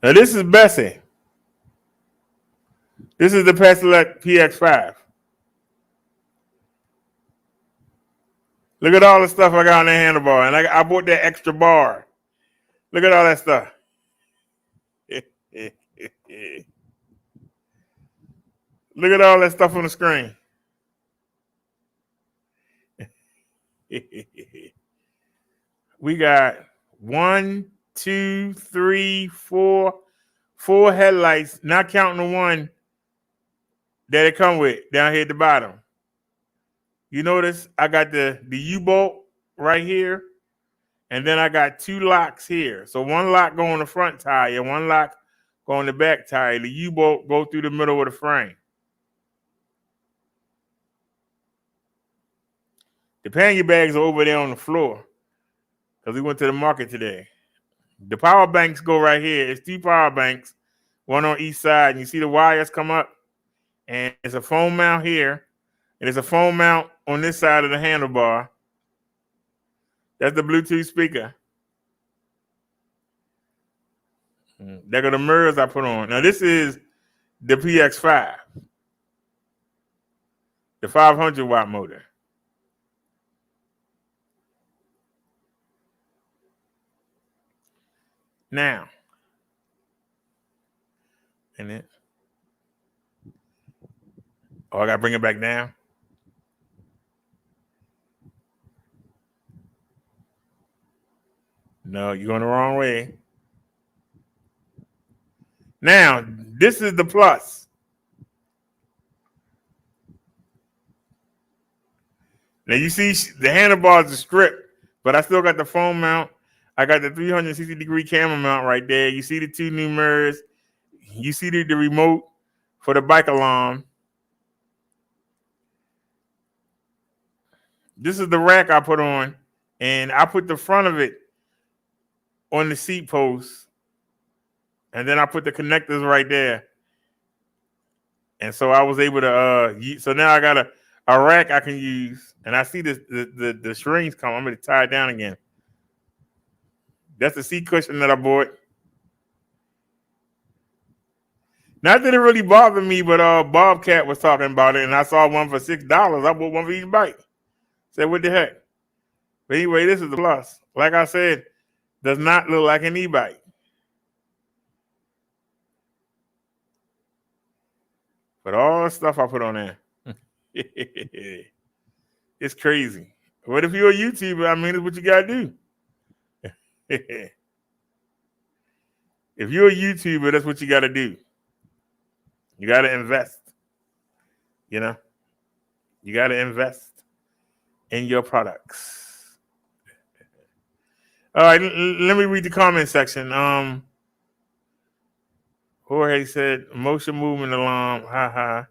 Now this is Bessie. This is the Pesolette PX5. Look at all the stuff I got on the handlebar, and I bought that extra bar. Look at all that stuff. Look at all that stuff on the screen. We got 1, 2, 3, 4 headlights, not counting the one that it come with down here at the bottom. You notice I got the U-bolt right here, and then I got 2 locks here. So one lock go on the front tire, one lock go on the back tire. The U-bolt go through the middle of the frame. The pangy bags are over there on the floor because we went to the market today. The power banks go right here. It's 2 power banks, one on each side. And you see the wires come up, and it's a phone mount here, and there's a phone mount on this side of the handlebar. That's the Bluetooth speaker. There go the mirrors I put on. Now this is the PX5, the 500 watt motor. Now, and it. Oh, I gotta bring it back down. No, you're going the wrong way. Now, this is the plus. Now you see the handlebars are stripped, but I still got the phone mount. I got the 360-degree camera mount right there. You see the 2 new mirrors. You see the remote for the bike alarm. This is the rack I put on, and I put the front of it on the seat post, and then I put the connectors right there. And so I was able to so now I got a rack I can use, and I see the strings come. I'm gonna tie it down again. That's the seat cushion that I bought. Not that it really bothered me, but Bobcat was talking about it, and I saw one for $6. I bought one for each bike. Said, what the heck? But anyway, this is the plus. Like I said, does not look like an e-bike. But all the stuff I put on there. It's crazy. What if you're a YouTuber? I mean, it's what you gotta do. If you're a YouTuber, that's what you gotta do. You gotta invest. You know? You gotta invest in your products. All right, let me read the comment section. Jorge said, motion movement alarm, haha.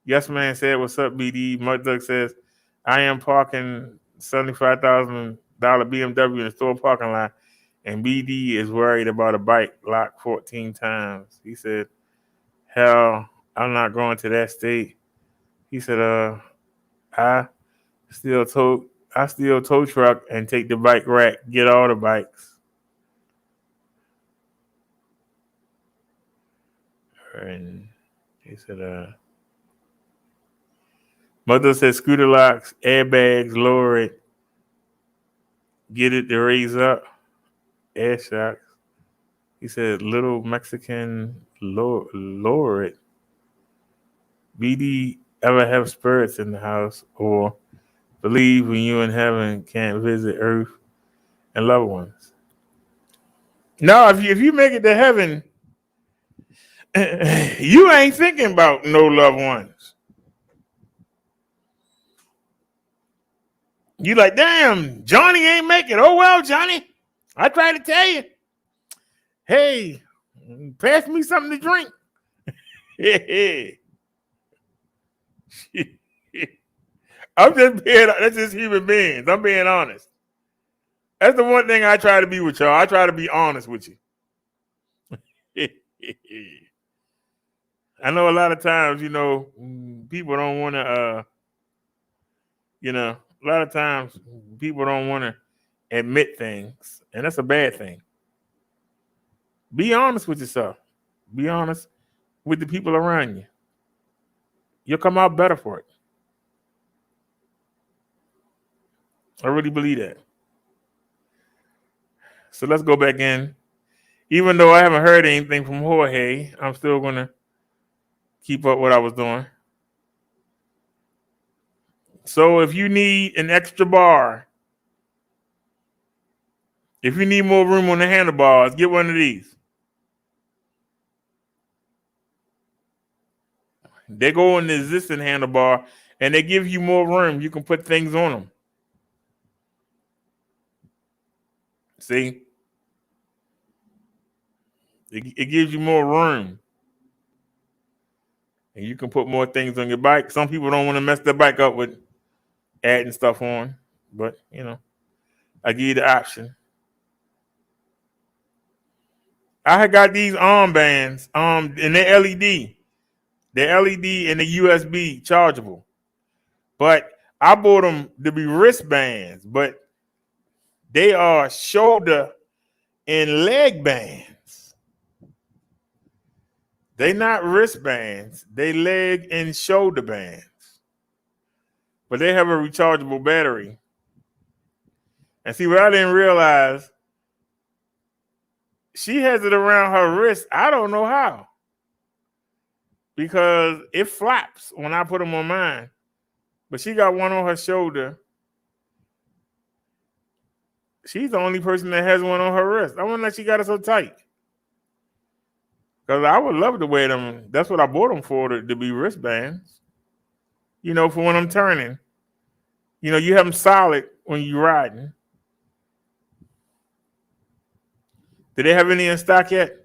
Yes Man said, "What's up, BD?" Mud Duck says, "I am parking $75,000 BMW in the store parking lot, and BD is worried about a bike locked 14 times." He said, "Hell, I'm not going to that state." He said, I I still tow truck and take the bike rack, get all the bikes." And he said, Mother said scooter locks, airbags, lower it, get it to raise up, air shocks. He said, little Mexican, lower it. BD ever have spirits in the house or believe when you in heaven can't visit earth and loved ones? No, if you make it to heaven, you ain't thinking about no loved ones. You like, damn, Johnny ain't make it. Oh well, Johnny, I tried to tell you. Hey, pass me something to drink. That's just human beings. I'm being honest. That's the one thing I try to be with y'all. I try to be honest with you. I know a lot of times, people don't want to, a lot of times people don't want to admit things, and that's a bad thing. Be honest with yourself. Be honest with the people around you. You'll come out better for it. I really believe that. So let's go back in. Even though I haven't heard anything from Jorge, I'm still going to keep up what I was doing. So if you need an extra bar, if you need more room on the handlebars, get one of these. They go on the existing handlebar and they give you more room. You can put things on them. See? It gives you more room. And you can put more things on your bike. Some people don't want to mess their bike up with adding stuff on. But, I give you the option. I had got these armbands, and they're LED. They're LED and the USB chargeable. But I bought them to be wristbands, but they are shoulder and leg bands. They not wristbands. They leg and shoulder bands. But they have a rechargeable battery. And see, what I didn't realize, she has it around her wrist. I don't know how. Because it flaps when I put them on mine. But she got one on her shoulder. She's the only person that has one on her wrist. I wonder if she got it so tight. Because I would love to wear them. That's what I bought them for, to be wristbands. For when I'm turning. You have them solid when you're riding. Do they have any in stock yet?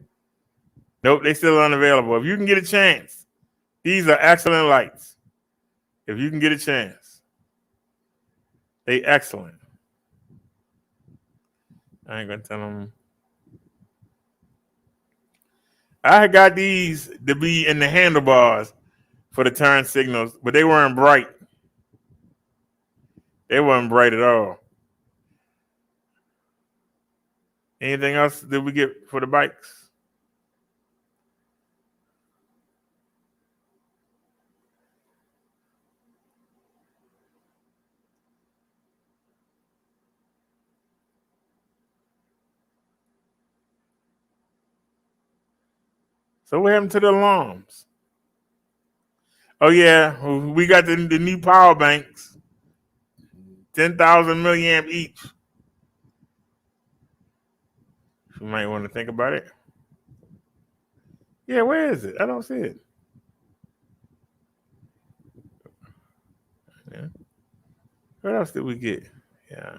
Nope, they still unavailable. If you can get a chance, these are excellent lights. If you can get a chance. They excellent. I ain't going to tell them. I got these to be in the handlebars for the turn signals, but they weren't bright. They weren't bright at all. Anything else that we get for the bikes? So what happened to the alarms? Oh yeah, we got the new power banks, 10,000 milliamp each. You might want to think about it. Yeah, where is it? I don't see it. Yeah. What else did we get? Yeah.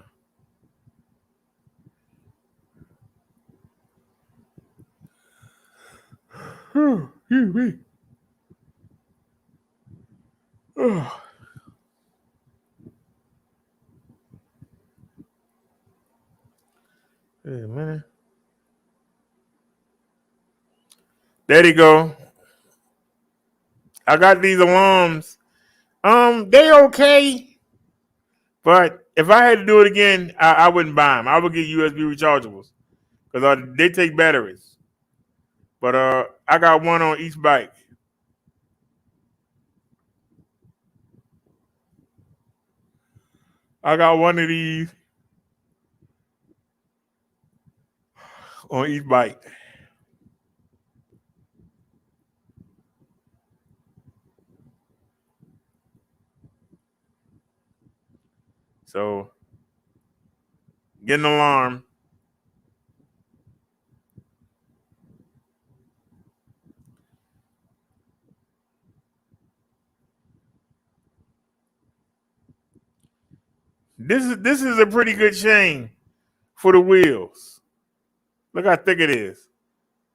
Excuse me. Wait a minute. There you go. I got these alarms. They okay, but if I had to do it again, I wouldn't buy them. I would get USB rechargeables because they take batteries. But I got one on each bike. I got one of these on each bike. So get an alarm. This is a pretty good chain for the wheels. Look how thick it is.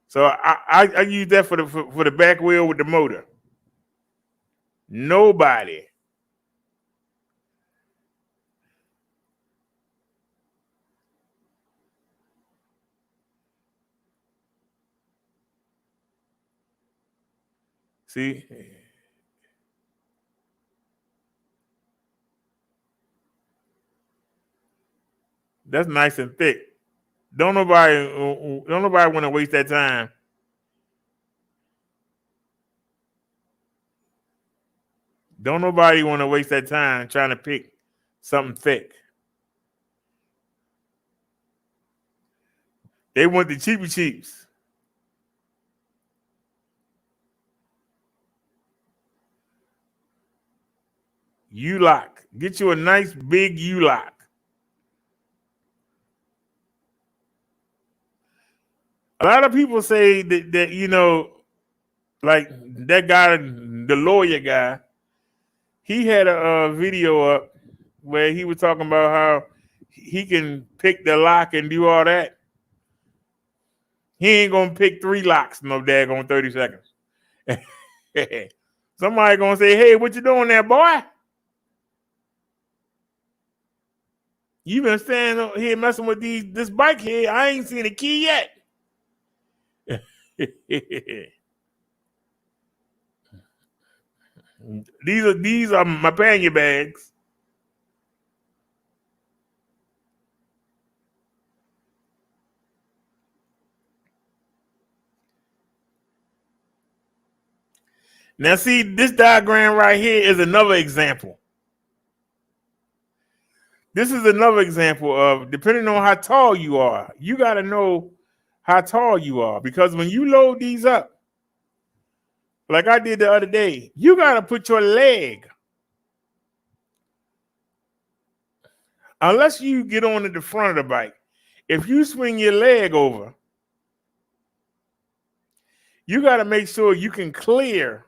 So I use that for the back wheel with the motor. Nobody. See? That's nice and thick. Don't nobody want to waste that time. Don't nobody want to waste that time trying to pick something thick. They want the cheapy cheaps. U-lock. Get you a nice big U-lock. A lot of people say that you know, like that guy, the lawyer guy, he had a video up where he was talking about how he can pick the lock and do all that. He ain't gonna pick 3 locks no daggone 30 seconds. Somebody gonna say, "Hey, what you doing there, boy? You been standing here messing with this bike here. I ain't seen a key yet." These are my pannier bags. Now, see, this diagram right here is another example. This is another example of, depending on how tall you are, you got to know how tall you are. Because when you load these up, like I did the other day, you got to put your leg, unless you get on at the front of the bike, if you swing your leg over, you got to make sure you can clear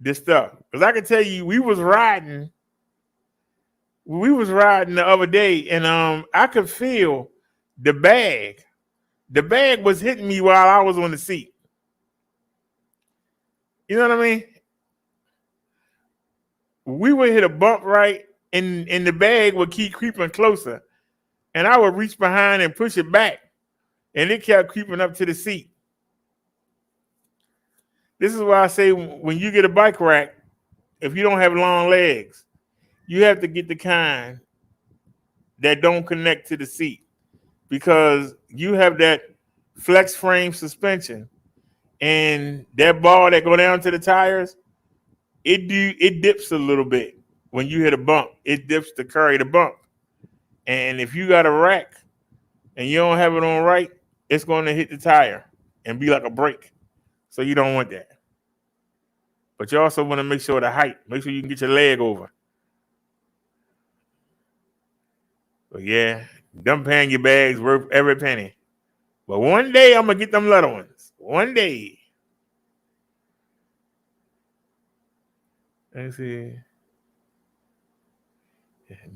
this stuff. Because I can tell you, we was riding the other day, and I could feel the bag. The bag was hitting me while I was on the seat. You know what I mean? We would hit a bump, right, and the bag would keep creeping closer, and I would reach behind and push it back, and it kept creeping up to the seat. This is why I say when you get a bike rack, if you don't have long legs, you have to get the kind that don't connect to the seat, because you have that flex frame suspension, and that ball that go down to the tires, it dips a little bit when you hit a bump. It dips to carry the bump, and if you got a rack and you don't have it on right, it's going to hit the tire and be like a brake. So you don't want that. But you also want to make sure the height. Make sure you can get your leg over. But yeah, them pannier bags worth every penny. But one day I'm gonna get them little ones. One day. Let's see.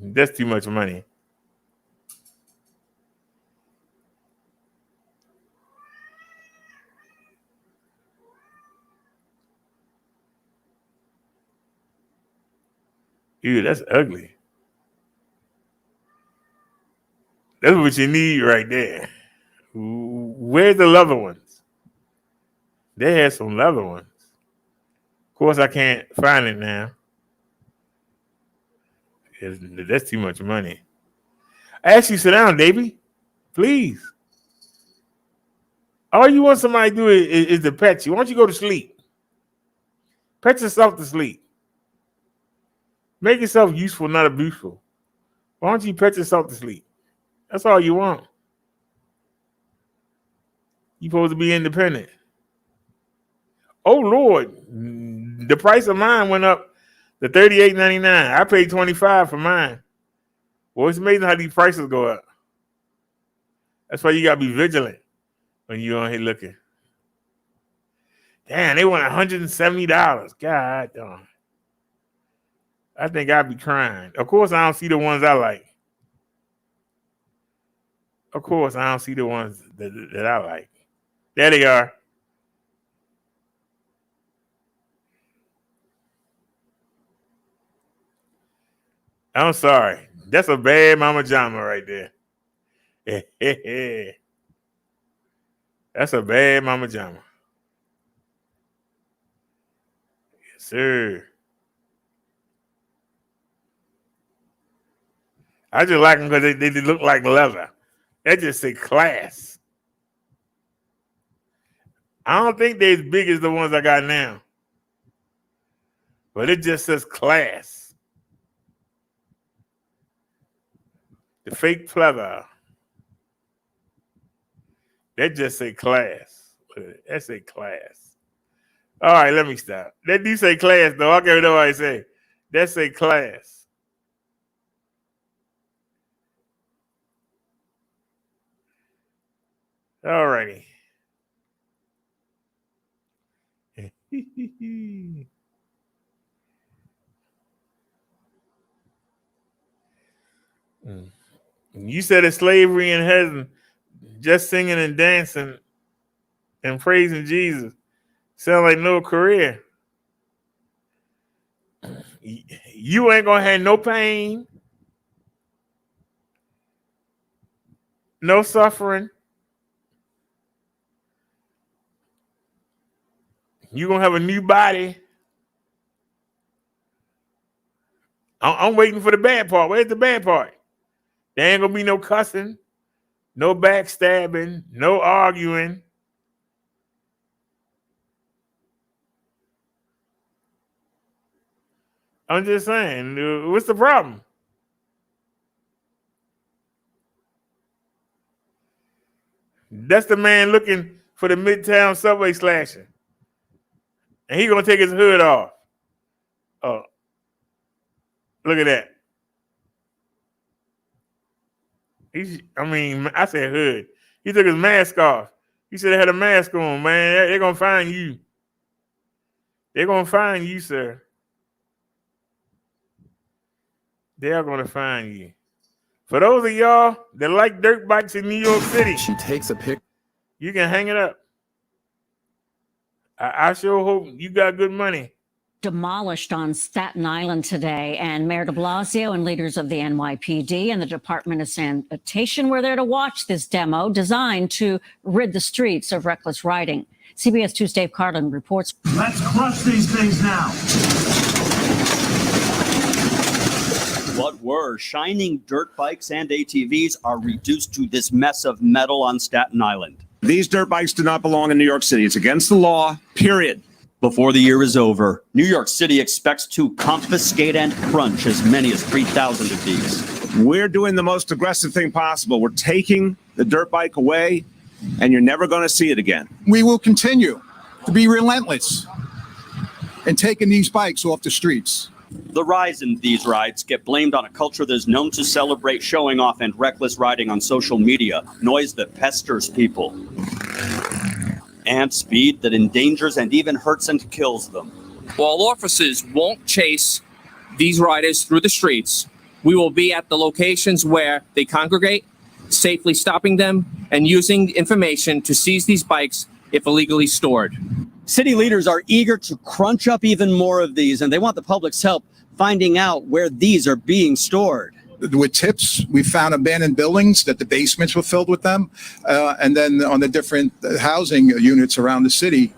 That's too much money. Ew, that's ugly. That's what you need right there. Where's the leather ones? They had some leather ones. Of course, I can't find it now. That's too much money. I ask you to sit down, Davey. Please. All you want somebody to do is to pet you. Why don't you go to sleep? Pet yourself to sleep. Make yourself useful, not abuseful. Why don't you pet yourself to sleep? That's all you want. You're supposed to be independent. Oh, Lord. The price of mine went up to $38.99. I paid $25 for mine. Well, it's amazing how these prices go up. That's why you got to be vigilant when you're on here looking. Damn, they want $170. God damn. I think I'd be crying. Of course, I don't see the ones I like. Of course, I don't see the ones that I like. There they are. I'm sorry. That's a bad mama jama right there. That's a bad mama jama. Yes, sir. I just like them because they look like leather. That just say class. I don't think they're as big as the ones I got now. But it just says class. The fake pleather. That just say class. That say class. All right, let me stop. That do say class, though. I can't know what I say. That say class. All righty. You said it's slavery in heaven, just singing and dancing and praising Jesus. Sound like no career. You ain't gonna have no pain, no suffering. You're gonna have a new body. I'm waiting for the bad part. Where's the bad part? There ain't gonna be no cussing, no backstabbing, no arguing. I'm just saying, what's the problem? That's the man looking for the Midtown subway slasher. And he gonna take his hood off. Oh, look at that. I said hood. He took his mask off. He should have had a mask on, man. They're gonna find you. They're gonna find you, sir. They are gonna find you. For those of y'all that like dirt bikes in New York City, she takes a pic. You can hang it up. I sure hope you got good money. Demolished on Staten Island today, and Mayor de Blasio and leaders of the NYPD and the Department of Sanitation were there to watch this demo designed to rid the streets of reckless riding. CBS 2's Dave Carlin reports. Let's crush these things now. What were shining dirt bikes and ATVs are reduced to this mess of metal on Staten Island. These dirt bikes do not belong in New York City. It's against the law, period. Before the year is over, New York City expects to confiscate and crunch as many as 3,000 of these. We're doing the most aggressive thing possible. We're taking the dirt bike away, and you're never going to see it again. We will continue to be relentless in taking these bikes off the streets. The rise in these rides get blamed on a culture that is known to celebrate showing off and reckless riding on social media, noise that pesters people, and speed that endangers and even hurts and kills them. While officers won't chase these riders through the streets, we will be at the locations where they congregate, safely stopping them and using information to seize these bikes if illegally stored. City leaders are eager to crunch up even more of these, and they want the public's help finding out where these are being stored. With tips, we found abandoned buildings that the basements were filled with them. And then on the different housing units around the city,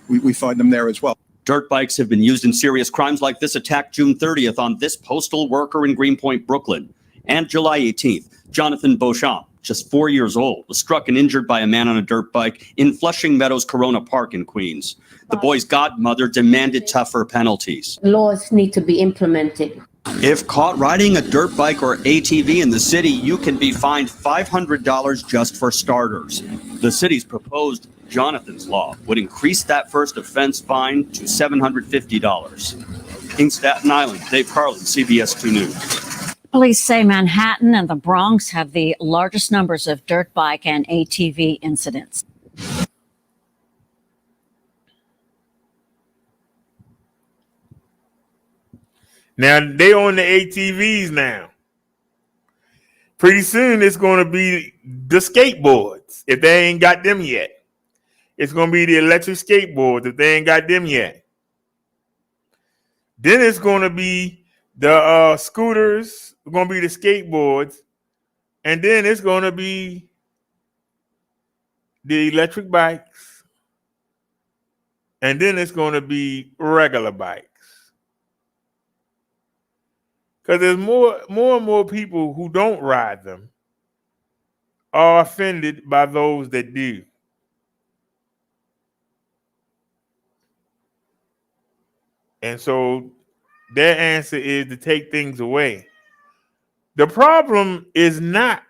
we find them there as well. Dirt bikes have been used in serious crimes like this attack June 30th on this postal worker in Greenpoint, Brooklyn. And July 18th, Jonathan Beauchamp, just 4 years old, was struck and injured by a man on a dirt bike in Flushing Meadows Corona Park in Queens. The boy's godmother demanded tougher penalties. Laws need to be implemented. If caught riding a dirt bike or ATV in the city, you can be fined $500 just for starters. The city's proposed Jonathan's Law would increase that first offense fine to $750. In Staten Island, Dave Carlin, CBS 2 News. Police say Manhattan and the Bronx have the largest numbers of dirt bike and ATV incidents. Now they own the ATVs now. Pretty soon it's going to be the skateboards if they ain't got them yet. It's going to be the electric skateboards if they ain't got them yet. Then it's going to be the scooters. It's going to be the skateboards. And then it's going to be the electric bikes. And then it's going to be regular bikes. Because there's more and more people who don't ride them are offended by those that do. And so their answer is to take things away. The problem is not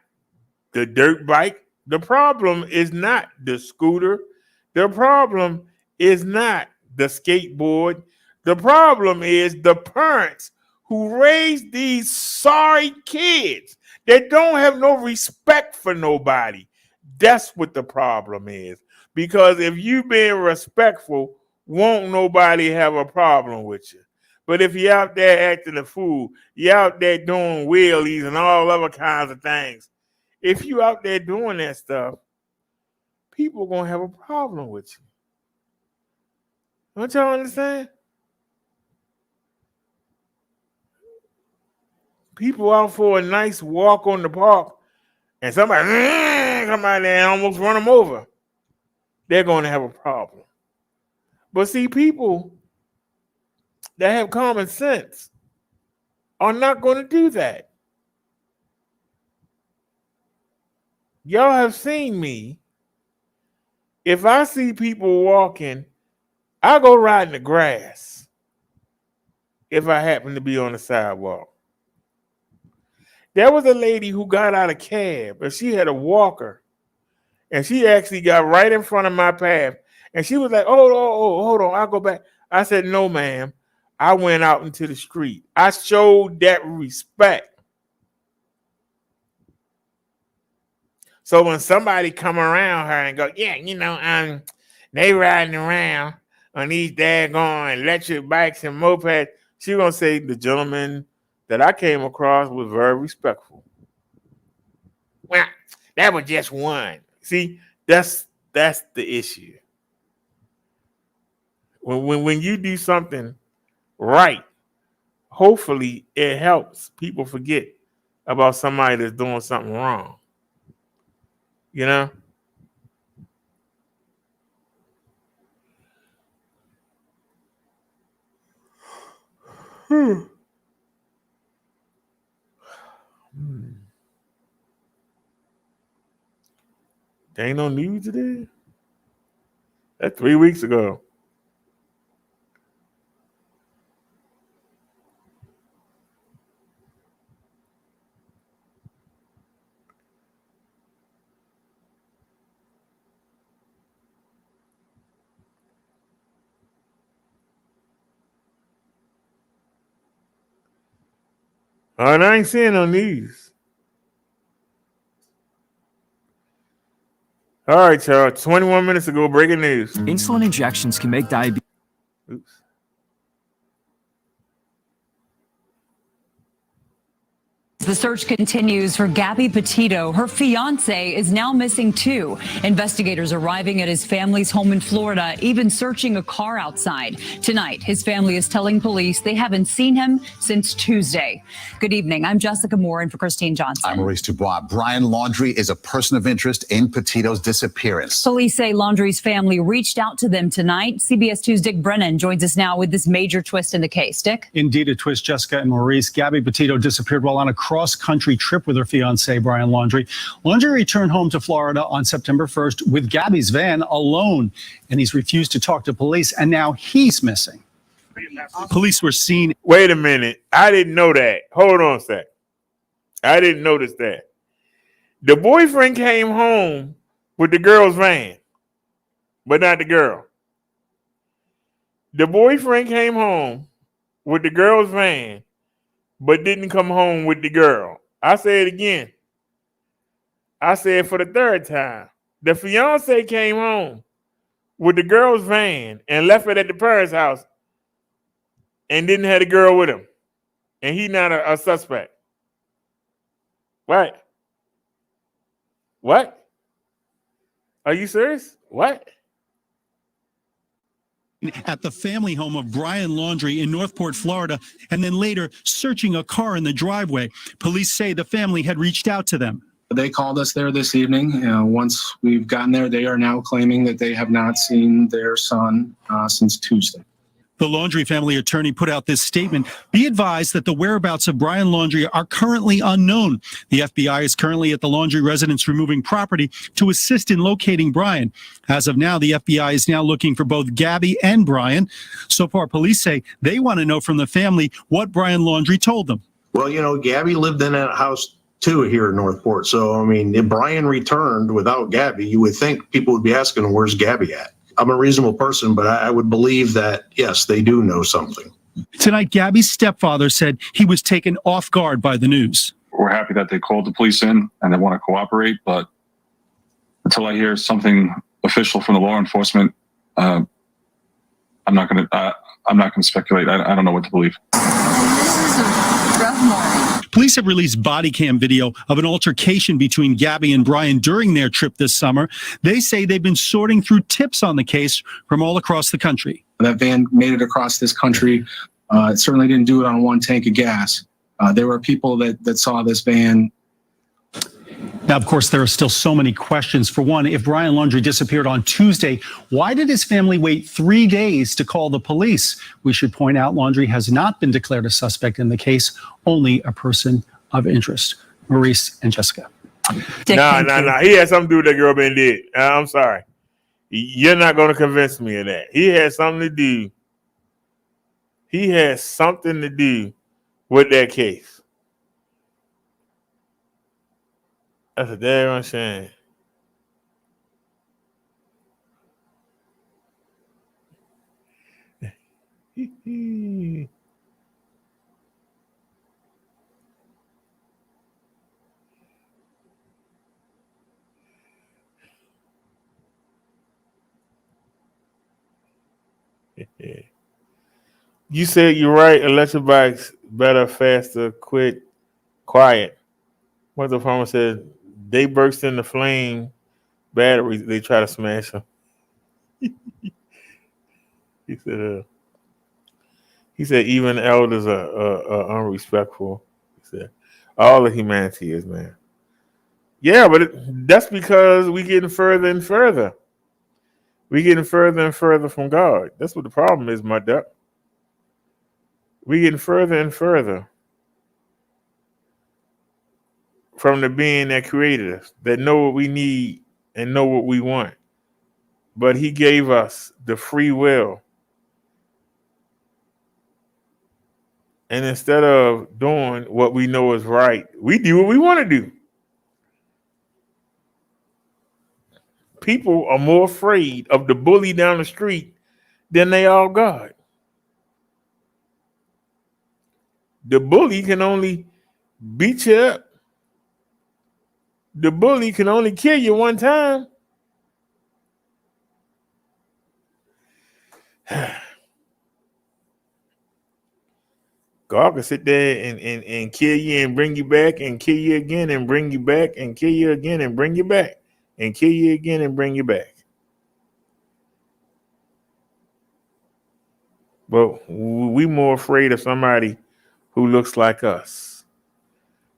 the dirt bike. The problem is not the scooter. The problem is not the skateboard. The problem is the parents who raise these sorry kids that don't have no respect for nobody. That's what the problem is. Because if you being respectful, won't nobody have a problem with you. But if you're out there acting a fool, you're out there doing wheelies and all other kinds of things, if you out there doing that stuff, people are going to have a problem with you. Don't y'all understand? People out for a nice walk on the park and somebody come out there and almost run them over, they're going to have a problem. But see, people that have common sense are not going to do that. Y'all have seen me. If I see people walking, I go ride in the grass if I happen to be on the sidewalk. There was a lady who got out of cab, and she had a walker, and she actually got right in front of my path, and she was like, oh, hold on, I'll go back. I said, no, ma'am. I went out into the street. I showed that respect. So when somebody come around her and go, yeah, they riding around on these daggone electric bikes and mopeds, she gonna say the gentleman that I came across was very respectful. Well, that was just one. See, that's the issue. When you do something right, hopefully it helps people forget about somebody that's doing something wrong. You know? There ain't no news today? That's 3 weeks ago. All right, I ain't seeing no news. All right, y'all. 21 minutes ago, breaking news. Insulin injections can make diabetes. Oops. The search continues for Gabby Petito. Her fiance is now missing too. Investigators arriving at his family's home in Florida, even searching a car outside. Tonight, his family is telling police they haven't seen him since Tuesday. Good evening. I'm Jessica Moore in for Christine Johnson. I'm Maurice Dubois. Brian Laundrie is a person of interest in Petito's disappearance. Police say Laundrie's family reached out to them tonight. CBS 2's Dick Brennan joins us now with this major twist in the case. Dick? Indeed, a twist, Jessica and Maurice. Gabby Petito disappeared while on a cross-country trip with her fiancé, Brian Laundrie. Laundrie returned home to Florida on September 1st with Gabby's van alone, and he's refused to talk to police, and now he's missing. Police were seen. Wait a minute. I didn't know that. Hold on a sec. I didn't notice that. The boyfriend came home with the girl's van, but not the girl. The boyfriend came home with the girl's van, but didn't come home with the girl. I say it again. I say it for the third time. The fiance came home with the girl's van and left it at the parents' house and didn't have the girl with him. And he not a suspect. What? What? Are you serious? What? At the family home of Brian Laundrie in Northport, Florida, and then later searching a car in the driveway. Police say the family had reached out to them. They called us there this evening. Once we've gotten there, they are now claiming that they have not seen their son since Tuesday. The Laundrie family attorney put out this statement. Be advised that the whereabouts of Brian Laundrie are currently unknown. The FBI is currently at the Laundrie residence removing property to assist in locating Brian. As of now, the FBI is now looking for both Gabby and Brian. So far, police say they want to know from the family what Brian Laundrie told them. Well, you know, Gabby lived in that house too here in Northport. So, I mean, if Brian returned without Gabby, you would think people would be asking, where's Gabby at? I'm a reasonable person, but I would believe that, yes, they do know something. Tonight, Gabby's stepfather said he was taken off guard by the news. We're happy that they called the police in and they want to cooperate, but until I hear something official from the law enforcement, I'm not going to speculate. I don't know what to believe. This is a rough morning. Police have released body cam video of an altercation between Gabby and Brian during their trip this summer. They say they've been sorting through tips on the case from all across the country. That van made it across this country. It certainly didn't do it on one tank of gas. There were people that saw this van. Now, of course, there are still so many questions. For one, if Brian Laundrie disappeared on Tuesday, why did his family wait 3 days to call the police? We should point out Laundrie has not been declared a suspect in the case, only a person of interest. Maurice and Jessica. No. He had something to do with that girl being dead. I'm sorry. You're not going to convince me of that. He had something to do. He has something to do with that case. That's a damn shame. You said you're right. Electric bikes better, faster, quiet. What the farmer said, they burst into flame batteries. They try to smash them. He said even elders are unrespectful. He said all of humanity is, man. Yeah, but that's because we getting further and further. We getting further and further from God. That's what the problem is, my duck. We getting further and further from the being that created us, that know what we need and know what we want. But he gave us the free will. And instead of doing what we know is right, we do what we want to do. People are more afraid of the bully down the street than they are God. The bully can only beat you up. The bully can only kill you one time. God can sit there and kill you and bring you back and kill you again and bring you back and kill you again and bring you back and kill you again and bring you back. But we more afraid of somebody who looks like us.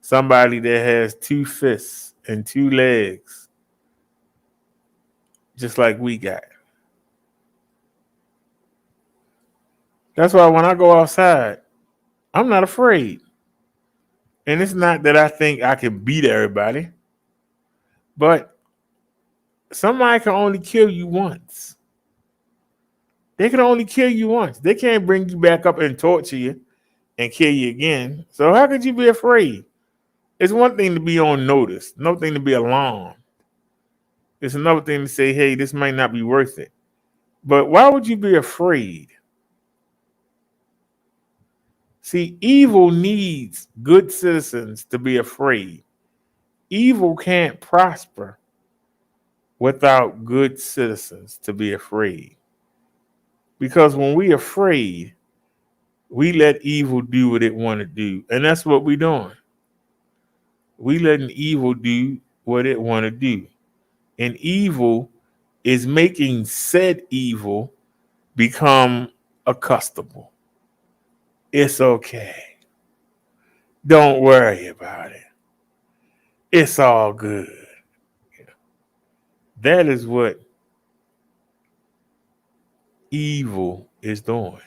Somebody that has 2 fists and 2 legs, just like we got. That's why when I go outside, I'm not afraid. And it's not that I think I can beat everybody, but somebody can only kill you once. They can only kill you once. They can't bring you back up and torture you and kill you again. So how could you be afraid? It's one thing to be on notice, another thing to be alarmed. It's another thing to say, hey, this might not be worth it. But why would you be afraid? See, evil needs good citizens to be afraid. Evil can't prosper without good citizens to be afraid. Because when we're afraid, we let evil do what it want to do. And that's what we're doing. We letting evil do what it want to do. And evil is making said evil become accustomable. It's okay. Don't worry about it. It's all good. That is what evil is doing.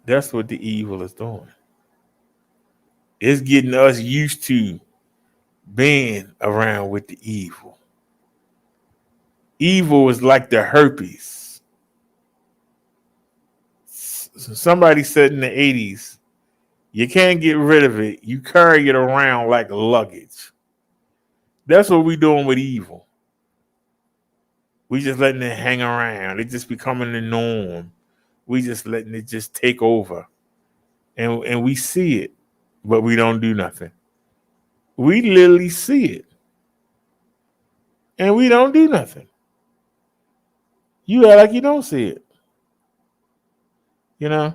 That's what the evil is doing. It's getting us used to being around with the evil. Evil is like the herpes. Somebody said in the 80s, you can't get rid of it. You carry it around like luggage. That's what we're doing with evil. We just letting it hang around. It just becoming the norm. We just letting it just take over. And we see it, but we don't do nothing. We literally see it. And we don't do nothing. You act like you don't see it. You know?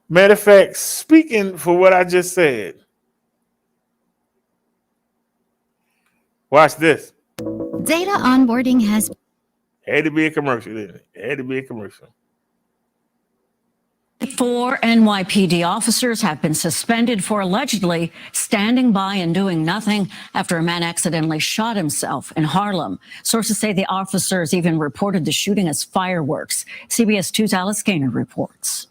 Matter of fact, speaking for what I just said, watch this. Data onboarding has Had to be a commercial, didn't it? Had to be a commercial. 4 NYPD officers have been suspended for allegedly standing by and doing nothing after a man accidentally shot himself in Harlem. Sources say the officers even reported the shooting as fireworks. CBS 2's Alice Gaynor reports.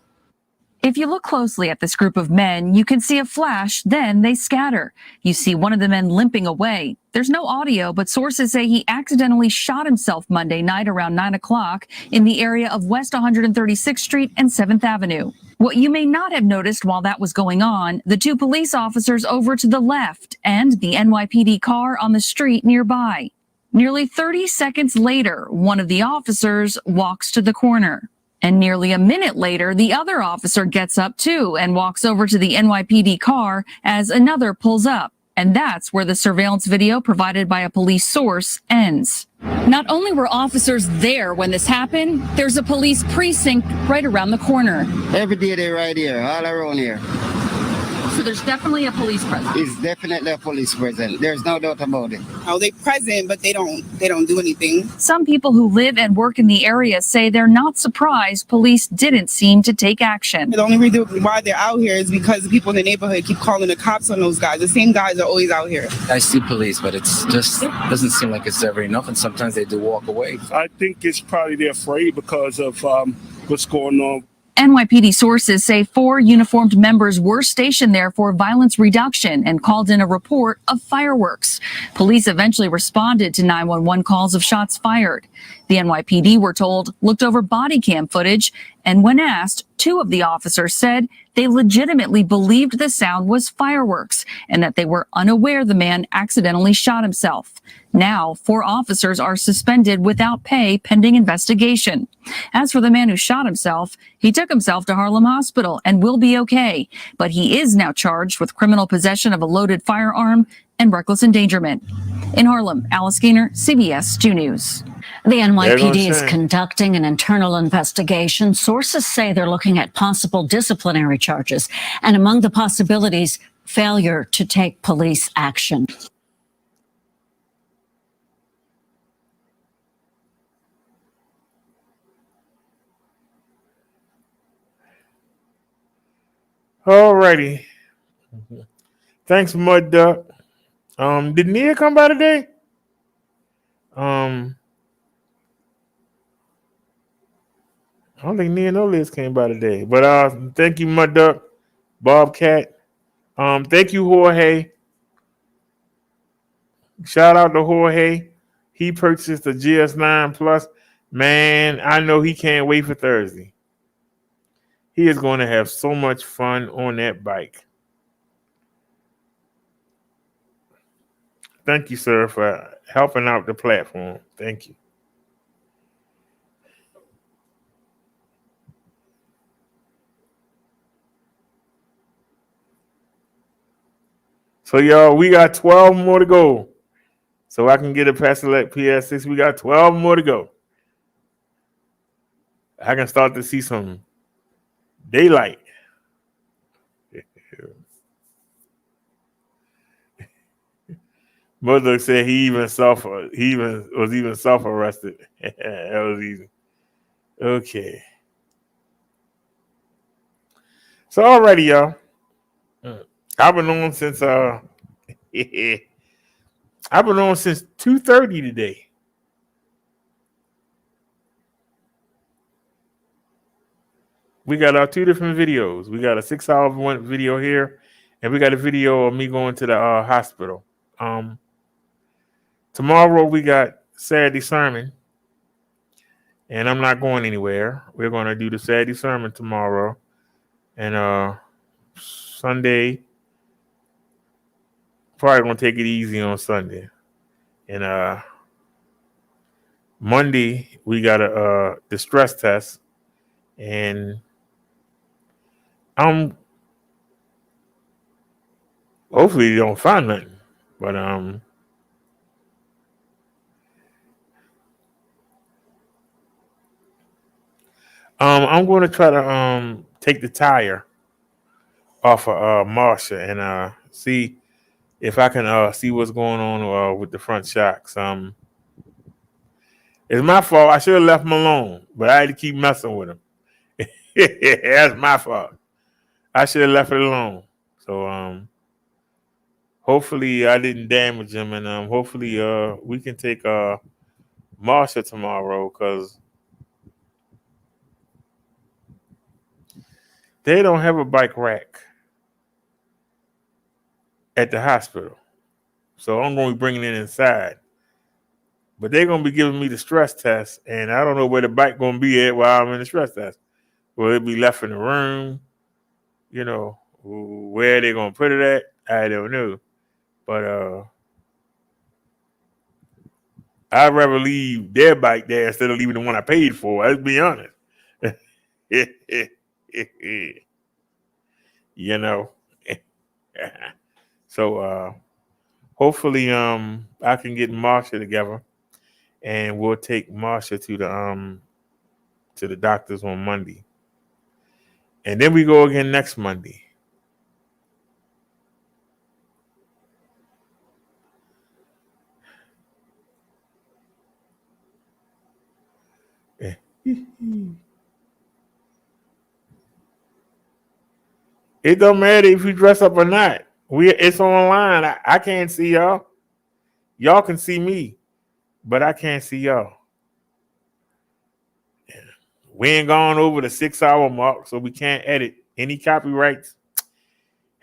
If you look closely at this group of men, you can see a flash, then they scatter. You see one of the men limping away. There's no audio, but sources say he accidentally shot himself Monday night around 9 o'clock in the area of West 136th Street and 7th Avenue. What you may not have noticed while that was going on, the 2 police officers over to the left and the NYPD car on the street nearby. Nearly 30 seconds later, one of the officers walks to the corner. And nearly a minute later, the other officer gets up too and walks over to the NYPD car as another pulls up. And that's where the surveillance video provided by a police source ends. Not only were officers there when this happened, there's a police precinct right around the corner. Every day they're right here, all around here. So there's definitely a police presence. It's definitely a police presence. There's no doubt about it. Oh, they present, but they don't do anything. Some people who live and work in the area say they're not surprised police didn't seem to take action. The only reason why they're out here is because the people in the neighborhood keep calling the cops on those guys. The same guys are always out here. I see police, but it's just doesn't seem like it's ever enough, and sometimes they do walk away. I think it's probably they're afraid because of what's going on. NYPD sources say 4 uniformed members were stationed there for violence reduction and called in a report of fireworks. Police eventually responded to 911 calls of shots fired. The NYPD, we're told, looked over body cam footage, and when asked, 2 of the officers said they legitimately believed the sound was fireworks and that they were unaware the man accidentally shot himself. Now, 4 officers are suspended without pay pending investigation. As for the man who shot himself, he took himself to Harlem Hospital and will be okay, but he is now charged with criminal possession of a loaded firearm and reckless endangerment. In Harlem, Alice Gaynor, CBS 2 News. The They're gonna NYPD is change. conducting an internal investigation. Sources say they're looking at possible disciplinary charges, and among the possibilities, failure to take police action. Alrighty. Thanks, Mud Duck. Did Nia come by today? I don't think Nia no Liz came by today. But thank you, Mud Duck, Bobcat. Thank you, Jorge. Shout out to Jorge. He purchased the GS9 Plus. Man, I know he can't wait for Thursday. He is going to have so much fun on that bike. Thank you, sir, for helping out the platform. Thank you. So, y'all, we got 12 more to go. So I can get a Pastelec PS6. We got 12 more to go. I can start to see some daylight. Mother said he even was self-arrested. That was easy. Okay. So alrighty, y'all. I've been on since 2:30 today. We got our two different videos. We got a 6-hour one video here, and we got a video of me going to the hospital. Tomorrow we got Saturday sermon, and I'm not going anywhere. We're going to do the Saturday sermon tomorrow, and Sunday probably going to take it easy on Sunday, and Monday we got a distress test, and hopefully they don't find nothing, but I'm going to try to take the tire off of Marsha and see if I can see what's going on with the front shocks. It's my fault. I should have left him alone, but I had to keep messing with him. That's my fault. I should have left it alone. So hopefully I didn't damage him, and hopefully we can take Marsha tomorrow, because they don't have a bike rack at the hospital. So I'm going to be bringing it inside. But they're going to be giving me the stress test, and I don't know where the bike going to be at while I'm in the stress test. Will it be left in the room? You know, where they're going to put it at? I don't know. But I'd rather leave their bike there instead of leaving the one I paid for. Let's be honest. You know. So hopefully I can get Marsha together, and we'll take Marsha to the doctors on Monday. And then we go again next Monday. It don't matter if you dress up or not. It's online. I can't see y'all. Y'all can see me, but I can't see y'all. We ain't gone over the 6-hour mark, so we can't edit any copyrights.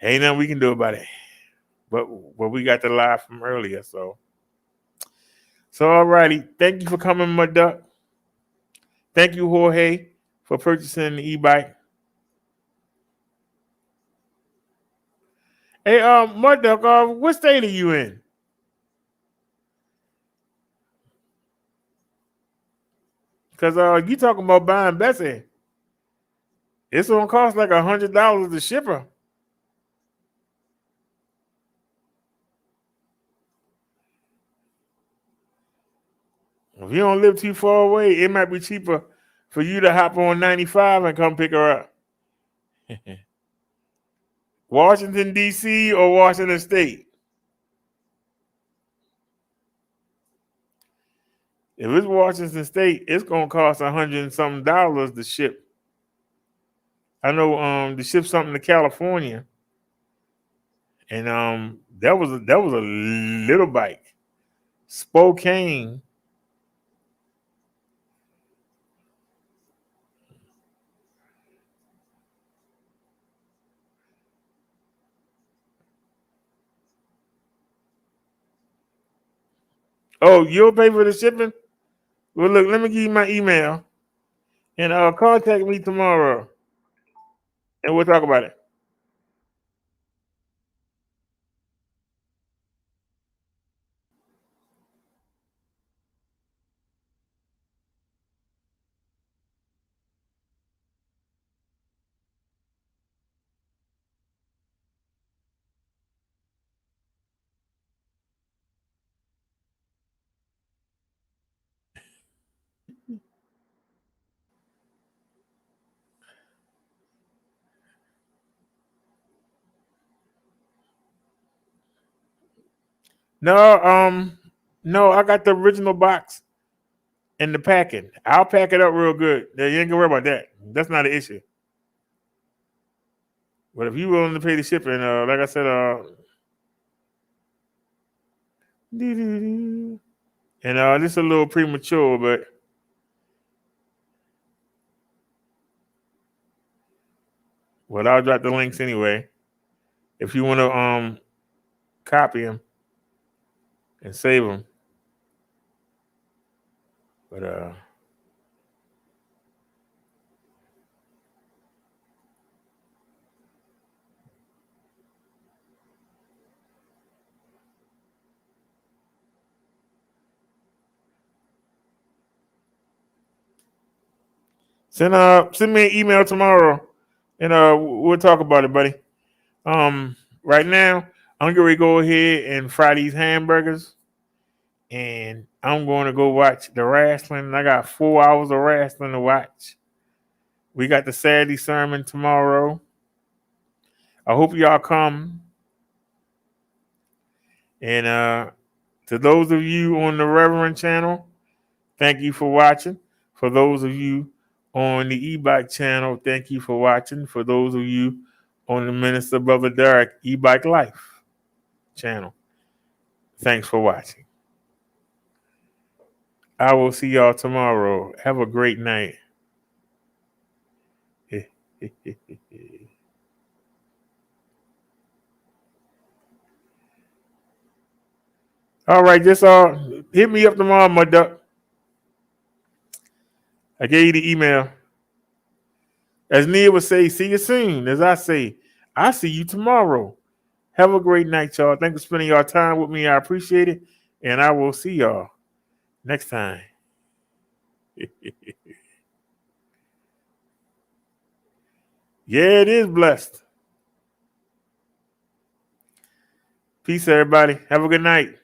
Ain't nothing we can do about it. But we got the live from earlier, so alrighty. Thank you for coming, my duck. Thank you, Jorge, for purchasing the e-bike. Hey, Mud Duck, what state are you in? Because you talking about buying Bessie. It's gonna cost like $100 to ship her. If you don't live too far away, it might be cheaper for you to hop on 95 and come pick her up. Washington, D.C. or Washington State? If it's Washington State, it's gonna cost $100 and something to ship. I know to ship something to California, and that was a little bike. Spokane. Oh, you'll pay for the shipping? Well, look, let me give you my email, and contact me tomorrow, and we'll talk about it. No, I got the original box and the packing. I'll pack it up real good. You ain't gonna worry about that. That's not an issue. But if you're willing to pay the shipping, like I said, and this is a little premature, but I'll drop the links anyway. If you want to copy them and save them. But send me an email tomorrow, and we'll talk about it, buddy. Right now I'm going to go ahead and fry these hamburgers, and I'm going to go watch the wrestling. I got 4 hours of wrestling to watch. We got the Saturday sermon tomorrow. I hope y'all come. And to those of you on the Reverend channel, thank you for watching. For those of you on the Ebike channel, thank you for watching. For those of you on the Minister Brother Derek Ebike Life channel, thanks for watching. I will see y'all tomorrow. Have a great night. All right, just hit me up tomorrow, my duck. I gave you the email. As Nia would say, see you soon. As I say, I see you tomorrow. Have a great night, y'all. Thanks for spending your time with me. I appreciate it. And I will see y'all next time. Yeah, it is blessed. Peace, everybody. Have a good night.